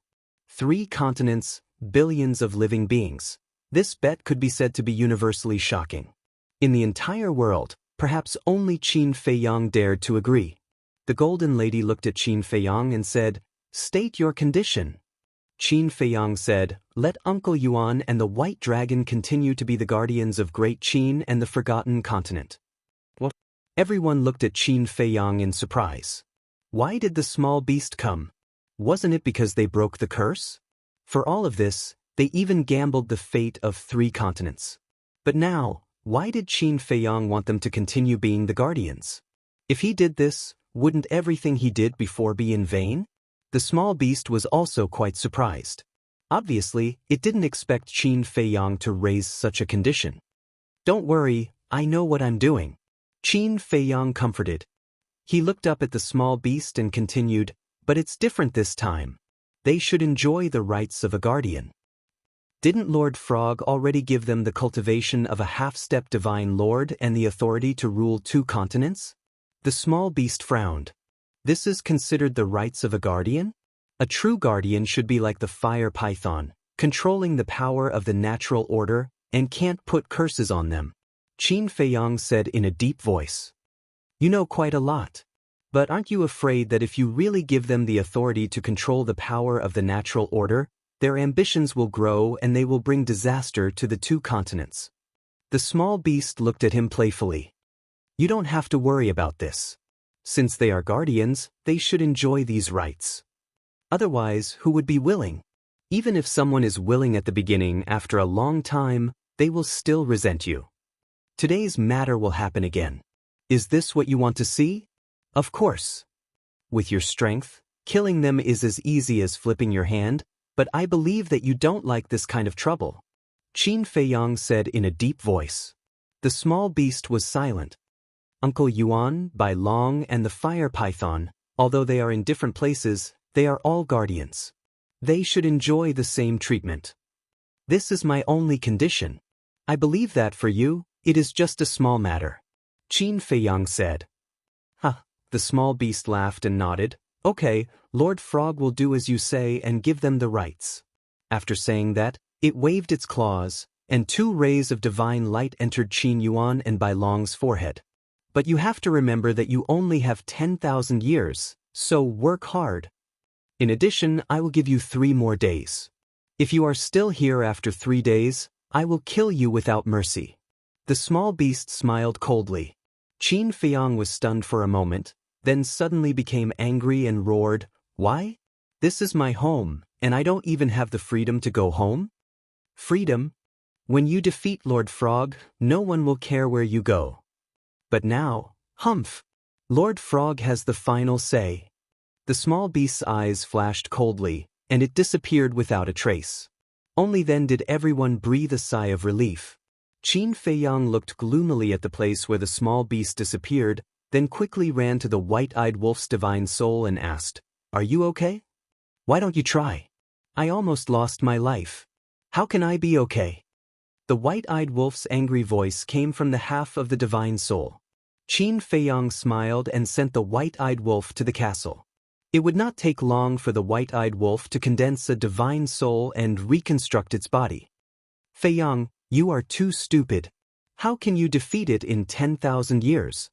3 continents, billions of living beings. This bet could be said to be universally shocking. In the entire world, perhaps only Qin Feiyang dared to agree. The Golden Lady looked at Qin Feiyang and said, "State your condition." Qin Feiyang said, "Let Uncle Yuan and the White Dragon continue to be the guardians of Great Qin and the Forgotten Continent." What? Everyone looked at Qin Feiyang in surprise. Why did the small beast come? Wasn't it because they broke the curse? For all of this, they even gambled the fate of 3 continents. But now, why did Qin Feiyang want them to continue being the guardians? If he did this, wouldn't everything he did before be in vain? The small beast was also quite surprised. Obviously, it didn't expect Qin Feiyang to raise such a condition. "Don't worry, I know what I'm doing," Qin Feiyang comforted. He looked up at the small beast and continued, "But it's different this time. They should enjoy the rights of a guardian. Didn't Lord Frog already give them the cultivation of a half-step divine lord and the authority to rule 2 continents? The small beast frowned. This is considered the rights of a guardian? A true guardian should be like the fire python, controlling the power of the natural order and can't put curses on them. Qin Feiyang said in a deep voice. You know quite a lot. But aren't you afraid that if you really give them the authority to control the power of the natural order, their ambitions will grow and they will bring disaster to the two continents? The small beast looked at him playfully. You don't have to worry about this. Since they are guardians, they should enjoy these rights. Otherwise, who would be willing? Even if someone is willing at the beginning, after a long time, they will still resent you. Today's matter will happen again. Is this what you want to see? Of course. With your strength, killing them is as easy as flipping your hand, but I believe that you don't like this kind of trouble. Qin Feiyang said in a deep voice. The small beast was silent. Uncle Yuan, Bai Long, and the fire python, although they are in different places, they are all guardians. They should enjoy the same treatment. This is my only condition. I believe that for you, it is just a small matter. Qin Feiyang said. The small beast laughed and nodded. Okay, Lord Frog will do as you say and give them the rights. After saying that, it waved its claws, and 2 rays of divine light entered Qin Yuan and Bai Long's forehead. But you have to remember that you only have 10,000 years, so work hard. In addition, I will give you 3 more days. If you are still here after 3 days, I will kill you without mercy. The small beast smiled coldly. Qin Feiyang was stunned for a moment, then suddenly became angry and roared, Why? This is my home, and I don't even have the freedom to go home? Freedom? When you defeat Lord Frog, no one will care where you go. But now, humph! Lord Frog has the final say. The small beast's eyes flashed coldly, and it disappeared without a trace. Only then did everyone breathe a sigh of relief. Qin Feiyang looked gloomily at the place where the small beast disappeared, then quickly ran to the white-eyed wolf's divine soul and asked, Are you okay? Why don't you try? I almost lost my life. How can I be okay? The white-eyed wolf's angry voice came from the half of the divine soul. Qin Feiyang smiled and sent the white-eyed wolf to the castle. It would not take long for the white-eyed wolf to condense a divine soul and reconstruct its body. Feiyang, you are too stupid. How can you defeat it in 10,000 years?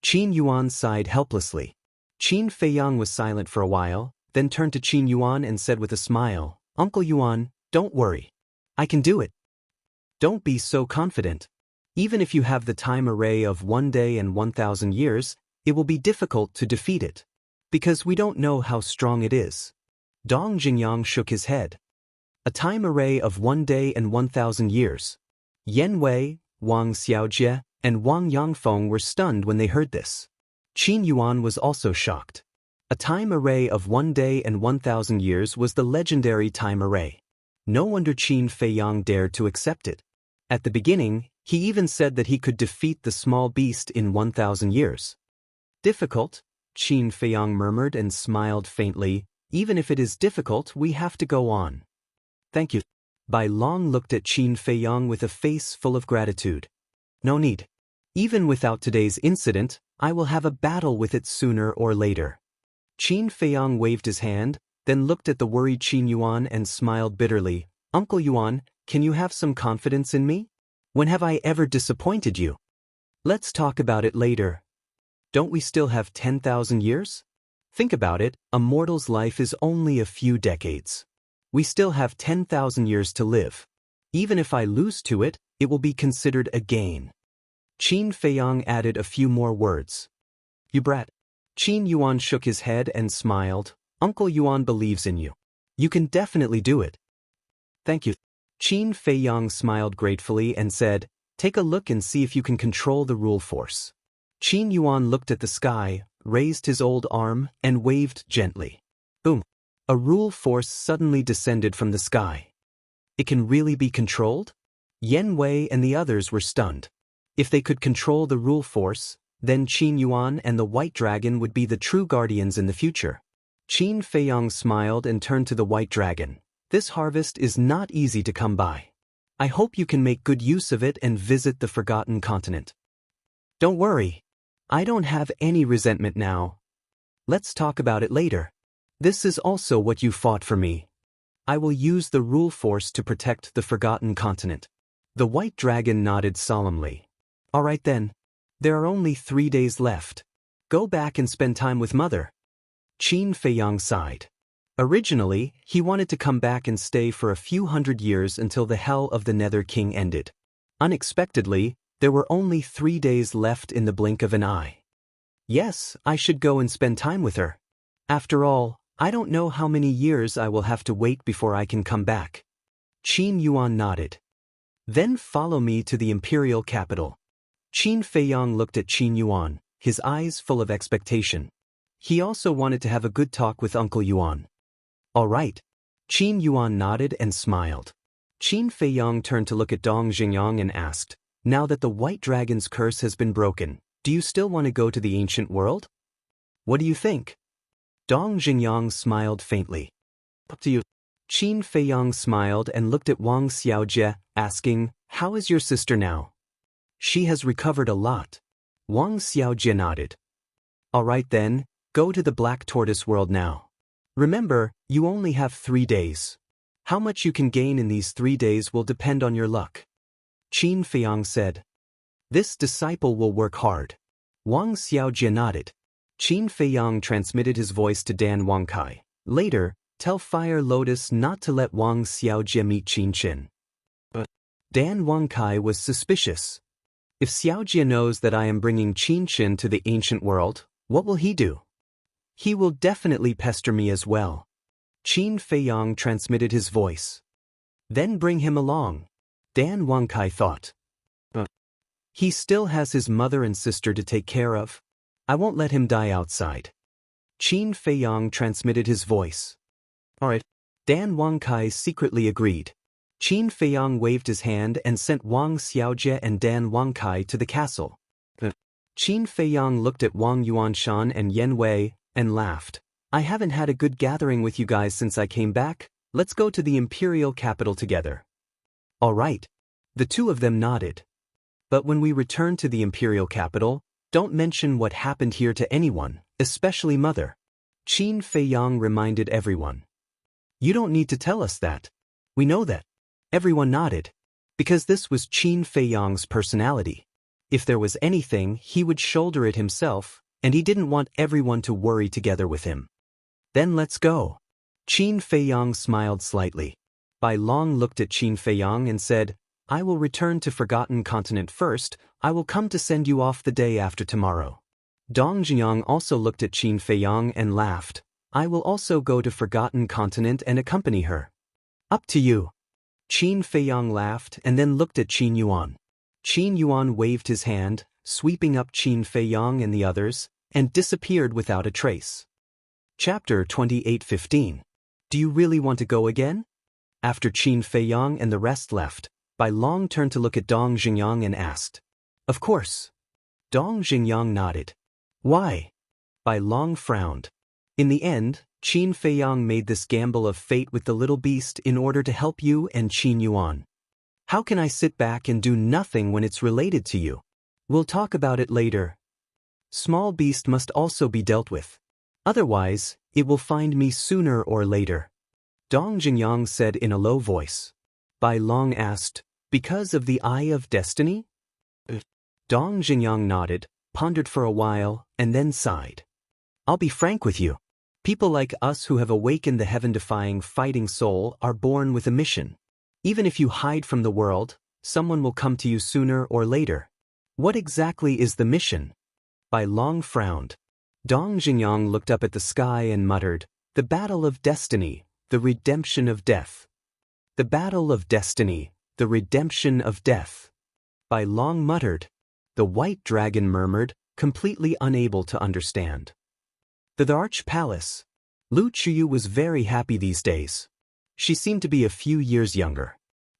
Qin Yuan sighed helplessly. Qin Feiyang was silent for a while, then turned to Qin Yuan and said with a smile, Uncle Yuan, don't worry. I can do it. Don't be so confident. Even if you have the time array of 1 day and 1,000 years, it will be difficult to defeat it. Because we don't know how strong it is. Dong Jingyang shook his head. A time array of 1 day and 1,000 years. Yan Wei, Wang Xiaojie, and Wang Yangfeng were stunned when they heard this. Qin Yuan was also shocked. A time array of 1 day and 1,000 years was the legendary time array. No wonder Qin Feiyang dared to accept it. At the beginning, he even said that he could defeat the small beast in 1,000 years. Difficult? Qin Feiyang murmured and smiled faintly. Even if it is difficult, we have to go on. Thank you. Bai Long looked at Qin Feiyang with a face full of gratitude. No need. Even without today's incident, I will have a battle with it sooner or later. Qin Feiyang waved his hand, then looked at the worried Qin Yuan and smiled bitterly. Uncle Yuan, can you have some confidence in me? When have I ever disappointed you? Let's talk about it later. Don't we still have 10,000 years? Think about it, a mortal's life is only a few decades. We still have 10,000 years to live. Even if I lose to it, it will be considered a gain. Qin Feiyang added a few more words. You brat. Qin Yuan shook his head and smiled. Uncle Yuan believes in you. You can definitely do it. Thank you. Qin Feiyang smiled gratefully and said, Take a look and see if you can control the rule force. Qin Yuan looked at the sky, raised his old arm, and waved gently. Boom. A rule force suddenly descended from the sky. It can really be controlled? Yan Wei and the others were stunned. If they could control the rule force, then Qin Yuan and the White Dragon would be the true guardians in the future. Qin Feiyang smiled and turned to the White Dragon. This harvest is not easy to come by. I hope you can make good use of it and visit the Forgotten Continent. Don't worry. I don't have any resentment now. Let's talk about it later. This is also what you fought for me. I will use the rule force to protect the Forgotten Continent. The white dragon nodded solemnly. All right then. There are only 3 days left. Go back and spend time with mother. Qin Feiyang sighed. Originally, he wanted to come back and stay for a few hundred years until the hell of the Nether King ended. Unexpectedly, there were only 3 days left in the blink of an eye. Yes, I should go and spend time with her. After all, I don't know how many years I will have to wait before I can come back. Qin Yuan nodded. Then follow me to the imperial capital. Qin Feiyang looked at Qin Yuan, his eyes full of expectation. He also wanted to have a good talk with Uncle Yuan. All right. Qin Yuan nodded and smiled. Qin Feiyang turned to look at Dong Xingyang and asked, now that the white dragon's curse has been broken, do you still want to go to the ancient world? What do you think? Dong Xingyang smiled faintly. Up to you. Qin Feiyang smiled and looked at Wang Xiaojie, asking, how is your sister now? She has recovered a lot. Wang Xiaojie nodded. All right then, go to the Black Tortoise world now. Remember, you only have 3 days. How much you can gain in these 3 days will depend on your luck. Qin Feiyang said. This disciple will work hard. Wang Xiaojie nodded. Qin Feiyang transmitted his voice to Dan Wangkai. Later, tell Fire Lotus not to let Wang Xiaojie meet Qin Qin. But Dan Wangkai was suspicious. If Xiaojie knows that I am bringing Qin Qin to the ancient world, what will he do? He will definitely pester me as well. Qin Feiyang transmitted his voice. Then bring him along. Dan Wangkai thought. But he still has his mother and sister to take care of. I won't let him die outside. Qin Feiyang transmitted his voice. All right. Dan Wangkai secretly agreed. Qin Feiyang waved his hand and sent Wang Xiaojie and Dan Wangkai to the castle. Qin Feiyang looked at Wang Yuanshan and Yen Wei and laughed. I haven't had a good gathering with you guys since I came back. Let's go to the imperial capital together. All right. The two of them nodded. But when we return to the imperial capital, don't mention what happened here to anyone, especially mother. Qin Feiyang reminded everyone. You don't need to tell us that. We know that. Everyone nodded. Because this was Qin Feiyang's personality. If there was anything, he would shoulder it himself, and he didn't want everyone to worry together with him. Then let's go. Qin Feiyang smiled slightly. Bai Long looked at Qin Feiyang and said, I will return to Forgotten Continent first. I will come to send you off the day after tomorrow. Dong Jiang also looked at Qin Feiyang and laughed. I will also go to Forgotten Continent and accompany her. Up to you. Qin Feiyang laughed and then looked at Qin Yuan. Qin Yuan waved his hand, sweeping up Qin Feiyang and the others, and disappeared without a trace. Chapter 28:15. Do you really want to go again? After Qin Feiyang and the rest left, Bai Long turned to look at Dong Xingyang and asked. Of course. Dong Xingyang nodded. Why? Bai Long frowned. In the end, Qin Feiyang made this gamble of fate with the little beast in order to help you and Qin Yuan. How can I sit back and do nothing when it's related to you? We'll talk about it later. Small beast must also be dealt with. Otherwise, it will find me sooner or later. Dong Xingyang said in a low voice. Bai Long asked, because of the Eye of Destiny? Dong Xingyang nodded, pondered for a while, and then sighed. I'll be frank with you. People like us who have awakened the heaven-defying fighting soul are born with a mission. Even if you hide from the world, someone will come to you sooner or later. What exactly is the mission? Bai Long frowned. Dong Xingyang looked up at the sky and muttered, the battle of destiny, the redemption of death. The battle of destiny, the redemption of death. Bai Long muttered. The white dragon murmured, completely unable to understand. The Arch Palace. Lu Chuyu was very happy these days. She seemed to be a few years younger.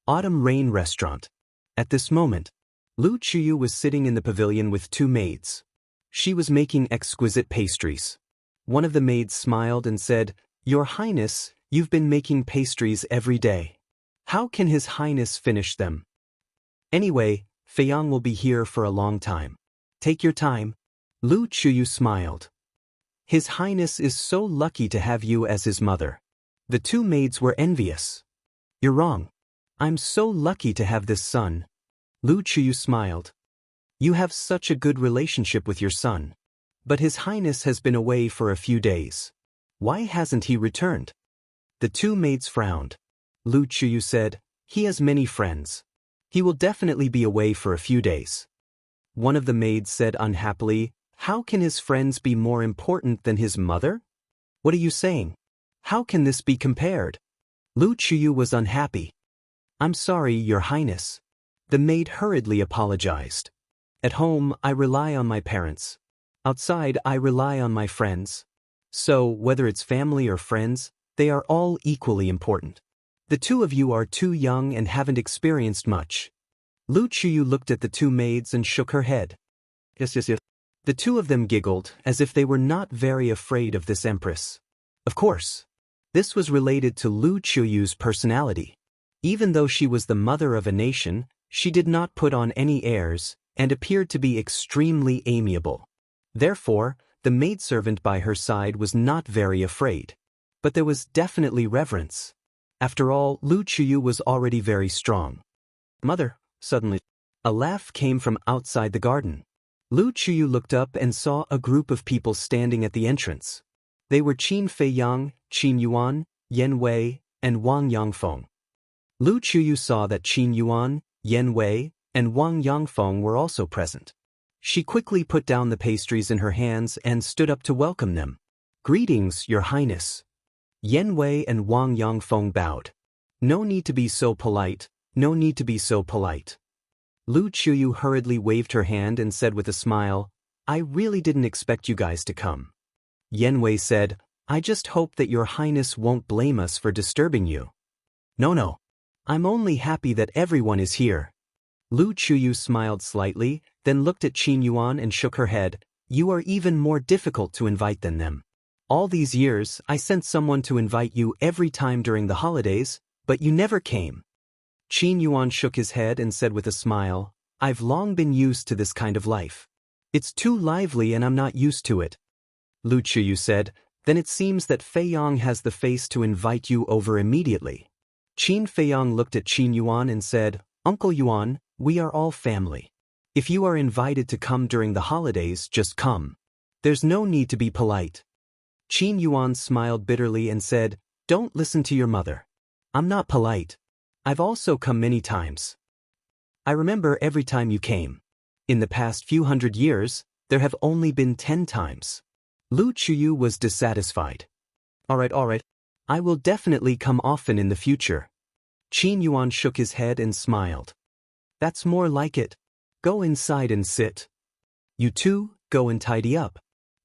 Autumn Rain Restaurant. At this moment, Lu Chuyu was sitting in the pavilion with 2 maids. She was making exquisite pastries. One of the maids smiled and said, Your Highness, you've been making pastries every day. How can His Highness finish them? Anyway, Feiyang will be here for a long time. Take your time. Lu Chuyu smiled. His Highness is so lucky to have you as his mother. The 2 maids were envious. You're wrong. I'm so lucky to have this son. Lu Chuyu smiled. You have such a good relationship with your son. But His Highness has been away for a few days. Why hasn't he returned? The two maids frowned. Lu Chuyu said, he has many friends. He will definitely be away for a few days. One of the maids said unhappily, how can his friends be more important than his mother? What are you saying? How can this be compared? Lu Chuyu was unhappy. I'm sorry, Your Highness. The maid hurriedly apologized. At home, I rely on my parents. Outside, I rely on my friends. So, whether it's family or friends, they are all equally important. The two of you are too young and haven't experienced much. Lu Chuyu looked at the two maids and shook her head. Yes. The two of them giggled, as if they were not very afraid of this empress. Of course. This was related to Lu Chuyu's personality. Even though she was the mother of a nation, she did not put on any airs, and appeared to be extremely amiable. Therefore, the maidservant by her side was not very afraid. But there was definitely reverence. After all, Lu Chuyu was already very strong. Mother, suddenly, a laugh came from outside the garden. Lu Chuyu looked up and saw a group of people standing at the entrance. They were Qin Feiyang, Qin Yuan, Yan Wei, and Wang Yangfeng. Lu Chuyu saw that Qin Yuan, Yan Wei, and Wang Yangfeng were also present. She quickly put down the pastries in her hands and stood up to welcome them. Greetings, Your Highness. Yan Wei and Wang Yangfeng bowed. No need to be so polite, no need to be so polite. Lu Chuyu hurriedly waved her hand and said with a smile, I really didn't expect you guys to come. Yan Wei said, I just hope that Your Highness won't blame us for disturbing you. No. I'm only happy that everyone is here. Lu Chuyu smiled slightly, then looked at Qin Yuan and shook her head. You are even more difficult to invite than them. All these years, I sent someone to invite you every time during the holidays, but you never came. Qin Yuan shook his head and said with a smile, I've long been used to this kind of life. It's too lively and I'm not used to it. Lu Chuyu said, then it seems that Feiyang has the face to invite you over immediately. Qin Feiyang looked at Qin Yuan and said, Uncle Yuan, we are all family. If you are invited to come during the holidays, just come. There's no need to be polite. Qin Yuan smiled bitterly and said, don't listen to your mother. I'm not polite. I've also come many times. I remember every time you came. In the past few hundred years, there have only been 10 times. Lu Chuyu was dissatisfied. All right. I will definitely come often in the future. Qin Yuan shook his head and smiled. That's more like it. Go inside and sit. You two, go and tidy up.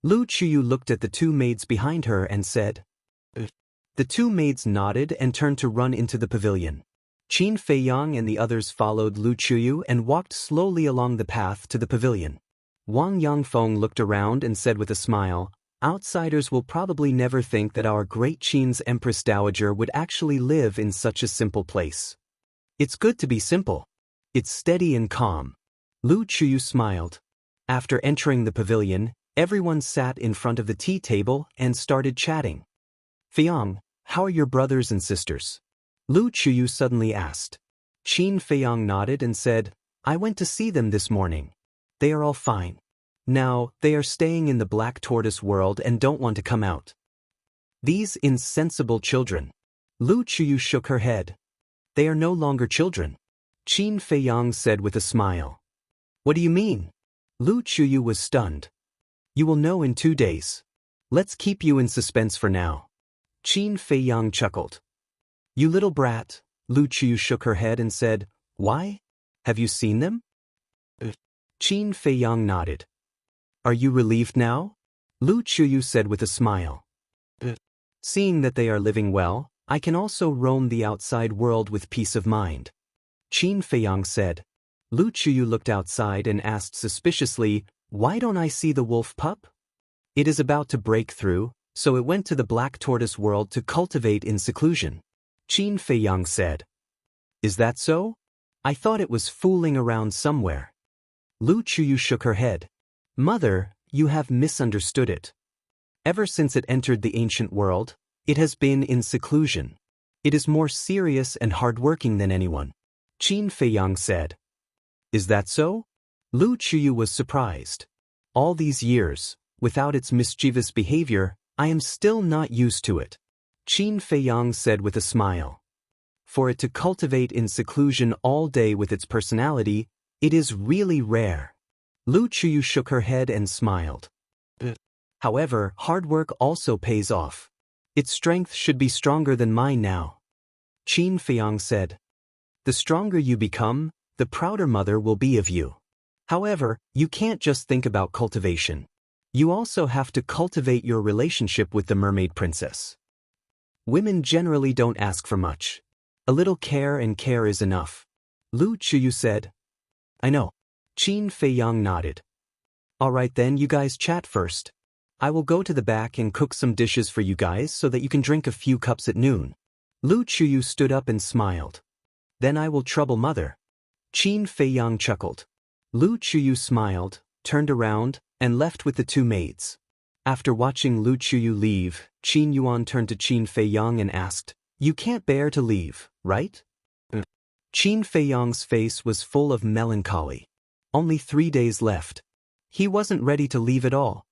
Lu Chuyu looked at the two maids behind her and said. The two maids nodded and turned to run into the pavilion. Qin Feiyang and the others followed Lu Chuyu and walked slowly along the path to the pavilion. Wang Yangfeng looked around and said with a smile, outsiders will probably never think that our great Qin's Empress Dowager would actually live in such a simple place. It's good to be simple. It's steady and calm. Lu Chuyu smiled. After entering the pavilion, everyone sat in front of the tea table and started chatting. Feiyang, how are your brothers and sisters? Lu Chuyu suddenly asked. Qin Feiyang nodded and said, I went to see them this morning. They are all fine. Now, they are staying in the Black Tortoise world and don't want to come out. These insensible children. Lu Chuyu shook her head. They are no longer children. Qin Feiyang said with a smile. What do you mean? Lu Chuyu was stunned. You will know in 2 days. Let's keep you in suspense for now. Qin Feiyang chuckled. You little brat, Lu Chuyu shook her head and said, why? Have you seen them? Qin Feiyang nodded. Are you relieved now? Lu Chuyu said with a smile. Seeing that they are living well, I can also roam the outside world with peace of mind. Qin Feiyang said. Lu Chuyu looked outside and asked suspiciously, why don't I see the wolf pup? It is about to break through, so it went to the Black Tortoise world to cultivate in seclusion. Qin Feiyang said. Is that so? I thought it was fooling around somewhere. Lu Chuyu shook her head. Mother, you have misunderstood it. Ever since it entered the ancient world, it has been in seclusion. It is more serious and hardworking than anyone. Qin Feiyang said. Is that so? Lu Chuyu was surprised. All these years, without its mischievous behavior, I am still not used to it. Qin Feiyang said with a smile. For it to cultivate in seclusion all day with its personality, it is really rare. Lu Chuyu shook her head and smiled. However, hard work also pays off. Its strength should be stronger than mine now. Qin Feiyang said. The stronger you become, the prouder mother will be of you. However, you can't just think about cultivation. You also have to cultivate your relationship with the mermaid princess. Women generally don't ask for much. A little care and care is enough. Lu Chuyu said. I know. Qin Feiyang nodded. Alright then, you guys chat first. I will go to the back and cook some dishes for you guys so that you can drink a few cups at noon. Lu Chuyu stood up and smiled. Then I will trouble mother. Qin Feiyang chuckled. Lu Chuyu smiled, turned around, and left with the two maids. After watching Lu Chuyu leave, Qin Yuan turned to Qin Feiyang and asked, You can't bear to leave, right? Qin Feiyang's face was full of melancholy. Only 3 days left. He wasn't ready to leave at all.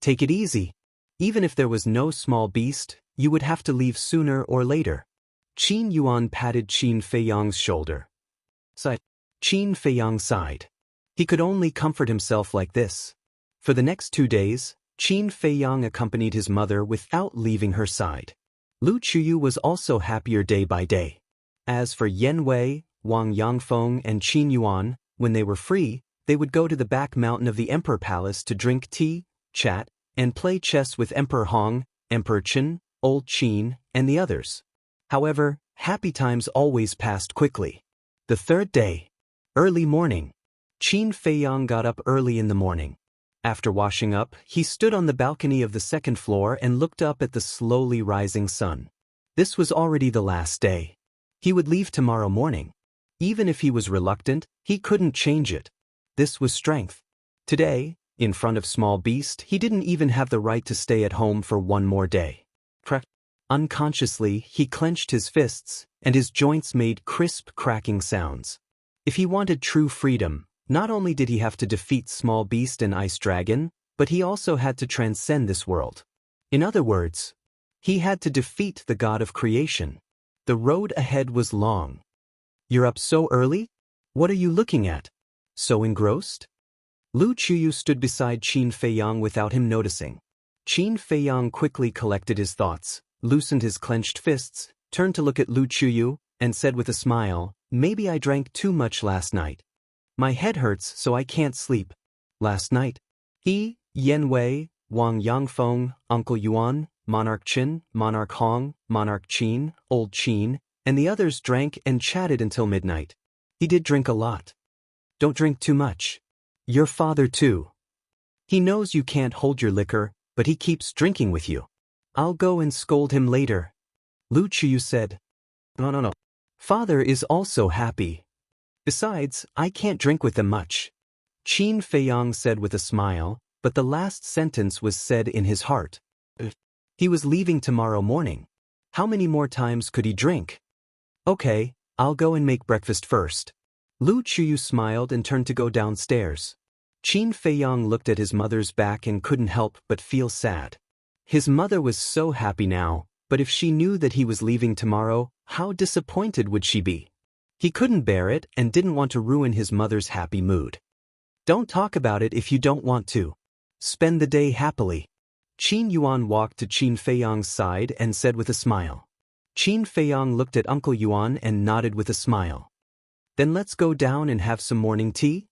Take it easy. Even if there was no small beast, you would have to leave sooner or later. Qin Yuan patted Qin Feiyang's shoulder. Qin Feiyang sighed. He could only comfort himself like this. For the next 2 days, Qin Feiyang accompanied his mother without leaving her side. Lu Chuyu was also happier day by day. As for Yan Wei, Wang Yangfeng and Qin Yuan, when they were free, they would go to the back mountain of the Emperor Palace to drink tea, chat, and play chess with Emperor Hong, Emperor Chen, Old Qin, and the others. However, happy times always passed quickly. The third day. Early morning. Qin Feiyang got up early in the morning. After washing up, he stood on the balcony of the second floor and looked up at the slowly rising sun. This was already the last day. He would leave tomorrow morning. Even if he was reluctant, he couldn't change it. This was strength. Today, in front of Small Beast, he didn't even have the right to stay at home for one more day. Unconsciously, he clenched his fists, and his joints made crisp cracking sounds. If he wanted true freedom, not only did he have to defeat Small Beast and Ice Dragon, but he also had to transcend this world. In other words, he had to defeat the god of creation. The road ahead was long. You're up so early? What are you looking at? So engrossed? Lu Chuyu stood beside Qin Feiyang without him noticing. Qin Feiyang quickly collected his thoughts, loosened his clenched fists, turned to look at Lu Chuyu, and said with a smile, Maybe I drank too much last night. My head hurts so I can't sleep. Last night, he, Yan Wei, Wang Yangfeng, Uncle Yuan, Monarch Qin, Monarch Hong, Monarch Qin, Old Qin, and the others drank and chatted until midnight. He did drink a lot. Don't drink too much. Your father too. He knows you can't hold your liquor, but he keeps drinking with you. I'll go and scold him later. Lu Chuyu said. No. Father is also happy. Besides, I can't drink with them much. Qin Feiyang said with a smile, but the last sentence was said in his heart. He was leaving tomorrow morning. How many more times could he drink? Okay, I'll go and make breakfast first. Lu Chuyu smiled and turned to go downstairs. Qin Feiyang looked at his mother's back and couldn't help but feel sad. His mother was so happy now, but if she knew that he was leaving tomorrow, how disappointed would she be? He couldn't bear it and didn't want to ruin his mother's happy mood. Don't talk about it if you don't want to. Spend the day happily. Qin Yuan walked to Qin Feiyang's side and said with a smile. Qin Feiyang looked at Uncle Yuan and nodded with a smile. Then let's go down and have some morning tea?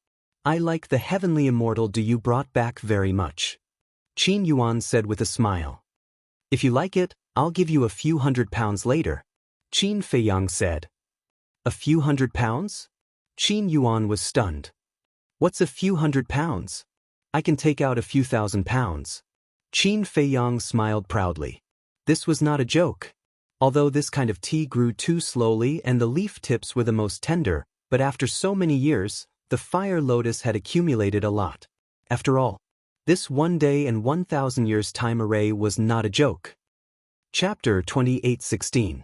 I like the heavenly immortal dew you brought back very much. Qin Yuan said with a smile. If you like it, I'll give you a few £100 later. Qin Feiyang said. A few £100? Qin Yuan was stunned. What's a few £100? I can take out a few £1,000. Qin Feiyang smiled proudly. This was not a joke. Although this kind of tea grew too slowly and the leaf tips were the most tender, but after so many years, the fire lotus had accumulated a lot. After all, this 1 day and 1,000 years time array was not a joke. Chapter 28:16.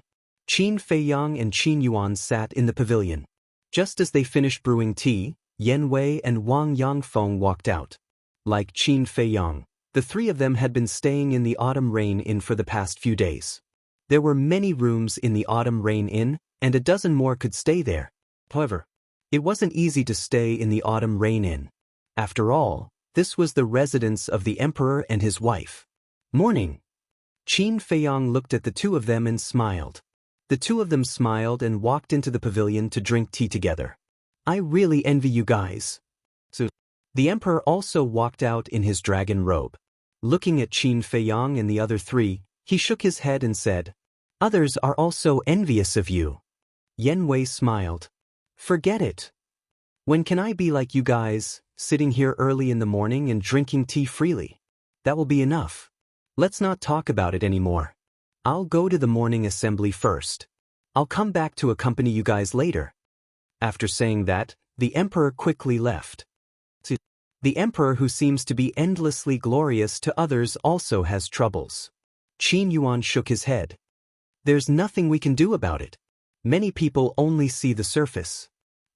Qin Feiyang and Qin Yuan sat in the pavilion. Just as they finished brewing tea, Yan Wei and Wang Yangfeng walked out. Like Qin Feiyang, the three of them had been staying in the Autumn Rain Inn for the past few days. There were many rooms in the Autumn Rain Inn, and a dozen more could stay there. However, it wasn't easy to stay in the Autumn Rain Inn. After all, this was the residence of the emperor and his wife. Morning. Qin Feiyang looked at the two of them and smiled. The two of them smiled and walked into the pavilion to drink tea together. I really envy you guys. So, the emperor also walked out in his dragon robe. Looking at Qin Feiyang and the other three, he shook his head and said, "Others are also envious of you." Yan Wei smiled. "Forget it. When can I be like you guys, sitting here early in the morning and drinking tea freely? That will be enough. Let's not talk about it anymore. I'll go to the morning assembly first. I'll come back to accompany you guys later." After saying that, the emperor quickly left. The emperor, who seems to be endlessly glorious to others, also has troubles. Qin Yuan shook his head. There's nothing we can do about it. Many people only see the surface.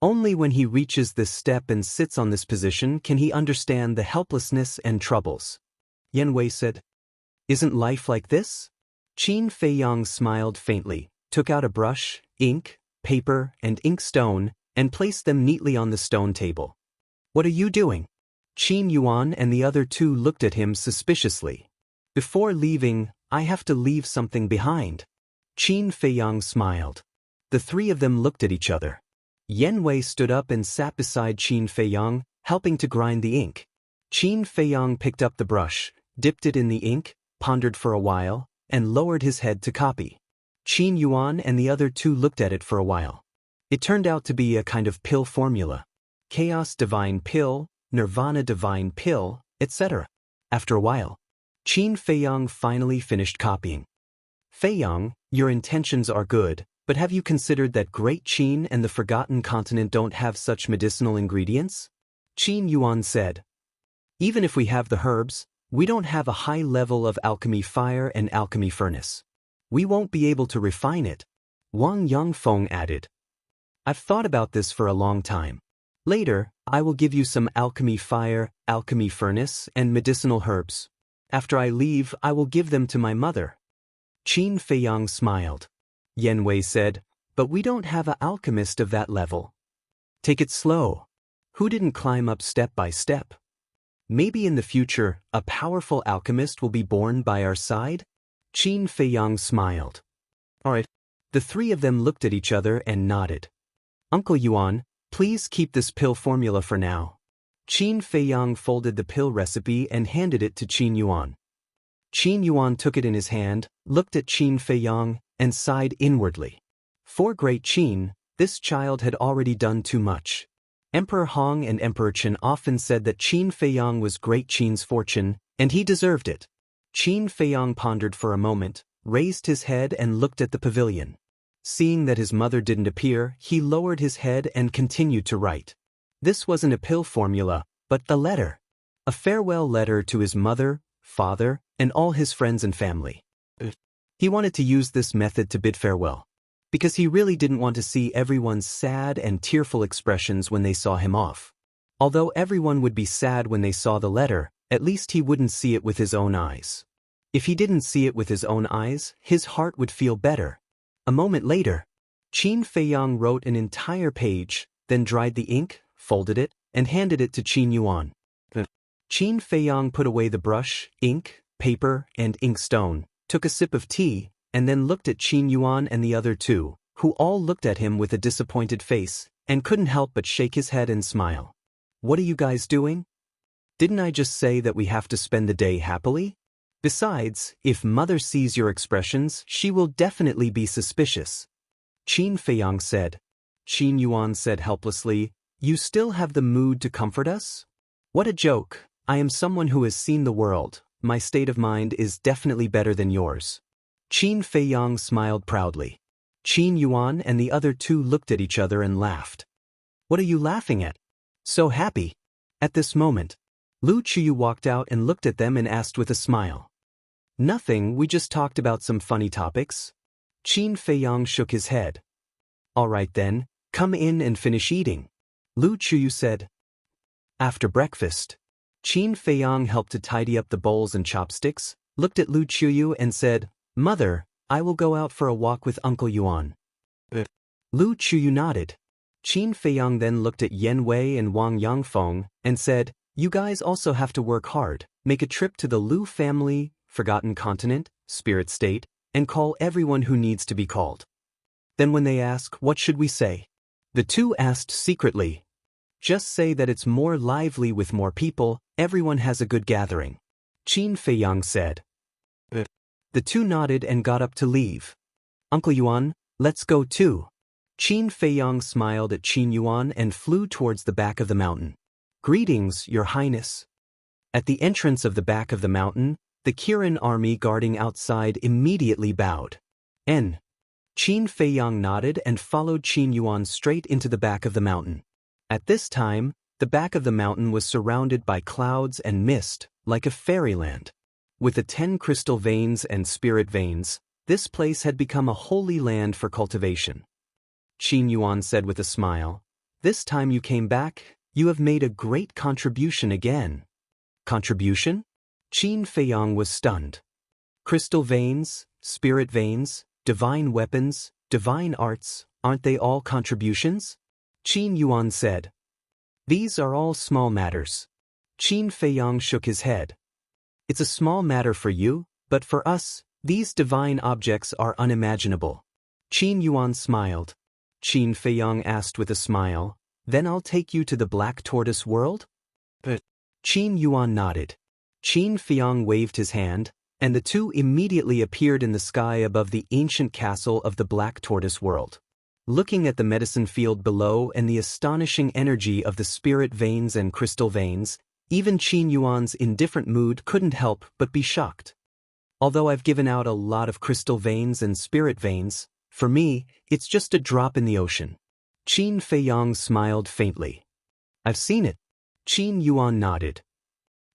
Only when he reaches this step and sits on this position can he understand the helplessness and troubles. Yan Wei said, "Isn't life like this?" Qin Feiyang smiled faintly, took out a brush, ink, paper, and inkstone, and placed them neatly on the stone table. "What are you doing?" Qin Yuan and the other two looked at him suspiciously. "Before leaving, I have to leave something behind." Qin Feiyang smiled. The three of them looked at each other. Yan Wei stood up and sat beside Qin Feiyang, helping to grind the ink. Qin Feiyang picked up the brush, dipped it in the ink, pondered for a while, and lowered his head to copy. Qin Yuan and the other two looked at it for a while. It turned out to be a kind of pill formula. Chaos Divine Pill, Nirvana Divine Pill, etc. After a while, Qin Feiyang finally finished copying. "Feiyang, your intentions are good, but have you considered that Great Qin and the Forgotten Continent don't have such medicinal ingredients?" Qin Yuan said, "Even if we have the herbs, we don't have a high level of alchemy fire and alchemy furnace. We won't be able to refine it." Wang Yangfeng added, "I've thought about this for a long time. Later, I will give you some alchemy fire, alchemy furnace, and medicinal herbs. After I leave, I will give them to my mother." Qin Feiyang smiled. Yan Wei said, "But we don't have an alchemist of that level. Take it slow. Who didn't climb up step by step? Maybe in the future, a powerful alchemist will be born by our side?" Qin Feiyang smiled. "All right." The three of them looked at each other and nodded. "Uncle Yuan, please keep this pill formula for now." Qin Feiyang folded the pill recipe and handed it to Qin Yuan. Qin Yuan took it in his hand, looked at Qin Feiyang, and sighed inwardly. For Great Qin, this child had already done too much. Emperor Hong and Emperor Chen often said that Qin Feiyang was Great Qin's fortune, and he deserved it. Qin Feiyang pondered for a moment, raised his head and looked at the pavilion. Seeing that his mother didn't appear, he lowered his head and continued to write. This wasn't a pill formula, but a letter. A farewell letter to his mother, father, and all his friends and family. He wanted to use this method to bid farewell, because he really didn't want to see everyone's sad and tearful expressions when they saw him off. Although everyone would be sad when they saw the letter, at least he wouldn't see it with his own eyes. If he didn't see it with his own eyes, his heart would feel better. A moment later, Qin Feiyang wrote an entire page, then dried the ink, folded it, and handed it to Qin Yuan. Qin Feiyang put away the brush, ink, paper, and inkstone, took a sip of tea, and then looked at Qin Yuan and the other two, who all looked at him with a disappointed face, and couldn't help but shake his head and smile. "What are you guys doing? Didn't I just say that we have to spend the day happily? Besides, if mother sees your expressions, she will definitely be suspicious." Qin Feiyang said. Qin Yuan said helplessly, "You still have the mood to comfort us? What a joke. I am someone who has seen the world. My state of mind is definitely better than yours." Qin Feiyang smiled proudly. Qin Yuan and the other two looked at each other and laughed. "What are you laughing at? So happy." At this moment, Lu Chuyu walked out and looked at them and asked with a smile. "Nothing, we just talked about some funny topics." Qin Feiyang shook his head. All right then, come in and finish eating, Lu Chuyu said. After breakfast, Qin Feiyang helped to tidy up the bowls and chopsticks, looked at Lu Chuyu and said, Mother, I will go out for a walk with Uncle Yuan. Lu Chuyu nodded. Qin Feiyang then looked at Yen Wei and Wang Yangfeng and said, You guys also have to work hard, make a trip to the Lu family, Forgotten Continent, Spirit State, and call everyone who needs to be called. Then when they ask, what should we say? The two asked secretly. Just say that it's more lively with more people, everyone has a good gathering. Qin Feiyang said. The two nodded and got up to leave. Uncle Yuan, let's go too. Qin Feiyang smiled at Qin Yuan and flew towards the back of the mountain. Greetings, Your Highness. At the entrance of the back of the mountain, the Kirin army guarding outside immediately bowed. Qin Feiyang nodded and followed Qin Yuan straight into the back of the mountain. At this time, the back of the mountain was surrounded by clouds and mist, like a fairyland. With the 10 crystal veins and spirit veins, this place had become a holy land for cultivation. Qin Yuan said with a smile, This time you came back, you have made a great contribution again. Contribution? Qin Feiyang was stunned. Crystal veins, spirit veins, divine weapons, divine arts, aren't they all contributions? Qin Yuan said. These are all small matters. Qin Feiyang shook his head. It's a small matter for you, but for us, these divine objects are unimaginable. Qin Yuan smiled. Qin Feiyang asked with a smile, Then I'll take you to the Black Tortoise world? Qin Yuan nodded. Qin Feiyang waved his hand, and the two immediately appeared in the sky above the ancient castle of the Black Tortoise world. Looking at the medicine field below and the astonishing energy of the spirit veins and crystal veins, even Qin Yuan's indifferent mood couldn't help but be shocked. Although I've given out a lot of crystal veins and spirit veins, for me, it's just a drop in the ocean. Qin Feiyang smiled faintly. I've seen it. Qin Yuan nodded.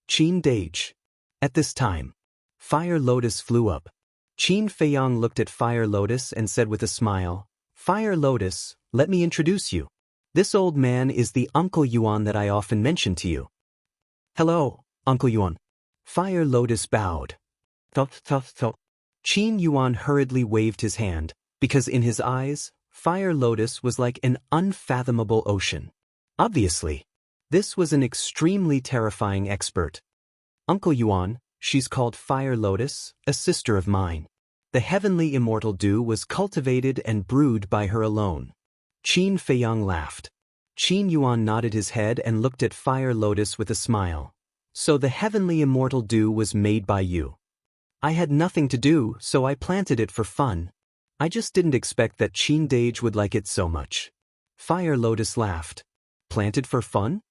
Qin Dage. At this time, Fire Lotus flew up. Qin Feiyang looked at Fire Lotus and said with a smile, Fire Lotus, let me introduce you. This old man is the Uncle Yuan that I often mention to you. Hello, Uncle Yuan. Fire Lotus bowed. Qin Yuan hurriedly waved his hand, because in his eyes, Fire Lotus was like an unfathomable ocean. Obviously, this was an extremely terrifying expert. Uncle Yuan, she's called Fire Lotus, a sister of mine. The heavenly immortal dew was cultivated and brewed by her alone. Qin Feiyang laughed. Qin Yuan nodded his head and looked at Fire Lotus with a smile. So the heavenly immortal dew was made by you. I had nothing to do, so I planted it for fun. I just didn't expect that Qin Dage would like it so much. Fire Lotus laughed. Planted for fun?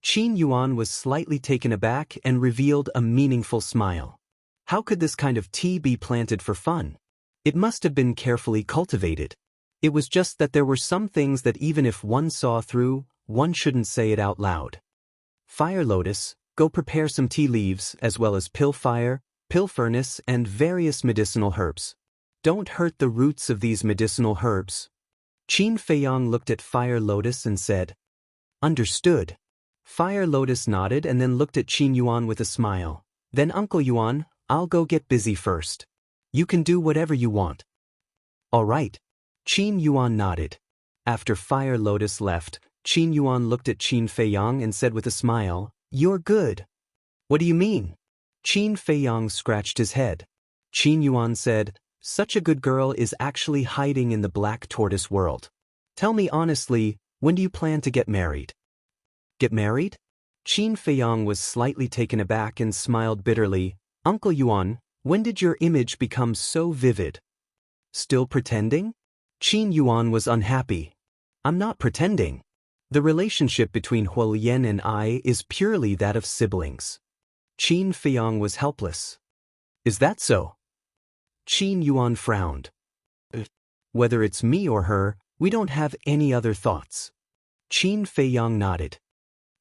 Qin Yuan was slightly taken aback and revealed a meaningful smile. How could this kind of tea be planted for fun? It must have been carefully cultivated. It was just that there were some things that even if one saw through, one shouldn't say it out loud. Fire Lotus, go prepare some tea leaves as well as pill furnace and various medicinal herbs. Don't hurt the roots of these medicinal herbs. Qin Feiyang looked at Fire Lotus and said, Understood. Fire Lotus nodded and then looked at Qin Yuan with a smile. Then Uncle Yuan, I'll go get busy first. You can do whatever you want. All right. Qin Yuan nodded. After Fire Lotus left, Qin Yuan looked at Qin Feiyang and said with a smile, You're good. What do you mean? Qin Feiyang scratched his head. Qin Yuan said, Such a good girl is actually hiding in the Black Tortoise world. Tell me honestly, when do you plan to get married? Get married? Qin Feiyang was slightly taken aback and smiled bitterly. Uncle Yuan, when did your image become so vivid? Still pretending? Qin Yuan was unhappy. I'm not pretending. The relationship between Huolian and I is purely that of siblings. Qin Feiyang was helpless. Is that so? Qin Yuan frowned. Whether it's me or her, we don't have any other thoughts. Qin Feiyang nodded.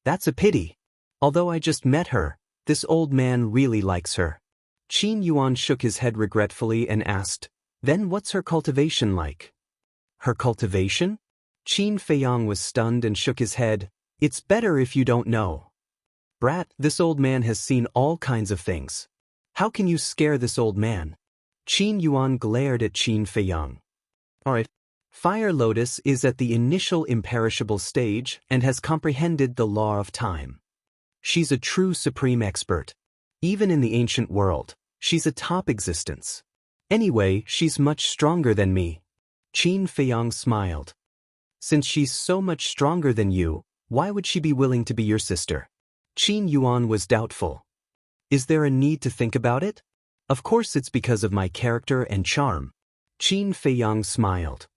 That's a pity. Although I just met her, this old man really likes her. Qin Yuan shook his head regretfully and asked, Then what's her cultivation like? Her cultivation? Qin Feiyang was stunned and shook his head. It's better if you don't know. Brat, this old man has seen all kinds of things. How can you scare this old man? Qin Yuan glared at Qin Feiyang. Alright. Fire Lotus is at the initial imperishable stage and has comprehended the law of time. She's a true supreme expert. Even in the ancient world, she's a top existence. Anyway, she's much stronger than me. Qin Feiyang smiled. Since she's so much stronger than you, why would she be willing to be your sister? Qin Yuan was doubtful. Is there a need to think about it? Of course it's because of my character and charm. Qin Feiyang smiled.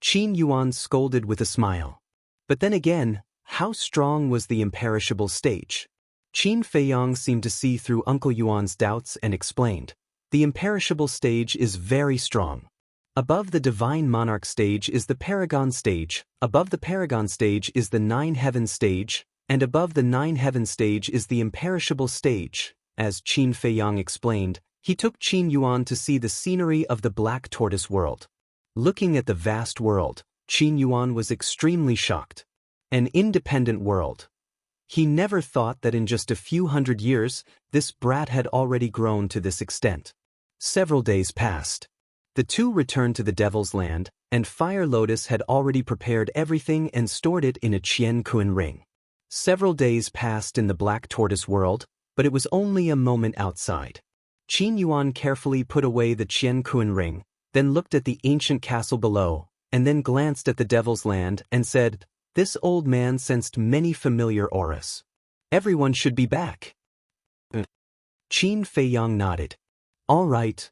Qin Yuan scolded with a smile. But then again, how strong was the imperishable stage? Qin Feiyang seemed to see through Uncle Yuan's doubts and explained. The imperishable stage is very strong. Above the divine monarch stage is the paragon stage, above the paragon stage is the nine heaven stage, and above the nine heaven stage is the imperishable stage. As Qin Feiyang explained, he took Qin Yuan to see the scenery of the Black Tortoise world. Looking at the vast world, Qin Yuan was extremely shocked. An independent world. He never thought that in just a few hundred years, this brat had already grown to this extent. Several days passed. The two returned to the Devil's Land, and Fire Lotus had already prepared everything and stored it in a Qian Kun ring. Several days passed in the Black Tortoise world, but it was only a moment outside. Qin Yuan carefully put away the Qian Kun ring, then looked at the ancient castle below, and then glanced at the Devil's Land and said, "This old man sensed many familiar auras. Everyone should be back." Qin Feiyang nodded. "All right.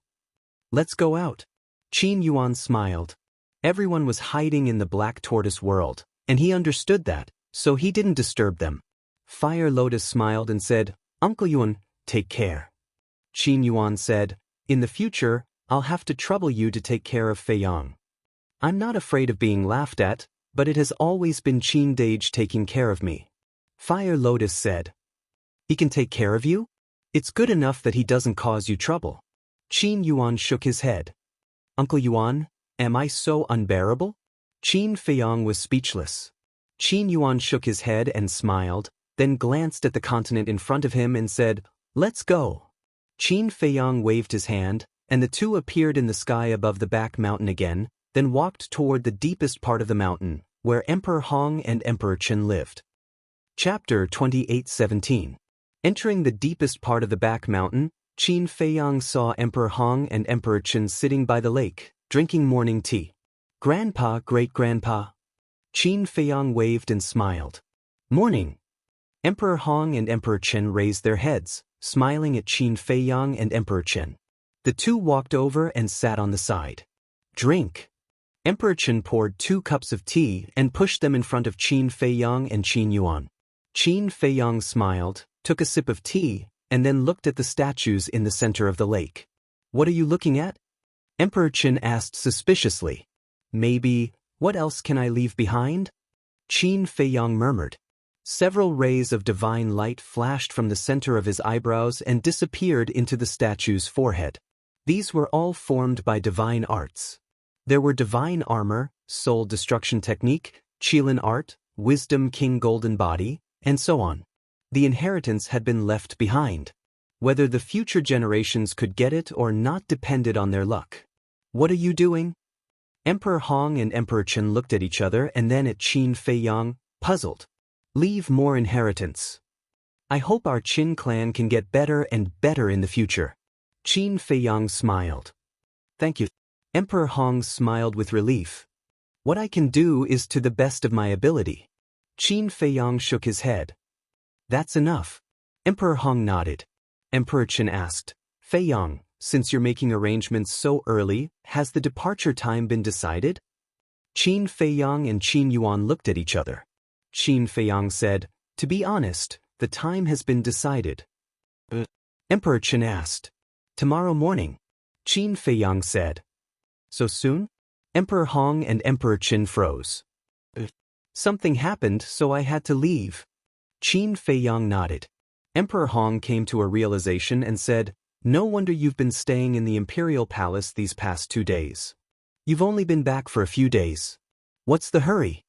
Let's go out." Qin Yuan smiled. Everyone was hiding in the Black Tortoise world, and he understood that, so he didn't disturb them. Fire Lotus smiled and said, "Uncle Yuan, take care." Qin Yuan said, "In the future, I'll have to trouble you to take care of Feiyang. I'm not afraid of being laughed at, but it has always been Qin Dage taking care of me." Fire Lotus said, "He can take care of you? It's good enough that he doesn't cause you trouble." Qin Yuan shook his head. "Uncle Yuan, am I so unbearable?" Qin Feiyang was speechless. Qin Yuan shook his head and smiled, then glanced at the continent in front of him and said, "Let's go." Qin Feiyang waved his hand, and the two appeared in the sky above the back mountain again, then walked toward the deepest part of the mountain, where Emperor Hong and Emperor Qin lived. Chapter 28:17. Entering the deepest part of the back mountain, Qin Feiyang saw Emperor Hong and Emperor Qin sitting by the lake, drinking morning tea. "Grandpa, great-grandpa." Qin Feiyang waved and smiled. "Morning." Emperor Hong and Emperor Qin raised their heads, smiling at Qin Feiyang and Emperor Qin. The two walked over and sat on the side. "Drink." Emperor Qin poured 2 cups of tea and pushed them in front of Qin Feiyang and Qin Yuan. Qin Feiyang smiled, took a sip of tea, and then looked at the statues in the center of the lake. "What are you looking at?" Emperor Qin asked suspiciously. "Maybe, what else can I leave behind?" Qin Feiyang murmured. Several rays of divine light flashed from the center of his eyebrows and disappeared into the statue's forehead. These were all formed by divine arts. There were divine armor, soul destruction technique, Qilin art, wisdom king golden body, and so on. The inheritance had been left behind. Whether the future generations could get it or not depended on their luck. "What are you doing?" Emperor Hong and Emperor Qin looked at each other and then at Qin Feiyang, puzzled. "Leave more inheritance. I hope our Qin clan can get better and better in the future." Qin Feiyang smiled. "Thank you." Emperor Hong smiled with relief. "What I can do is to the best of my ability." Qin Feiyang shook his head. "That's enough." Emperor Hong nodded. Emperor Qin asked, "Feiyang, since you're making arrangements so early, has the departure time been decided?" Qin Feiyang and Qin Yuan looked at each other. Qin Feiyang said, "To be honest, the time has been decided." Emperor Qin asked, "Tomorrow morning?" Qin Feiyang said. "So soon?" Emperor Hong and Emperor Qin froze. "Something happened, so I had to leave." Qin Feiyang nodded. Emperor Hong came to a realization and said, No wonder you've been staying in the Imperial Palace these past 2 days. You've only been back for a few days. What's the hurry?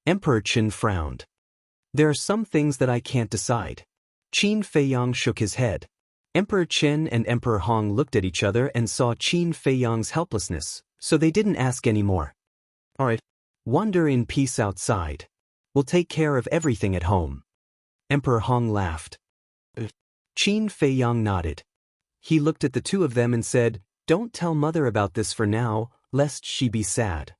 Emperor Qin frowned. There are some things that I can't decide. Qin Feiyang shook his head. Emperor Qin and Emperor Hong looked at each other and saw Qin Feiyang's helplessness, so they didn't ask any more. All right. Wander in peace outside. We'll take care of everything at home. Emperor Hong laughed. Qin Feiyang nodded. He looked at the two of them and said, "Don't tell mother about this for now, lest she be sad."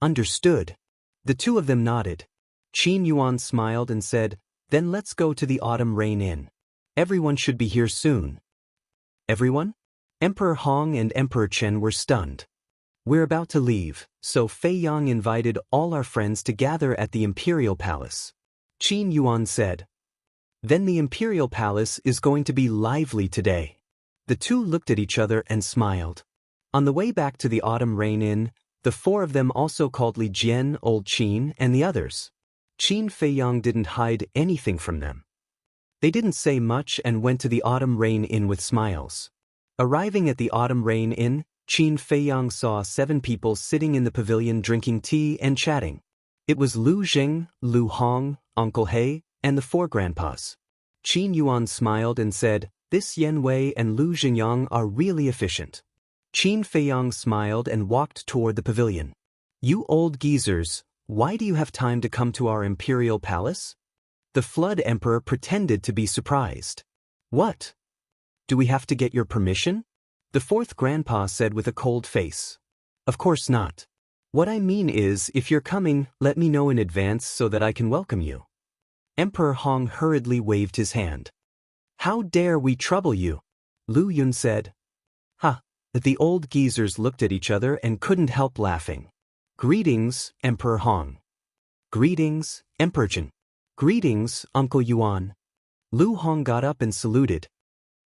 Understood. The two of them nodded. Qin Yuan smiled and said, "Then let's go to the Autumn Rain Inn. Everyone should be here soon." Everyone? Emperor Hong and Emperor Chen were stunned. We're about to leave, so Feiyang invited all our friends to gather at the Imperial Palace. Qin Yuan said. Then the Imperial Palace is going to be lively today. The two looked at each other and smiled. On the way back to the Autumn Rain Inn, the four of them also called Li Jian, Old Qin, and the others. Qin Feiyang didn't hide anything from them. They didn't say much and went to the Autumn Rain Inn with smiles. Arriving at the Autumn Rain Inn, Qin Feiyang saw 7 people sitting in the pavilion drinking tea and chatting. It was Lu Jing, Lu Hong, Uncle He, and the 4 grandpas. Qin Yuan smiled and said, "This Yen Wei and Lu Jingyang are really efficient." Qin Feiyang smiled and walked toward the pavilion. "You old geezers, why do you have time to come to our imperial palace?" The Flood Emperor pretended to be surprised. "What? Do we have to get your permission?" The 4th grandpa said with a cold face. "Of course not. What I mean is, if you're coming, let me know in advance so that I can welcome you." Emperor Hong hurriedly waved his hand. "How dare we trouble you?" Lu Yun said. "Ha!" The old geezers looked at each other and couldn't help laughing. "Greetings, Emperor Hong." "Greetings, Emperor Chen." "Greetings, Uncle Yuan." Lu Hong got up and saluted.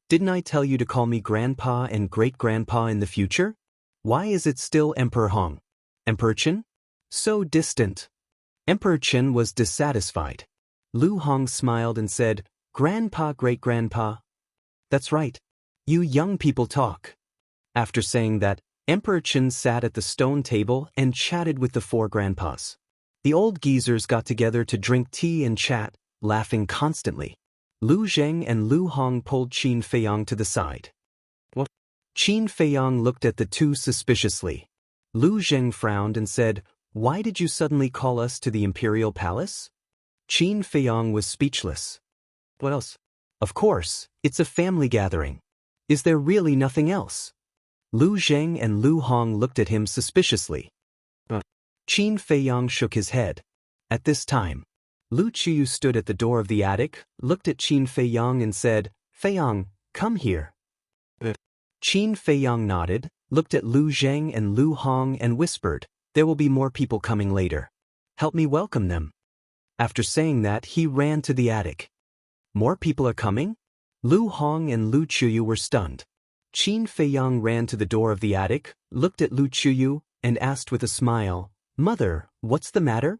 "Didn't I tell you to call me Grandpa and Great-Grandpa in the future? Why is it still Emperor Hong? Emperor Chen? So distant." Emperor Chen was dissatisfied. Lu Hong smiled and said, "Grandpa, Great-Grandpa." "That's right. You young people talk." After saying that, Emperor Chen sat at the stone table and chatted with the 4 grandpas. The old geezers got together to drink tea and chat, laughing constantly. Lu Zheng and Lu Hong pulled Qin Feiyang to the side. "What?" Qin Feiyang looked at the two suspiciously. Lu Zheng frowned and said, "Why did you suddenly call us to the Imperial Palace?" Qin Feiyang was speechless. "What else?" "Of course, it's a family gathering. Is there really nothing else?" Lu Zheng and Lu Hong looked at him suspiciously. Qin Feiyang shook his head. At this time, Lu Qiyu stood at the door of the attic, looked at Qin Feiyang and said, "Feiyang, come here." Qin Feiyang nodded, looked at Lu Zheng and Lu Hong and whispered, "There will be more people coming later. Help me welcome them." After saying that, he ran to the attic. "More people are coming?" Lu Hong and Lu Qiyu were stunned. Qin Feiyang ran to the door of the attic, looked at Lu Qiyu, and asked with a smile, "Mother, what's the matter?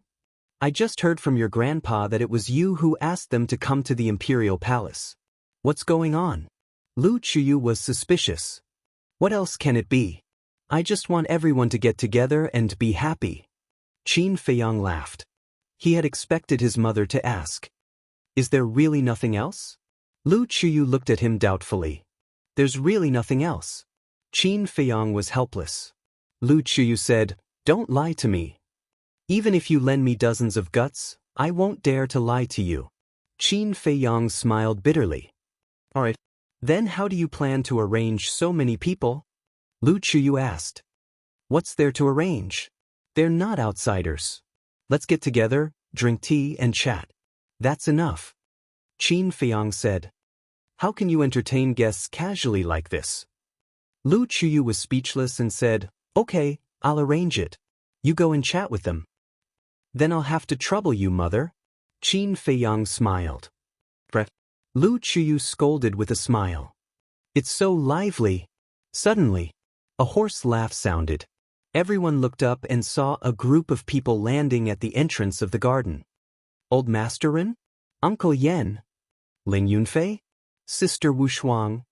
I just heard from your grandpa that it was you who asked them to come to the Imperial Palace. What's going on?" Lu Qiyu was suspicious. "What else can it be? I just want everyone to get together and be happy." Qin Feiyang laughed. He had expected his mother to ask, "Is there really nothing else?" Lu Qiyu looked at him doubtfully. "There's really nothing else." Qin Feiyang was helpless. Lu Qiyu said, "Don't lie to me. Even if you lend me dozens of guts, I won't dare to lie to you." Qin Feiyang smiled bitterly. "All right. Then how do you plan to arrange so many people?" Lu Qiyu asked. "What's there to arrange? They're not outsiders. Let's get together, drink tea and chat. That's enough." Qin Feiyang said. "How can you entertain guests casually like this?" Lu Qiyu was speechless and said, "Okay, I'll arrange it. You go and chat with them." "Then I'll have to trouble you, mother." Qin Feiyang smiled. Lu Qiyu scolded with a smile. "It's so lively." Suddenly, a hoarse laugh sounded. Everyone looked up and saw a group of people landing at the entrance of the garden. Old Master Ren? Uncle Yen? Ling Yunfei? Sister Wu Shuang?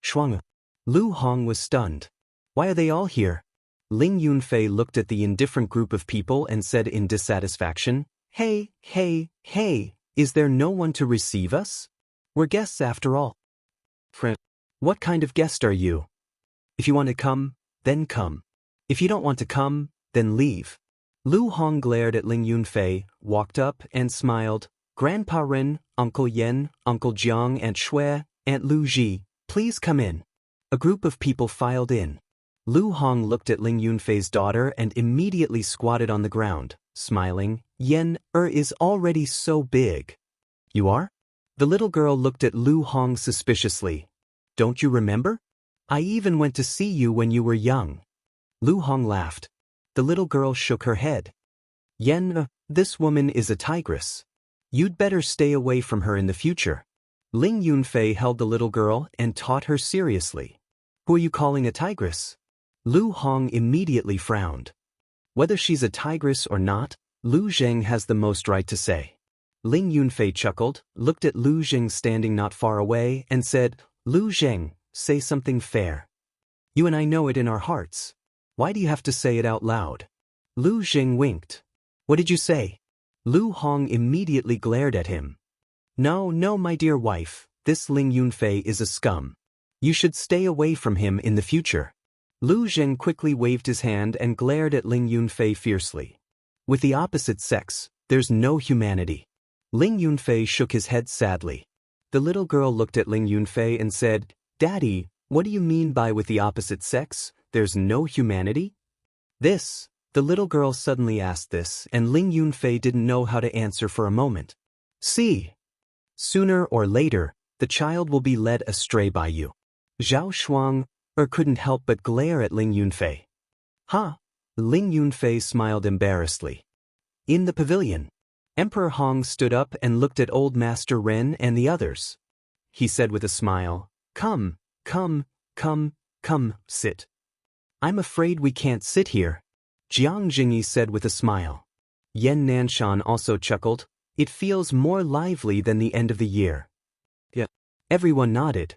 Shuang. Lu Hong was stunned. Why are they all here? Ling Yunfei looked at the indifferent group of people and said in dissatisfaction, Hey, is there no one to receive us? We're guests after all. Friend, what kind of guest are you? If you want to come, then come. If you don't want to come, then leave. Lu Hong glared at Ling Yunfei, walked up and smiled. Grandpa Ren, Uncle Yen, Uncle Jiang, Aunt Shui, Aunt Lu Ji, please come in. A group of people filed in. Lu Hong looked at Ling Yunfei's daughter and immediately squatted on the ground, smiling. Yen is already so big. You are? The little girl looked at Lu Hong suspiciously. Don't you remember? I even went to see you when you were young. Lu Hong laughed. The little girl shook her head. Yen, this woman is a tigress. You'd better stay away from her in the future. Ling Yunfei held the little girl and taught her seriously. Who are you calling a tigress? Lu Hong immediately frowned. Whether she's a tigress or not, Lu Zheng has the most right to say. Ling Yunfei chuckled, looked at Lu Zheng standing not far away, and said, Lu Zheng, say something fair. You and I know it in our hearts. Why do you have to say it out loud? Lu Zheng winked. What did you say? Lu Hong immediately glared at him. No, my dear wife, this Ling Yunfei is a scum. You should stay away from him in the future. Lu Zheng quickly waved his hand and glared at Ling Yunfei fiercely. With the opposite sex, there's no humanity. Ling Yunfei shook his head sadly. The little girl looked at Ling Yunfei and said, Daddy, what do you mean by with the opposite sex, there's no humanity? The little girl suddenly asked this, and Ling Yunfei didn't know how to answer for a moment. See. Sooner or later, the child will be led astray by you. Zhao Shuang couldn't help but glare at Ling Yunfei. Huh? Ling Yunfei smiled embarrassedly. In the pavilion, Emperor Hong stood up and looked at Old Master Ren and the others. He said with a smile, Come, sit. I'm afraid we can't sit here. Jiang Jingyi said with a smile. Yen Nanshan also chuckled. It feels more lively than the end of the year. Yeah. Everyone nodded.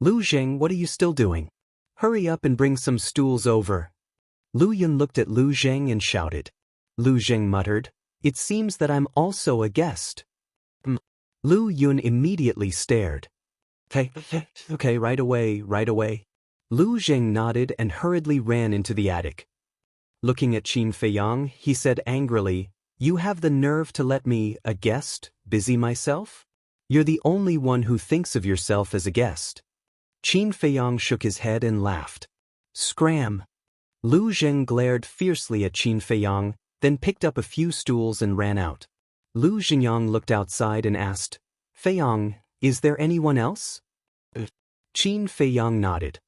Lu Zheng, what are you still doing? Hurry up and bring some stools over. Lu Yun looked at Lu Zheng and shouted. Lu Zheng muttered, It seems that I'm also a guest. Lu Yun immediately stared. Okay, right away. Lu Zheng nodded and hurriedly ran into the attic. Looking at Qin Feiyang, he said angrily, You have the nerve to let me, a guest, busy myself? You're the only one who thinks of yourself as a guest. Qin Feiyang shook his head and laughed. Scram! Lu Zheng glared fiercely at Qin Feiyang, then picked up a few stools and ran out. Lu Xingyang looked outside and asked, Feiyang, is there anyone else? Qin Feiyang nodded.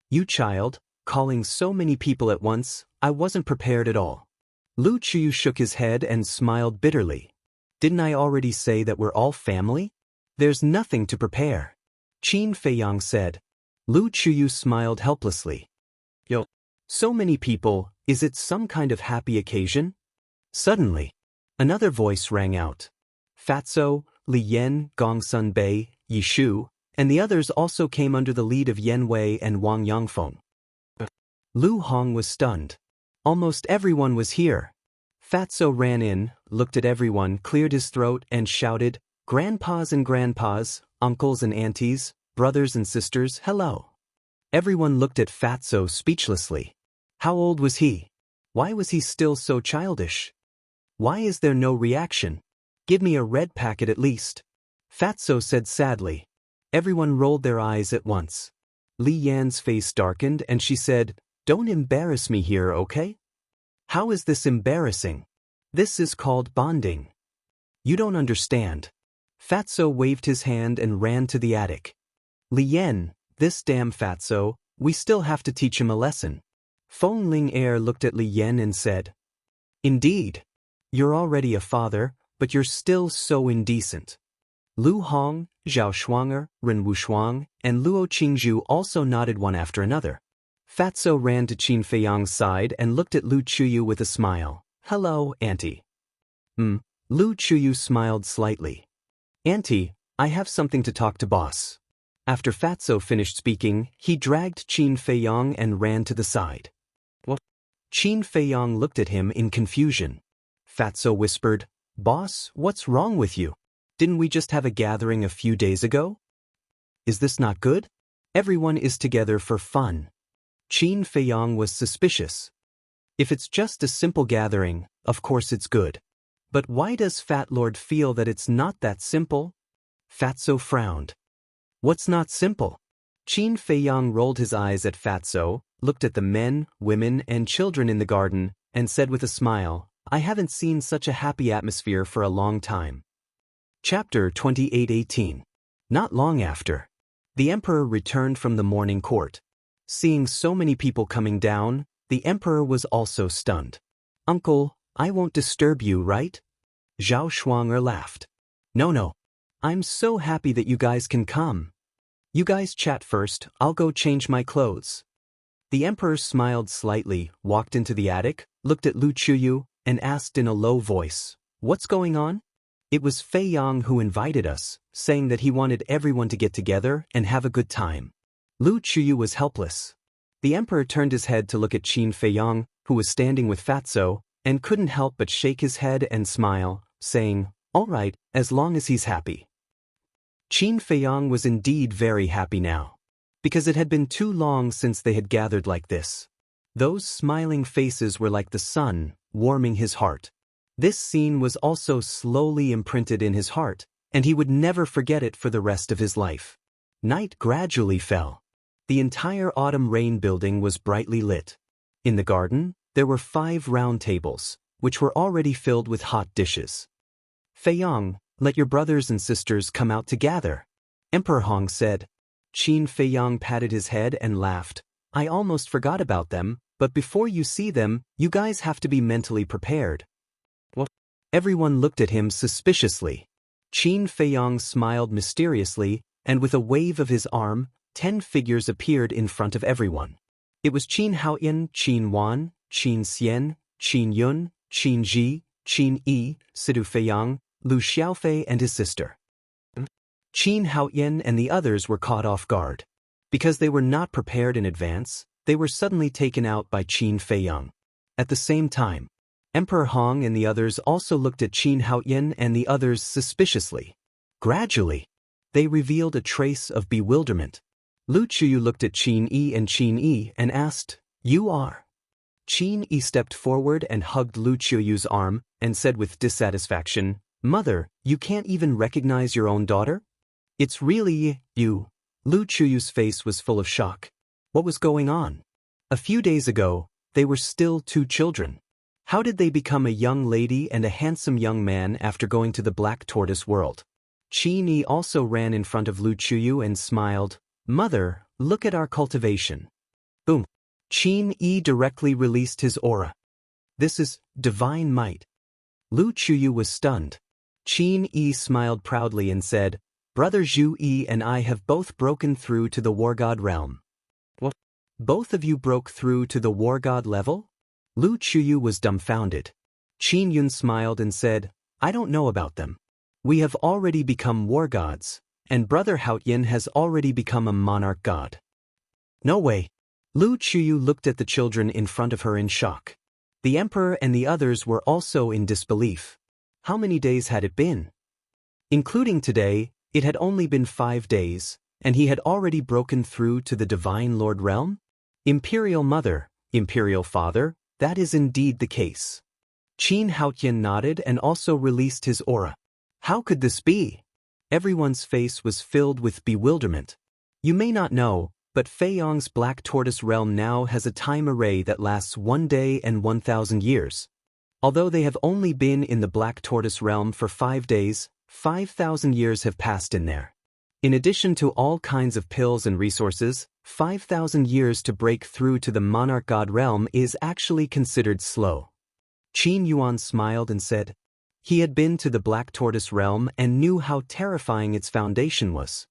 You child, calling so many people at once, I wasn't prepared at all. Lu Chuyu shook his head and smiled bitterly. Didn't I already say that we're all family? There's nothing to prepare. Qin Feiyang said. Lu Chuyu smiled helplessly. Yo, so many people, is it some kind of happy occasion? Suddenly, another voice rang out. Fatso, Li Yan, Gongsun Bei, Yishu, and the others also came under the lead of Yen Wei and Wang Yangfeng. Lu Hong was stunned. Almost everyone was here. Fatso ran in, looked at everyone, cleared his throat, and shouted, Grandpas and grandpas, uncles and aunties, brothers and sisters, hello. Everyone looked at Fatso speechlessly. How old was he? Why was he still so childish? Why is there no reaction? Give me a red packet at least. Fatso said sadly. Everyone rolled their eyes at once. Li Yan's face darkened and she said, Don't embarrass me here, okay? How is this embarrassing? This is called bonding. You don't understand. Fatso waved his hand and ran to the attic. Li Yan, this damn Fatso, we still have to teach him a lesson. Feng Ling Er looked at Li Yan and said, Indeed. You're already a father, but you're still so indecent. Lu Hong, Zhao Shuanger, Ren Wushuang, and Luo Qingzhu also nodded one after another. Fatso ran to Qin Feiyang's side and looked at Lu Chuyu with a smile. Hello, Auntie. Lu Chuyu smiled slightly. Auntie, I have something to talk to boss. After Fatso finished speaking, he dragged Qin Feiyang and ran to the side. What? Qin Feiyang looked at him in confusion. Fatso whispered, "Boss, what's wrong with you? Didn't we just have a gathering a few days ago? Is this not good? Everyone is together for fun." Qin Feiyang was suspicious. If it's just a simple gathering, of course it's good. But why does Fat Lord feel that it's not that simple? Fatso frowned. What's not simple? Qin Feiyang rolled his eyes at Fatso, looked at the men, women, and children in the garden, and said with a smile, "I haven't seen such a happy atmosphere for a long time." Chapter 28:18. Not long after, the emperor returned from the morning court. Seeing so many people coming down, the emperor was also stunned. "Uncle, I won't disturb you, right?" Zhao Shuang'er laughed. No. I'm so happy that you guys can come. You guys chat first, I'll go change my clothes." The emperor smiled slightly, walked into the attic, looked at Lu Chuyu, and asked in a low voice, "What's going on?" It was Fei Yang who invited us, saying that he wanted everyone to get together and have a good time. Lu Chuyu was helpless. The emperor turned his head to look at Qin Feiyang, who was standing with Fatso, and couldn't help but shake his head and smile, saying, "All right, as long as he's happy." Qin Feiyang was indeed very happy now, because it had been too long since they had gathered like this. Those smiling faces were like the sun, warming his heart. This scene was also slowly imprinted in his heart, and he would never forget it for the rest of his life. Night gradually fell. The entire autumn rain building was brightly lit. In the garden, there were 5 round tables, which were already filled with hot dishes. "Feiyang, let your brothers and sisters come out to gather," Emperor Hong said. Qin Feiyang patted his head and laughed. "I almost forgot about them, but before you see them, you guys have to be mentally prepared." What? Everyone looked at him suspiciously. Qin Feiyang smiled mysteriously, and with a wave of his arm, 10 figures appeared in front of everyone. It was Qin Haoyan, Qin Wan, Qin Xian, Qin Yun, Qin Ji, Qin Yi, Sidu Feiyang, Lu Xiaofei and his sister. Qin Haoyan and the others were caught off guard. Because they were not prepared in advance, they were suddenly taken out by Qin Feiyang. At the same time, Emperor Hong and the others also looked at Qin Haoyan and the others suspiciously. Gradually, they revealed a trace of bewilderment. Lu Chuyu looked at Qin Yi and asked, "You are?" Qin Yi stepped forward and hugged Lu Chuyu's arm and said with dissatisfaction, "Mother, you can't even recognize your own daughter? It's really you." Lu Chuyu's face was full of shock. What was going on? A few days ago, they were still 2 children. How did they become a young lady and a handsome young man after going to the Black Tortoise world? Qin Yi also ran in front of Lu Chuyu and smiled, "Mother, look at our cultivation." Boom. Qin Yi directly released his aura. "This is divine might." Lu Chuyu was stunned. Qin Yi smiled proudly and said, "Brother Zhu Yi and I have both broken through to the War God realm." What? Both of you broke through to the War God level? Lu Chuyu was dumbfounded. Qin Yun smiled and said, "I don't know about them. We have already become war gods, and Brother Haoyan has already become a monarch god." No way. Lu Chuyu looked at the children in front of her in shock. The emperor and the others were also in disbelief. How many days had it been? Including today, it had only been 5 days, and he had already broken through to the Divine Lord realm? Imperial Mother, Imperial Father, that is indeed the case. Qin Haoyan nodded and also released his aura. How could this be? Everyone's face was filled with bewilderment. You may not know, but Feiyang's Black Tortoise realm now has a time array that lasts 1 day and 1,000 years. Although they have only been in the Black Tortoise realm for 5 days, 5,000 years have passed in there. In addition to all kinds of pills and resources, 5,000 years to break through to the Monarch God realm is actually considered slow. Qin Yuan smiled and said, he had been to the Black Tortoise realm and knew how terrifying its foundation was.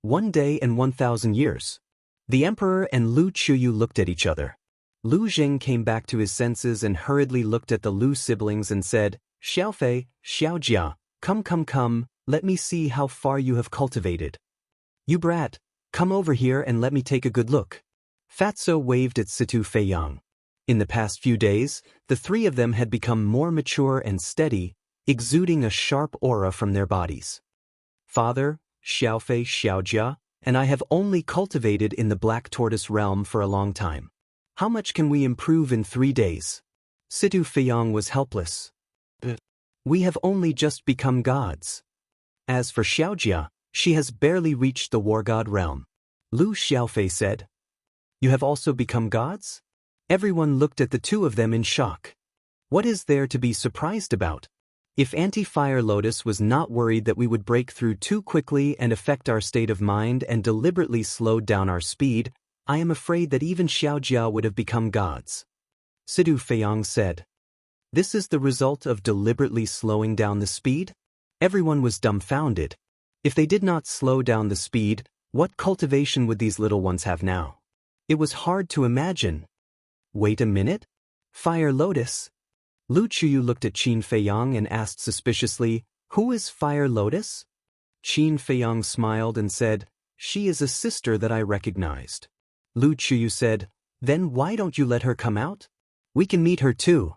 1 day and 1,000 years. The emperor and Lu Chuyu looked at each other. Lu Zheng came back to his senses and hurriedly looked at the Lu siblings and said, Xiaofei, Xiaojia, come, let me see how far you have cultivated. You brat, Come over here and let me take a good look. Fatso waved at Situ Feiyang. In the past few days, the three of them had become more mature and steady, exuding a sharp aura from their bodies. Father, Xiaofei Xiaojia, and I have only cultivated in the Black Tortoise realm for a long time. How much can we improve in 3 days? Situ Feiyang was helpless. We have only just become gods. As for Xiaojia, she has barely reached the war god realm. Lu Xiaofei said. You have also become gods? Everyone looked at the two of them in shock. What is there to be surprised about? If Anti-Fire Lotus was not worried that we would break through too quickly and affect our state of mind and deliberately slowed down our speed, I am afraid that even Xiaojia would have become gods. Situ Feiyang said. This is the result of deliberately slowing down the speed? Everyone was dumbfounded. If they did not slow down the speed, what cultivation would these little ones have now? It was hard to imagine. Wait a minute? Fire Lotus? Lu Chuyu looked at Qin Feiyang and asked suspiciously, Who is Fire Lotus? Qin Feiyang smiled and said, She is a sister that I recognized. Lu Chuyu said, Then why don't you let her come out? We can meet her too.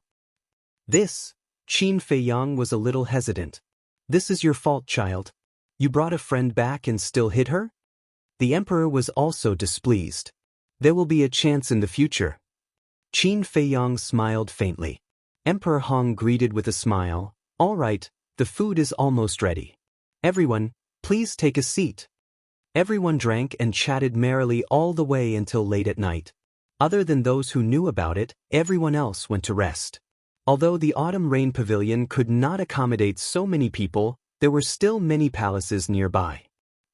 Qin Feiyang was a little hesitant. This is your fault, child. You brought a friend back and still hid her? The emperor was also displeased. There will be a chance in the future. Qin Feiyang smiled faintly. Emperor Hong greeted with a smile, All right, the food is almost ready. Everyone, please take a seat. Everyone drank and chatted merrily all the way until late at night. Other than those who knew about it, everyone else went to rest. Although the Autumn Rain Pavilion could not accommodate so many people, there were still many palaces nearby.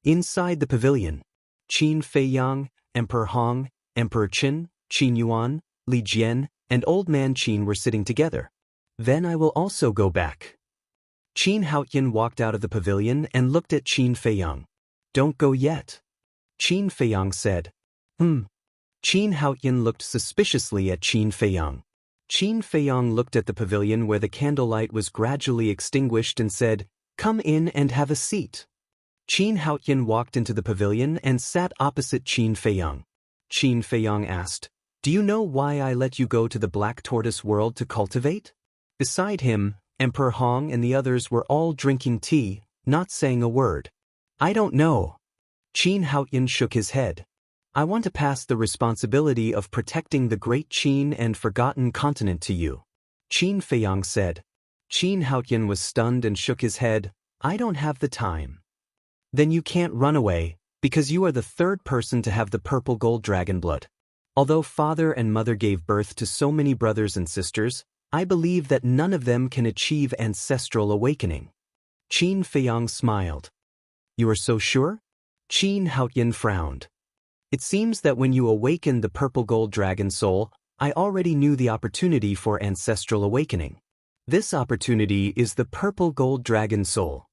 Inside the pavilion, Qin Feiyang, Emperor Hong, Emperor Qin, Qin Yuan, Li Jian, and Old Man Qin were sitting together. Then I will also go back. Qin Haoyan walked out of the pavilion and looked at Qin Feiyang. Don't go yet. Qin Feiyang said. Qin Haoyan looked suspiciously at Qin Feiyang. Qin Feiyang looked at the pavilion where the candlelight was gradually extinguished and said, Come in and have a seat. Qin Haoyan walked into the pavilion and sat opposite Qin Feiyang. Qin Feiyang asked, Do you know why I let you go to the Black Tortoise world to cultivate? Beside him, Emperor Hong and the others were all drinking tea, not saying a word. I don't know. Qin Haoyan shook his head. I want to pass the responsibility of protecting the great Qin and forgotten continent to you. Qin Feiyang said. Qin Haoyan was stunned and shook his head. I don't have the time. Then you can't run away, because you are the third person to have the purple gold dragon blood. Although father and mother gave birth to so many brothers and sisters, I believe that none of them can achieve ancestral awakening. Qin Feiyang smiled. You are so sure? Qin Haoyan frowned. It seems that when you awakened the purple gold dragon soul, I already knew the opportunity for ancestral awakening. This opportunity is the purple gold dragon soul.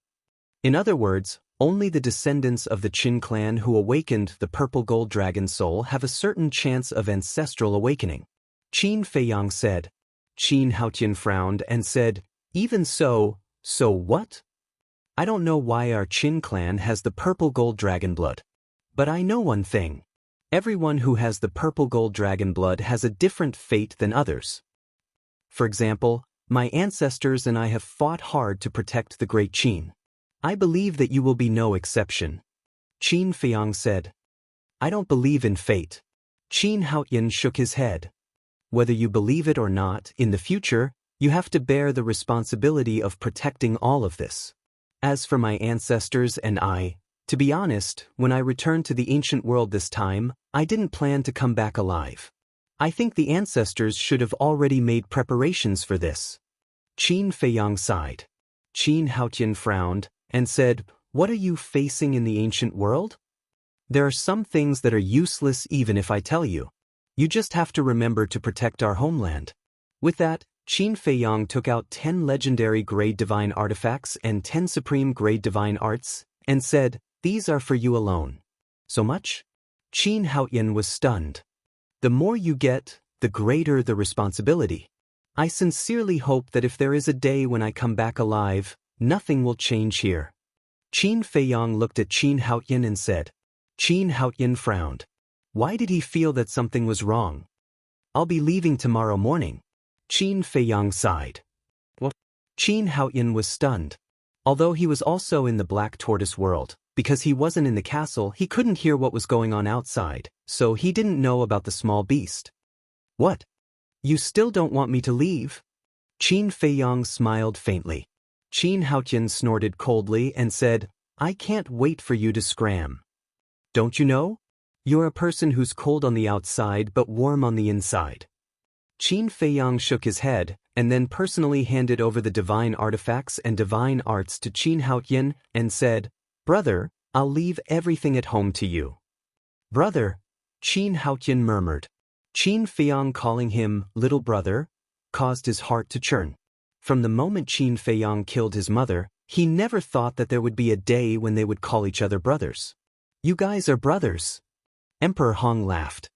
In other words, only the descendants of the Qin clan who awakened the purple gold dragon soul have a certain chance of ancestral awakening. Qin Feiyang said. Qin Haoyan frowned and said, Even so what? I don't know why our Qin clan has the purple gold dragon blood. But I know one thing. Everyone who has the purple gold dragon blood has a different fate than others. For example, my ancestors and I have fought hard to protect the great Qin. I believe that you will be no exception. Qin Feiyang said. I don't believe in fate. Qin Haoyan shook his head. Whether you believe it or not, in the future, you have to bear the responsibility of protecting all of this. As for my ancestors and I, to be honest, when I returned to the ancient world this time, I didn't plan to come back alive. I think the ancestors should have already made preparations for this. Qin Feiyang sighed. Qin Haoyan frowned and said, What are you facing in the ancient world? There are some things that are useless even if I tell you. You just have to remember to protect our homeland. With that, Qin Feiyang took out 10 legendary grade divine artifacts and 10 supreme grade divine arts, and said, These are for you alone. So much? Qin Haoyan was stunned. The more you get, the greater the responsibility. I sincerely hope that if there is a day when I come back alive, nothing will change here. Qin Feiyang looked at Qin Haoyan and said, Qin Haoyan frowned. Why did he feel that something was wrong? I'll be leaving tomorrow morning. Qin Feiyang sighed. What? Qin Haoyan was stunned. Although he was also in the Black Tortoise world, because he wasn't in the castle, he couldn't hear what was going on outside, so he didn't know about the small beast. What? You still don't want me to leave? Qin Feiyang smiled faintly. Qin Haoyan snorted coldly and said, I can't wait for you to scram. Don't you know? You're a person who's cold on the outside but warm on the inside. Qin Feiyang shook his head, and then personally handed over the divine artifacts and divine arts to Qin Haoyan and said, Brother, I'll leave everything at home to you. Brother, Qin Haoyan murmured. Qin Feiyang calling him little brother caused his heart to churn. From the moment Qin Feiyang killed his mother, he never thought that there would be a day when they would call each other brothers. You guys are brothers. Emperor Hong laughed.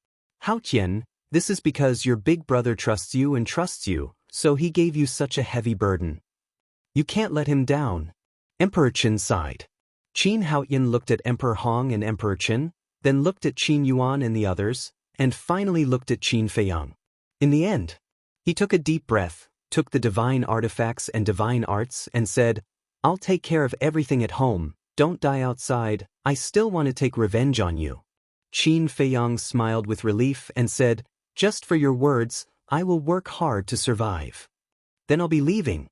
Haoyan, this is because your big brother trusts you, so he gave you such a heavy burden. You can't let him down. Emperor Qin sighed. Qin Haoyan looked at Emperor Hong and Emperor Qin, then looked at Qin Yuan and the others, and finally looked at Qin Feiyang. In the end, he took a deep breath, took the divine artifacts and divine arts, and said, I'll take care of everything at home, don't die outside, I still want to take revenge on you. Qin Feiyang smiled with relief and said, Just for your words, I will work hard to survive. Then I'll be leaving.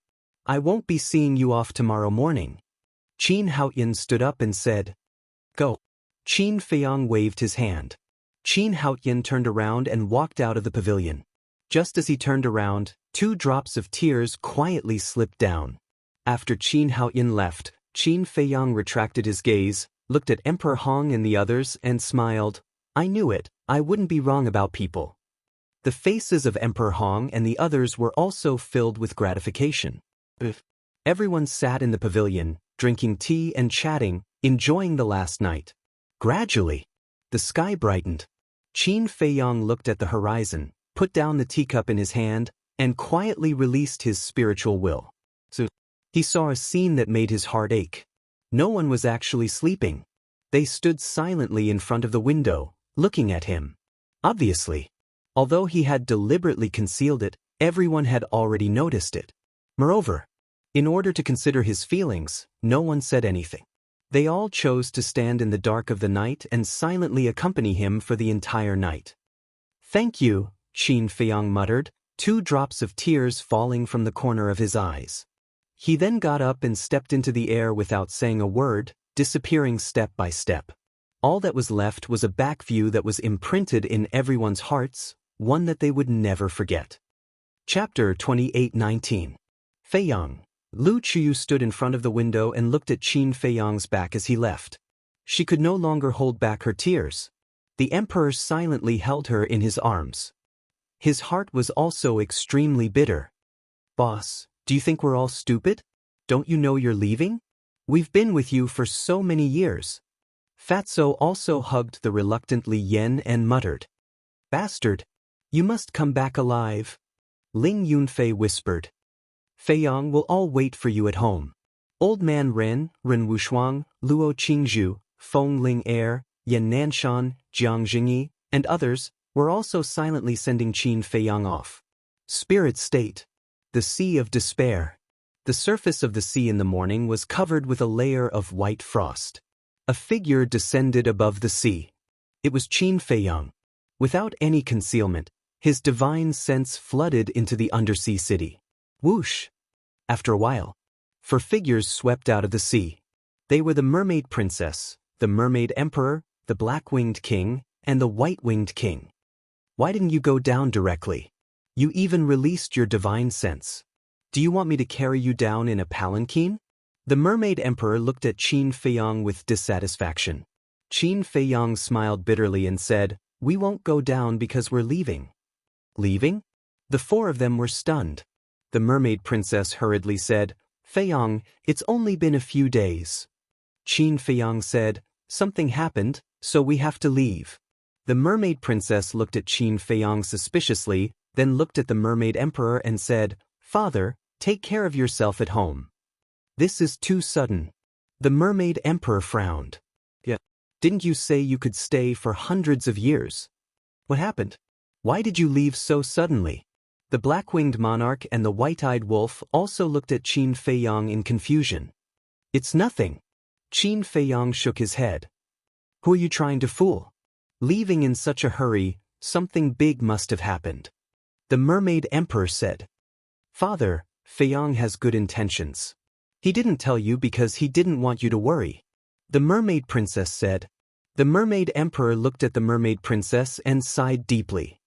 I won't be seeing you off tomorrow morning. Qin Haoyan stood up and said, Go. Qin Feiyang waved his hand. Qin Haoyan turned around and walked out of the pavilion. Just as he turned around, 2 drops of tears quietly slipped down. After Qin Haoyan left, Qin Feiyang retracted his gaze, looked at Emperor Hong and the others, and smiled. I knew it, I wouldn't be wrong about people. The faces of Emperor Hong and the others were also filled with gratification. Everyone sat in the pavilion, drinking tea and chatting, enjoying the last night. Gradually, the sky brightened. Qin Feiyang looked at the horizon, put down the teacup in his hand, and quietly released his spiritual will. So, he saw a scene that made his heart ache. No one was actually sleeping. They stood silently in front of the window, looking at him. Obviously, although he had deliberately concealed it, everyone had already noticed it. Moreover, in order to consider his feelings, no one said anything. They all chose to stand in the dark of the night and silently accompany him for the entire night. Thank you, Qin Feiyang muttered, 2 drops of tears falling from the corner of his eyes. He then got up and stepped into the air without saying a word, disappearing step by step. All that was left was a back view that was imprinted in everyone's hearts, one that they would never forget. Chapter 28:19. Feiyang. Lu Qiyu stood in front of the window and looked at Qin Feiyang's back as he left. She could no longer hold back her tears. The emperor silently held her in his arms. His heart was also extremely bitter. Boss, do you think we're all stupid? Don't you know you're leaving? We've been with you for so many years. Fatso also hugged the reluctant Li Yan and muttered. Bastard! You must come back alive. Ling Yunfei whispered. Feiyang will all wait for you at home. Old Man Ren Wushuang, Luo Qingzhu, Feng Ling Er, Yan Nanshan, Jiang Jingyi, and others were also silently sending Qin Feiyang off. Spirit State. The Sea of Despair. The surface of the sea in the morning was covered with a layer of white frost. A figure descended above the sea. It was Qin Feiyang. Without any concealment, his divine sense flooded into the undersea city. Whoosh! After a while, 4 figures swept out of the sea. They were the Mermaid Princess, the Mermaid Emperor, the Black-Winged King, and the White-Winged King. Why didn't you go down directly? You even released your divine sense. Do you want me to carry you down in a palanquin? The Mermaid Emperor looked at Qin Feiyang with dissatisfaction. Qin Feiyang smiled bitterly and said, We won't go down because we're leaving. Leaving? The 4 of them were stunned. The Mermaid Princess hurriedly said, Feiyang, it's only been a few days. Qin Feiyang said, Something happened, so we have to leave. The Mermaid Princess looked at Qin Feiyang suspiciously, then looked at the Mermaid Emperor and said, Father, take care of yourself at home. This is too sudden. The Mermaid Emperor frowned. Yeah. Didn't you say you could stay for hundreds of years? What happened? Why did you leave so suddenly? The black-winged monarch and the white-eyed wolf also looked at Qin Feiyang in confusion. It's nothing. Qin Feiyang shook his head. Who are you trying to fool? Leaving in such a hurry, something big must have happened. The mermaid emperor said. Father, Feiyang has good intentions. He didn't tell you because he didn't want you to worry. The mermaid princess said. The mermaid emperor looked at the mermaid princess and sighed deeply.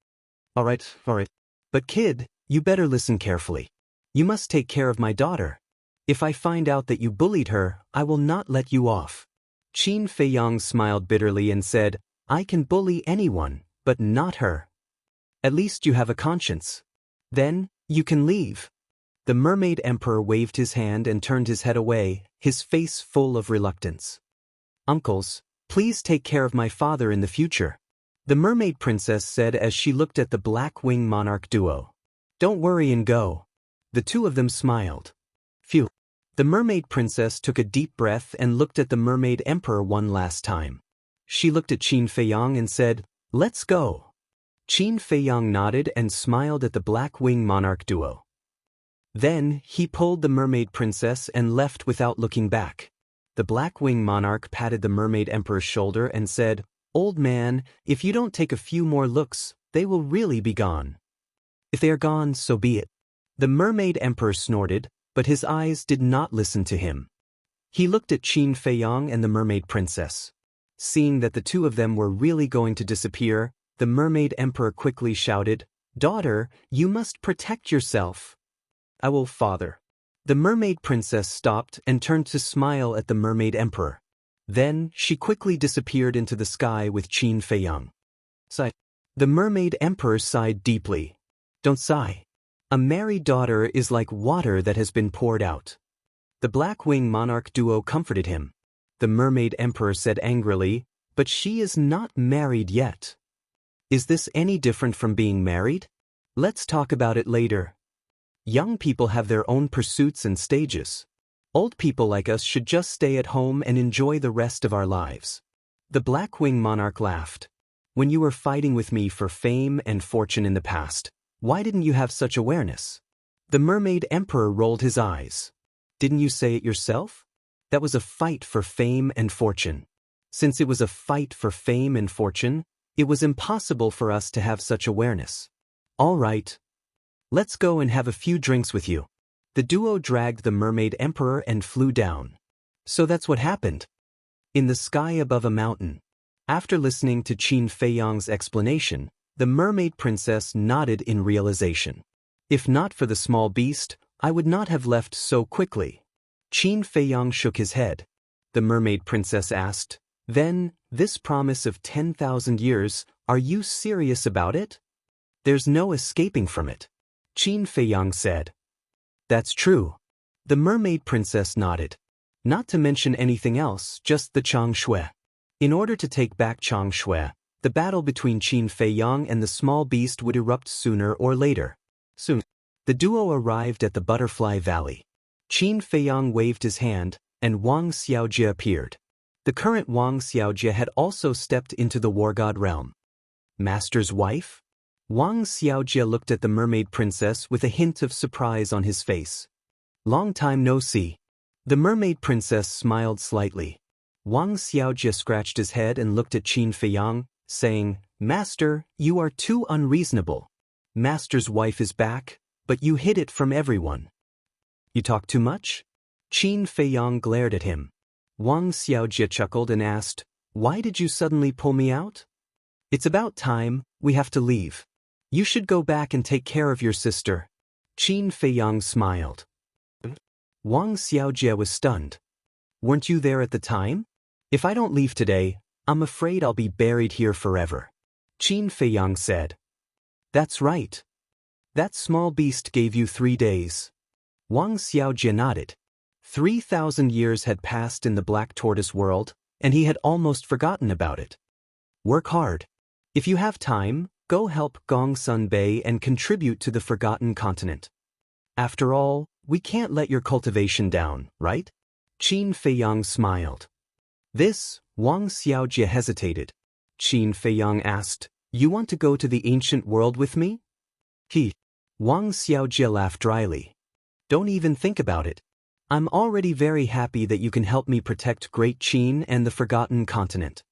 All right. But kid, you better listen carefully. You must take care of my daughter. If I find out that you bullied her, I will not let you off. Qin Feiyang smiled bitterly and said, I can bully anyone, but not her. At least you have a conscience. Then, you can leave. The mermaid emperor waved his hand and turned his head away, his face full of reluctance. Uncles, please take care of my father in the future. The mermaid princess said as she looked at the black-winged monarch duo. Don't worry and go. The two of them smiled. Phew. The mermaid princess took a deep breath and looked at the mermaid emperor one last time. She looked at Qin Feiyang and said, Let's go. Qin Feiyang nodded and smiled at the black-winged monarch duo. Then, he pulled the mermaid princess and left without looking back. The black-winged monarch patted the mermaid emperor's shoulder and said, Old man, if you don't take a few more looks, they will really be gone. If they are gone, so be it. The mermaid emperor snorted, but his eyes did not listen to him. He looked at Qin Feiyang and the mermaid princess. Seeing that the two of them were really going to disappear, the mermaid emperor quickly shouted, Daughter, you must protect yourself. I will, father. The mermaid princess stopped and turned to smile at the mermaid emperor. Then, she quickly disappeared into the sky with Qin Feiyang. Sigh. The mermaid emperor sighed deeply. Don't sigh. A married daughter is like water that has been poured out. The black-winged monarch duo comforted him. The mermaid emperor said angrily, But she is not married yet. Is this any different from being married? Let's talk about it later. Young people have their own pursuits and stages. Old people like us should just stay at home and enjoy the rest of our lives. The black-winged monarch laughed. When you were fighting with me for fame and fortune in the past, why didn't you have such awareness? The mermaid emperor rolled his eyes. Didn't you say it yourself? That was a fight for fame and fortune. Since it was a fight for fame and fortune, it was impossible for us to have such awareness. All right. Let's go and have a few drinks with you. The duo dragged the mermaid emperor and flew down. So that's what happened. In the sky above a mountain. After listening to Qin Feiyang's explanation, the mermaid princess nodded in realization. If not for the small beast, I would not have left so quickly. Qin Feiyang shook his head. The mermaid princess asked, Then, this promise of 10,000 years, are you serious about it? There's no escaping from it. Qin Feiyang said. That's true. The mermaid princess nodded. Not to mention anything else, just the Changshui. In order to take back Changshui, the battle between Qin Feiyang and the small beast would erupt sooner or later. Soon. The duo arrived at the Butterfly Valley. Qin Feiyang waved his hand, and Wang Xiaojie appeared. The current Wang Xiaojie had also stepped into the war god realm. Master's wife? Wang Xiaojie looked at the mermaid princess with a hint of surprise on his face. Long time no see. The mermaid princess smiled slightly. Wang Xiaojie scratched his head and looked at Qin Feiyang, saying, Master, you are too unreasonable. Master's wife is back, but you hid it from everyone. You talk too much? Qin Feiyang glared at him. Wang Xiaojie chuckled and asked, Why did you suddenly pull me out? It's about time, we have to leave. You should go back and take care of your sister. Qin Feiyang smiled. Wang Xiaojie was stunned. Weren't you there at the time? If I don't leave today, I'm afraid I'll be buried here forever. Qin Feiyang said. That's right. That small beast gave you 3 days. Wang Xiaojie nodded. 3,000 years had passed in the Black Tortoise world, and he had almost forgotten about it. Work hard. If you have time, go help Gongsun Bay and contribute to the Forgotten Continent. After all, we can't let your cultivation down, right? Qin Feiyang smiled. This, Wang Xiaojie hesitated. Qin Feiyang asked, "You want to go to the ancient world with me?" Wang Xiaojie laughed dryly. "Don't even think about it. I'm already very happy that you can help me protect Great Qin and the Forgotten Continent."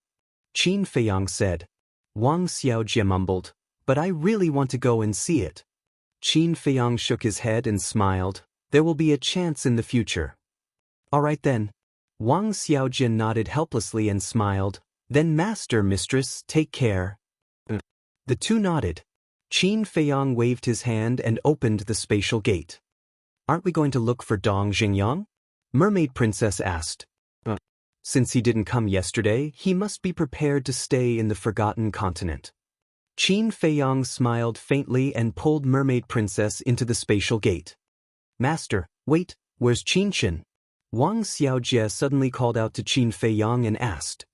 Qin Feiyang said. Wang Xiaojie mumbled, "But I really want to go and see it." Qin Feiyang shook his head and smiled. "There will be a chance in the future." "All right then." Wang Xiaojie nodded helplessly and smiled. "Then Master, Mistress, take care." The two nodded. Qin Feiyang waved his hand and opened the spatial gate. "Aren't we going to look for Dong Xingyang?" Mermaid Princess asked. Since he didn't come yesterday, he must be prepared to stay in the Forgotten Continent." Qin Feiyang smiled faintly and pulled Mermaid Princess into the spatial gate. "Master, wait, where's Qinshin?" Wang Xiaojie suddenly called out to Qin Feiyang and asked.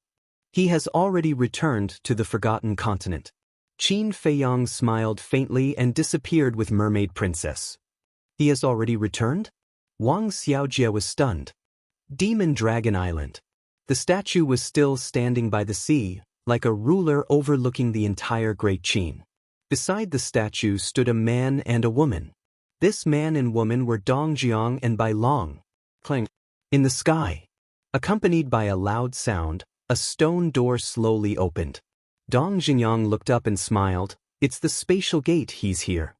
"He has already returned to the Forgotten Continent." Qin Feiyang smiled faintly and disappeared with Mermaid Princess. "He has already returned?" Wang Xiaojie was stunned. Demon Dragon Island. The statue was still standing by the sea, like a ruler overlooking the entire Great Qin. Beside the statue stood a man and a woman. This man and woman were Dong Jiang and Bai Long. Clang. In the sky, accompanied by a loud sound, a stone door slowly opened. Dong Jiang looked up and smiled. "It's the spatial gate, he's here."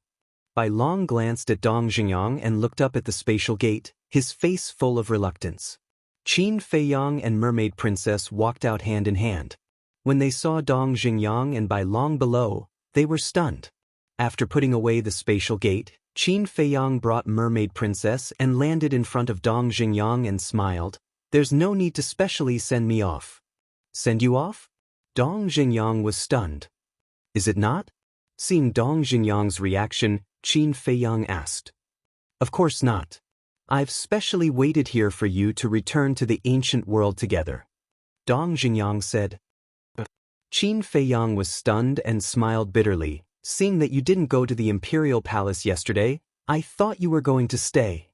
Bai Long glanced at Dong Jiang and looked up at the spatial gate, his face full of reluctance. Qin Feiyang and Mermaid Princess walked out hand in hand. When they saw Dong Jiang and Bai Long below, they were stunned. After putting away the spatial gate, Qin Feiyang brought Mermaid Princess and landed in front of Dong Jiang and smiled. "There's no need to specially send me off." "Send you off?" Dong Jiang was stunned. "Is it not?" Seeing Dong Jiang's reaction, Qin Feiyang asked. "Of course not. I've specially waited here for you to return to the ancient world together." Dong Jiang said. Qin Feiyang was stunned and smiled bitterly. "Seeing that you didn't go to the Imperial Palace yesterday, I thought you were going to stay."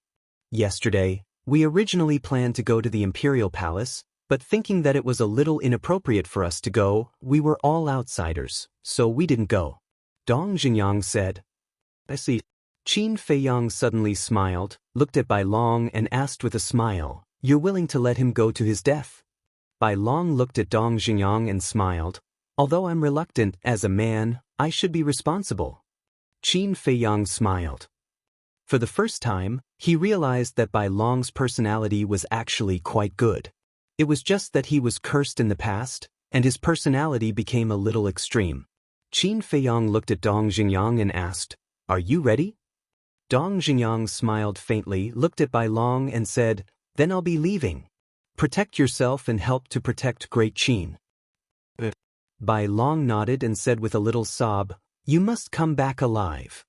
"Yesterday, we originally planned to go to the Imperial Palace, but thinking that it was a little inappropriate for us to go, we were all outsiders, so we didn't go." Dong Jiang said. "I see." Qin Feiyang suddenly smiled, looked at Bai Long and asked with a smile, "You're willing to let him go to his death?" Bai Long looked at Dong Jiang and smiled. "Although I'm reluctant, as a man, I should be responsible." Qin Feiyang smiled. For the first time, he realized that Bai Long's personality was actually quite good. It was just that he was cursed in the past, and his personality became a little extreme. Qin Feiyang looked at Dong Jiang and asked, "Are you ready?" Dong Jiang smiled faintly, looked at Bai Long and said, "Then I'll be leaving. Protect yourself and help to protect Great Qin." Bai Long nodded and said with a little sob, "You must come back alive.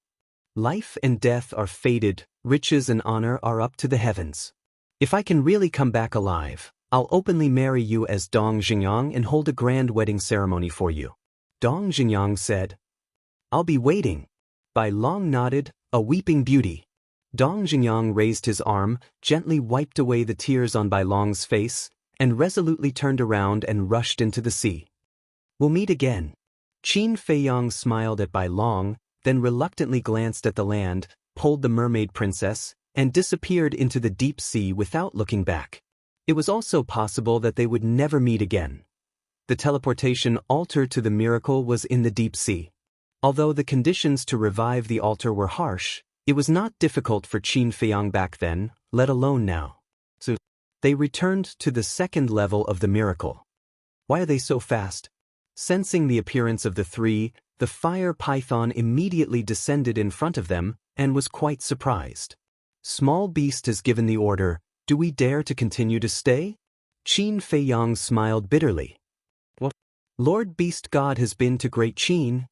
Life and death are fated, riches and honor are up to the heavens. If I can really come back alive, I'll openly marry you as Dong Jiang and hold a grand wedding ceremony for you." Dong Jiang said. "I'll be waiting." Bai Long nodded, a weeping beauty. Dong Jiang raised his arm, gently wiped away the tears on Bai Long's face, and resolutely turned around and rushed into the sea. "We'll meet again." Qin Feiyang smiled at Bai Long, then reluctantly glanced at the land, pulled the Mermaid Princess, and disappeared into the deep sea without looking back. It was also possible that they would never meet again. The teleportation altar to the miracle was in the deep sea. Although the conditions to revive the altar were harsh, it was not difficult for Qin Feiyang back then, let alone now. So, they returned to the second level of the miracle. "Why are they so fast?" Sensing the appearance of the three, the fire python immediately descended in front of them and was quite surprised. "Small beast has given the order. Do we dare to continue to stay?" Qin Feiyang smiled bitterly. "What? Lord Beast God has been to Great Qin?"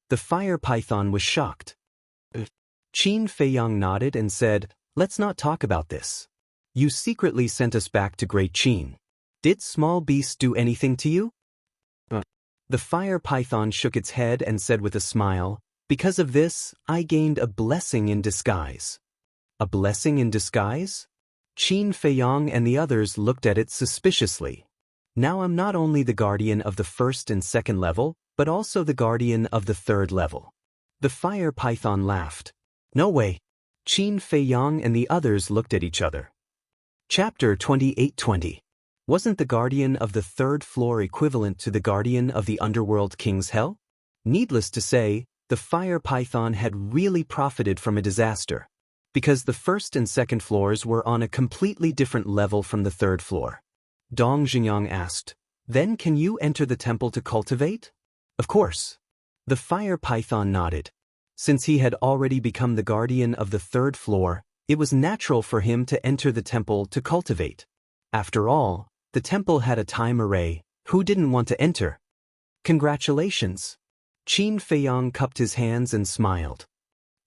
The fire python was shocked. Qin Feiyang nodded and said, "Let's not talk about this. You secretly sent us back to Great Qin. Did Small Beast do anything to you?" The fire python shook its head and said with a smile, "Because of this, I gained a blessing in disguise." "A blessing in disguise?" Qin Feiyang and the others looked at it suspiciously. Now I'm not only the guardian of the first and second level, but also the guardian of the third level. The fire python laughed. No way. Qin Feiyang and the others looked at each other. Chapter 28:20. Wasn't the guardian of the third floor equivalent to the guardian of the underworld king's hell? Needless to say, the fire python had really profited from a disaster, because the first and second floors were on a completely different level from the third floor. Dong Xingyang asked, "Then can you enter the temple to cultivate?" "Of course." The fire python nodded. Since he had already become the guardian of the third floor, it was natural for him to enter the temple to cultivate. After all, the temple had a time array. Who didn't want to enter? Congratulations. Qin Feiyang cupped his hands and smiled.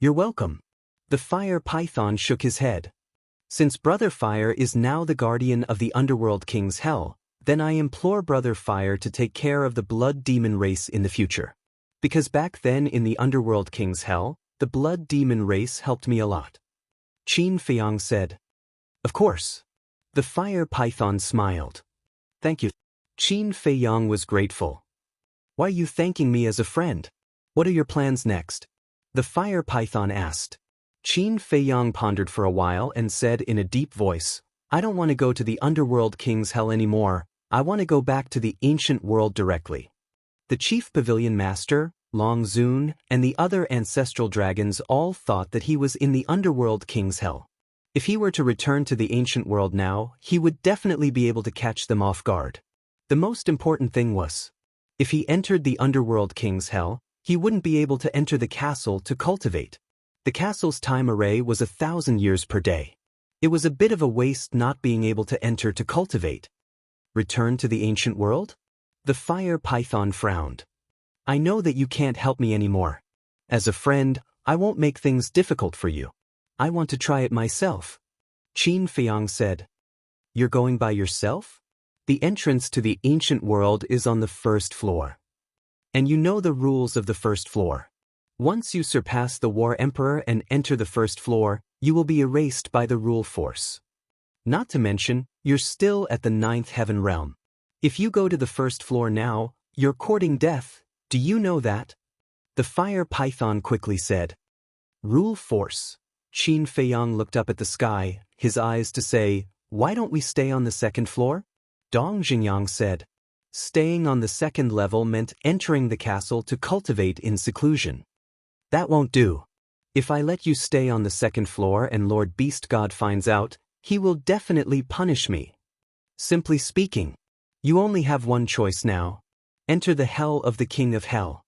You're welcome. The fire python shook his head. Since Brother Fire is now the guardian of the underworld king's hell, then I implore Brother Fire to take care of the blood demon race in the future. Because back then in the underworld king's hell, the blood demon race helped me a lot. Qin Feiyang said. Of course. The fire python smiled. Thank you. Qin Feiyang was grateful. Why are you thanking me as a friend? What are your plans next? The fire python asked. Qin Feiyang pondered for a while and said in a deep voice, I don't want to go to the underworld king's hell anymore. I want to go back to the ancient world directly. The chief pavilion master, Long Zun, and the other ancestral dragons all thought that he was in the underworld king's hell. If he were to return to the ancient world now, he would definitely be able to catch them off guard. The most important thing was, if he entered the underworld king's hell, he wouldn't be able to enter the castle to cultivate. The castle's time array was 1,000 years per day. It was a bit of a waste not being able to enter to cultivate. Return to the ancient world? The fire python frowned. I know that you can't help me anymore. As a friend, I won't make things difficult for you. I want to try it myself. Qin Feiyang said. You're going by yourself? The entrance to the ancient world is on the first floor. And you know the rules of the first floor. Once you surpass the War Emperor and enter the first floor, you will be erased by the rule force. Not to mention, you're still at the 9th heaven realm. If you go to the first floor now, you're courting death. Do you know that? The fire python quickly said. Rule force. Qin Feiyang looked up at the sky, his eyes to say, why don't we stay on the second floor? Dong Xingyang said. Staying on the second level meant entering the castle to cultivate in seclusion. That won't do. If I let you stay on the second floor and Lord Beast God finds out, he will definitely punish me. Simply speaking, you only have one choice now. Enter the hell of the King of Hell.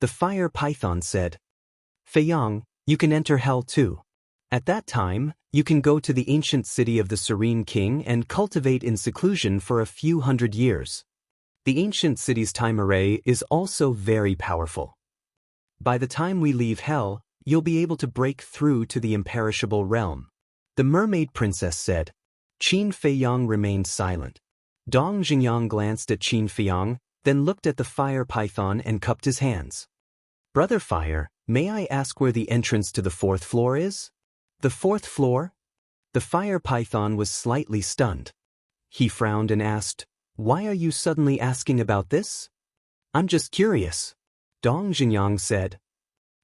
The fire python said. Feiyang, you can enter hell too. At that time, you can go to the ancient city of the Serene King and cultivate in seclusion for a few hundred years. The ancient city's time array is also very powerful. By the time we leave hell, you'll be able to break through to the imperishable realm. The mermaid princess said. Qin Feiyang remained silent. Dong Xingyang glanced at Qin Feiyang, then looked at the fire python and cupped his hands. Brother Fire, may I ask where the entrance to the 4th floor is? The 4th floor? The fire python was slightly stunned. He frowned and asked, why are you suddenly asking about this? I'm just curious. Dong Xingyang said.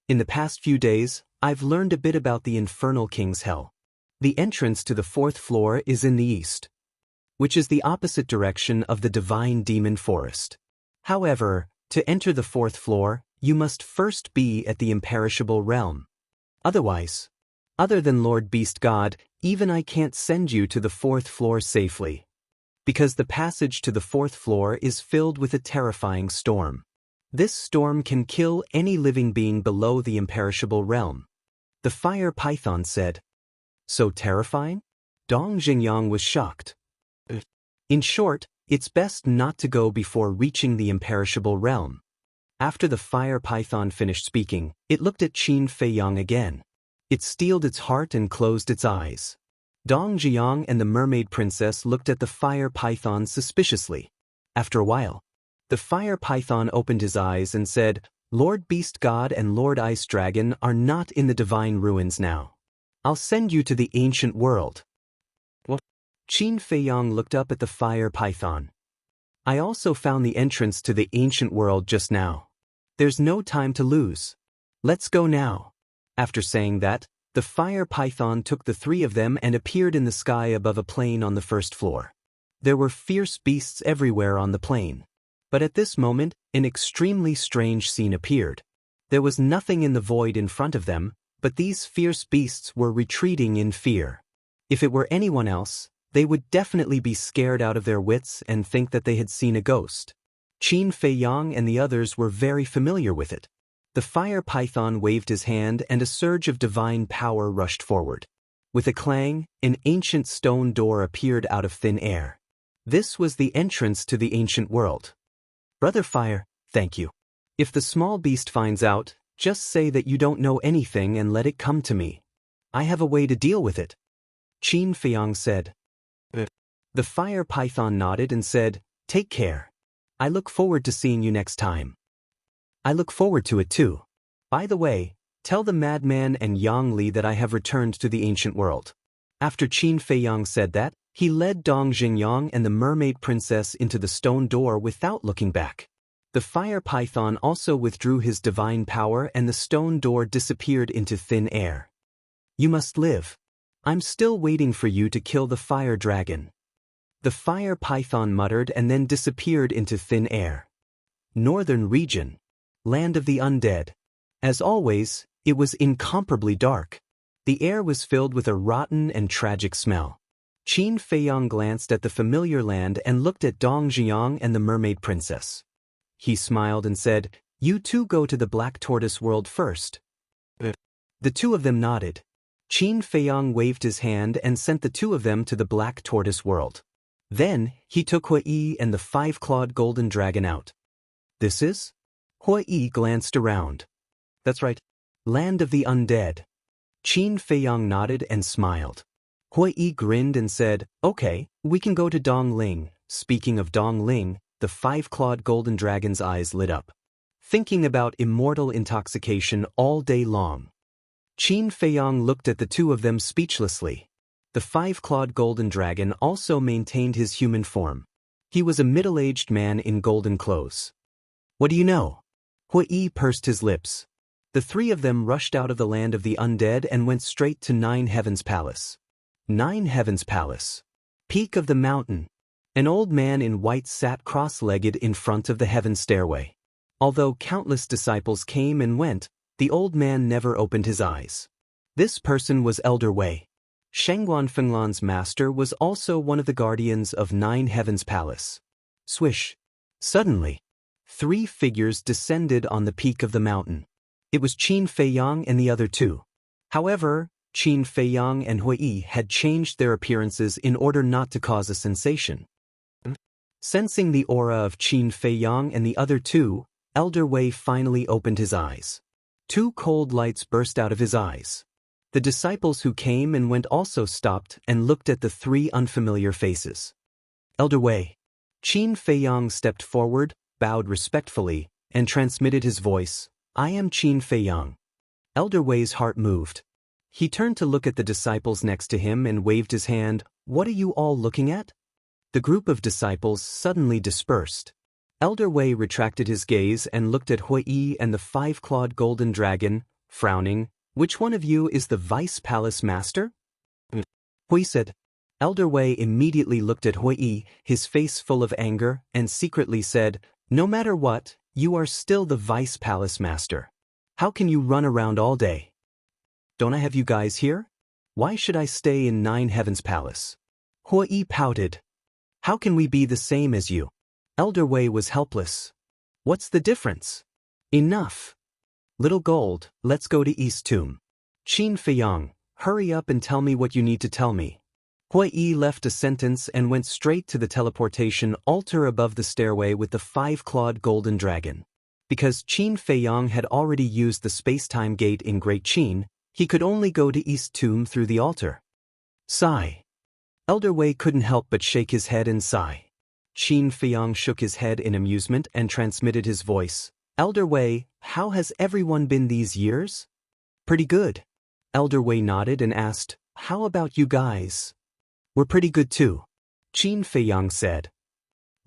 In the past few days, I've learned a bit about the Infernal King's Hell. The entrance to the 4th floor is in the east, which is the opposite direction of the Divine Demon Forest. However, to enter the 4th floor, you must first be at the imperishable realm. Otherwise, other than Lord Beast God, even I can't send you to the 4th floor safely. Because the passage to the 4th floor is filled with a terrifying storm. This storm can kill any living being below the imperishable realm. The fire python said. So terrifying? Dong Xingyang was shocked. In short, it's best not to go before reaching the imperishable realm. After the fire python finished speaking, it looked at Qin Feiyang again. It steeled its heart and closed its eyes. Dong Ziyang and the mermaid princess looked at the fire python suspiciously. After a while, the fire python opened his eyes and said, Lord Beast God and Lord Ice Dragon are not in the divine ruins now. I'll send you to the ancient world. What? Qin Feiyang looked up at the fire python. I also found the entrance to the ancient world just now. There's no time to lose. Let's go now. After saying that, the fire python took the three of them and appeared in the sky above a plain on the first floor. There were fierce beasts everywhere on the plain. But at this moment, an extremely strange scene appeared. There was nothing in the void in front of them, but these fierce beasts were retreating in fear. If it were anyone else, they would definitely be scared out of their wits and think that they had seen a ghost. Qin Fei Yang and the others were very familiar with it. The fire python waved his hand and a surge of divine power rushed forward. With a clang, an ancient stone door appeared out of thin air. This was the entrance to the ancient world. Brother Fire, thank you. If the small beast finds out, just say that you don't know anything and let it come to me. I have a way to deal with it. Qin Fei Yang said. The fire python nodded and said, take care. I look forward to seeing you next time. I look forward to it too. By the way, tell the madman and Yang Li that I have returned to the ancient world. After Qin Fei Yang said that, he led Dong Xingyang and the mermaid princess into the stone door without looking back. The fire python also withdrew his divine power and the stone door disappeared into thin air. You must live. I'm still waiting for you to kill the fire dragon. The fire python muttered and then disappeared into thin air. Northern region. Land of the undead. As always, it was incomparably dark. The air was filled with a rotten and tragic smell. Qin Fei Yang glanced at the familiar land and looked at Dong Ziyang and the mermaid princess. He smiled and said, you two go to the Black Tortoise world first. The two of them nodded. Qin Fei Yang waved his hand and sent the two of them to the Black Tortoise world. Then, he took Hui Yi and the five-clawed golden dragon out. This is? Hui Yi glanced around. That's right. Land of the undead. Qin Fei Yang nodded and smiled. Hui Yi grinned and said, okay, we can go to Dongling. Speaking of Dongling, the five-clawed golden dragon's eyes lit up. Thinking about immortal intoxication all day long. Qin Fei Yang looked at the two of them speechlessly. The five-clawed golden dragon also maintained his human form. He was a middle-aged man in golden clothes. What do you know? Hui Yi pursed his lips. The three of them rushed out of the land of the undead and went straight to Nine Heavens Palace. Nine Heavens Palace. Peak of the mountain. An old man in white sat cross-legged in front of the heaven stairway. Although countless disciples came and went, the old man never opened his eyes. This person was Elder Wei. Shengguan Fenglan's master was also one of the guardians of Nine Heavens Palace. Swish. Suddenly, three figures descended on the peak of the mountain. It was Qin Fei Yang and the other two. However, Qin Fei Yang and Hui Yi had changed their appearances in order not to cause a sensation. Sensing the aura of Qin Fei Yang and the other two, Elder Wei finally opened his eyes. Two cold lights burst out of his eyes. The disciples who came and went also stopped and looked at the three unfamiliar faces. Elder Wei. Qin Fei Yang stepped forward, bowed respectfully, and transmitted his voice, I am Qin Fei Yang. Elder Wei's heart moved. He turned to look at the disciples next to him and waved his hand, what are you all looking at? The group of disciples suddenly dispersed. Elder Wei retracted his gaze and looked at Hui Yi and the five-clawed golden dragon, frowning, which one of you is the vice palace master? Hui said. Elder Wei immediately looked at Hui Yi, his face full of anger, and secretly said, no matter what, you are still the vice palace master. How can you run around all day? Don't I have you guys here? Why should I stay in Nine Heavens Palace? Hui Yi pouted. How can we be the same as you? Elder Wei was helpless. What's the difference? Enough. Little Gold, let's go to East Tomb. Qin Fei Yang, hurry up and tell me what you need to tell me. Hui Yi left a sentence and went straight to the teleportation altar above the stairway with the five-clawed golden dragon. Because Qin Fei Yang had already used the space-time gate in Great Qin, he could only go to East Tomb through the altar. Sigh. Elder Wei couldn't help but shake his head and sigh. Qin Fei Yang shook his head in amusement and transmitted his voice. Elder Wei, how has everyone been these years? Pretty good. Elder Wei nodded and asked, how about you guys? We're pretty good too. Qin Fei Yang said.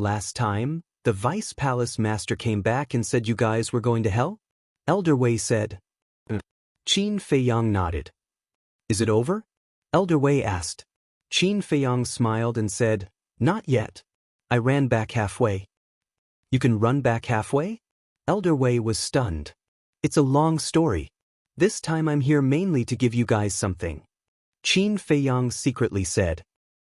Last time, the Vice Palace Master came back and said you guys were going to hell? Elder Wei said. Qin Feiyang nodded. Is it over? Elder Wei asked. Qin Feiyang smiled and said, Not yet. I ran back halfway. You can run back halfway? Elder Wei was stunned. It's a long story. This time I'm here mainly to give you guys something. Qin Feiyang secretly said.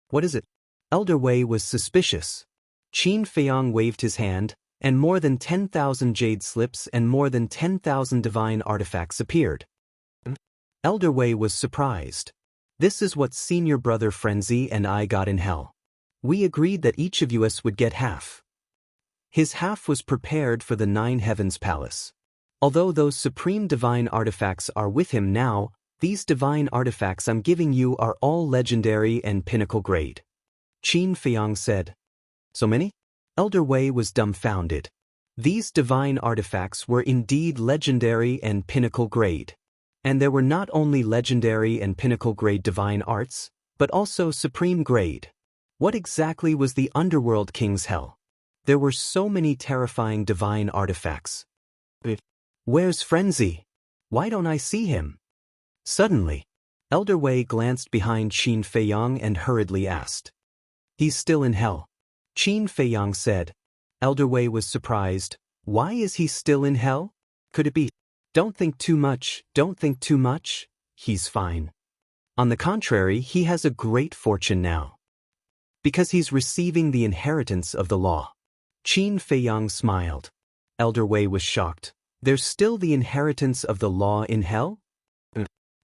What is it? Elder Wei was suspicious. Qin Feiyang waved his hand, and more than 10,000 jade slips and more than 10,000 divine artifacts appeared. Elder Wei was surprised. This is what senior brother Frenzy and I got in hell. We agreed that each of us would get half. His half was prepared for the Nine Heavens Palace. Although those supreme divine artifacts are with him now, these divine artifacts I'm giving you are all legendary and pinnacle grade. Qin Feiyang said. So many? Elder Wei was dumbfounded. These divine artifacts were indeed legendary and pinnacle grade. And there were not only legendary and pinnacle grade divine arts, but also supreme grade. What exactly was the Underworld King's hell? There were so many terrifying divine artifacts. Where's Frenzy? Why don't I see him? Suddenly, Elder Wei glanced behind Qin Feiyang and hurriedly asked. He's still in hell. Qin Feiyang said. Elder Wei was surprised. Why is he still in hell? Could it be? Don't think too much, don't think too much. He's fine. On the contrary, he has a great fortune now. Because he's receiving the inheritance of the law. Qin Feiyang smiled. Elder Wei was shocked. There's still the inheritance of the law in hell?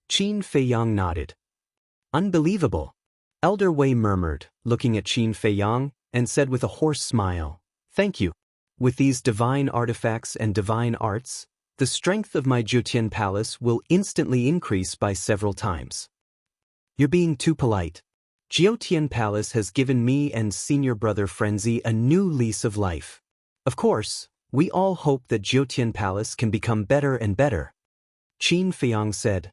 Qin Feiyang nodded. Unbelievable. Elder Wei murmured, looking at Qin Feiyang, and said with a hoarse smile, Thank you. With these divine artifacts and divine arts, the strength of my Jiutian Palace will instantly increase by several times. You're being too polite. Jiutian Palace has given me and senior brother Frenzy a new lease of life. Of course, we all hope that Jiutian Palace can become better and better. Qin Feiyang said.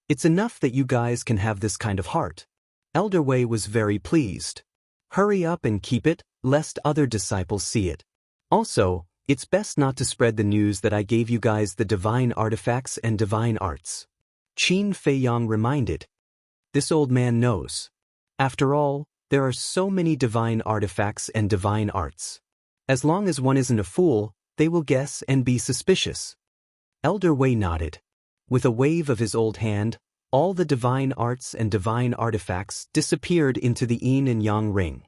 It's enough that you guys can have this kind of heart. Elder Wei was very pleased. Hurry up and keep it, lest other disciples see it. Also, it's best not to spread the news that I gave you guys the divine artifacts and divine arts. Qin Feiyang reminded. This old man knows. After all, there are so many divine artifacts and divine arts. As long as one isn't a fool, they will guess and be suspicious. Elder Wei nodded. With a wave of his old hand, all the divine arts and divine artifacts disappeared into the yin and yang ring.